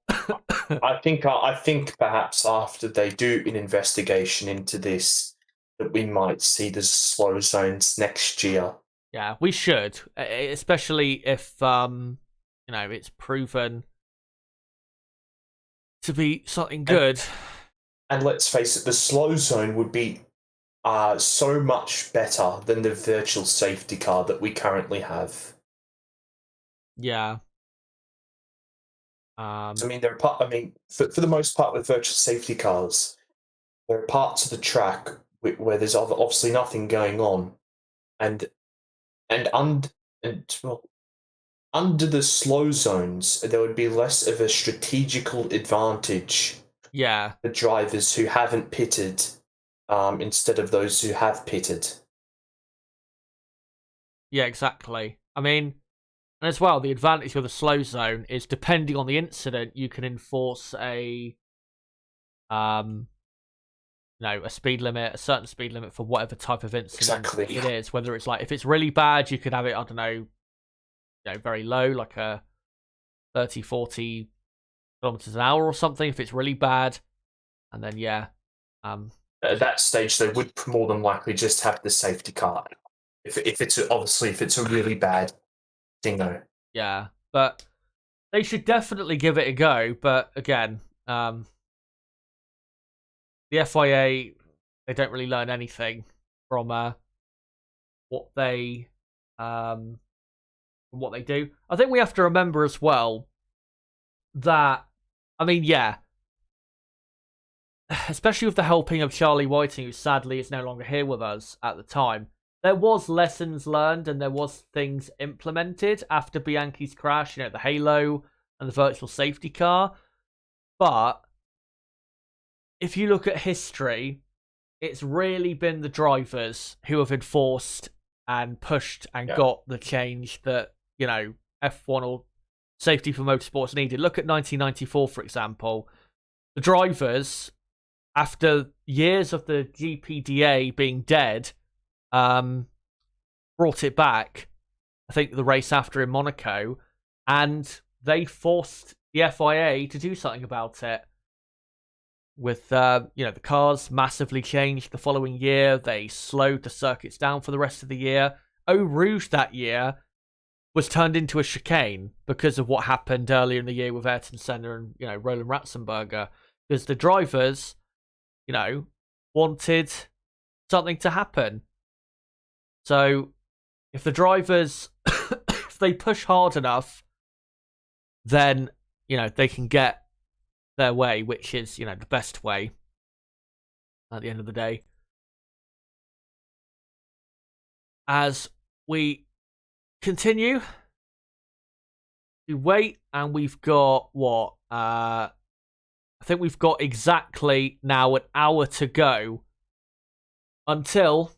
I think perhaps after they do an investigation into this, that we might see the slow zones next year. Yeah, we should, especially if it's proven to be something good. And let's face it, the slow zone would be so much better than the virtual safety car that we currently have. Yeah. I mean, for the most part, with virtual safety cars, there are parts of the track where there's obviously nothing going on, and under the slow zones, there would be less of a strategical advantage. Yeah. The drivers who haven't pitted, instead of those who have pitted. Yeah, exactly. I mean, and as well, the advantage of the slow zone is, depending on the incident, you can enforce a speed limit, a certain speed limit for whatever type of incident it is. Whether it's if it's really bad, you could have it, I don't know, very low, like a 30, 40 kilometers an hour or something, if it's really bad. And then, at that stage, they would more than likely just have the safety car. If it's a really bad dingo. Yeah, but they should definitely give it a go. But again, the FIA, they don't really learn anything from what they do. I think we have to remember as well that, I mean, yeah, especially with the helping of Charlie Whiting, who sadly is no longer here with us at the time, there was lessons learned and there was things implemented after Bianchi's crash, the halo and the virtual safety car. But if you look at history, it's really been the drivers who have enforced and pushed and got the change that, F1 or safety for motorsports needed. Look at 1994, for example. The drivers, after years of the GPDA being dead, brought it back. I think the race after in Monaco, and they forced the FIA to do something about it. With the cars massively changed the following year. They slowed the circuits down for the rest of the year. Eau Rouge that year was turned into a chicane because of what happened earlier in the year with Ayrton Senna and Roland Ratzenberger, because the drivers wanted something to happen. So if the drivers if they push hard enough, then they can get their way, which is the best way at the end of the day. As we continue to wait, and we've got what I think we've got exactly now an hour to go until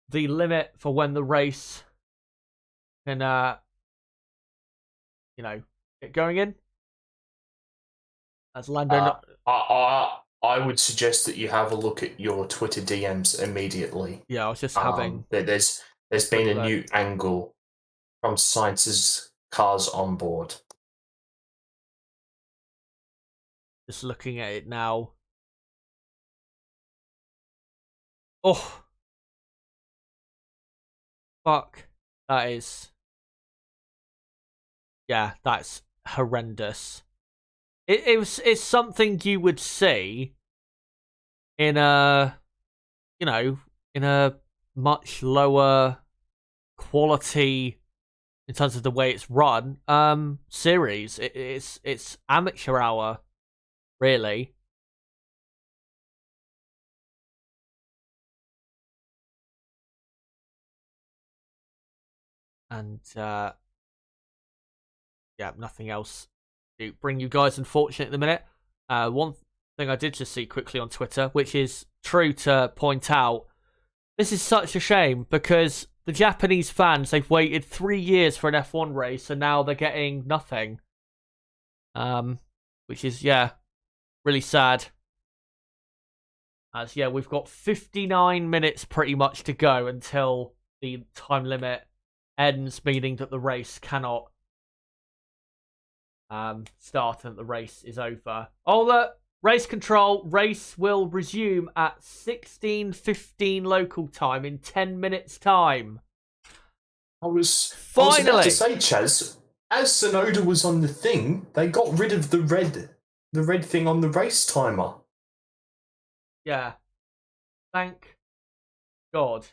the limit for when the race can get going in. As Lando, I would suggest that you have a look at your Twitter DMs immediately. Yeah, I was just having. There's been a new angle from Sainz's cars on board. Just looking at it now. Oh. Fuck. That is... Yeah, that's horrendous. It's something you would see in a, you know, in a much lower quality in terms of the way it's run series. It's amateur hour, really. And yeah, nothing else to bring you guys, unfortunately, at the minute. One thing I did just see quickly on Twitter, which is true to point out, this is such a shame because the Japanese fans, they've waited 3 years for an F1 race and now they're getting nothing. Which is, yeah, really sad. As, yeah, we've got 59 minutes pretty much to go until the time limit ends, meaning that the race cannot start and the race is over. Oh, look, race control. Race will resume at 16:15 local time in 10 minutes time. I was Finally! about to say, Chaz, as Sonoda was on the thing, they got rid of the red thing on the race timer. Yeah. Thank God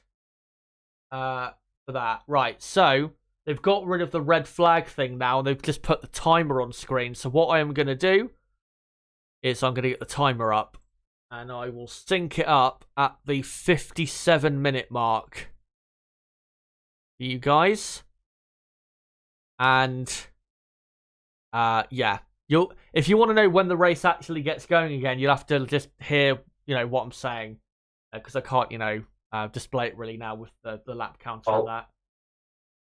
for that. Right, so they've got rid of the red flag thing now, and they've just put the timer on screen. So what I am going to do is I'm going to get the timer up, and I will sync it up at the 57-minute mark for you guys. And yeah, if you want to know when the race actually gets going again, you'll have to just hear, you know, what I'm saying, because I can't, you know, display it really now with the lap counter and that.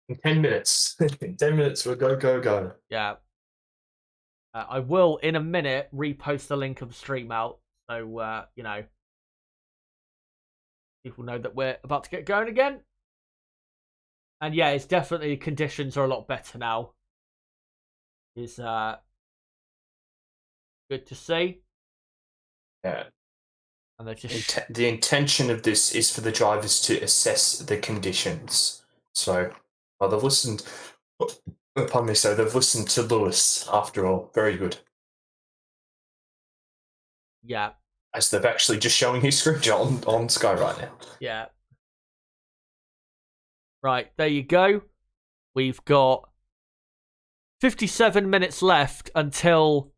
In 10 minutes. In 10 minutes, we'll go. Yeah. I will, in a minute, repost the link of the stream out. So, you know, people know that we're about to get going again. And yeah, it's definitely, conditions are a lot better now. It's good to see. Yeah. And they're just... The intention of this is for the drivers to assess the conditions. So... well, they've listened. Pardon me. So they've listened to Lewis after all. Very good. Yeah. As they've actually just showing his screenshot on Sky right now. Yeah. Right, there you go. We've got 57 minutes left until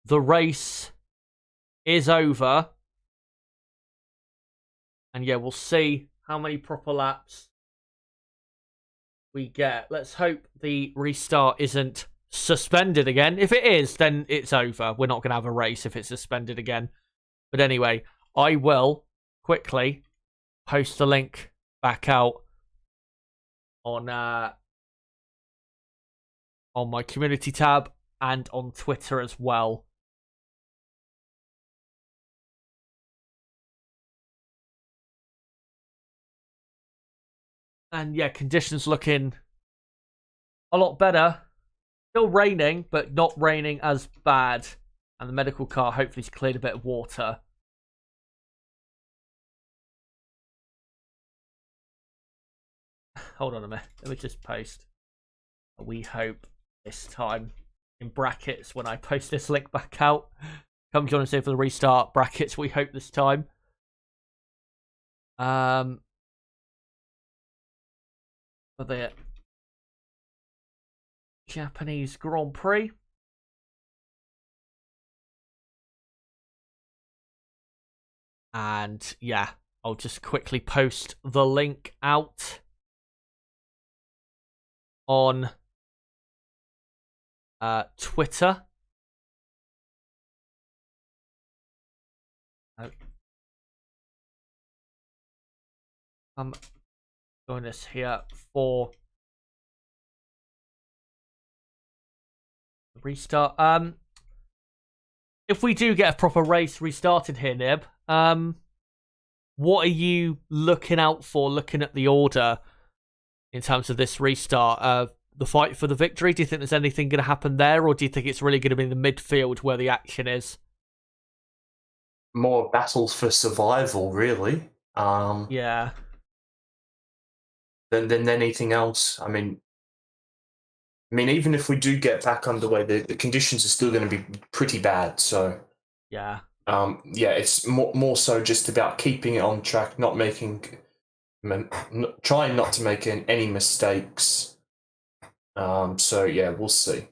the race is over. And yeah, we'll see how many proper laps we get. Let's hope the restart isn't suspended again. If it is, then it's over. We're not going to have a race if it's suspended again. But anyway, I will quickly post the link back out on my community tab and on Twitter as well. And yeah, conditions looking a lot better. Still raining, but not raining as bad. And the medical car hopefully has cleared a bit of water. Hold on a minute. Let me just post. We hope this time. In brackets when I post this link back out. Come join us here for the restart. Brackets, we hope this time. For the Japanese Grand Prix. And yeah, I'll just quickly post the link out on Twitter. Join us here for the restart. If we do get a proper race restarted here, Nib, what are you looking out for, looking at the order in terms of this restart? The fight for the victory, do you think there's anything going to happen there, or do you think it's really going to be in the midfield where the action is? more battles for survival, really. Yeah. Than anything else. I mean, even if we do get back underway, the conditions are still going to be pretty bad. So, Yeah. it's more so just about keeping it on track, trying not to make any mistakes. So yeah, we'll see.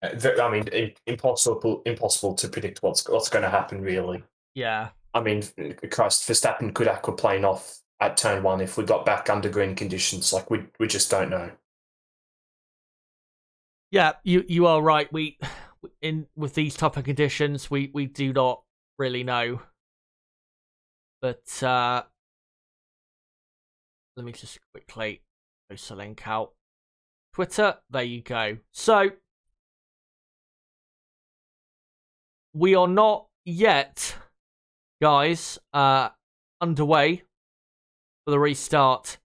I mean, impossible to predict what's going to happen, really. Yeah. I mean, Christ, Verstappen could aquaplane off at turn 1 if we got back under green conditions. Like, we just don't know. Yeah, you are right. With these type of conditions, we do not really know. But let me just quickly post a link out. Twitter, there you go. So we are not yet, guys, underway for the restart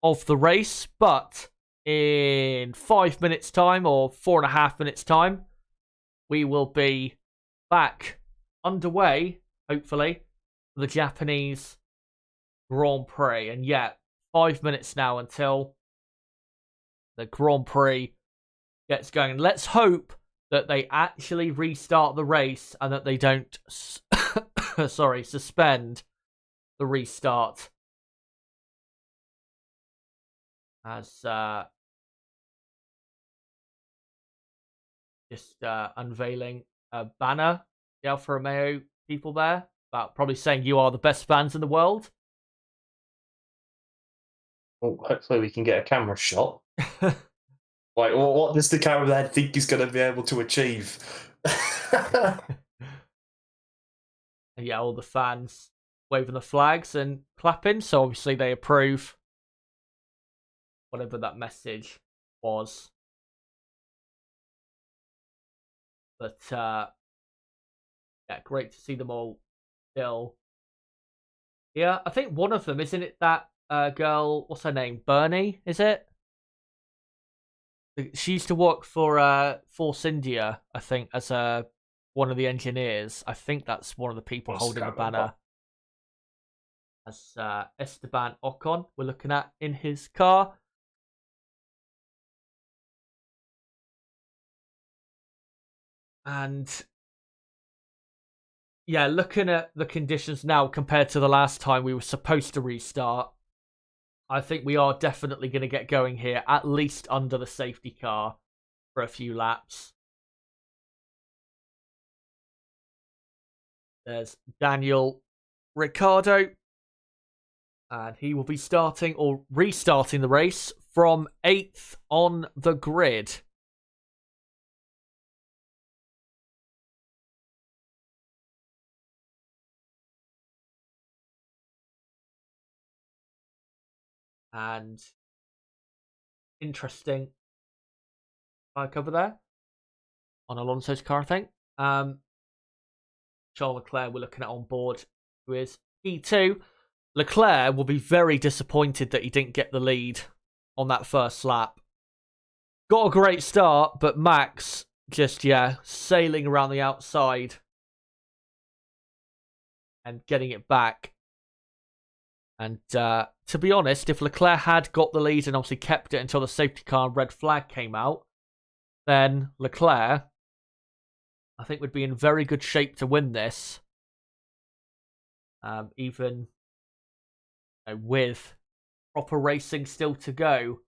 of the race, but in 5 minutes time or 4.5 minutes time, we will be back underway, hopefully, for the Japanese Grand Prix. And yeah, 5 minutes now until the Grand Prix gets going. And let's hope that they actually restart the race and that they don't suspend the restart. As just unveiling a banner, the Alfa Romeo people there, about probably saying you are the best fans in the world. Well, hopefully we can get a camera shot. Like, well, what does the cameraman think he's going to be able to achieve? Yeah, all the fans waving the flags and clapping, so obviously they approve whatever that message was. But yeah, great to see them all still. Yeah, I think one of them, isn't it that girl, what's her name? Bernie, is it? She used to work for Force India, I think, as one of the engineers. I think that's one of the people holding the banner. As Esteban Ocon, we're looking at in his car. And yeah, looking at the conditions now compared to the last time we were supposed to restart, I think we are definitely going to get going here, at least under the safety car for a few laps. There's Daniel Ricciardo, and he will be starting or restarting the race from 8th on the grid. And interesting cover there on Alonso's car, I think. Charles Leclerc we're looking at on board, who is P2. Leclerc will be very disappointed that he didn't get the lead on that first lap. Got a great start, but Max just, sailing around the outside and getting it back. And to be honest, if Leclerc had got the lead and obviously kept it until the safety car and red flag came out, then Leclerc, I think, would be in very good shape to win this. Even with proper racing still to go.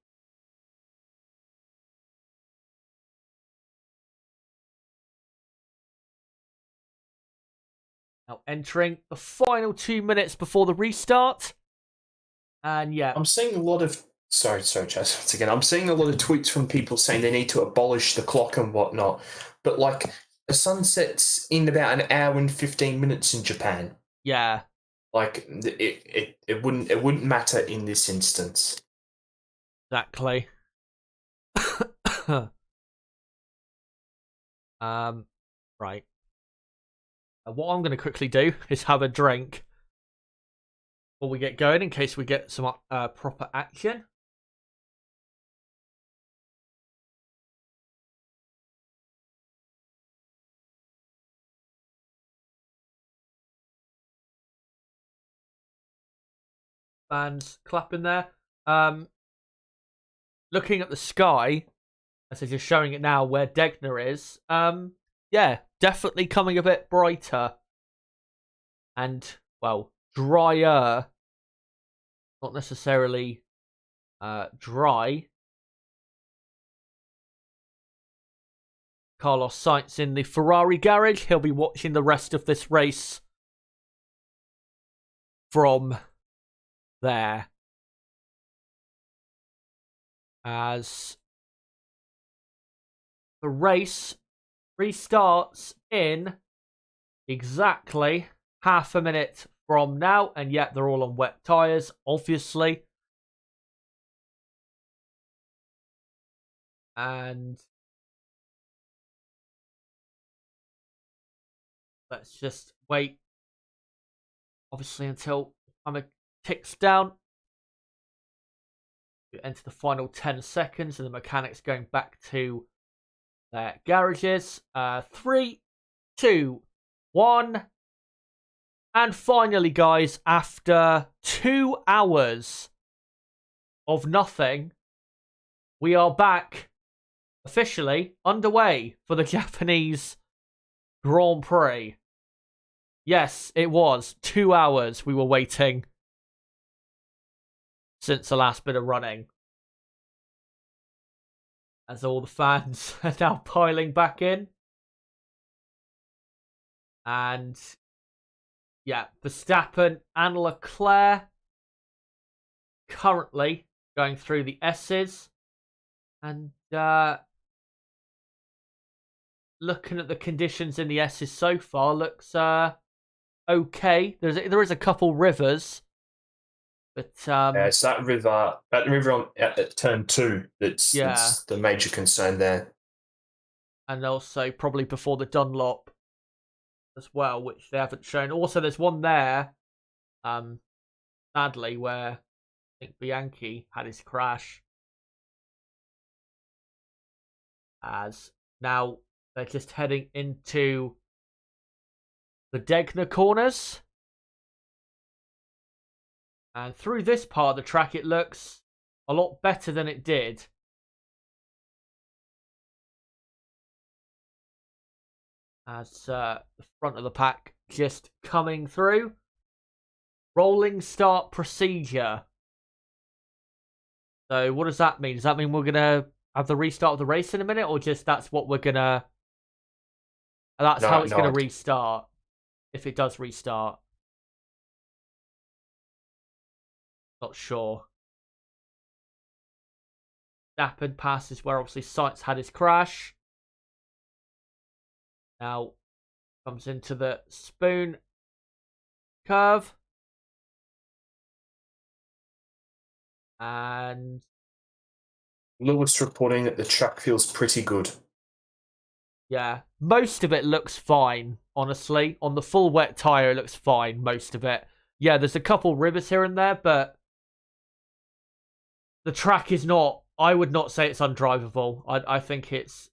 Now entering the final 2 minutes before the restart. And yeah. I'm seeing a lot of... Sorry, Chaz, once again. I'm seeing a lot of tweets from people saying they need to abolish the clock and whatnot. But, like, the sun sets in about an hour and 15 minutes in Japan. Yeah. Like, it wouldn't matter in this instance. Exactly. Right. What I'm going to quickly do is have a drink before we get going, in case we get some proper action. fans clapping there. Looking at the sky, as they're just showing it now where Degner is, yeah, definitely coming a bit brighter. And, well, drier. Not necessarily dry. Carlos Sainz in the Ferrari garage. He'll be watching the rest of this race from there. As the race restarts in exactly half a minute from now. And yet they're all on wet tyres, obviously. And let's just wait, obviously, until the timer ticks down. We enter the final 10 seconds, and the mechanics going back to their garages. 3, 2, 1. And finally, guys, after 2 hours of nothing, we are back officially underway for the Japanese Grand Prix. Yes, it was 2 hours we were waiting since the last bit of running. As all the fans are now piling back in. And yeah, Verstappen and Leclerc currently going through the S's. And looking at the conditions in the S's so far, looks okay. There is a couple rivers, but yeah, it's that river on at turn 2 that's the major concern there, and also probably before the Dunlop as well, which they haven't shown. Also, there's one there, sadly, where I think Bianchi had his crash. As now they're just heading into the Degner corners. And through this part of the track, it looks a lot better than it did. As the front of the pack just coming through. Rolling start procedure. So what does that mean? Does that mean we're going to have the restart of the race in a minute? Or just that's what we're going to... That's how it's going to restart. If it does restart. Not sure. Verstappen passes where obviously Sainz had his crash. Now comes into the spoon curve. And Lewis reporting that the track feels pretty good. Yeah, most of it looks fine, honestly. On the full wet tyre, it looks fine, most of it. Yeah, there's a couple rivers here and there, but the track is not... I would not say it's undrivable. I think it's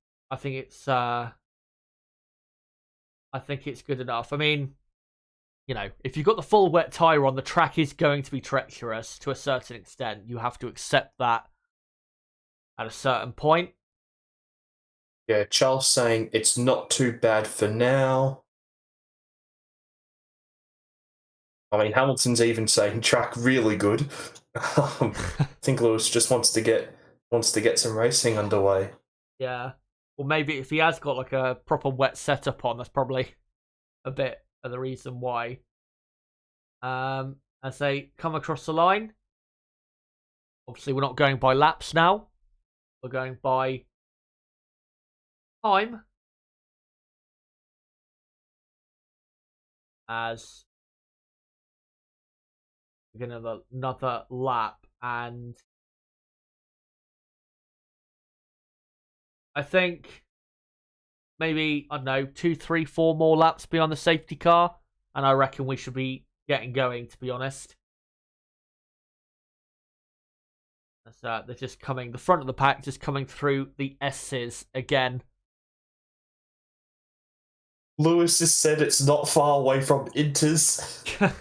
good enough. I mean, you know, if you've got the full wet tyre on, the track is going to be treacherous to a certain extent. You have to accept that at a certain point. Yeah, Charles saying it's not too bad for now. I mean, Hamilton's even saying track really good. I think Lewis just wants to get some racing underway. Yeah. Well, maybe if he has got like a proper wet setup on, that's probably a bit of the reason why. As they come across the line, obviously we're not going by laps now. We're going by time. As we're going to another lap, and I think maybe, I don't know, 2, 3, 4 more laps beyond the safety car, and I reckon we should be getting going, to be honest. As, they're just coming, the front of the pack just coming through the S's again. Lewis has said it's not far away from Inters.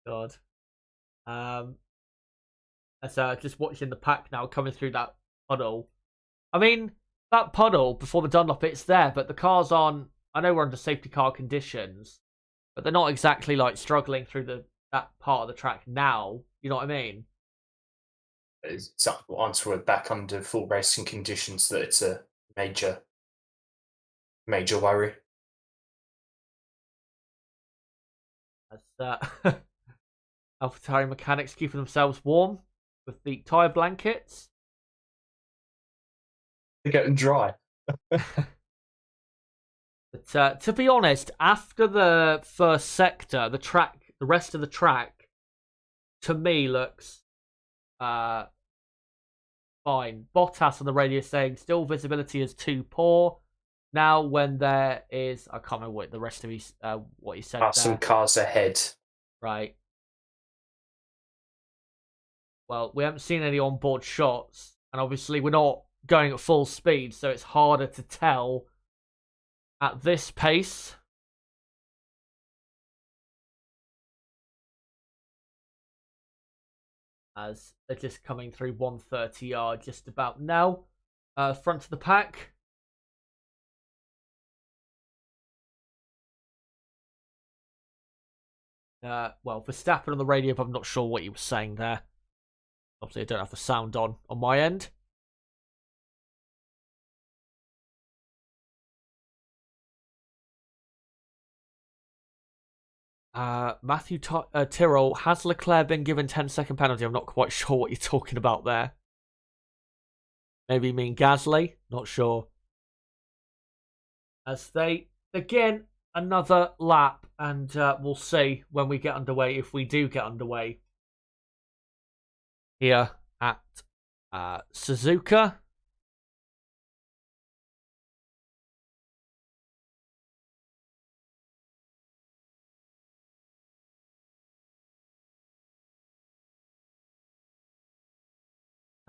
God. So just watching the pack now coming through that puddle. I mean, that puddle before the Dunlop, it's there, but the cars aren't. I know we're under safety car conditions, but they're not exactly like struggling through that part of the track now. You know what I mean? Once we're back under full racing conditions, that it's a major worry. As AlphaTauri mechanics keeping themselves warm with the tyre blankets. They're getting dry. But to be honest, after the first sector, the rest of the track, to me looks fine. Bottas on the radio saying still visibility is too poor. Now when there is, I can't remember what the rest of what he said. Some cars ahead. Right. Well, we haven't seen any onboard shots, and obviously we're not going at full speed, so it's harder to tell at this pace. As they're just coming through 130R just about now. Front of the pack. Well, Verstappen on the radio, but I'm not sure what he was saying there. Obviously, I don't have the sound on my end. Matthew Tyrrell, has Leclerc been given 10-second penalty? I'm not quite sure what you're talking about there. Maybe you mean Gasly? Not sure. As they begin another lap, and we'll see when we get underway, if we do get underway. Here at Suzuka.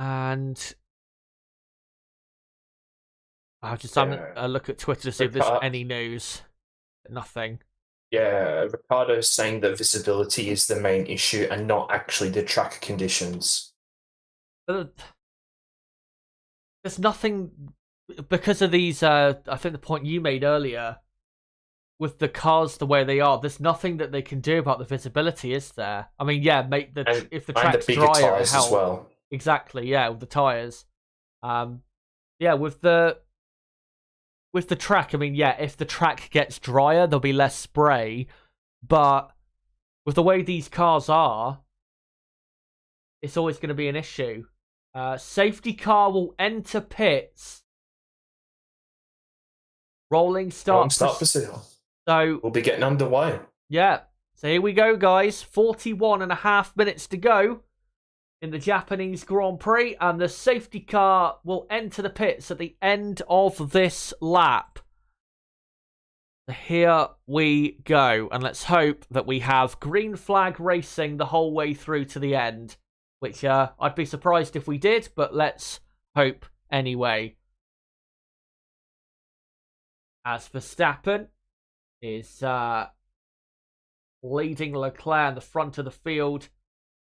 And I'll just have a look at Twitter to see if there's any news. Nothing. Yeah, Ricardo's saying that visibility is the main issue and not actually the track conditions. There's nothing because of these. I think the point you made earlier with the cars the way they are. There's nothing that they can do about the visibility, is there? I mean, yeah, if the track's drier, it helps. As well. Exactly, yeah, with the tires. Yeah, with the track, I mean, yeah, if the track gets drier, there'll be less spray. But with the way these cars are, it's always going to be an issue. Safety car will enter pits. Rolling start procedure. So we'll be getting underway. Yeah. So here we go, guys. 41.5 minutes to go in the Japanese Grand Prix, and the safety car will enter the pits at the end of this lap. Here we go, and let's hope that we have green flag racing the whole way through to the end, which I'd be surprised if we did, but let's hope anyway. As Verstappen is leading Leclerc in the front of the field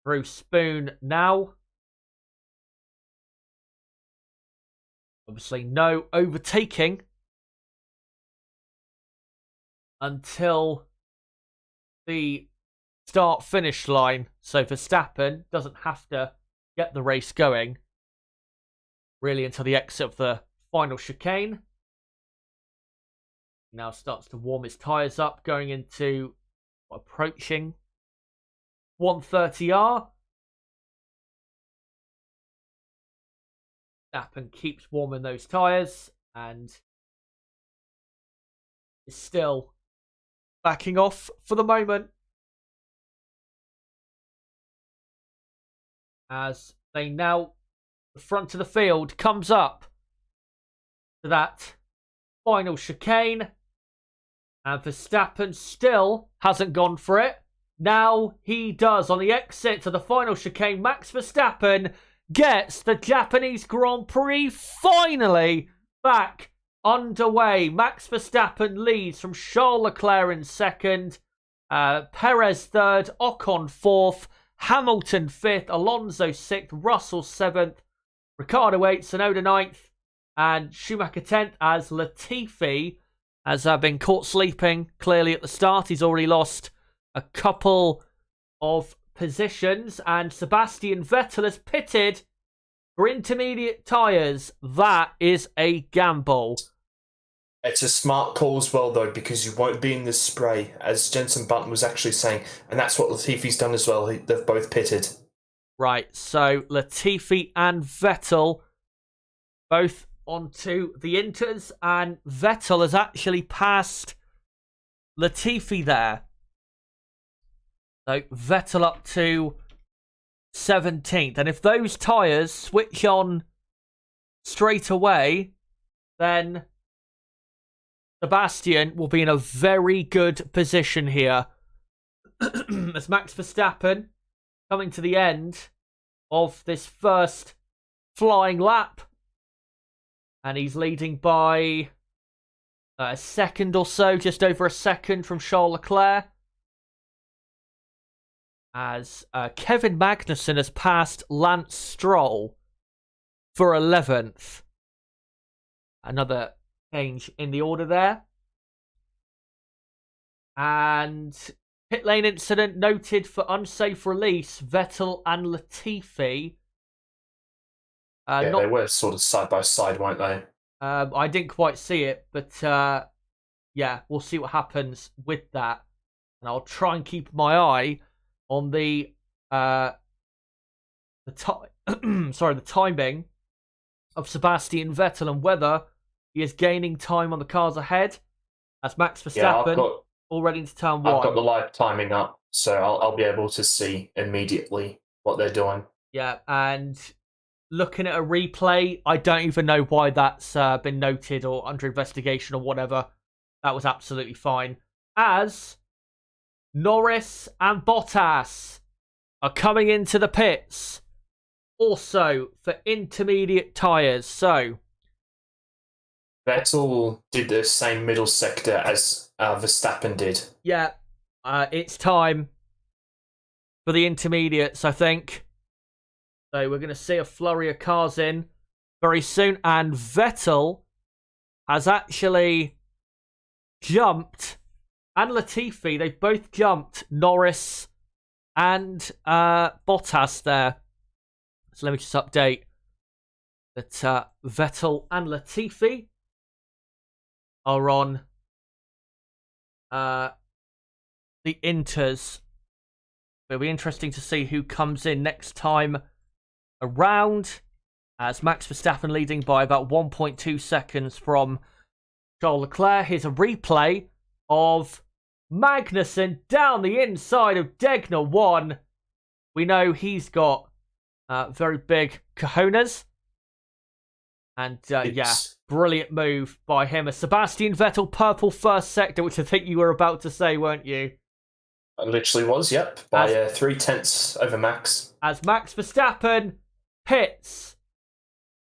through Spoon now. Obviously no overtaking until the start-finish line. So Verstappen doesn't have to get the race going really until the exit of the final chicane. Now starts to warm his tyres up going into approaching 130R. Verstappen keeps warming those tyres and is still backing off for the moment. As they now, the front of the field comes up to that final chicane. And Verstappen still hasn't gone for it. Now he does on the exit to the final chicane. Max Verstappen gets the Japanese Grand Prix finally back underway. Max Verstappen leads from Charles Leclerc in second. Perez third, Ocon fourth, Hamilton fifth, Alonso sixth, Russell seventh, Ricciardo eighth, Tsunoda ninth, and Schumacher 10th, as Latifi has been caught sleeping clearly at the start. He's already lost a couple of positions, and Sebastian Vettel has pitted for intermediate tyres. That is a gamble. It's a smart call as well, though, because you won't be in the spray, as Jenson Button was actually saying, and that's what Latifi's done as well. They've both pitted. Right, so Latifi and Vettel both onto the Inters, and Vettel has actually passed Latifi there. So Vettel up to 17th. And if those tyres switch on straight away, then Sebastian will be in a very good position here. As Max Verstappen coming to the end of this first flying lap. And he's leading by a second or so, just over a second from Charles Leclerc. As Kevin Magnussen has passed Lance Stroll for 11th. Another change in the order there. And pit lane incident noted for unsafe release, Vettel and Latifi. They were sort of side by side, weren't they? I didn't quite see it, but yeah, we'll see what happens with that. And I'll try and keep my eye on the timing of Sebastian Vettel and whether he is gaining time on the cars ahead. As Max Verstappen already into turn one. I've got the live timing up, so I'll be able to see immediately what they're doing. Yeah, and looking at a replay, I don't even know why that's been noted or under investigation or whatever. That was absolutely fine. As Norris and Bottas are coming into the pits, also for intermediate tyres. So Vettel did the same middle sector as Verstappen did. Yeah, it's time for the intermediates, I think. So we're going to see a flurry of cars in very soon. And Vettel has actually jumped, and Latifi, they've both jumped Norris and Bottas there. So let me just update that Vettel and Latifi are on the Inters. It'll be interesting to see who comes in next time around, as Max Verstappen leading by about 1.2 seconds from Charles Leclerc. Here's a replay of Magnussen down the inside of Degner 1. We know he's got very big cojones. And yeah, brilliant move by him. A Sebastian Vettel purple first sector, which I think you were about to say, weren't you? I literally was, yep. By 0.3 over Max. As Max Verstappen pits.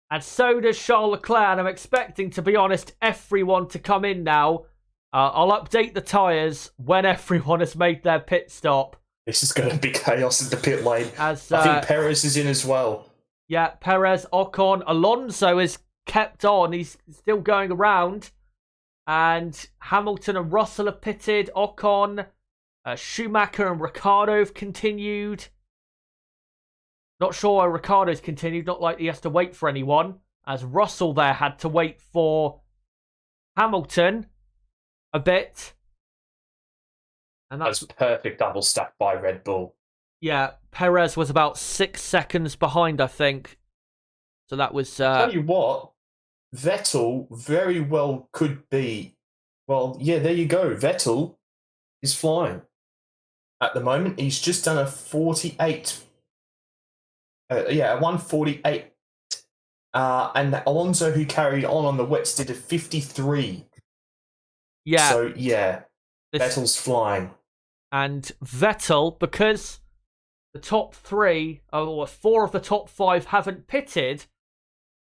And so does Charles Leclerc. And I'm expecting, to be honest, everyone to come in now. I'll update the tyres when everyone has made their pit stop. This is going to be chaos in the pit lane. As, I think Perez is in as well. Yeah, Perez, Ocon, Alonso is kept on. He's still going around. And Hamilton and Russell have pitted. Ocon, Schumacher and Ricciardo have continued. Not sure why Ricciardo's continued. Not like he has to wait for anyone. As Russell there had to wait for Hamilton a bit. And that's perfect double stack by Red Bull. Yeah, Perez was about 6 seconds behind, I think. So that was... I'll tell you what, Vettel very well could be... Well, yeah, there you go. Vettel is flying. At the moment, he's just done a 48... a 148. And Alonso, who carried on the wets, did a 53. Yeah. So, yeah, Vettel's flying. And Vettel, because the top three, or 4 of the top 5 haven't pitted,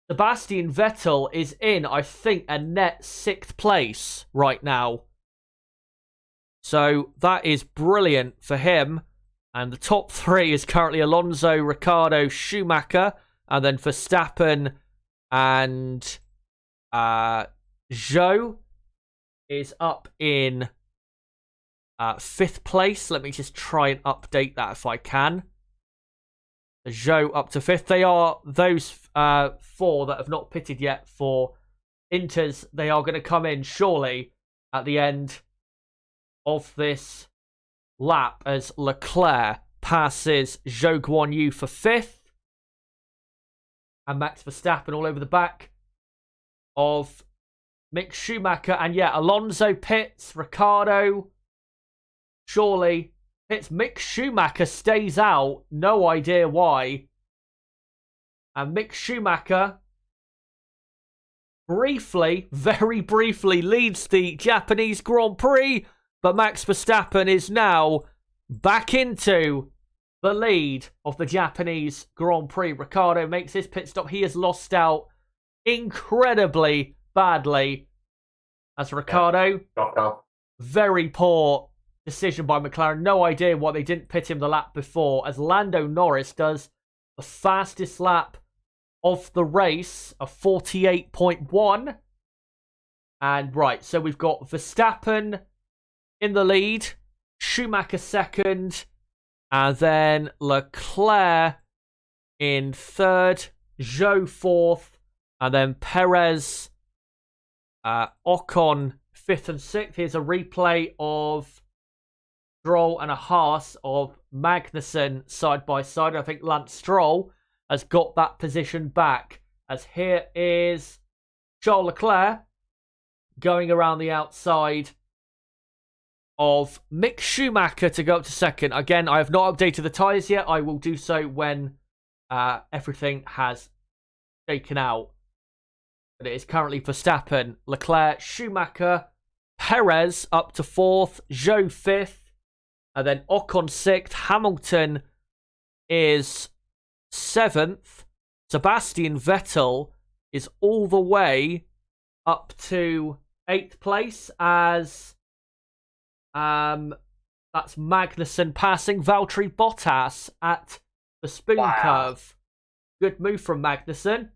Sebastian Vettel is in, I think, a net 6th place right now. So that is brilliant for him. And the top three is currently Alonso, Ricciardo, Schumacher, and then Verstappen and Zhou is up in 5th place. Let me just try and update that if I can. Zhou up to 5th. They are those 4 that have not pitted yet for Inters. They are going to come in surely at the end of this lap as Leclerc passes Zhou Guanyu for 5th. And Max Verstappen all over the back of Mick Schumacher. And yeah, Alonso pits, Ricciardo surely pits. Mick Schumacher stays out. No idea why. And Mick Schumacher briefly, very briefly, leads the Japanese Grand Prix. But Max Verstappen is now back into the lead of the Japanese Grand Prix. Ricciardo makes his pit stop. He has lost out incredibly badly as Ricciardo. Very poor decision by McLaren. No idea why they didn't pit him the lap before, as Lando Norris does the fastest lap of the race, a 48.1. And right, so we've got Verstappen in the lead, Schumacher second, and then Leclerc in 3rd, Zhou 4th, and then Perez, Ocon 5th and 6th. Here's a replay of Stroll and a Haas of Magnussen side by side. I think Lance Stroll has got that position back, as here is Charles Leclerc going around the outside of Mick Schumacher to go up to 2nd. Again, I have not updated the tyres yet. I will do so when everything has shaken out. But it is currently Verstappen, Leclerc, Schumacher, Perez up to 4th, Zhou 5th, and then Ocon 6th. Hamilton is 7th. Sebastian Vettel is all the way up to 8th place, as that's Magnussen passing Valtteri Bottas at the spoon curve. Good move from Magnussen,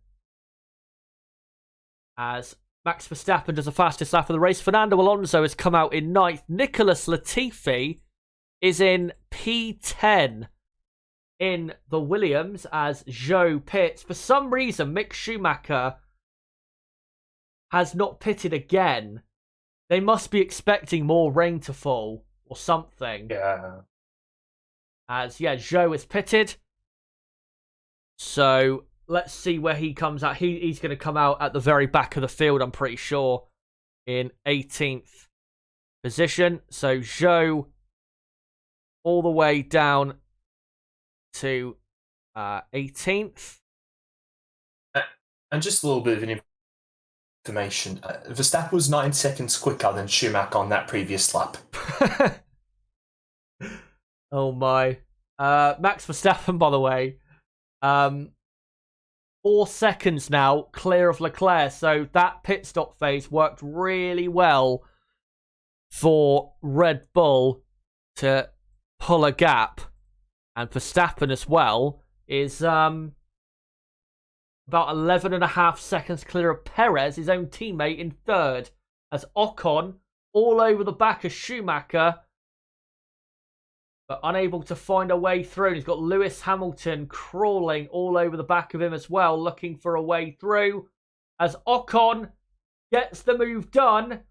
as Max Verstappen does the fastest lap of the race. Fernando Alonso has come out in 9th. Nicholas Latifi is in P10 in the Williams as Zhou pits. For some reason, Mick Schumacher has not pitted again. They must be expecting more rain to fall or something. Yeah. As, yeah, Zhou is pitted. So let's see where he comes out. He's going to come out at the very back of the field, I'm pretty sure, in 18th position. So Zhou all the way down to 18th. And just a little bit of an information. Verstappen was 9 seconds quicker than Schumacher on that previous lap. Oh my. Max Verstappen, by the way, 4 seconds now clear of Leclerc. So that pit stop phase worked really well for Red Bull to pull a gap. And Verstappen as well is about 11.5 seconds clear of Perez, his own teammate, in 3rd. As Ocon all over the back of Schumacher, but unable to find a way through. And he's got Lewis Hamilton crawling all over the back of him as well, looking for a way through. As Ocon gets the move done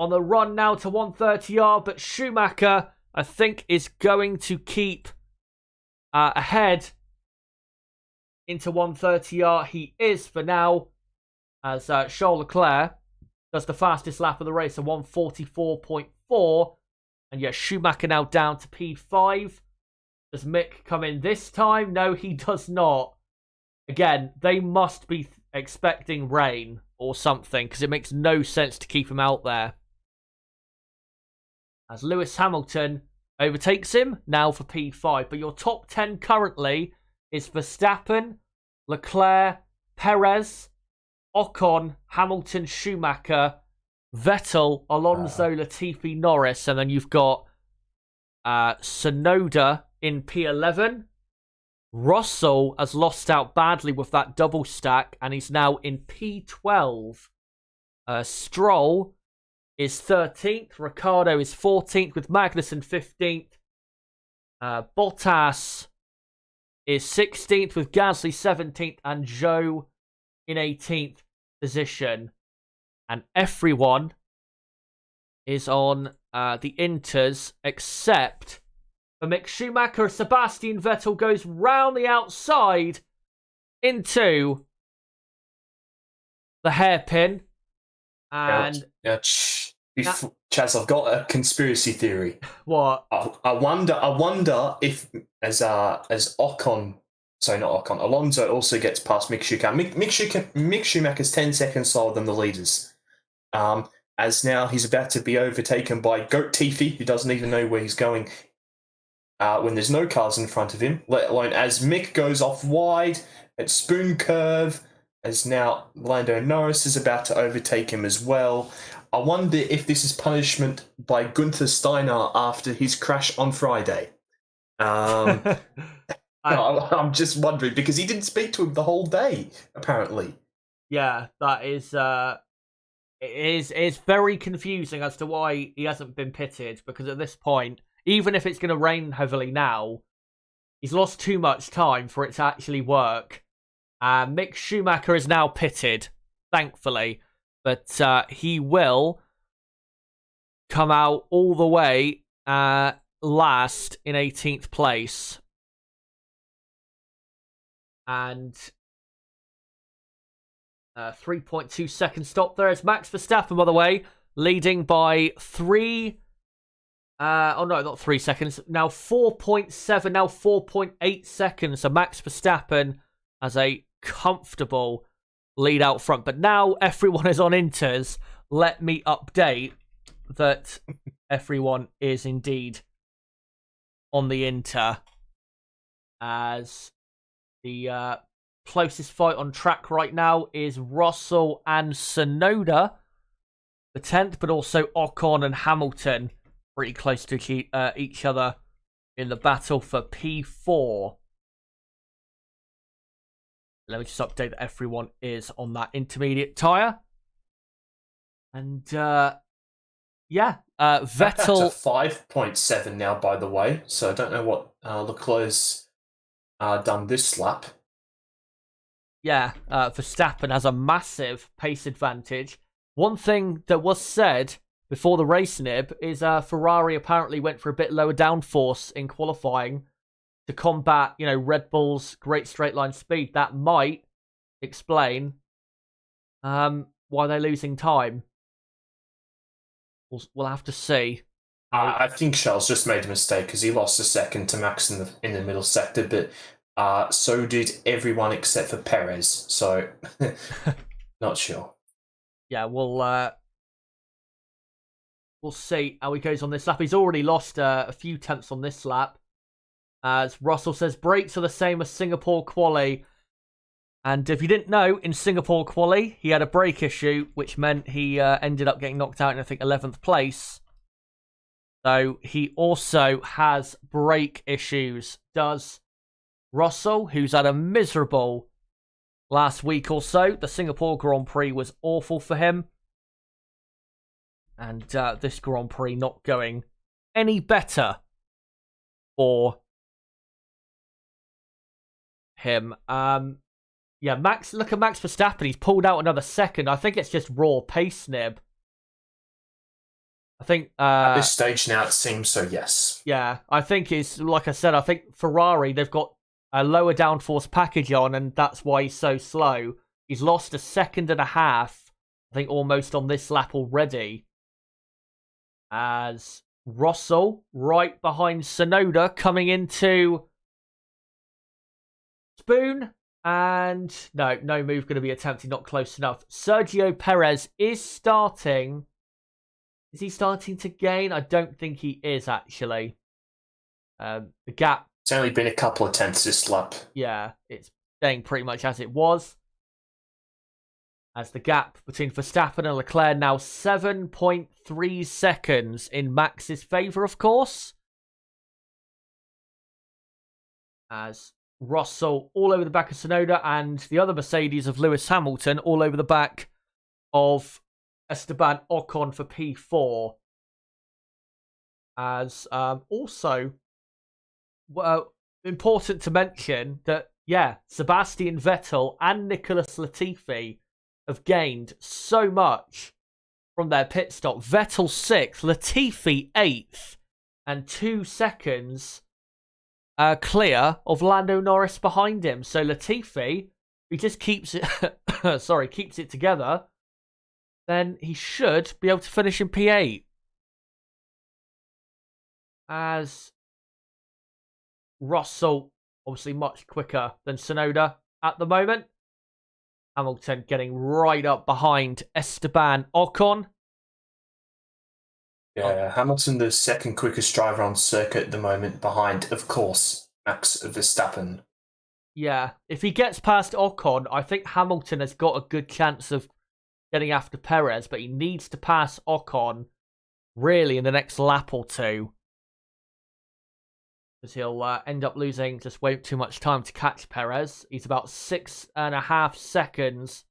on the run now to 130R, but Schumacher, I think, is going to keep ahead into 130R. He is for now, as Charles Leclerc does the fastest lap of the race, a 144.4. And yes, Schumacher now down to P5. Does Mick come in this time? No, he does not. Again, they must be expecting rain or something, because it makes no sense to keep him out there. As Lewis Hamilton overtakes him now for P5. But your top 10 currently is Verstappen, Leclerc, Perez, Ocon, Hamilton, Schumacher, Vettel, Alonso, Latifi, Norris, and then you've got Tsunoda in P11. Russell has lost out badly with that double stack, and he's now in P12. Stroll is 13th. Ricciardo is 14th, with Magnussen 15th. Bottas is 16th, with Gasly 17th, and Zhou in 18th position. And everyone is on the Inters except for Mick Schumacher. Sebastian Vettel goes round the outside into the hairpin. And Chaz, I've got a conspiracy theory. What? I wonder if as Ocon, sorry, not Ocon, Alonso also gets past Mick Schumacher. Mick Schumacher's 10 seconds slower than the leaders. As now he's about to be overtaken by Goat Tiffy, who doesn't even know where he's going when there's no cars in front of him, let alone as Mick goes off wide at Spoon Curve, as now Lando Norris is about to overtake him as well. I wonder if this is punishment by Gunther Steiner after his crash on Friday. I'm just wondering, because he didn't speak to him the whole day, apparently. Yeah, that is... It's very confusing as to why he hasn't been pitted, because at this point, even if it's going to rain heavily now, he's lost too much time for it to actually work. Mick Schumacher is now pitted, thankfully, but he will come out all the way last in 18th place. And 3.2 second stop there. It's Max Verstappen, by the way, leading by 3... oh no, not 3 seconds. Now 4.7, now 4.8 seconds. So Max Verstappen has a comfortable lead out front. But now everyone is on Inters. Let me update that everyone is indeed on the Inter. As the closest fight on track right now is Russell and Tsunoda, the 10th, but also Ocon and Hamilton pretty close to each other in the battle for P4. Let me just update that everyone is on that intermediate tyre. And Vettel... That's a 5.7 now, by the way, so I don't know what Leclerc's done this lap. Yeah, Verstappen has a massive pace advantage. One thing that was said before the race nib is Ferrari apparently went for a bit lower downforce in qualifying to combat, Red Bull's great straight line speed. That might explain why they're losing time. We'll have to see. I think Charles just made a mistake because he lost a second to Max in the middle sector, but so did everyone except for Perez. So, not sure. Yeah, we'll see how he goes on this lap. He's already lost a few tenths on this lap. As Russell says, brakes are the same as Singapore quali. And if you didn't know, in Singapore quali, he had a brake issue, which meant he ended up getting knocked out in, I think, 11th place. So he also has brake issues. Does Russell, who's had a miserable last week or so. The Singapore Grand Prix was awful for him. And this Grand Prix not going any better for him. Yeah, look at Max Verstappen. He's pulled out another second. I think it's just raw pace nib. I think at this stage now it seems so, yes. Yeah, I think it's like I said, I think Ferrari, they've got a lower downforce package on, and that's why he's so slow. He's lost a second and a half, I think, almost on this lap already. As Russell, right behind Tsunoda, coming into Spoon. And no move going to be attempted, not close enough. Sergio Perez is starting. Is he starting to gain? I don't think he is, actually. The gap... It's only been a couple of tenths this lap. Yeah, it's staying pretty much as it was. As the gap between Verstappen and Leclerc now 7.3 seconds in Max's favour, of course. As Russell all over the back of Tsunoda and the other Mercedes of Lewis Hamilton all over the back of Esteban Ocon for P4. As also, important to mention that, Sebastian Vettel and Nicholas Latifi have gained so much from their pit stop. Vettel 6th, Latifi 8th, and 2 seconds clear of Lando Norris behind him. So Latifi, he just keeps it, keeps it together, then he should be able to finish in P8. As Russell, obviously much quicker than Tsunoda at the moment. Hamilton getting right up behind Esteban Ocon. Yeah, Hamilton, the second quickest driver on circuit at the moment, behind, of course, Max Verstappen. Yeah, if he gets past Ocon, I think Hamilton has got a good chance of getting after Perez, but he needs to pass Ocon really in the next lap or two. Because he'll end up losing just way too much time to catch Perez. He's about 6.5 seconds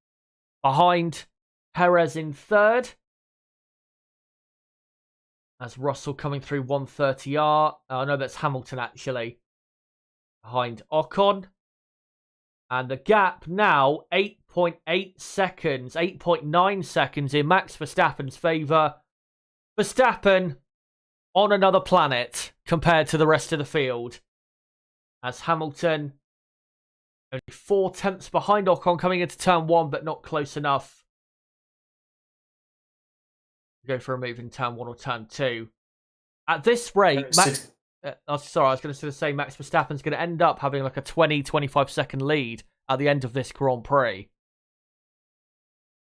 behind Perez in third. As Russell coming through 130R. Oh, no, that's Hamilton actually. Behind Ocon. And the gap now 8.8 seconds, 8.9 seconds in Max Verstappen's favour. Verstappen on another planet compared to the rest of the field. As Hamilton only 4 tenths behind Ocon coming into turn 1, but not close enough. Go for a move in turn 1 or turn 2. At this rate, Max... I was going to say Max Verstappen's going to end up having like a 20-25 second lead at the end of this Grand Prix.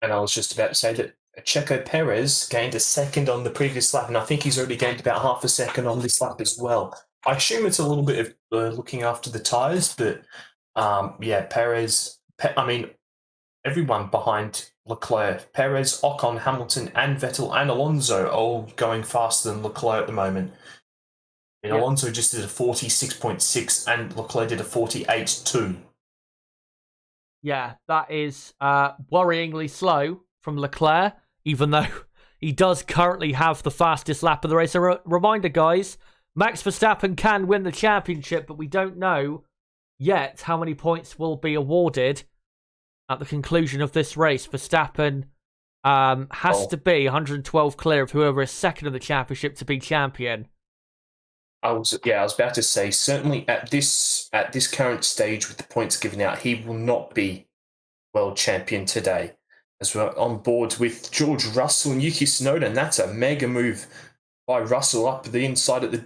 And I was just about to say that Checo Perez gained a second on the previous lap, and I think he's already gained about half a second on this lap as well. I assume it's a little bit of looking after the tyres, but Perez, everyone behind Leclerc, Perez, Ocon, Hamilton, and Vettel and Alonso are all going faster than Leclerc at the moment. And Alonso just did a 46.6 and Leclerc did a 48.2. Yeah, that is worryingly slow from Leclerc, even though he does currently have the fastest lap of the race. A reminder, guys, Max Verstappen can win the championship, but we don't know yet how many points will be awarded at the conclusion of this race. Verstappen has to be 112 clear of whoever is second in the championship to be champion. I was about to say, certainly at this current stage with the points given out, he will not be world champion today. As we're on board with George Russell and Yuki Tsunoda, and that's a mega move by Russell up the inside of the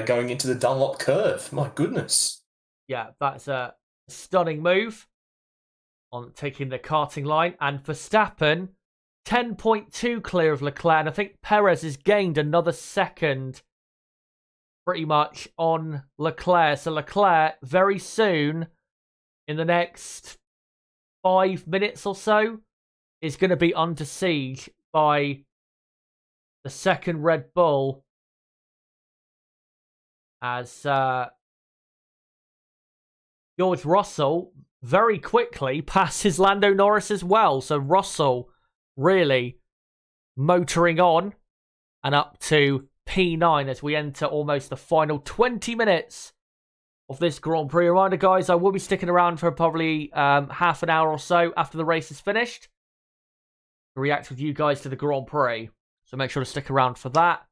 going into the Dunlop curve. My goodness. Yeah, that's a stunning move on taking the karting line. And Verstappen, 10.2 clear of Leclerc. And I think Perez has gained another second pretty much on Leclerc. So Leclerc, very soon, in the next 5 minutes or so, is going to be under siege by the second Red Bull. As George Russell very quickly passes Lando Norris as well. So Russell really motoring on and up to P9 as we enter almost the final 20 minutes of this Grand Prix. Reminder, guys, I will be sticking around for probably half an hour or so after the race is finished to react with you guys to the Grand Prix. So make sure to stick around for that.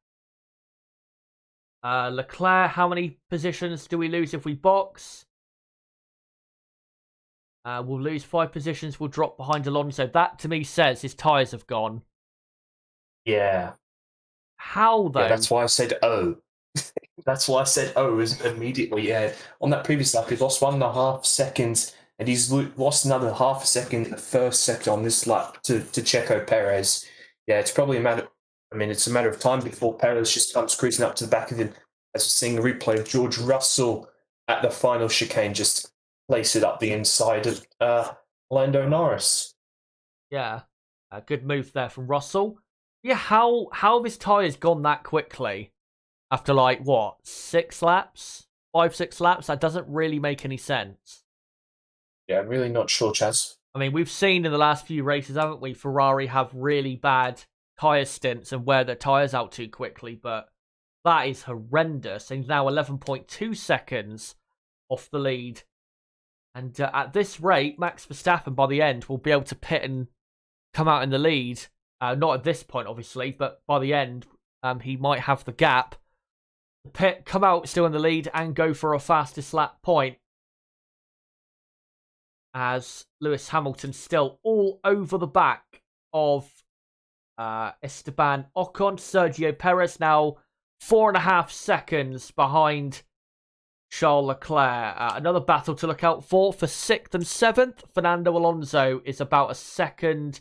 Leclerc, how many positions do we lose if we box? We'll lose 5 positions. We'll drop behind Alonso. That, to me, says his tyres have gone. Yeah. How, though? Yeah, that's why I said oh. That's why I said oh immediately. Yeah. On that previous lap, he lost 1.5 seconds, and he's lost another half a second in the first sector on this lap to Checo Perez. Yeah, it's probably a matter... it's a matter of time before Perez just comes cruising up to the back of him. As we're seeing a replay of George Russell at the final chicane, just place it up the inside of Lando Norris. Yeah, a good move there from Russell. Yeah, how have his tyres gone that quickly? After like, what, 6 laps? 5, 6 laps? That doesn't really make any sense. Yeah, I'm really not sure, Chaz. I mean, we've seen in the last few races, haven't we, Ferrari have really bad tyre stints and wear their tyres out too quickly, but that is horrendous. He's now 11.2 seconds off the lead. And at this rate, Max Verstappen, by the end, will be able to pit and come out in the lead. Not at this point, obviously, but by the end, he might have the gap. Pit, come out still in the lead, and go for a fastest lap point. As Lewis Hamilton still all over the back of Esteban Ocon. Sergio Perez now 4.5 seconds behind Charles Leclerc. Another battle to look out for 6th and 7th. Fernando Alonso is about a second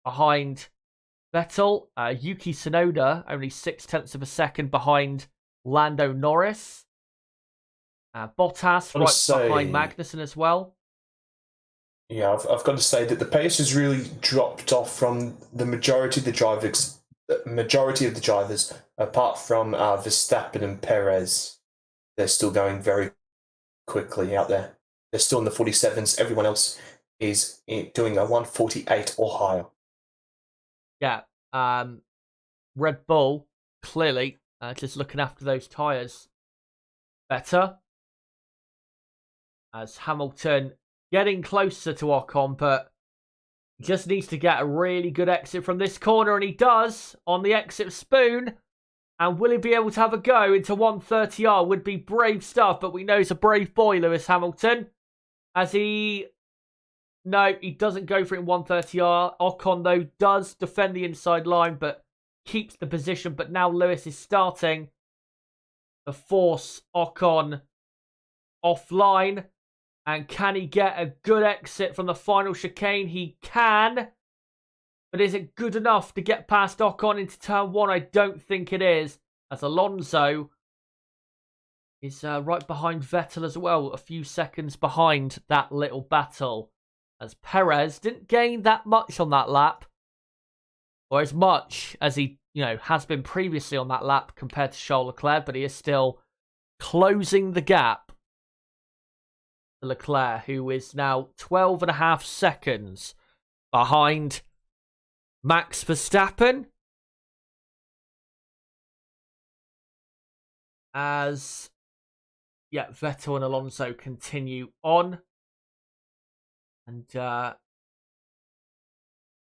behind Vettel. Yuki Tsunoda only 0.6 of a second behind Lando Norris. Bottas right behind Magnussen as well. Yeah, I've got to say that the pace has really dropped off from the majority of the drivers. Apart from Verstappen and Perez, they're still going very quickly out there. They're still in the 47s. Everyone else is doing a 148 or higher. Yeah, Red Bull clearly just looking after those tyres better. As Hamilton getting closer to Ocon, but he just needs to get a really good exit from this corner, and he does on the exit Spoon. And will he be able to have a go into 130R? Would be brave stuff, but we know he's a brave boy, Lewis Hamilton. As he... No, he doesn't go for it in 130R. Ocon, though, does defend the inside line, but keeps the position. But now Lewis is starting to force Ocon offline. And can he get a good exit from the final chicane? He can. But is it good enough to get past Ocon into turn 1? I don't think it is. As Alonso is right behind Vettel as well. A few seconds behind that little battle. As Perez didn't gain that much on that lap. Or as much as he, has been previously on that lap compared to Charles Leclerc. But he is still closing the gap. Leclerc, who is now 12.5 seconds behind Max Verstappen. As, Vettel and Alonso continue on. And got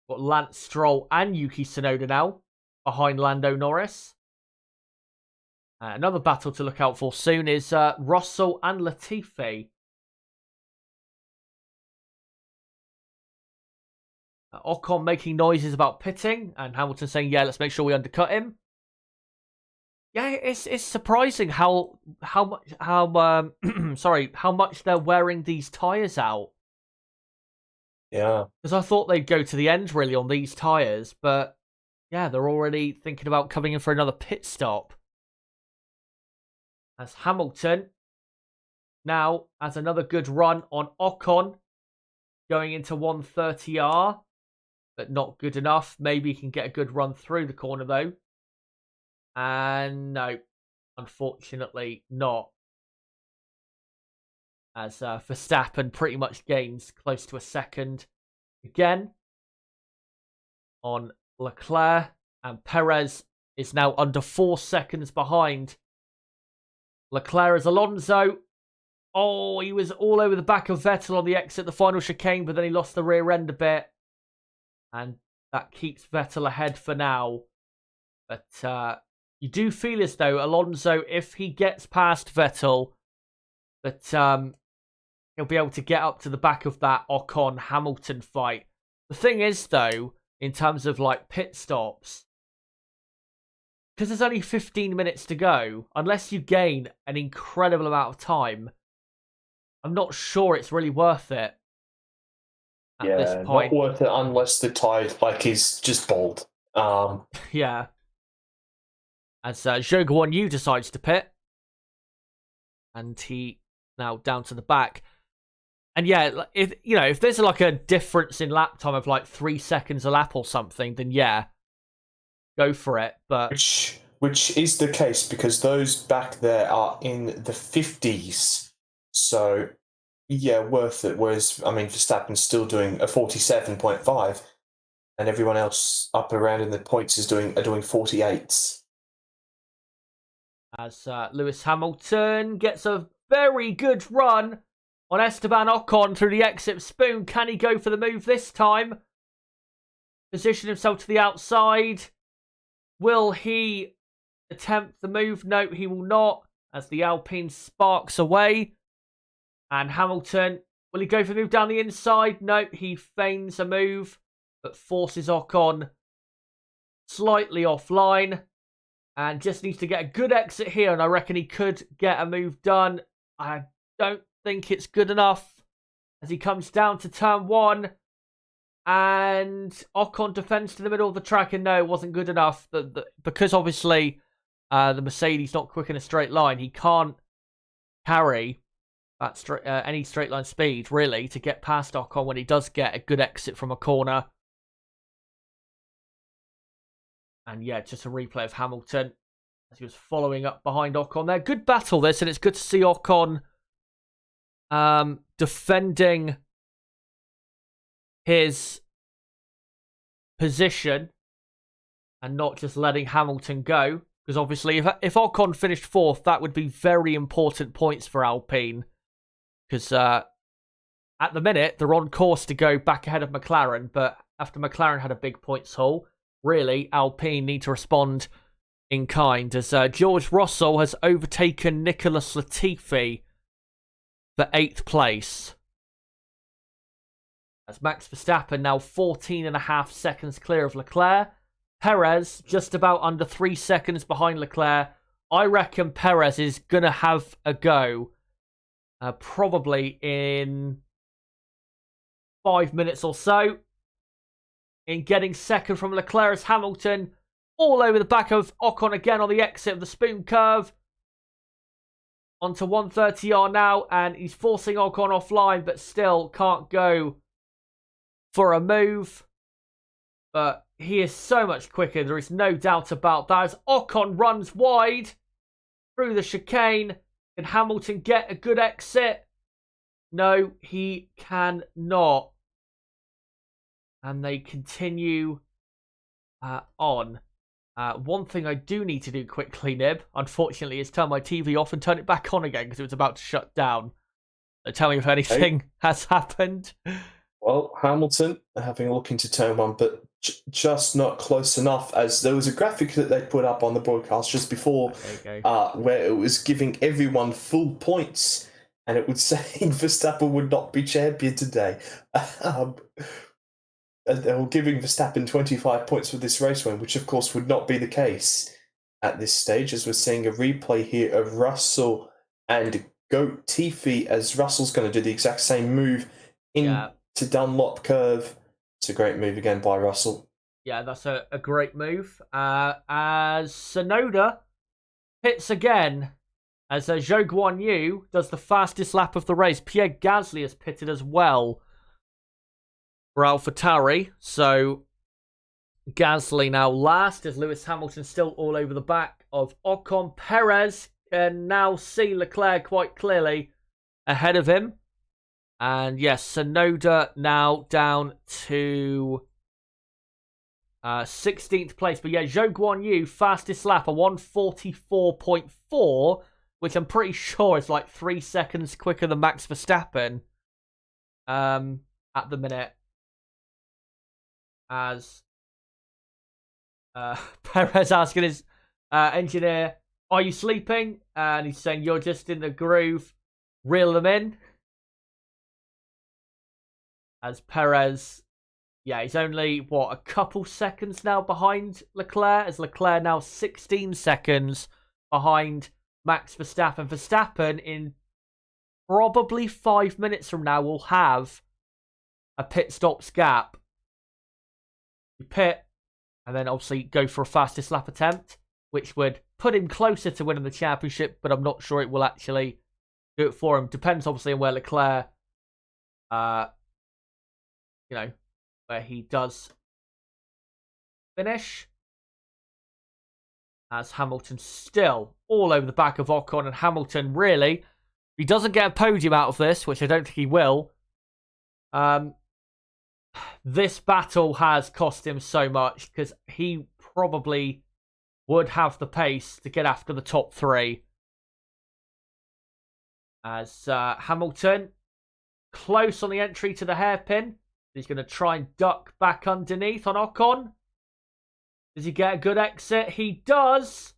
Lance Stroll and Yuki Tsunoda now behind Lando Norris. Another battle to look out for soon is Russell and Latifi. Ocon making noises about pitting, and Hamilton saying, "Yeah, let's make sure we undercut him." Yeah, it's surprising how much they're wearing these tires out. Yeah, because I thought they'd go to the end really on these tires, but yeah, they're already thinking about coming in for another pit stop. As Hamilton now has another good run on Ocon, going into 130R. But not good enough. Maybe he can get a good run through the corner, though. And no, unfortunately not. As Verstappen pretty much gains close to a second again on Leclerc. And Perez is now under 4 seconds behind Leclerc as Alonso. Oh, he was all over the back of Vettel on the exit, the final chicane, but then he lost the rear end a bit. And that keeps Vettel ahead for now. But you do feel as though Alonso, if he gets past Vettel, that he'll be able to get up to the back of that Ocon-Hamilton fight. The thing is, though, in terms of like pit stops, because there's only 15 minutes to go, unless you gain an incredible amount of time, I'm not sure it's really worth it. At this point. Not worth it unless the tire is just bald. Yeah. As Zhou Guan Yu decides to pit. And he now down to the back. And yeah, if there's like a difference in lap time of like 3 seconds a lap or something, then yeah, go for it. But which is the case because those back there are in the 50s. So yeah, worth it. Whereas I mean, Verstappen's still doing a 47.5, and everyone else up around in the points are doing 48s. As Lewis Hamilton gets a very good run on Esteban Ocon through the exit spoon. Can he go for the move this time? Position himself to the outside. Will he attempt the move? No, he will not, as the Alpine sparks away. And Hamilton, will he go for the move down the inside? No, he feigns a move, but forces Ocon slightly offline. And just needs to get a good exit here, and I reckon he could get a move done. I don't think it's good enough as he comes down to turn 1. And Ocon defends to the middle of the track, and no, it wasn't good enough. Because obviously the Mercedes not quick in a straight line, he can't carry that any straight line speed, really, to get past Ocon when he does get a good exit from a corner. And yeah, just a replay of Hamilton as he was following up behind Ocon there. Good battle this, and it's good to see Ocon defending his position and not just letting Hamilton go. Because obviously, if Ocon finished 4th, that would be very important points for Alpine. Because at the minute, they're on course to go back ahead of McLaren. But after McLaren had a big points haul, really, Alpine need to respond in kind. As George Russell has overtaken Nicholas Latifi for 8th place. As Max Verstappen now 14.5 seconds clear of Leclerc. Perez just about under 3 seconds behind Leclerc. I reckon Perez is going to have a go probably in 5 minutes or so in getting second from Leclerc as Hamilton all over the back of Ocon again on the exit of the spoon curve. Onto 130R now, and he's forcing Ocon offline, but still can't go for a move. But he is so much quicker, there is no doubt about that. As Ocon runs wide through the chicane, can Hamilton get a good exit? No, he cannot. And they continue on. One thing I do need to do quickly, Nib, unfortunately, is turn my TV off and turn it back on again because it was about to shut down. So tell me if anything has happened. Well, Hamilton having a look into turn 1, but just not close enough, as there was a graphic that they put up on the broadcast just before where it was giving everyone full points, and it would say Verstappen would not be champion today. They were giving Verstappen 25 points for this race win, which of course would not be the case at this stage, as we're seeing a replay here of Russell and Goat Tiffy, as Russell's going to do the exact same move into Dunlop curve. It's a great move again by Russell. Yeah, that's a great move. As Tsunoda hits again, as Zhou Guanyu does the fastest lap of the race. Pierre Gasly has pitted as well for AlphaTauri. So Gasly now last, as Lewis Hamilton still all over the back of Ocon. Perez can now see Leclerc quite clearly ahead of him. And yes, Tsunoda now down to 16th place. But yeah, Zhou Guanyu, fastest lap, a 1:44.4, which I'm pretty sure is like 3 seconds quicker than Max Verstappen at the minute. As Perez asking his engineer, are you sleeping? And he's saying, you're just in the groove. Reel them in. As Perez, yeah, he's only, a couple seconds now behind Leclerc, as Leclerc now 16 seconds behind Max Verstappen. Verstappen, in probably 5 minutes from now, will have a pit stops gap. You pit, and then obviously go for a fastest lap attempt, which would put him closer to winning the championship, but I'm not sure it will actually do it for him. Depends, obviously, on where Leclerc where he does finish. As Hamilton still all over the back of Ocon, and Hamilton really, he doesn't get a podium out of this, which I don't think he will. This battle has cost him so much because he probably would have the pace to get after the top three. As Hamilton close on the entry to the hairpin. He's going to try and duck back underneath on Ocon. Does he get a good exit? He does.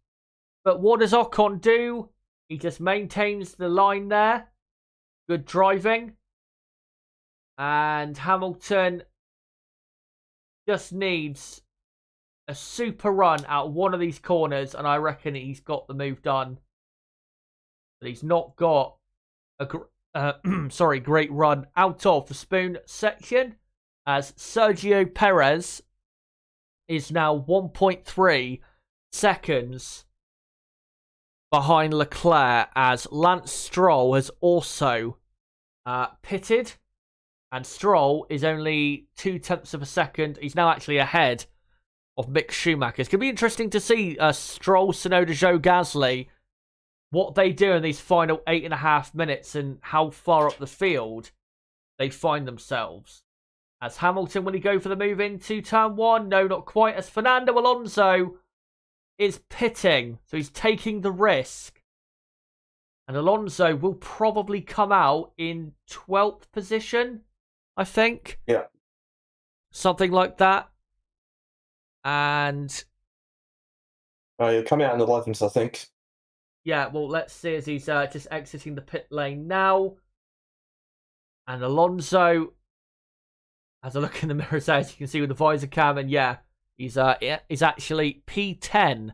But what does Ocon do? He just maintains the line there. Good driving. And Hamilton just needs a super run out one of these corners, and I reckon he's got the move done. But he's not got a great run out of the spoon section, as Sergio Perez is now 1.3 seconds behind Leclerc, as Lance Stroll has also pitted, and Stroll is only 0.2 of a second. He's now actually ahead of Mick Schumacher. It's going to be interesting to see Stroll, Tsunoda, Zhou Gasly, what they do in these final 8.5 minutes and how far up the field they find themselves. As Hamilton, will he go for the move into turn one? No, not quite. As Fernando Alonso is pitting, so he's taking the risk. And Alonso will probably come out in 12th position, I think. Yeah. Something like that. And he'll come out in the 11th, I think. Yeah, well, let's see as he's just exiting the pit lane now. And Alonso has a look in the mirror, as you can see with the visor cam, and yeah, he's actually P10.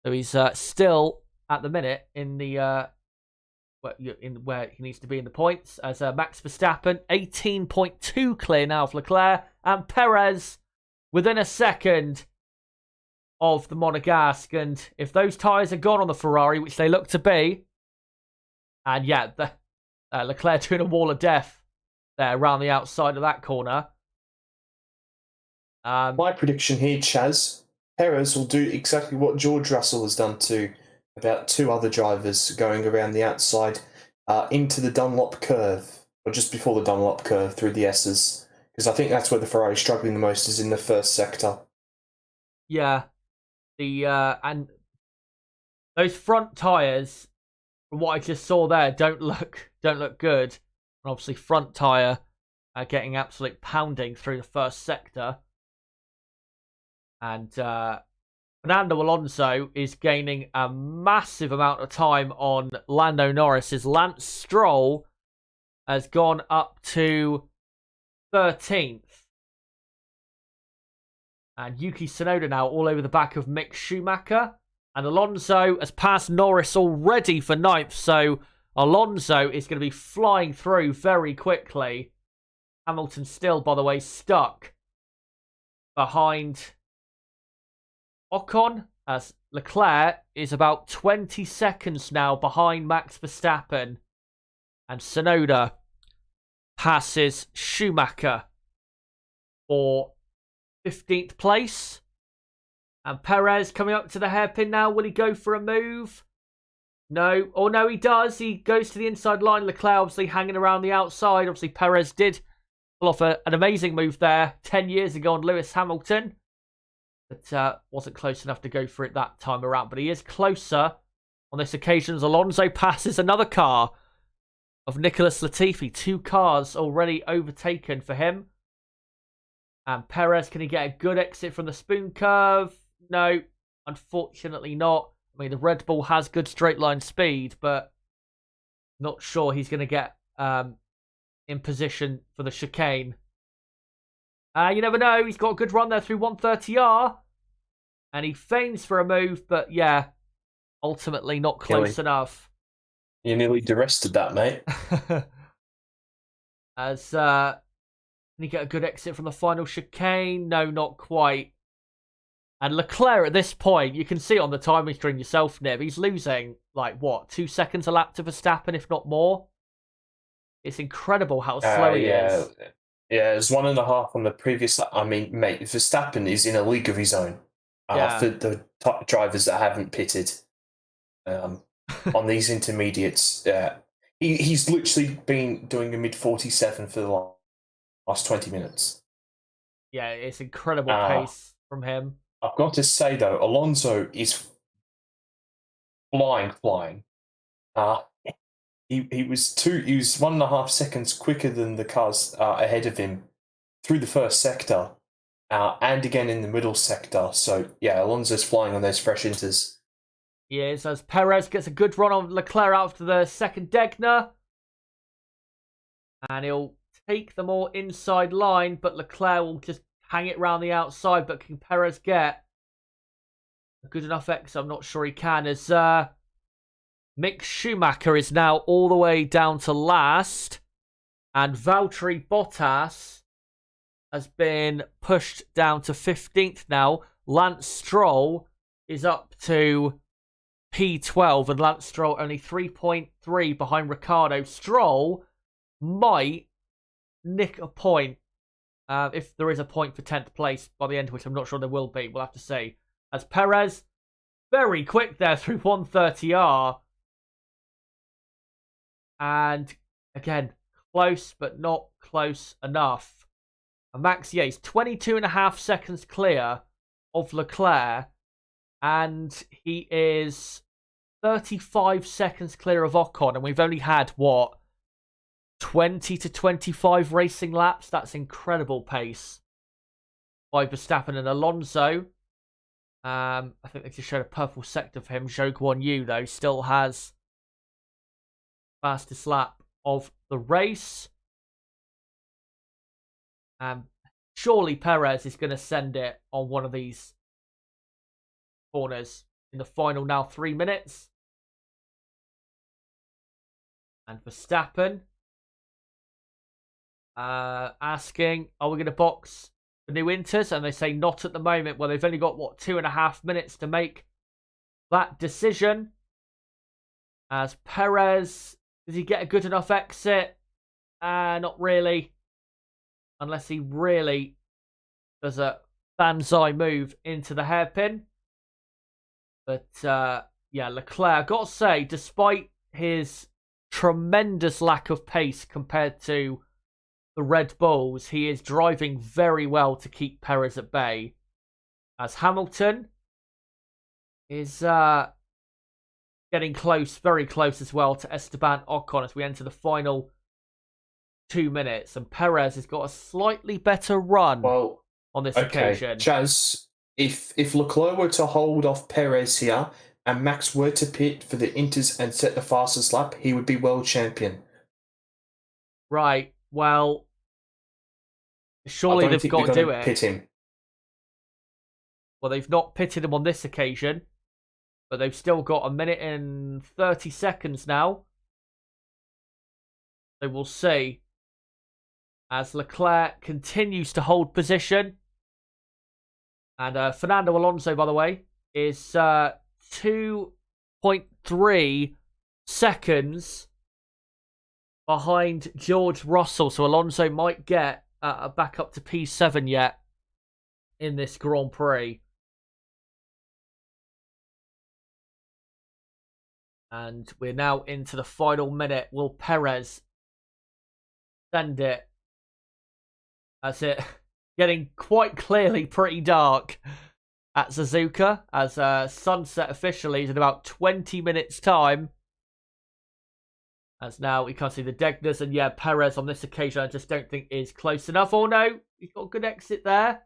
So he's still at the minute in the where he needs to be in the points, as Max Verstappen 18.2 clear now of Leclerc, and Perez within a second of the Monegasque. And if those tyres are gone on the Ferrari, which they look to be, and yeah, Leclerc doing a wall of death there around the outside of that corner. My prediction here, Chaz, Perez will do exactly what George Russell has done to about two other drivers, going around the outside into the Dunlop curve, or just before the Dunlop curve through the S's, because I think that's where the Ferrari is struggling the most, is in the first sector. Yeah, and those front tyres, from what I just saw there, don't look good. And obviously, front tyre getting absolute pounding through the first sector. And Fernando Alonso is gaining a massive amount of time on Lando Norris. As Lance Stroll has gone up to 13th. And Yuki Tsunoda now all over the back of Mick Schumacher. And Alonso has passed Norris already for 9th. So Alonso is going to be flying through very quickly. Hamilton still, by the way, stuck behind Ocon, as Leclerc is about 20 seconds now behind Max Verstappen. And Tsunoda passes Schumacher for 15th place. And Perez coming up to the hairpin now. Will he go for a move? No. Oh, no, he does. He goes to the inside line. Leclerc obviously hanging around the outside. Obviously, Perez did pull off an amazing move there 10 years ago on Lewis Hamilton. But wasn't close enough to go for it that time around. But he is closer on this occasion as Alonso passes another car of Nicholas Latifi. 2 cars already overtaken for him. And Perez, can he get a good exit from the spoon curve? No, unfortunately not. I mean, the Red Bull has good straight line speed, but not sure he's going to get in position for the chicane. You never know. He's got a good run there through 130R. And he feigns for a move, but yeah, ultimately not close enough. You nearly arrested that, mate. As can he get a good exit from the final chicane? No, not quite. And Leclerc at this point, you can see on the timing screen yourself, Nib, he's losing, 2 seconds a lap to Verstappen, if not more. It's incredible how slow he is. Yeah, it's 1.5 on the previous. I mean, mate, Verstappen is in a league of his own. For the top drivers that haven't pitted on these intermediates, he's literally been doing a mid 47 for the last 20 minutes. Yeah, it's incredible pace from him. I've got to say though, Alonso is flying. He was 1.5 seconds quicker than the cars ahead of him through the first sector, and again in the middle sector. So yeah, Alonso's flying on those fresh inters. He is, as Perez gets a good run on Leclerc after the second Degner. And he'll take the more inside line, but Leclerc will just hang it round the outside. But can Perez get a good enough exit? I'm not sure he can, as Mick Schumacher is now all the way down to last. And Valtteri Bottas has been pushed down to 15th now. Lance Stroll is up to P12, and Lance Stroll only 3.3 behind Ricciardo. Stroll might nick a point, if there is a point for 10th place by the end, which I'm not sure there will be. We'll have to see. As Perez, very quick there through 130R. And again, close, but not close enough. And Max Yates, 22.5 seconds clear of Leclerc. And he is 35 seconds clear of Ocon. And we've only had, 20 to 25 racing laps? That's incredible pace by Verstappen and Alonso. I think they just showed a purple sector for him. Zhou Guan Yu, though, still has fastest lap of the race. Surely Perez is going to send it on one of these corners in the final now 3 minutes. And Verstappen asking, are we going to box the new Inters? And they say not at the moment. Well, they've only got, 2.5 minutes to make that decision. As Perez, does he get a good enough exit? Not really. Unless he really does a banzai move into the hairpin. But, yeah, Leclerc, got to say, despite his tremendous lack of pace compared to the Red Bulls, he is driving very well to keep Perez at bay. As Hamilton is getting close, very close as well, to Esteban Ocon as we enter the final 2 minutes. And Perez has got a slightly better run on this occasion. Chaz, if Leclerc were to hold off Perez here and Max were to pit for the Inters and set the fastest lap, he would be world champion. Right. Well, surely they've got to do it. Pit him. Well, they've not pitted him on this occasion, but they've still got 1 minute and 30 seconds now. So we'll see. As Leclerc continues to hold position. And Fernando Alonso, by the way, is 2.3 seconds behind George Russell. So Alonso might get back up to P7 yet in this Grand Prix. And we're now into the final minute. Will Perez send it? As it getting quite clearly pretty dark at Suzuka, as sunset officially is in about 20 minutes time. As now we can't see the Degners, and yeah, Perez on this occasion I just don't think is close enough. Oh no, he's got a good exit there.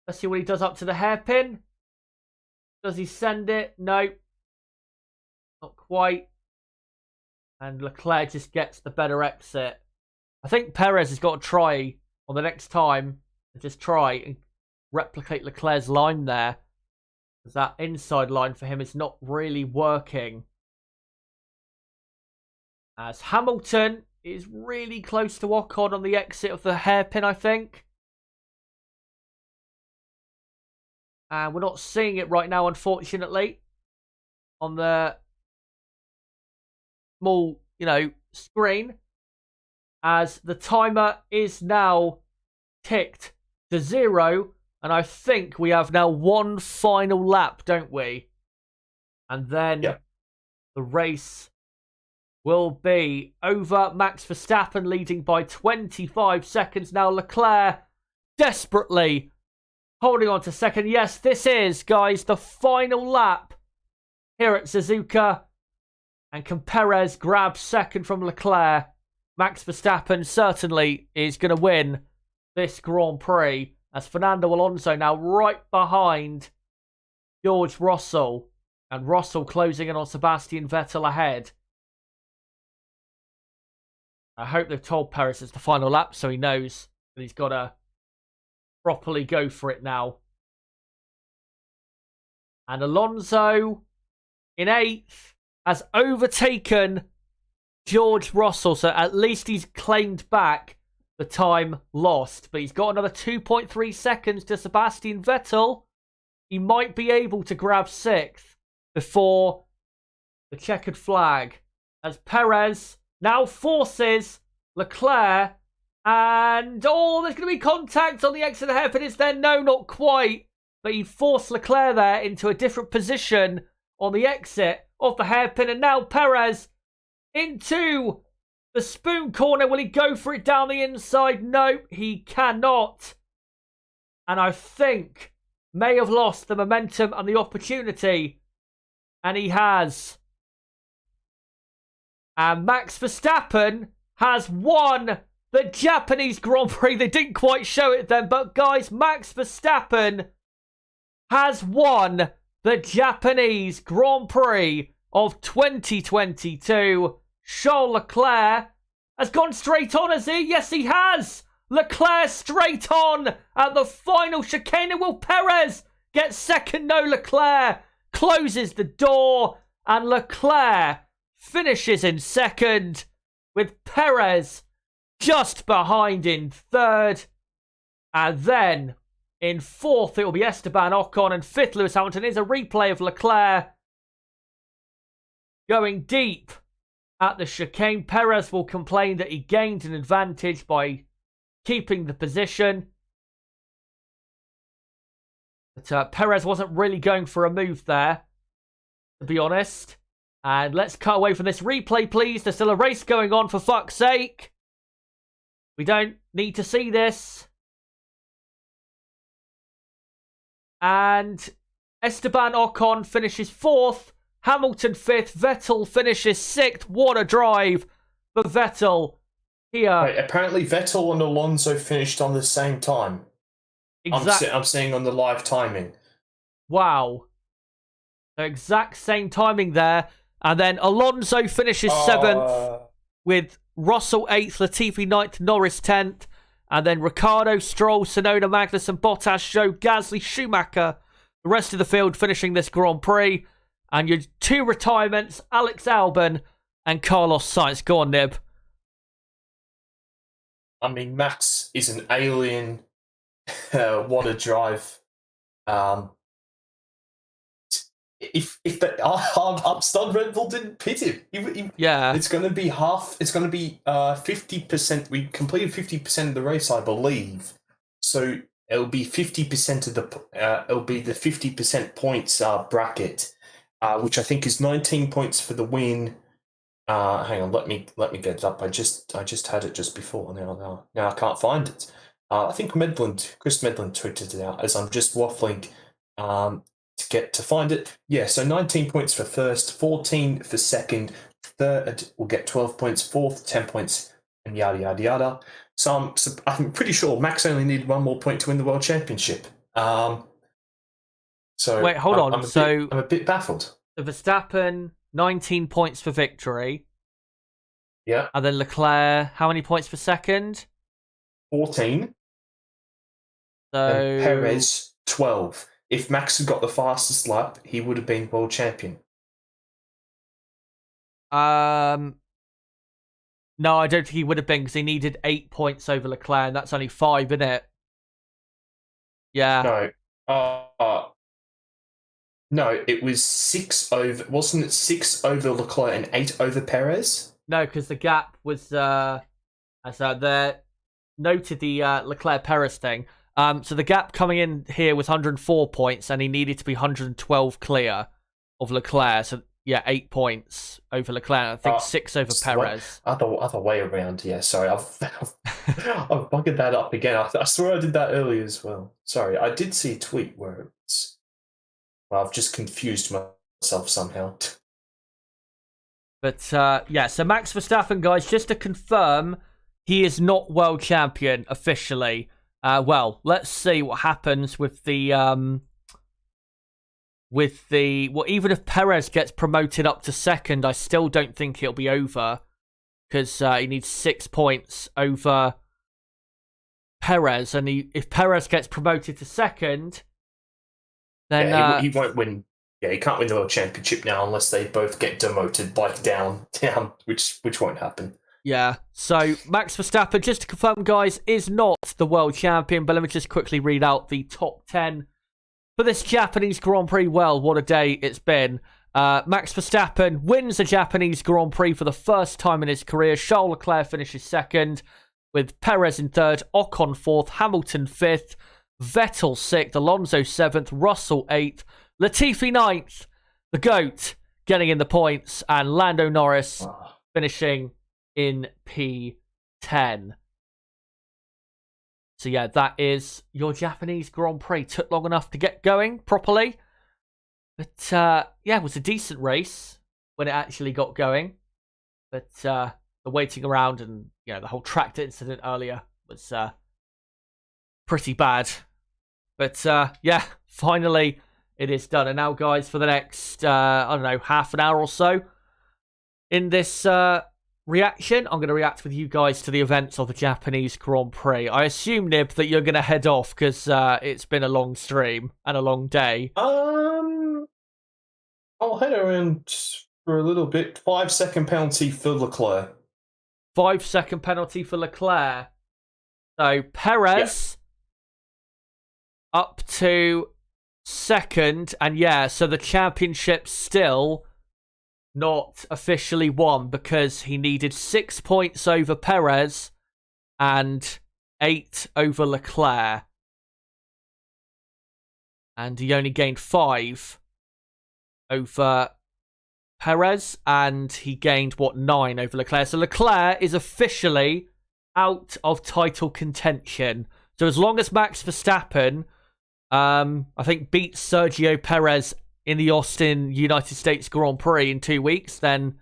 Let's see what he does up to the hairpin. Does he send it? No. Not quite. And Leclerc just gets the better exit. I think Perez has got to try on the next time and just try and replicate Leclerc's line there. Because that inside line for him is not really working. As Hamilton is really close to Ocon on the exit of the hairpin, I think. And we're not seeing it right now, unfortunately. On the small, screen. as the timer is now ticked to 0. And I think we have now one final lap, don't we? And then the race will be over. Max Verstappen leading by 25 seconds. Now Leclerc desperately holding on to second. Yes, this is, guys, the final lap here at Suzuka. And can Perez grab second from Leclerc? Max Verstappen certainly is going to win this Grand Prix, as Fernando Alonso now right behind George Russell. And Russell closing in on Sebastian Vettel ahead. I hope they've told Perez it's the final lap so he knows that he's got to properly go for it now. And Alonso in 8th has overtaken George Russell. So at least he's claimed back the time lost. But he's got another 2.3 seconds to Sebastian Vettel. He might be able to grab 6th before the checkered flag, as Perez now forces Leclerc, and there's going to be contact on the exit of the hairpin. Is there? No, not quite, but he forced Leclerc there into a different position on the exit of the hairpin, and now Perez into the spoon corner. Will he go for it down the inside? No, he cannot, and I think may have lost the momentum and the opportunity. And he has. And Max Verstappen has won the Japanese Grand Prix. They didn't quite show it then, but guys, Max Verstappen has won the Japanese Grand Prix of 2022. Charles Leclerc has gone straight on, has he? Yes, he has. Leclerc straight on at the final chicane. Will Perez get second? No, Leclerc closes the door, and Leclerc finishes in second, with Perez just behind in third. And then in fourth, it will be Esteban Ocon, and fifth, Lewis Hamilton. Here's a replay of Leclerc going deep at the chicane. Perez will complain that he gained an advantage by keeping the position. But Perez wasn't really going for a move there, to be honest. And let's cut away from this replay, please. There's still a race going on, for fuck's sake. We don't need to see this. And Esteban Ocon finishes 4th. Hamilton 5th. Vettel finishes 6th. What a drive for Vettel here. Wait, apparently Vettel and Alonso finished on the same time. I'm seeing on the live timing. Wow. The exact same timing there. And then Alonso finishes 7th with Russell 8th, Latifi 9th, Norris 10th. And then Ricciardo, Stroll, Tsunoda, Magnussen, Bottas, Zhou, Gasly, Schumacher. The rest of the field finishing this Grand Prix. And your 2 retirements, Alex Albon and Carlos Sainz. Go on, Nib. I mean, Max is an alien. What a drive! If the upstart Red Bull didn't pit him, yeah, it's going to be half. It's going to be 50%. We completed 50% of the race, I believe. So it'll be 50% of the. It'll be the 50% points bracket, which I think is 19 points for the win. Hang on, let me get it up. I just had it just before. Now I can't find it. I think Chris Medland tweeted it out as I'm just waffling to find it. Yeah, so 19 points for first, 14 for second, third will get 12 points, fourth 10 points, and yada yada yada. So I'm pretty sure Max only needed 1 more point to win the world championship. So wait, hold on. I'm a bit baffled. Verstappen 19 points for victory. Yeah, and then Leclerc, how many points for second? 14. So and Perez 12. If Max had got the fastest lap, he would have been world champion. No, I don't think he would have been, because he needed 8 points over Leclerc, and that's only 5, isn't it? Yeah. No, it was 6 over. Wasn't it 6 over Leclerc and 8 over Perez? No, because the gap was As they noted the Leclerc-Perez thing. So the gap coming in here was 104 points, and he needed to be 112 clear of Leclerc. So, yeah, 8 points over Leclerc. I think 6 over Perez. Other way around, yeah. Sorry, I've bugged that up again. I swear I did that earlier as well. Sorry, I did see a tweet where it's... Well, I've just confused myself somehow. But, yeah, so Max Verstappen, guys, just to confirm, he is not world champion officially. Well, let's see what happens with the... Well, even if Perez gets promoted up to second, I still don't think it'll be over. Because he needs 6 points over Perez. And if Perez gets promoted to second, then... Yeah, he won't win. Yeah, he can't win the world championship now unless they both get demoted, down, which won't happen. Yeah, so Max Verstappen, just to confirm, guys, is not the world champion. But let me just quickly read out the top 10 for this Japanese Grand Prix. Well, what a day it's been. Max Verstappen wins the Japanese Grand Prix for the first time in his career. Charles Leclerc finishes second, with Perez in third, Ocon fourth, Hamilton fifth, Vettel sixth, Alonso seventh, Russell eighth, Latifi ninth, the GOAT getting in the points, and Lando Norris finishing in P10. So yeah, that is your Japanese Grand Prix. Took long enough to get going properly. But yeah, it was a decent race when it actually got going. But the waiting around and the whole tractor incident earlier was pretty bad. But yeah, finally it is done. And now, guys, for the next, I don't know, half an hour or so in this reaction, I'm going to react with you guys to the events of the Japanese Grand Prix. I assume, Nib, that you're going to head off because it's been a long stream and a long day. I'll head around for a little bit. 5-second penalty for Leclerc. 5-second penalty for Leclerc. So Perez up to second, and yeah, so the championship's still not officially won because he needed 6 points over Perez and 8 over Leclerc. And he only gained 5 over Perez, and he gained, 9 over Leclerc. So Leclerc is officially out of title contention. So as long as Max Verstappen, I think, beats Sergio Perez in the Austin United States Grand Prix in 2 weeks, then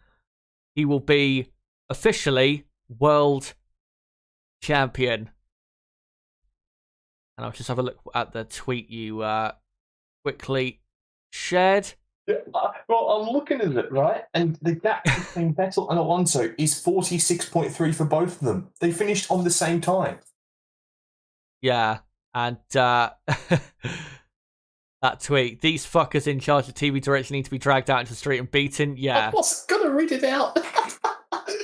he will be officially world champion. And I'll just have a look at the tweet you quickly shared. Well, I'm looking at it, right? And the gap between Vettel and Alonso is 46.3 for both of them. They finished on the same time. Yeah, and that tweet, these fuckers in charge of TV direction need to be dragged out into the street and beaten. Yeah. I was going to read it out.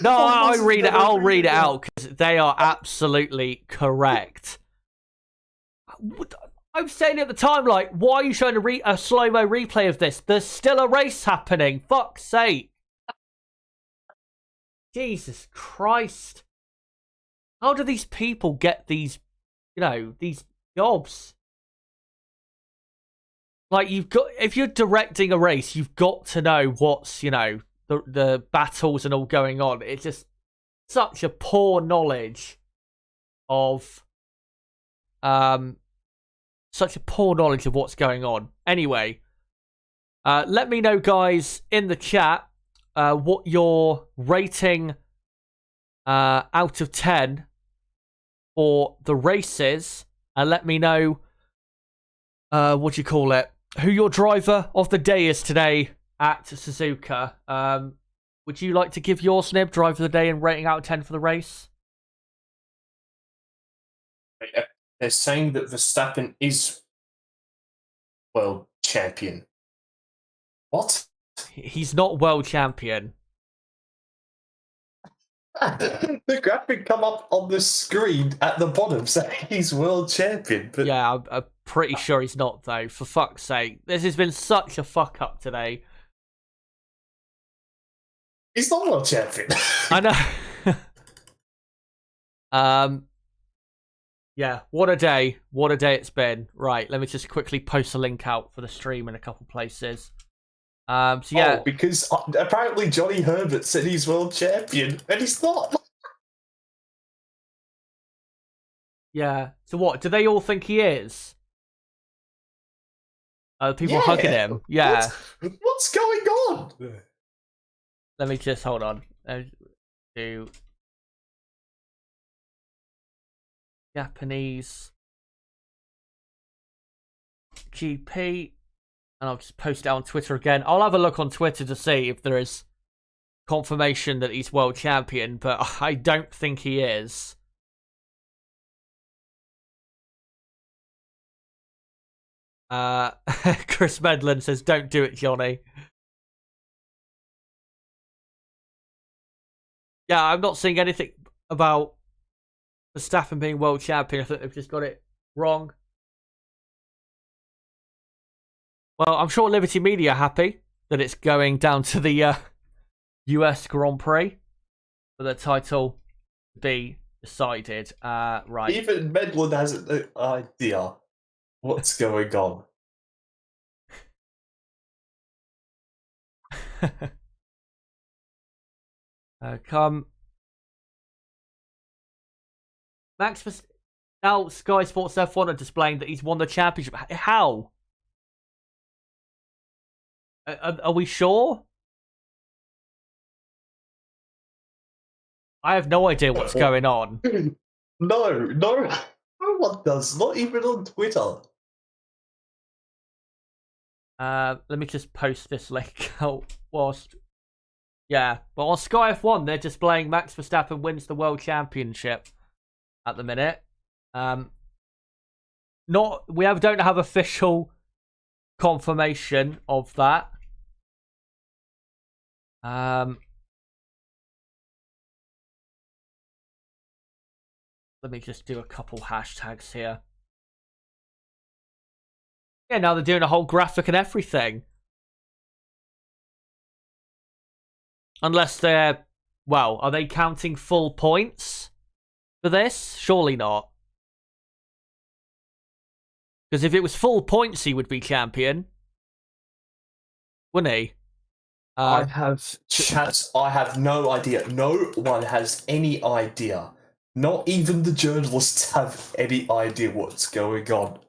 No, I'll read it out because they are absolutely correct. I'm saying at the time, like, why are you showing a slow-mo replay of this? There's still a race happening. Fuck's sake. Jesus Christ. How do these people get these, these jobs? Like, if you're directing a race, you've got to know what's, the battles and all going on. It's just such a poor knowledge of, what's going on. Anyway, let me know, guys, in the chat, what your rating out of 10 for the races, and let me know who your driver of the day is today at Suzuka. Would you like to give your Snib driver of the day and rating out of 10 for the race? They're saying that Verstappen is world champion. What? He's not world champion. The graphic come up on the screen at the bottom saying he's world champion. But... Yeah, I'm pretty sure he's not, though. For fuck's sake. This has been such a fuck up today. He's not world champion. I know. Yeah, what a day. What a day it's been. Right, let me just quickly post a link out for the stream in a couple places. So yeah. Oh, because apparently Johnny Herbert said he's world champion, and he's not. Yeah. So what? Do they all think he is? People hugging him. Yeah. What's going on? Let me just hold on. Do Japanese GP, and I'll just post it on Twitter again. I'll have a look on Twitter to see if there is confirmation that he's world champion, but I don't think he is. Chris Medlin says, "Don't do it, Johnny." Yeah, I'm not seeing anything about Verstappen being world champion. I think they've just got it wrong. Well, I'm sure Liberty Media are happy that it's going down to the US Grand Prix for the title to be decided. Right. Even Medlin has an idea what's going on. Come. Now Sky Sports F1 are displaying that he's won the championship. How? Are we sure? I have no idea what's going on. No one does. Not even on Twitter. Let me just post this link out whilst. Yeah, but on Sky F1 they're displaying Max Verstappen wins the World Championship at the minute. Don't have official confirmation of that. Let me just do a couple hashtags here. Yeah, now they're doing a whole graphic and everything. Unless they're... Well, are they counting full points for this? Surely not. Because if it was full points, he would be champion. Wouldn't he? I have no idea. No one has any idea. Not even the journalists have any idea what's going on.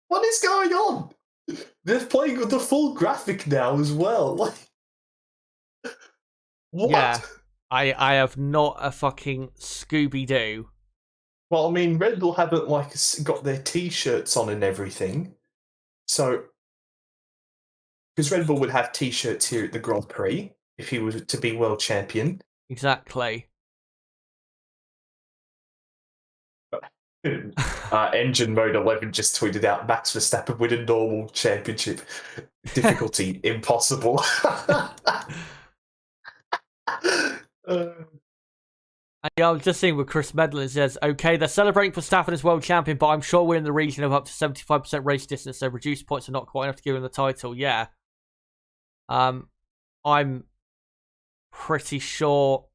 What is going on? They're playing with the full graphic now as well. Like, what? Yeah, I have not a fucking Scooby-Doo. Well, I mean, Red Bull haven't got their T-shirts on and everything, so because Red Bull would have T-shirts here at the Grand Prix if he was to be world champion. Exactly. Engine Mode 11 just tweeted out Max Verstappen win a normal championship. Difficulty impossible. Yeah, I was just seeing what Chris Medlin says. Okay, they're celebrating Verstappen as world champion, but I'm sure we're in the region of up to 75% race distance, so reduced points are not quite enough to give him the title. Yeah. I'm pretty sure.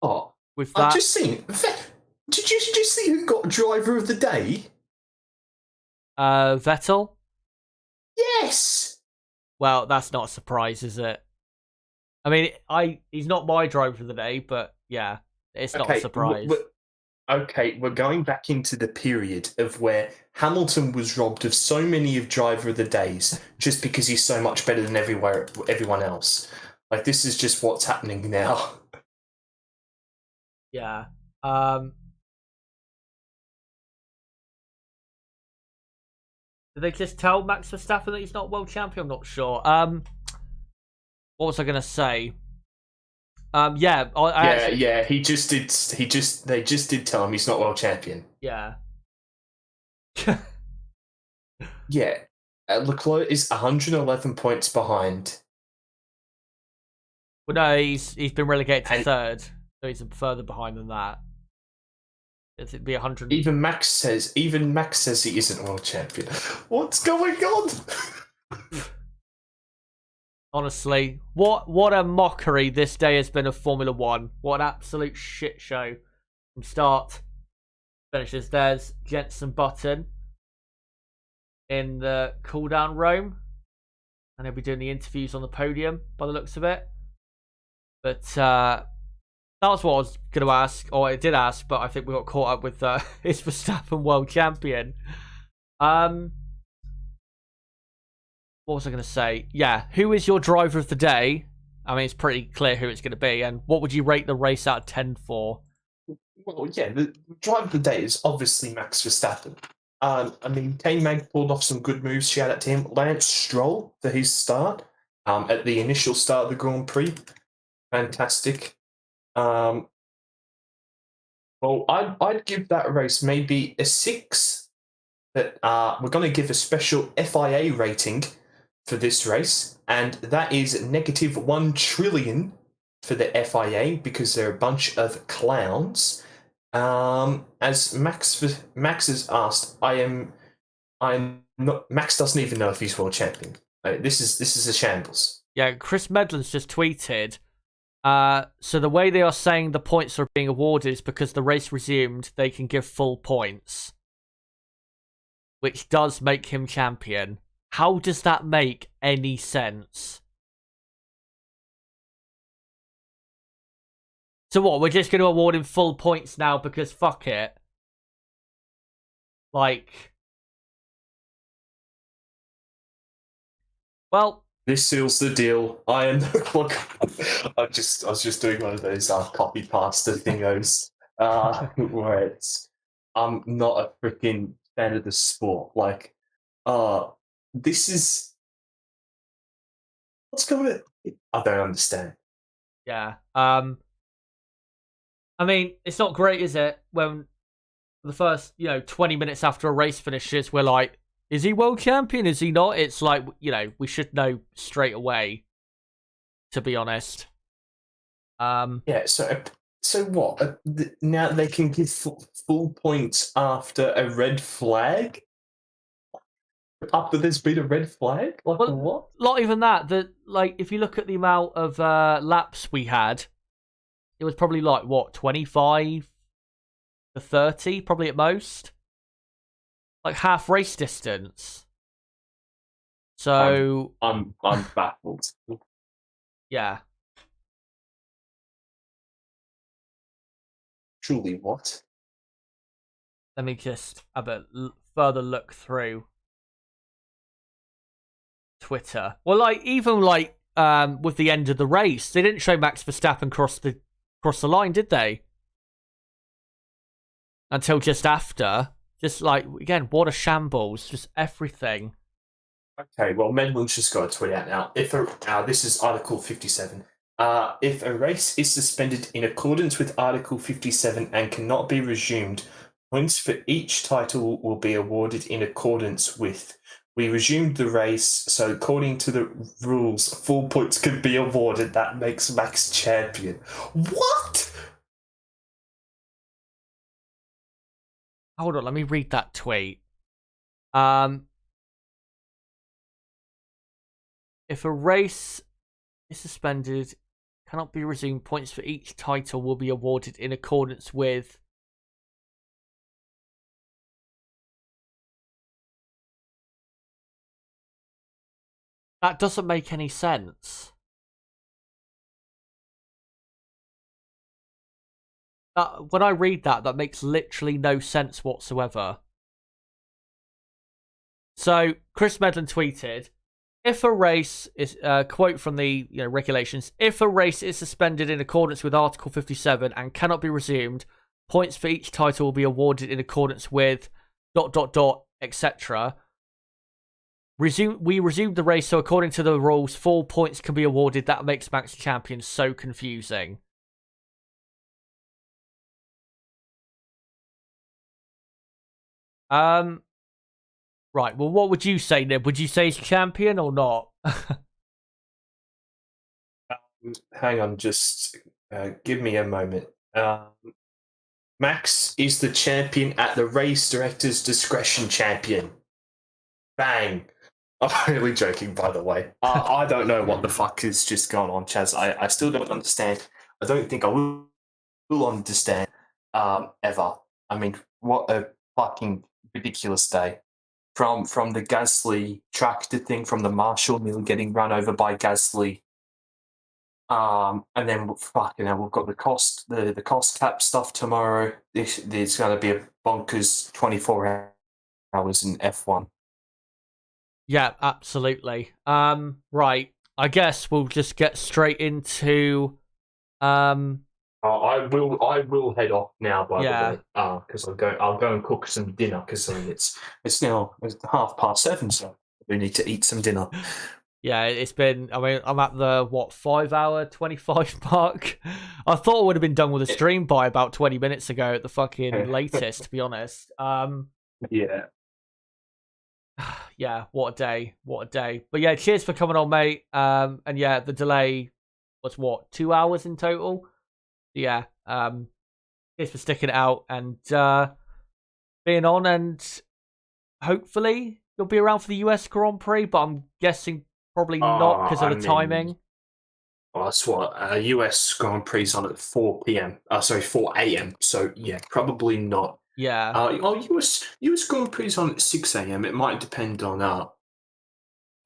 Oh, with that. I've just seen. Did you just see who got driver of the day? Vettel? Yes! Well, that's not a surprise, is it? I mean, he's not my driver of the day, but yeah, it's not a surprise. We're going back into the period of where Hamilton was robbed of so many of driver of the days just because he's so much better than everyone else. Like, this is just what's happening now. Yeah. Did they just tell Max Verstappen that he's not world champion? I'm not sure. What was I gonna say? Yeah. He just did. They just did tell him he's not world champion. Yeah. Yeah. Leclerc is 111 points behind. Well, no, he's been relegated to third, so he's further behind than that. It'd be 100. Even Max says he isn't world champion. What's going on? Honestly, what a mockery this day has been of Formula One. What an absolute shit show from start to finishes. There's Jenson Button in the cool-down room, and he'll be doing the interviews on the podium by the looks of it. But that was what I was going to ask, or I did ask, but I think we got caught up with is Verstappen world champion? What was I going to say? Yeah, who is your driver of the day? I mean, it's pretty clear who it's going to be. And what would you rate the race out of 10 for? Well, yeah, the driver of the day is obviously Max Verstappen. I mean, K-Mag pulled off some good moves. Shout out to him. Lance Stroll for his start at the initial start of the Grand Prix. Fantastic. Well, I'd give that race maybe a 6. But we're going to give a special FIA rating for this race, and that is -1 trillion for the FIA because they're a bunch of clowns. As Max has asked, I'm not. Max doesn't even know if he's world champion. This is a shambles. Yeah, Chris Medland's just tweeted. So the way they are saying the points are being awarded is because the race resumed, they can give full points, which does make him champion. How does that make any sense? So what, we're just going to award him full points now because fuck it? Like... Well... This seals the deal. I am... I was just doing one of those copy pasta thingos. Where it's... I'm not a freaking fan of the sport. Like, this is... What's going on? I don't understand. Yeah. I mean, it's not great, is it? When the first, 20 minutes after a race finishes, we're like, is he world champion? Is he not? It's like, we should know straight away, to be honest. Yeah, so what? Now they can give full points after a red flag? After there's been a red flag? Like, well, what? Not even that. If you look at the amount of laps we had, it was probably 25 to 30, probably at most. Like half race distance. So I'm baffled. Yeah. Truly what? Let me just have a further look through Twitter. Well, even with the end of the race, they didn't show Max Verstappen cross the line, did they? Until just after. Just again, what a shambles. Just everything. Okay, well, Medland's just got to tweet out now. This is Article 57. If a race is suspended in accordance with Article 57 and cannot be resumed, points for each title will be awarded in accordance with. We resumed the race, so according to the rules, full points can be awarded. That makes Max champion. What? Hold on, let me read that tweet. If a race is suspended, cannot be resumed, points for each title will be awarded in accordance with. That doesn't make any sense. When I read that makes literally no sense whatsoever. So, Chris Medland tweeted, if a race is, quote from the regulations, if a race is suspended in accordance with Article 57 and cannot be resumed, points for each title will be awarded in accordance with ... etc. We resumed the race, so according to the rules, 4 points can be awarded. That makes Max champion so confusing. Right, well, what would you say, Nib? Would you say he's champion or not? Hang on, just give me a moment. Max is the champion at the race director's discretion champion. Bang. I'm really joking, by the way. I don't know what the fuck is just going on, Chaz. I still don't understand. I don't think I will understand ever. I mean, what a fucking ridiculous day. From the Gasly tractor thing, from the Marshall nearly getting run over by Gasly. And then fucking hell, we've got the cost cap stuff tomorrow. There's going to be a bonkers 24 hours in F1. Yeah, absolutely. Right. I guess we'll just get straight into I will head off now, by Yeah. the way, because I'll go and cook some dinner, because it's now 7:30, so we need to eat some dinner. Yeah, it's been, I mean, I'm at the, 5-hour, 25 mark? I thought I would have been done with the stream by about 20 minutes ago at the fucking latest, to be honest. Yeah. Yeah, what a day. What a day. But yeah, cheers for coming on, mate. And yeah, the delay was 2 hours in total? Yeah, cheers for sticking it out and being on, and hopefully you'll be around for the US Grand Prix, but I'm guessing probably not because of the timing. Well, that's what US Grand Prix on at 4 p.m. 4 a.m. So yeah, probably not. Yeah. US Grand Prix on at 6 a.m. It might depend on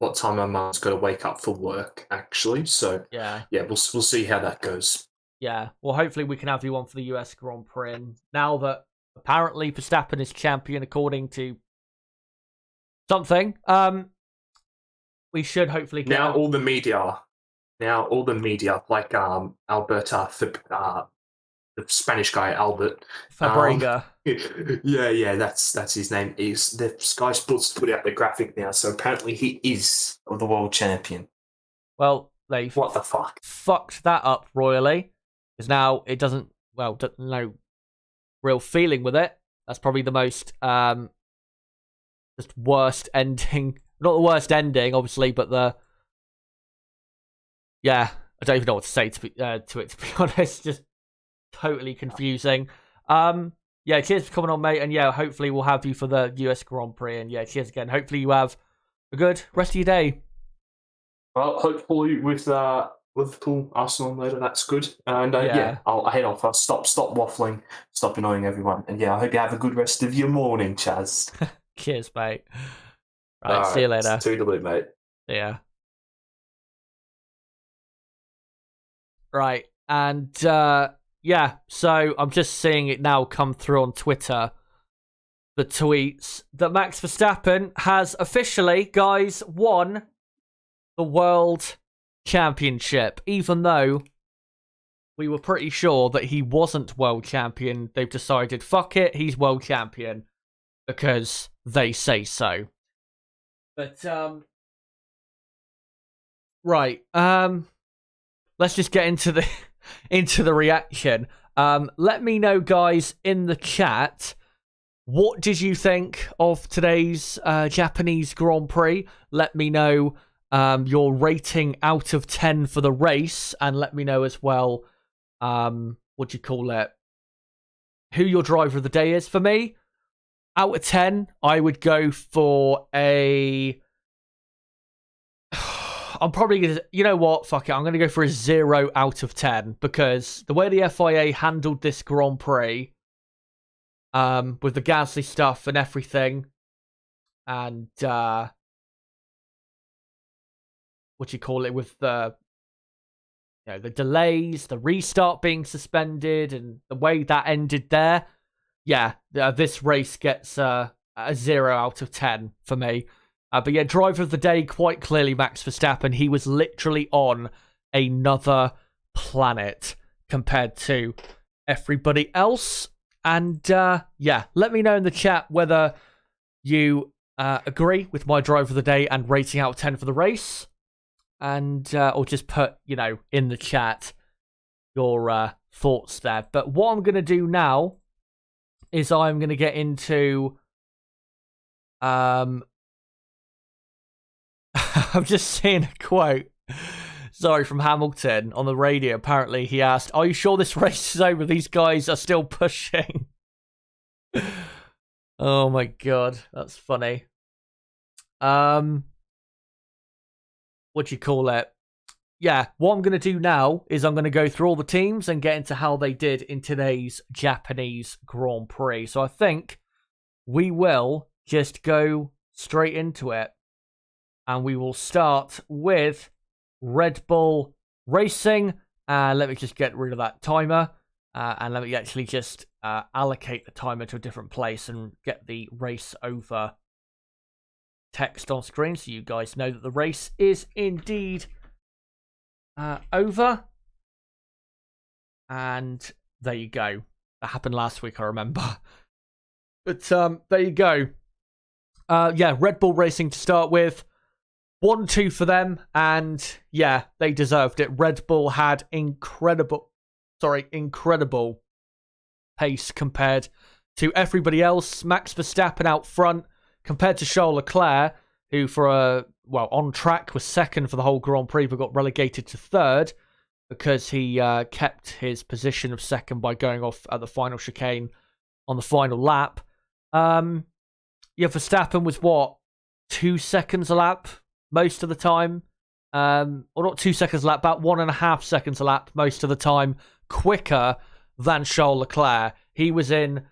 what time my mum's got to wake up for work, actually. So yeah, we'll see how that goes. Yeah, well, hopefully we can have you on for the US Grand Prix. And now that apparently Verstappen is champion according to something, we should hopefully get all the media, like Alberta, the Spanish guy Albert Fabrega. Yeah, that's his name. Is the Sky Sports put out the graphic now? So apparently he is the world champion. Well, they what the fuck fucked that up royally, because now it doesn't. Well, no real feeling with it. That's probably the most just worst ending. Not the worst ending, obviously, but I don't even know what to say to it. To be honest, just totally confusing. Yeah, cheers for coming on, mate, and yeah, hopefully we'll have you for the US Grand Prix, and yeah, cheers again. Hopefully you have a good rest of your day. Well, hopefully with Liverpool, Arsenal later, that's good. And I'll head off. I'll stop waffling, stop annoying everyone, and yeah, I hope you have a good rest of your morning, Chaz. Cheers, mate. Right, see you later. Toodaloo, mate. Yeah. Right, and yeah, so I'm just seeing it now come through on Twitter, the tweets that Max Verstappen has officially, guys, won the World Championship, even though we were pretty sure that he wasn't world champion. They've decided, fuck it, he's world champion because they say so. But right, let's just get into the reaction. Let me know, guys, in the chat, what did you think of today's Japanese Grand Prix? Let me know your rating out of 10 for the race, and let me know as well, what do you call it, who your driver of the day is. For me, out of 10, I would go for a... I'm probably going to... You know what? Fuck it. I'm going to go for a 0 out of 10, because the way the FIA handled this Grand Prix, with the Gasly stuff and everything, and what do you call it, with the the delays, the restart being suspended, and the way that ended there, yeah, this race gets a 0 out of 10 for me. But yeah, driver of the day, quite clearly Max Verstappen. He was literally on another planet compared to everybody else. And yeah, let me know in the chat whether you agree with my driver of the day and rating out of 10 for the race. And or just put, in the chat your thoughts there. But what I'm going to do now is I'm going to get into... I'm just seeing a quote, sorry, from Hamilton on the radio. Apparently he asked, are you sure this race is over? These guys are still pushing. Oh my god, that's funny. what do you call it? Yeah, what I'm going to do now is I'm going to go through all the teams and get into how they did in today's Japanese Grand Prix. So I think we will just go straight into it. And we will start with Red Bull Racing. Let me just get rid of that timer. And let me actually just allocate the timer to a different place and get the race over text on screen so you guys know that the race is indeed over. And there you go. That happened last week, I remember. But there you go. Yeah, Red Bull Racing to start with. 1-2 for them, and yeah, they deserved it. Red Bull had incredible pace compared to everybody else. Max Verstappen out front compared to Charles Leclerc, who on track was second for the whole Grand Prix, but got relegated to third because he kept his position of second by going off at the final chicane on the final lap. Yeah, Verstappen was 2 seconds a lap most of the time, or not 2 seconds a lap, about 1.5 seconds a lap most of the time, quicker than Charles Leclerc. He was in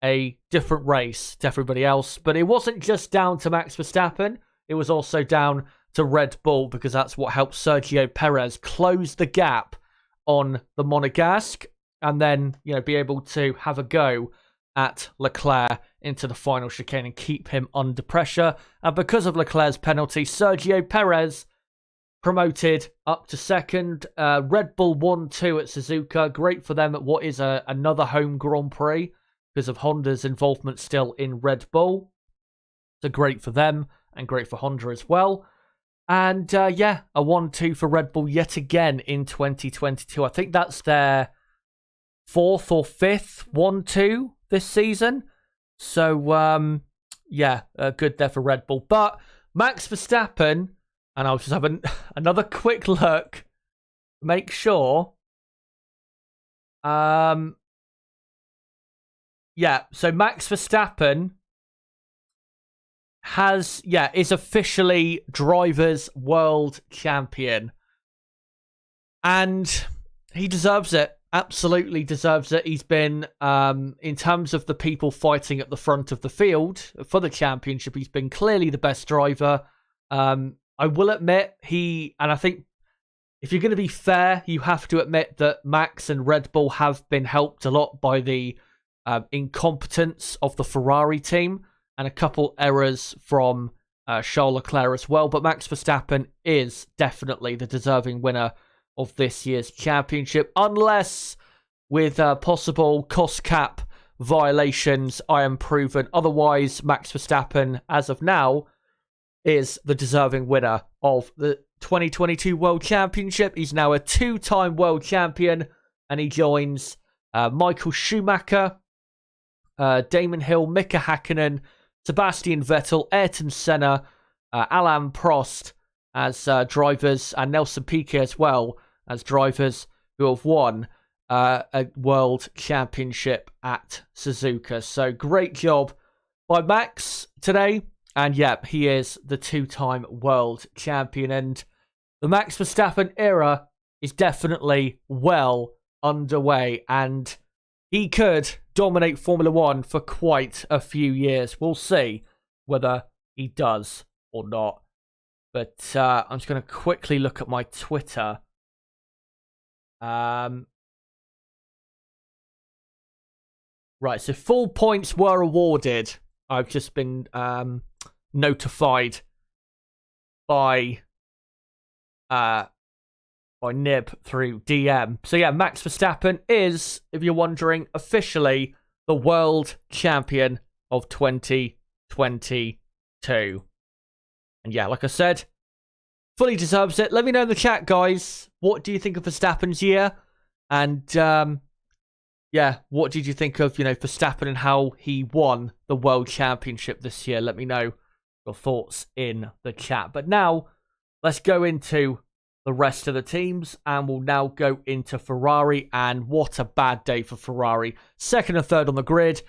a different race to everybody else, but it wasn't just down to Max Verstappen, it was also down to Red Bull, because that's what helped Sergio Perez close the gap on the Monegasque, and then, be able to have a go at Leclerc into the final chicane and keep him under pressure. And because of Leclerc's penalty, Sergio Perez promoted up to second. Red Bull 1-2 at Suzuka. Great for them at what is another home Grand Prix because of Honda's involvement still in Red Bull. So great for them and great for Honda as well. And a 1-2 for Red Bull yet again in 2022. I think that's their 4th or 5th 1-2 this season. So, good there for Red Bull. But Max Verstappen, and I'll just have another quick look, make sure. So Max Verstappen is officially Drivers' World Champion. And he deserves it. Absolutely deserves it. He's been, in terms of the people fighting at the front of the field for the championship, he's been clearly the best driver. I will admit, and I think if you're going to be fair, you have to admit that Max and Red Bull have been helped a lot by the incompetence of the Ferrari team and a couple errors from Charles Leclerc as well. But Max Verstappen is definitely the deserving winner of this year's championship, unless with possible cost cap violations I am proven otherwise. Max Verstappen, as of now, is the deserving winner of the 2022 World Championship. He's now a 2-time world champion, and he joins Michael Schumacher, Damon Hill, Mika Hakkinen, Sebastian Vettel, Ayrton Senna, Alain Prost as drivers, and Nelson Piquet as well as drivers who have won a world championship at Suzuka. So great job by Max today. And he is the 2-time world champion. And the Max Verstappen era is definitely well underway. And he could dominate Formula One for quite a few years. We'll see whether he does or not. But I'm just going to quickly look at my Twitter. Right, so full points were awarded. I've just been notified by Nib through DM. So Max Verstappen is, if you're wondering, officially the world champion of 2022. And like I said, fully deserves it. Let me know in the chat, guys. What do you think of Verstappen's year? And what did you think of, Verstappen and how he won the world championship this year? Let me know your thoughts in the chat. But now, let's go into the rest of the teams, and we'll now go into Ferrari. And what a bad day for Ferrari. Second and third on the grid.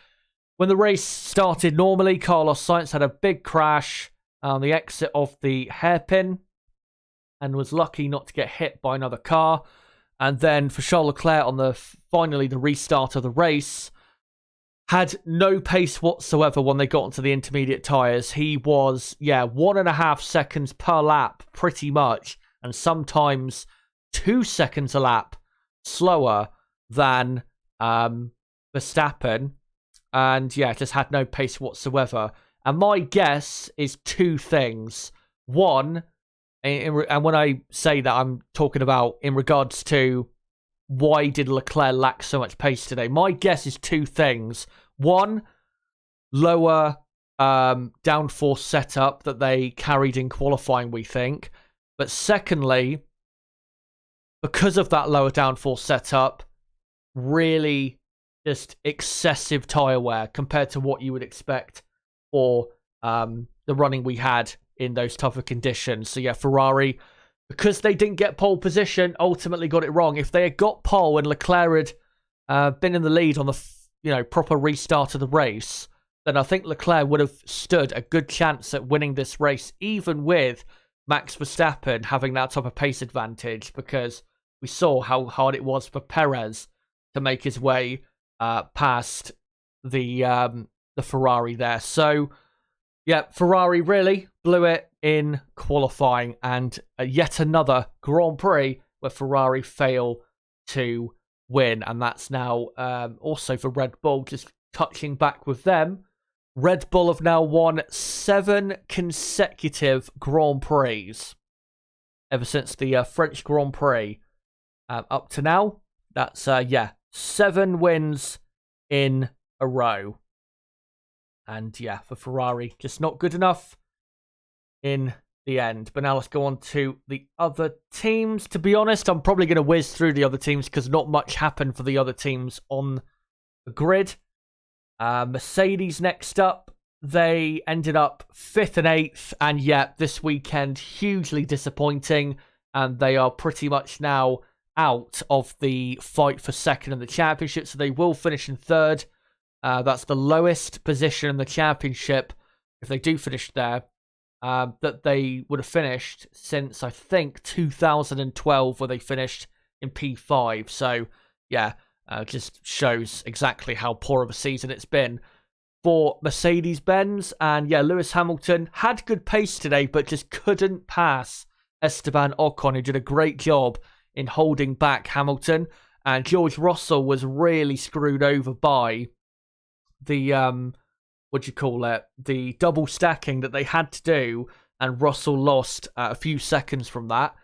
When the race started normally, Carlos Sainz had a big crash on the exit of the hairpin. and was lucky not to get hit by another car. And then for Charles Leclerc on finally the restart of the race, had no pace whatsoever when they got onto the intermediate tyres. He was, 1.5 seconds per lap, pretty much, and sometimes 2 seconds a lap slower than Verstappen. And just had no pace whatsoever. And my guess is two things. One, and when I say that, I'm talking about in regards to why did Leclerc lack so much pace today. My guess is two things. One, lower downforce setup that they carried in qualifying, we think. But secondly, because of that lower downforce setup, really just excessive tyre wear compared to what you would expect for the running we had in those tougher conditions. So Ferrari, because they didn't get pole position, ultimately got it wrong. If they had got pole and Leclerc had been in the lead on the proper restart of the race, then I think Leclerc would have stood a good chance at winning this race, even with Max Verstappen having that type of pace advantage, because we saw how hard it was for Perez to make his way past the Ferrari there. So, Ferrari really blew it in qualifying, and yet another Grand Prix where Ferrari fail to win, and that's now also for Red Bull. Just touching back with them, Red Bull have now won 7 consecutive Grand Prix ever since the French Grand Prix up to now. That's 7 wins in a row. And for Ferrari, just not good enough in the end. But now let's go on to the other teams. To be honest, I'm probably going to whiz through the other teams because not much happened for the other teams on the grid. Mercedes next up. They ended up 5th and 8th. And this weekend, hugely disappointing. And they are pretty much now out of the fight for second in the championship. So they will finish in 3rd. That's the lowest position in the championship, if they do finish there, that they would have finished since, I think, 2012, where they finished in P5. So, just shows exactly how poor of a season it's been for Mercedes-Benz. And, Lewis Hamilton had good pace today, but just couldn't pass Esteban Ocon, who did a great job in holding back Hamilton. And George Russell was really screwed over by the the double stacking that they had to do, and Russell lost a few seconds from that,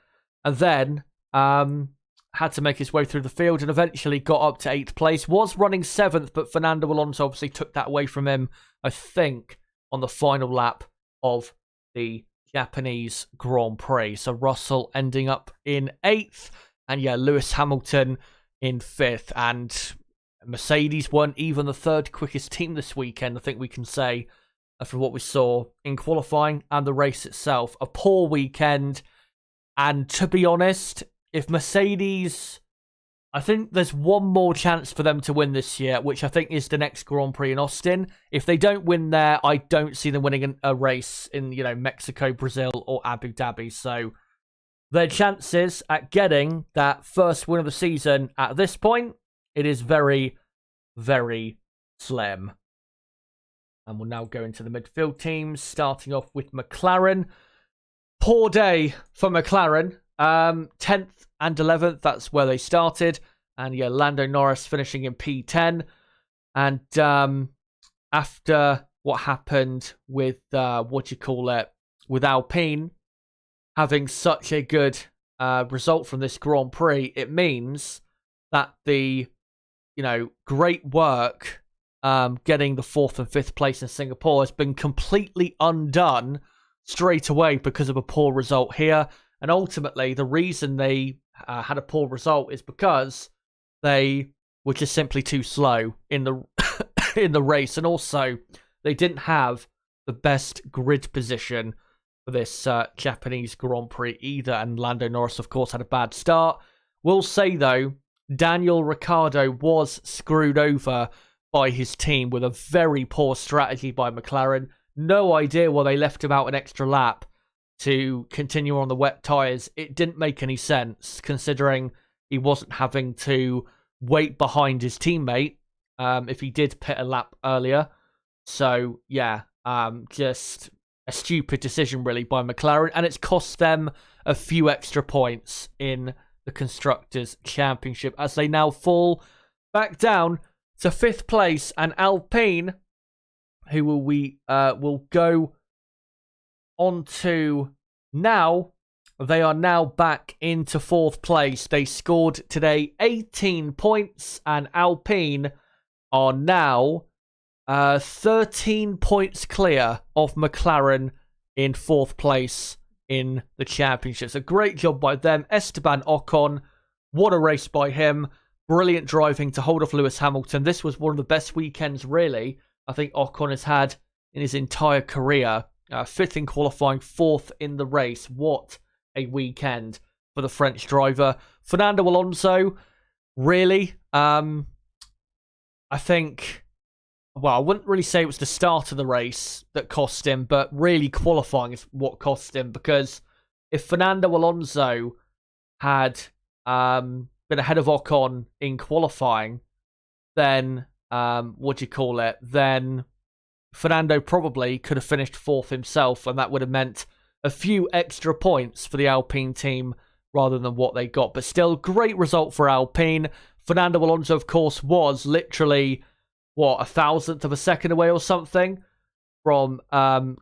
and then had to make his way through the field and eventually got up to 8th place. Was running 7th, but Fernando Alonso obviously took that away from him, I think, on the final lap of the Japanese Grand Prix. So Russell ending up in 8th, and Lewis Hamilton in 5th, and Mercedes weren't even the 3rd quickest team this weekend, I think we can say, from what we saw in qualifying and the race itself. A poor weekend, and to be honest, if Mercedes, I think there's one more chance for them to win this year, which I think is the next Grand Prix in Austin. If they don't win there, I don't see them winning a race in, Mexico, Brazil, or Abu Dhabi. So their chances at getting that first win of the season at this point, it is very, very slim. And we'll now go into the midfield teams, starting off with McLaren. Poor day for McLaren. 10th and 11th, that's where they started. And Lando Norris finishing in P10. And after what happened with, with Alpine, having such a good result from this Grand Prix, it means that the great work getting the 4th and 5th place in Singapore has been completely undone straight away because of a poor result here. And ultimately, the reason they had a poor result is because they were just simply too slow in the in the race, and also they didn't have the best grid position for this Japanese Grand Prix either. And Lando Norris, of course, had a bad start. We'll say though, Daniel Ricciardo was screwed over by his team with a very poor strategy by McLaren. No idea why they left him out an extra lap to continue on the wet tyres, it didn't make any sense considering he wasn't having to wait behind his teammate if he did pit a lap earlier. So, yeah, just a stupid decision, really, by McLaren. And it's cost them a few extra points in the Constructors' Championship as they now fall back down to 5th place. And Alpine, who will go on to now, they are now back into 4th place. They scored today 18 points, and Alpine are now 13 points clear of McLaren in 4th place in the championship. So great job by them. Esteban Ocon, what a race by him. Brilliant driving to hold off Lewis Hamilton. This was one of the best weekends, really, I think Ocon has had in his entire career. 5th in qualifying, 4th in the race. What a weekend for the French driver. Fernando Alonso, really, I think, well, I wouldn't really say it was the start of the race that cost him, but really qualifying is what cost him, because if Fernando Alonso had been ahead of Ocon in qualifying, then, then Fernando probably could have finished 4th himself, and that would have meant a few extra points for the Alpine team rather than what they got. But still, great result for Alpine. Fernando Alonso, of course, was literally, a thousandth of a second away or something from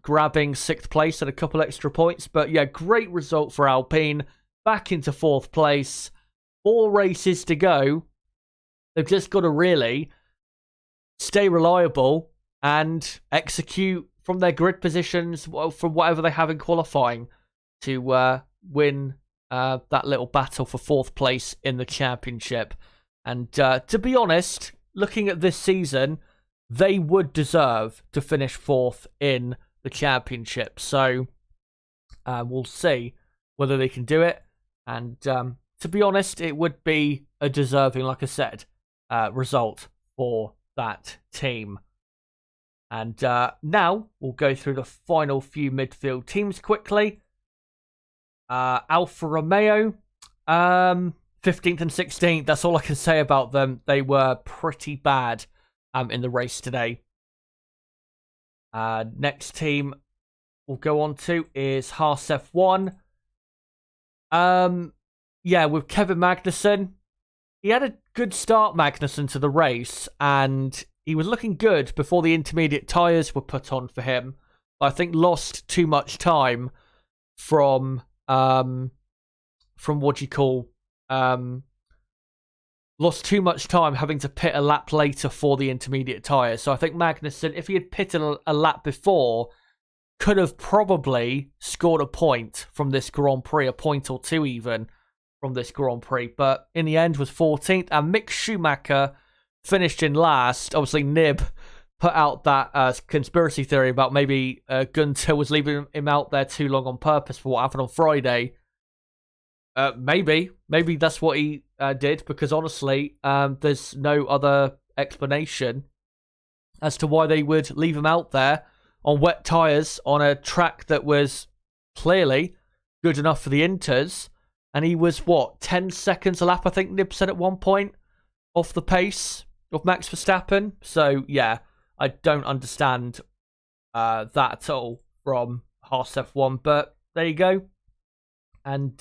grabbing 6th place and a couple extra points. But yeah, great result for Alpine. Back into 4th place. 4 races to go. They've just got to really stay reliable and execute from their grid positions, from whatever they have in qualifying, to win that little battle for 4th place in the championship. And to be honest, looking at this season, they would deserve to finish 4th in the championship. So we'll see whether they can do it. And to be honest, it would be a deserving, like I said, result for that team. And now we'll go through the final few midfield teams quickly. Alfa Romeo, 15th and 16th. That's all I can say about them. They were pretty bad in the race today. Next team we'll go on to is Haas F1. With Kevin Magnussen. He had a good start, Magnussen, to the race, and he was looking good before the intermediate tyres were put on for him. I think lost too much time from lost too much time having to pit a lap later for the intermediate tyres. So I think Magnussen, if he had pitted a lap before, could have probably scored a point from this Grand Prix, a point or two even from this Grand Prix. But in the end was 14th, and Mick Schumacher finished in last. Obviously, Nib put out that conspiracy theory about maybe Gunter was leaving him out there too long on purpose for what happened on Friday. Maybe that's what he did, because honestly, there's no other explanation as to why they would leave him out there on wet tyres on a track that was clearly good enough for the Inters. And he was, 10 seconds a lap, I think Nib said at one point, off the pace of Max Verstappen. So, yeah, I don't understand that at all from Haas F1. But there you go. And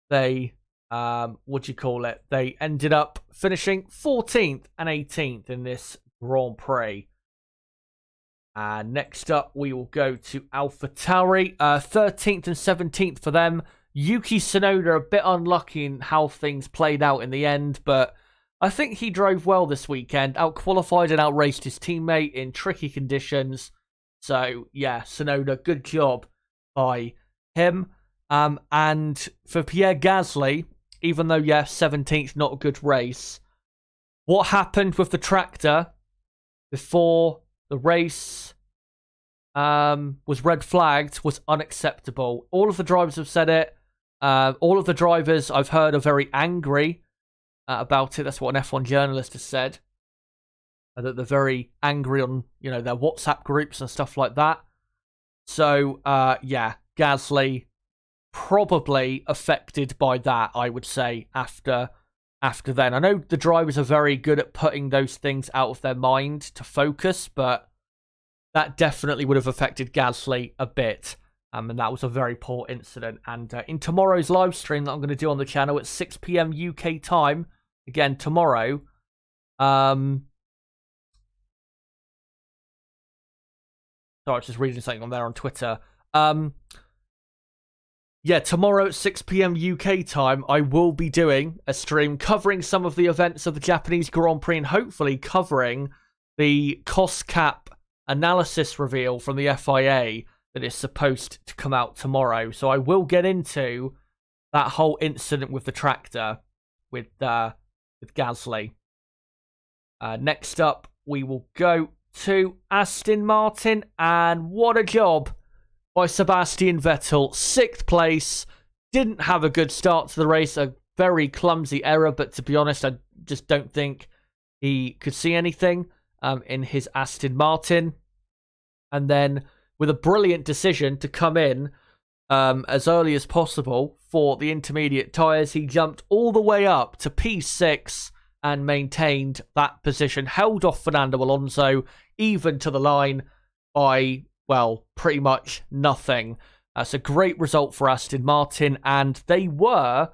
they, they ended up finishing 14th and 18th in this Grand Prix. Next up, we will go to AlphaTauri. 13th and 17th for them. Yuki Tsunoda a bit unlucky in how things played out in the end, but I think he drove well this weekend. Out-qualified and outraced his teammate in tricky conditions. So, yeah, Tsunoda, good job by him. And for Pierre Gasly, even though, 17th, not a good race, what happened with the tractor before the race was red flagged was unacceptable. All of the drivers have said it. All of the drivers I've heard are very angry about it. That's what an F1 journalist has said. That they're very angry on, their WhatsApp groups and stuff like that. So, Gasly probably affected by that, I would say, after then. I know the drivers are very good at putting those things out of their mind to focus, but that definitely would have affected Gasly a bit. And that was a very poor incident. And in tomorrow's live stream that I'm going to do on the channel at 6 p.m. UK time, again, tomorrow, sorry, I was just reading something on there on Twitter. Yeah, tomorrow at 6 p.m. UK time, I will be doing a stream covering some of the events of the Japanese Grand Prix and hopefully covering the cost cap analysis reveal from the FIA that is supposed to come out tomorrow. So I will get into that whole incident with the tractor with Gasly. Next up, we will go to Aston Martin, and what a job by Sebastian Vettel. 6th place, didn't have a good start to the race, a very clumsy error, but to be honest, I just don't think he could see anything in his Aston Martin. And then with a brilliant decision to come in as early as possible for the intermediate tyres, he jumped all the way up to P6 and maintained that position, held off Fernando Alonso, even to the line by, well, pretty much nothing. That's a great result for Aston Martin, and they were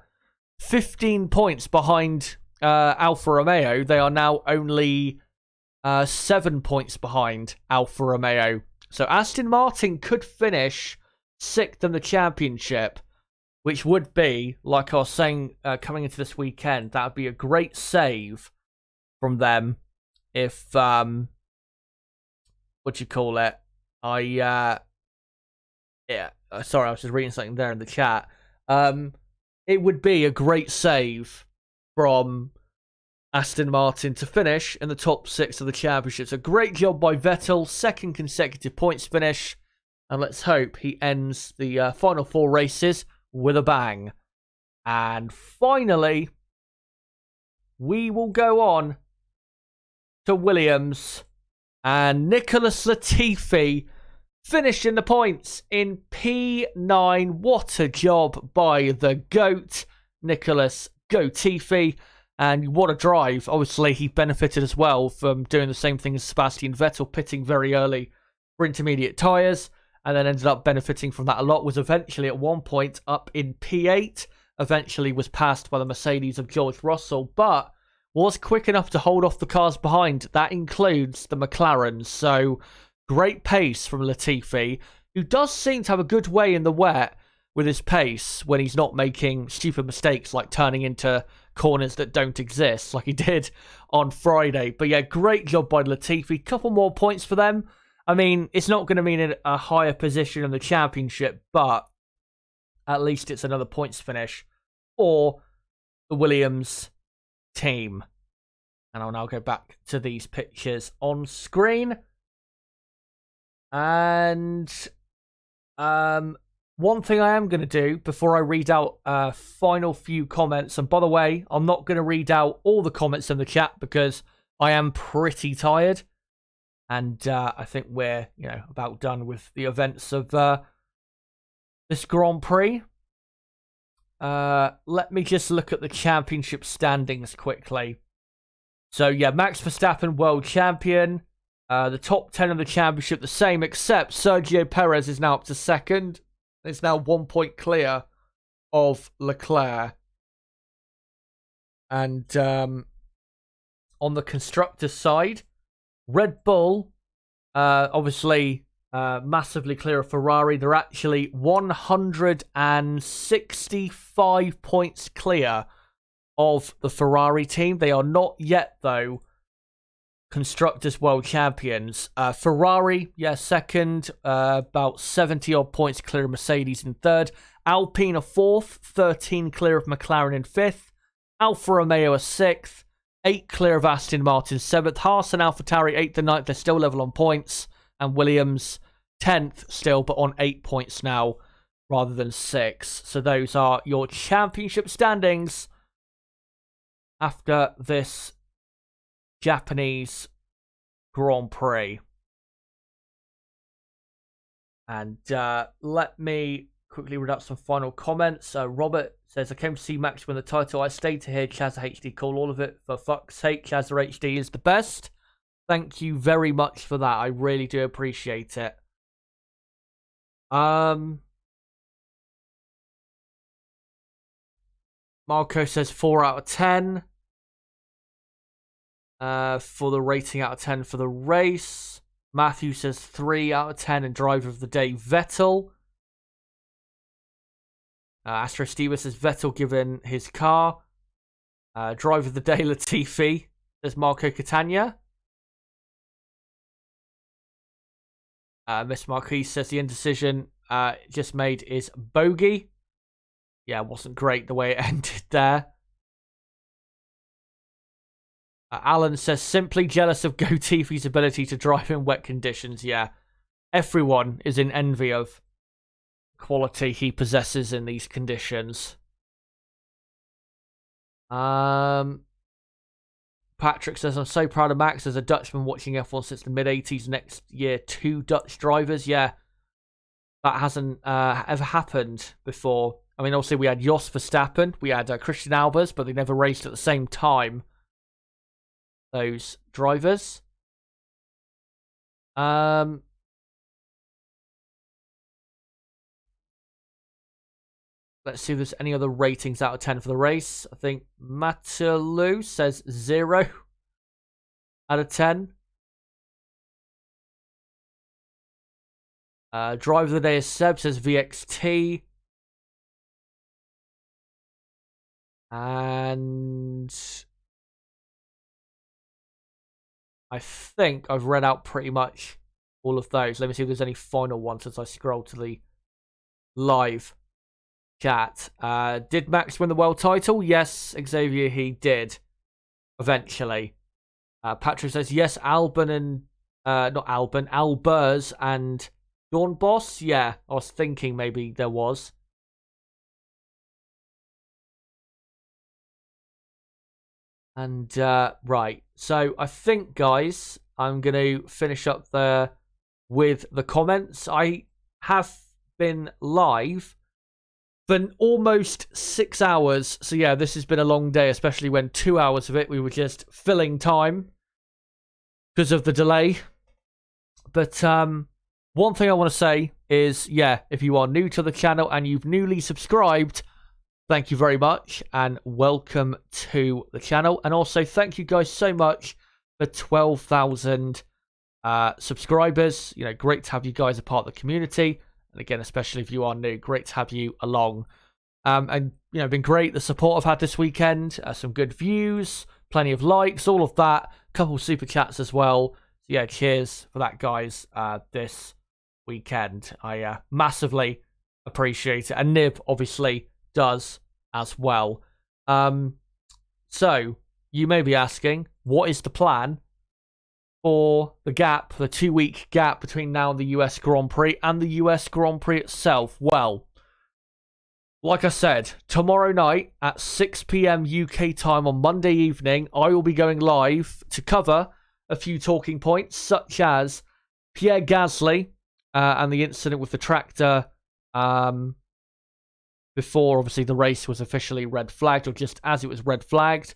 15 points behind Alfa Romeo. They are now only 7 points behind Alfa Romeo. So Aston Martin could finish 6th in the championship, which would be, like I was saying, coming into this weekend, that would be a great save from them if, what do you call it? Yeah, sorry, I was just reading something there in the chat. It would be a great save from Aston Martin to finish in the top 6 of the championship. So great job by Vettel, 2nd consecutive points finish, and let's hope he ends the final 4 races with a bang. And finally, we will go on to Williams, and Nicholas Latifi finished in the points in P9. What a job by the GOAT, Nicholas Latifi. And what a drive. Obviously, he benefited as well from doing the same thing as Sebastian Vettel, pitting very early for intermediate tyres, and then ended up benefiting from that a lot. Was eventually at one point up in P8, eventually was passed by the Mercedes of George Russell, but was quick enough to hold off the cars behind. That includes the McLarens. So great pace from Latifi, who does seem to have a good way in the wet with his pace when he's not making stupid mistakes like turning into corners that don't exist like he did on Friday. But yeah, great job by Latifi. Couple more points for them. I mean, it's not going to mean a higher position in the championship, but at least it's another points finish for the Williams team. And I'll now go back to these pictures on screen. And one thing I am going to do before I read out final few comments, and by the way, I'm not going to read out all the comments in the chat because I am pretty tired, and I think we're about done with the events of this Grand Prix. Let me just look at the championship standings quickly. So yeah, Max Verstappen world champion. The top 10 of the championship the same, except Sergio Perez is now up to 2nd. It's now 1 point clear of Leclerc. And on the constructors' side, Red Bull, obviously massively clear of Ferrari. They're actually 165 points clear of the Ferrari team. They are not yet, though, Constructors World Champions. Ferrari, yeah, 2nd, about 70 odd points clear of Mercedes in 3rd. Alpine are 4th, 13 clear of McLaren in 5th. Alfa Romeo are 6th, 8 clear of Aston Martin 7th. Haas and AlphaTauri 8th and 9th, they're still level on points. And Williams 10th still, but on 8 points now rather than 6. So those are your championship standings after this Japanese Grand Prix. And let me quickly read out some final comments. Robert says, I came to see Max win the title. I stayed to hear Chazza HD call all of it. For fuck's sake, Chazza HD is the best. Thank you very much for that. I really do appreciate it. Marco says 4 out of 10. For the rating out of 10 for the race. Matthew says 3 out of 10 and driver of the day, Vettel. Astro Steva says Vettel given his car. Driver of the day, Latifi, says Marco Catania. Miss Marquise says the indecision just made is bogey. Yeah, it wasn't great the way it ended there. Alan says, simply jealous of Gotifi's ability to drive in wet conditions. Yeah, everyone is in envy of quality he possesses in these conditions. Patrick says, I'm so proud of Max as a Dutchman watching F1 since the mid-80s. Next year, 2 Dutch drivers. Yeah, that hasn't ever happened before. I mean, obviously, we had Jos Verstappen, we had Christian Albers, but they never raced at the same time. Those drivers. Let's see if there's any other ratings out of 10 for the race. I think Matalu says 0 out of 10. Driver of the day is Seb, says VXT. And I think I've read out pretty much all of those. Let me see if there's any final ones as I scroll to the live chat. Did Max win the world title? Yes, Xavier, he did. Eventually. Patrick says, yes, Albon and... not Albon, Albers and Dawn Boss. Yeah, I was thinking maybe there was. And, right. So, I think, guys, I'm going to finish up there with the comments. I have been live for almost 6 hours. So, yeah, this has been a long day, especially when 2 hours of it, we were just filling time because of the delay. But, one thing I want to say is, yeah, if you are new to the channel and you've newly subscribed, thank you very much and welcome to the channel. And also thank you guys so much for 12,000 subscribers. You know, great to have you guys a part of the community. And again, especially if you are new, great to have you along. And, you know, been great. The support I've had this weekend, some good views, plenty of likes, all of that. A couple super chats as well. So yeah, cheers for that, guys, this weekend. I massively appreciate it. And Nib, obviously, does as well. So you may be asking, what is the plan for the gap, the 2-week gap between now and the US Grand Prix and the US Grand Prix itself? Well, like I said, tomorrow night at 6 p.m. UK time on Monday evening, I will be going live to cover a few talking points, such as Pierre Gasly and the incident with the tractor before, obviously, the race was officially red flagged, or just as it was red flagged.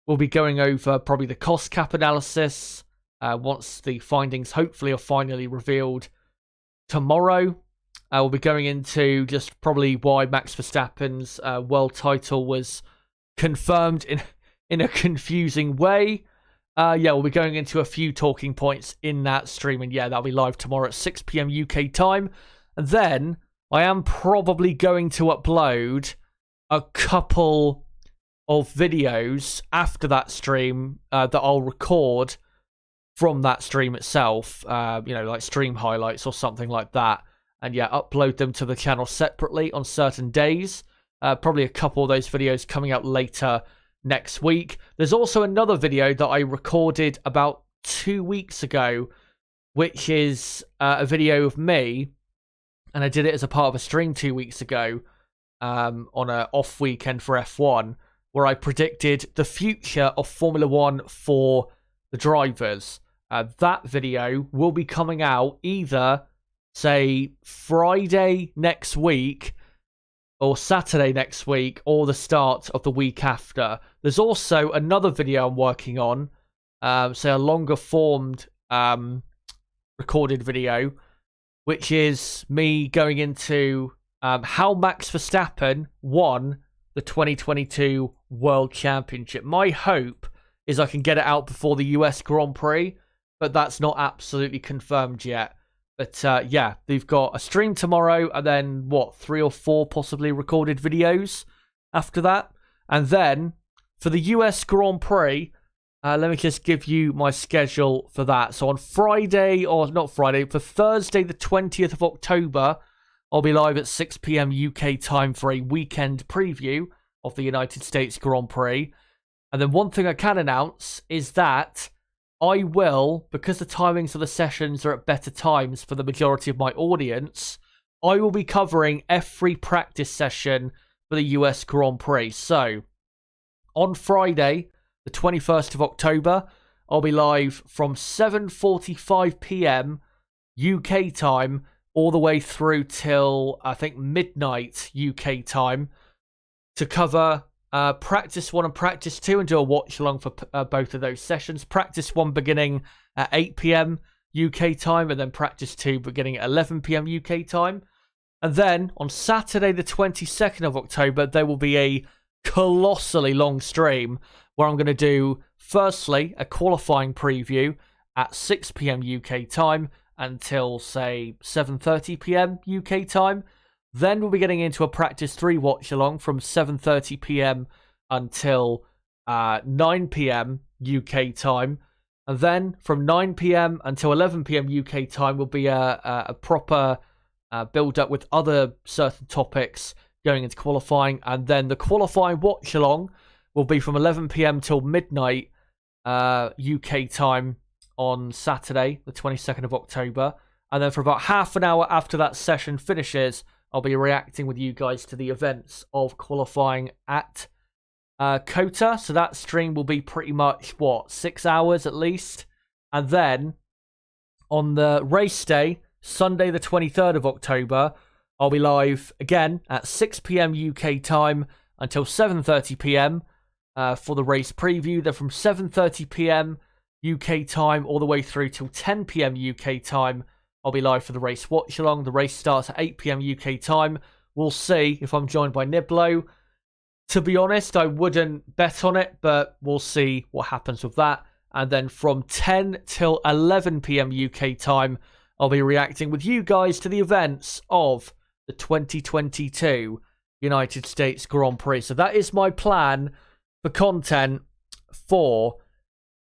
We'll be going over probably the cost cap analysis once the findings hopefully are finally revealed tomorrow. We'll be going into just probably why Max Verstappen's world title was confirmed in a confusing way. Yeah, we'll be going into a few talking points in that stream, and yeah, that'll be live tomorrow at 6 p.m. UK time. And then I am probably going to upload a couple of videos after that stream that I'll record from that stream itself, you know, like stream highlights or something like that. And yeah, upload them to the channel separately on certain days. Probably a couple of those videos coming out later next week. There's also another video that I recorded about 2 weeks ago, which is a video of me. And I did it as a part of a stream 2 weeks ago on an off weekend for F1, where I predicted the future of Formula 1 for the drivers. That video will be coming out either say, Friday next week or Saturday next week or the start of the week after. There's also another video I'm working on, say a longer formed recorded video, which is me going into how Max Verstappen won the 2022 World Championship. My hope is I can get it out before the US Grand Prix, but that's not absolutely confirmed yet. But yeah, they've got a stream tomorrow and then, 3 or 4 possibly recorded videos after that. And then for the US Grand Prix, let me just give you my schedule for that. So on Friday, or not Friday, for Thursday the 20th of October, I'll be live at 6 p.m. UK time for a weekend preview of the United States Grand Prix. And then one thing I can announce is that I will, because the timings of the sessions are at better times for the majority of my audience, I will be covering every practice session for the US Grand Prix. So on Friday, the 21st of October, I'll be live from 7:45 p.m. UK time all the way through till, I think, midnight UK time to cover Practice 1 and Practice 2 and do a watch-along for both of those sessions. Practice 1 beginning at 8 p.m. UK time and then Practice 2 beginning at 11 p.m. UK time. And then on Saturday the 22nd of October, there will be a colossally long stream where I'm going to do, firstly, a qualifying preview at 6 p.m. UK time until, say, 7:30 p.m. UK time. Then we'll be getting into a Practice 3 watch-along from 7:30 p.m. until 9 p.m. UK time. And then from 9 p.m. until 11 p.m. UK time will be a proper build-up with other certain topics going into qualifying. And then the qualifying watch-along will be from 11 p.m. till midnight UK time on Saturday, the 22nd of October. And then for about half an hour after that session finishes, I'll be reacting with you guys to the events of qualifying at COTA. So that stream will be pretty much, 6 hours at least. And then on the race day, Sunday the 23rd of October, I'll be live again at 6 p.m. UK time until 7:30 p.m. For the race preview. Then from 7:30 p.m. UK time all the way through till 10 p.m. UK time, I'll be live for the race watch-along. The race starts at 8 p.m. UK time. We'll see if I'm joined by Niblo. To be honest, I wouldn't bet on it, but we'll see what happens with that. And then from 10 till 11 p.m. UK time, I'll be reacting with you guys to the events of the 2022 United States Grand Prix. So that is my plan for content for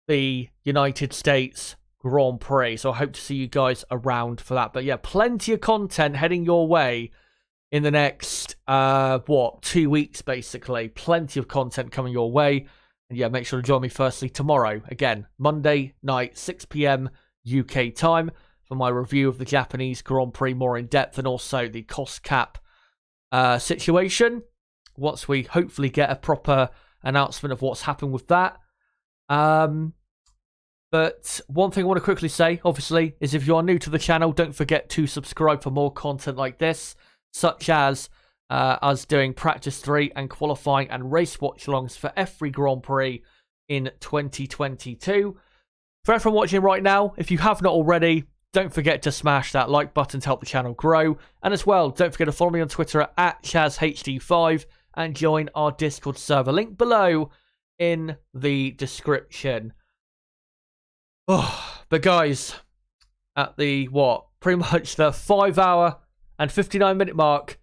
the United States Grand Prix. So I hope to see you guys around for that. But yeah, plenty of content heading your way in the next 2 weeks basically. Plenty of content coming your way. And yeah, make sure to join me firstly tomorrow, again Monday night 6 p.m. UK time, for my review of the Japanese Grand Prix more in depth, and also the cost cap situation once we hopefully get a proper announcement of what's happened with that. But one thing I want to quickly say, obviously, is if you are new to the channel, don't forget to subscribe for more content like this, such as us doing Practice 3 and qualifying and race watch-alongs for every Grand Prix in 2022. For everyone watching right now, if you have not already, don't forget to smash that like button to help the channel grow. And as well, don't forget to follow me on Twitter at ChazHD5 and join our Discord server. Link below in the description. Oh, but guys, at the, pretty much the 5 hour and 59 minute mark,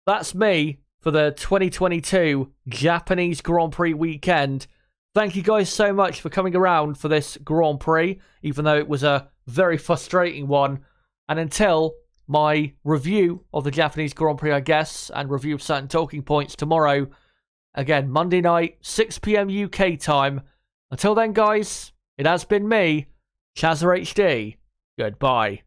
that's me for the 2022 Japanese Grand Prix weekend. Thank you guys so much for coming around for this Grand Prix, even though it was a very frustrating one. And until my review of the Japanese Grand Prix, I guess, and review of certain talking points tomorrow, again, Monday night, 6 p.m. UK time. Until then, guys, it has been me, Chazza HD. Goodbye.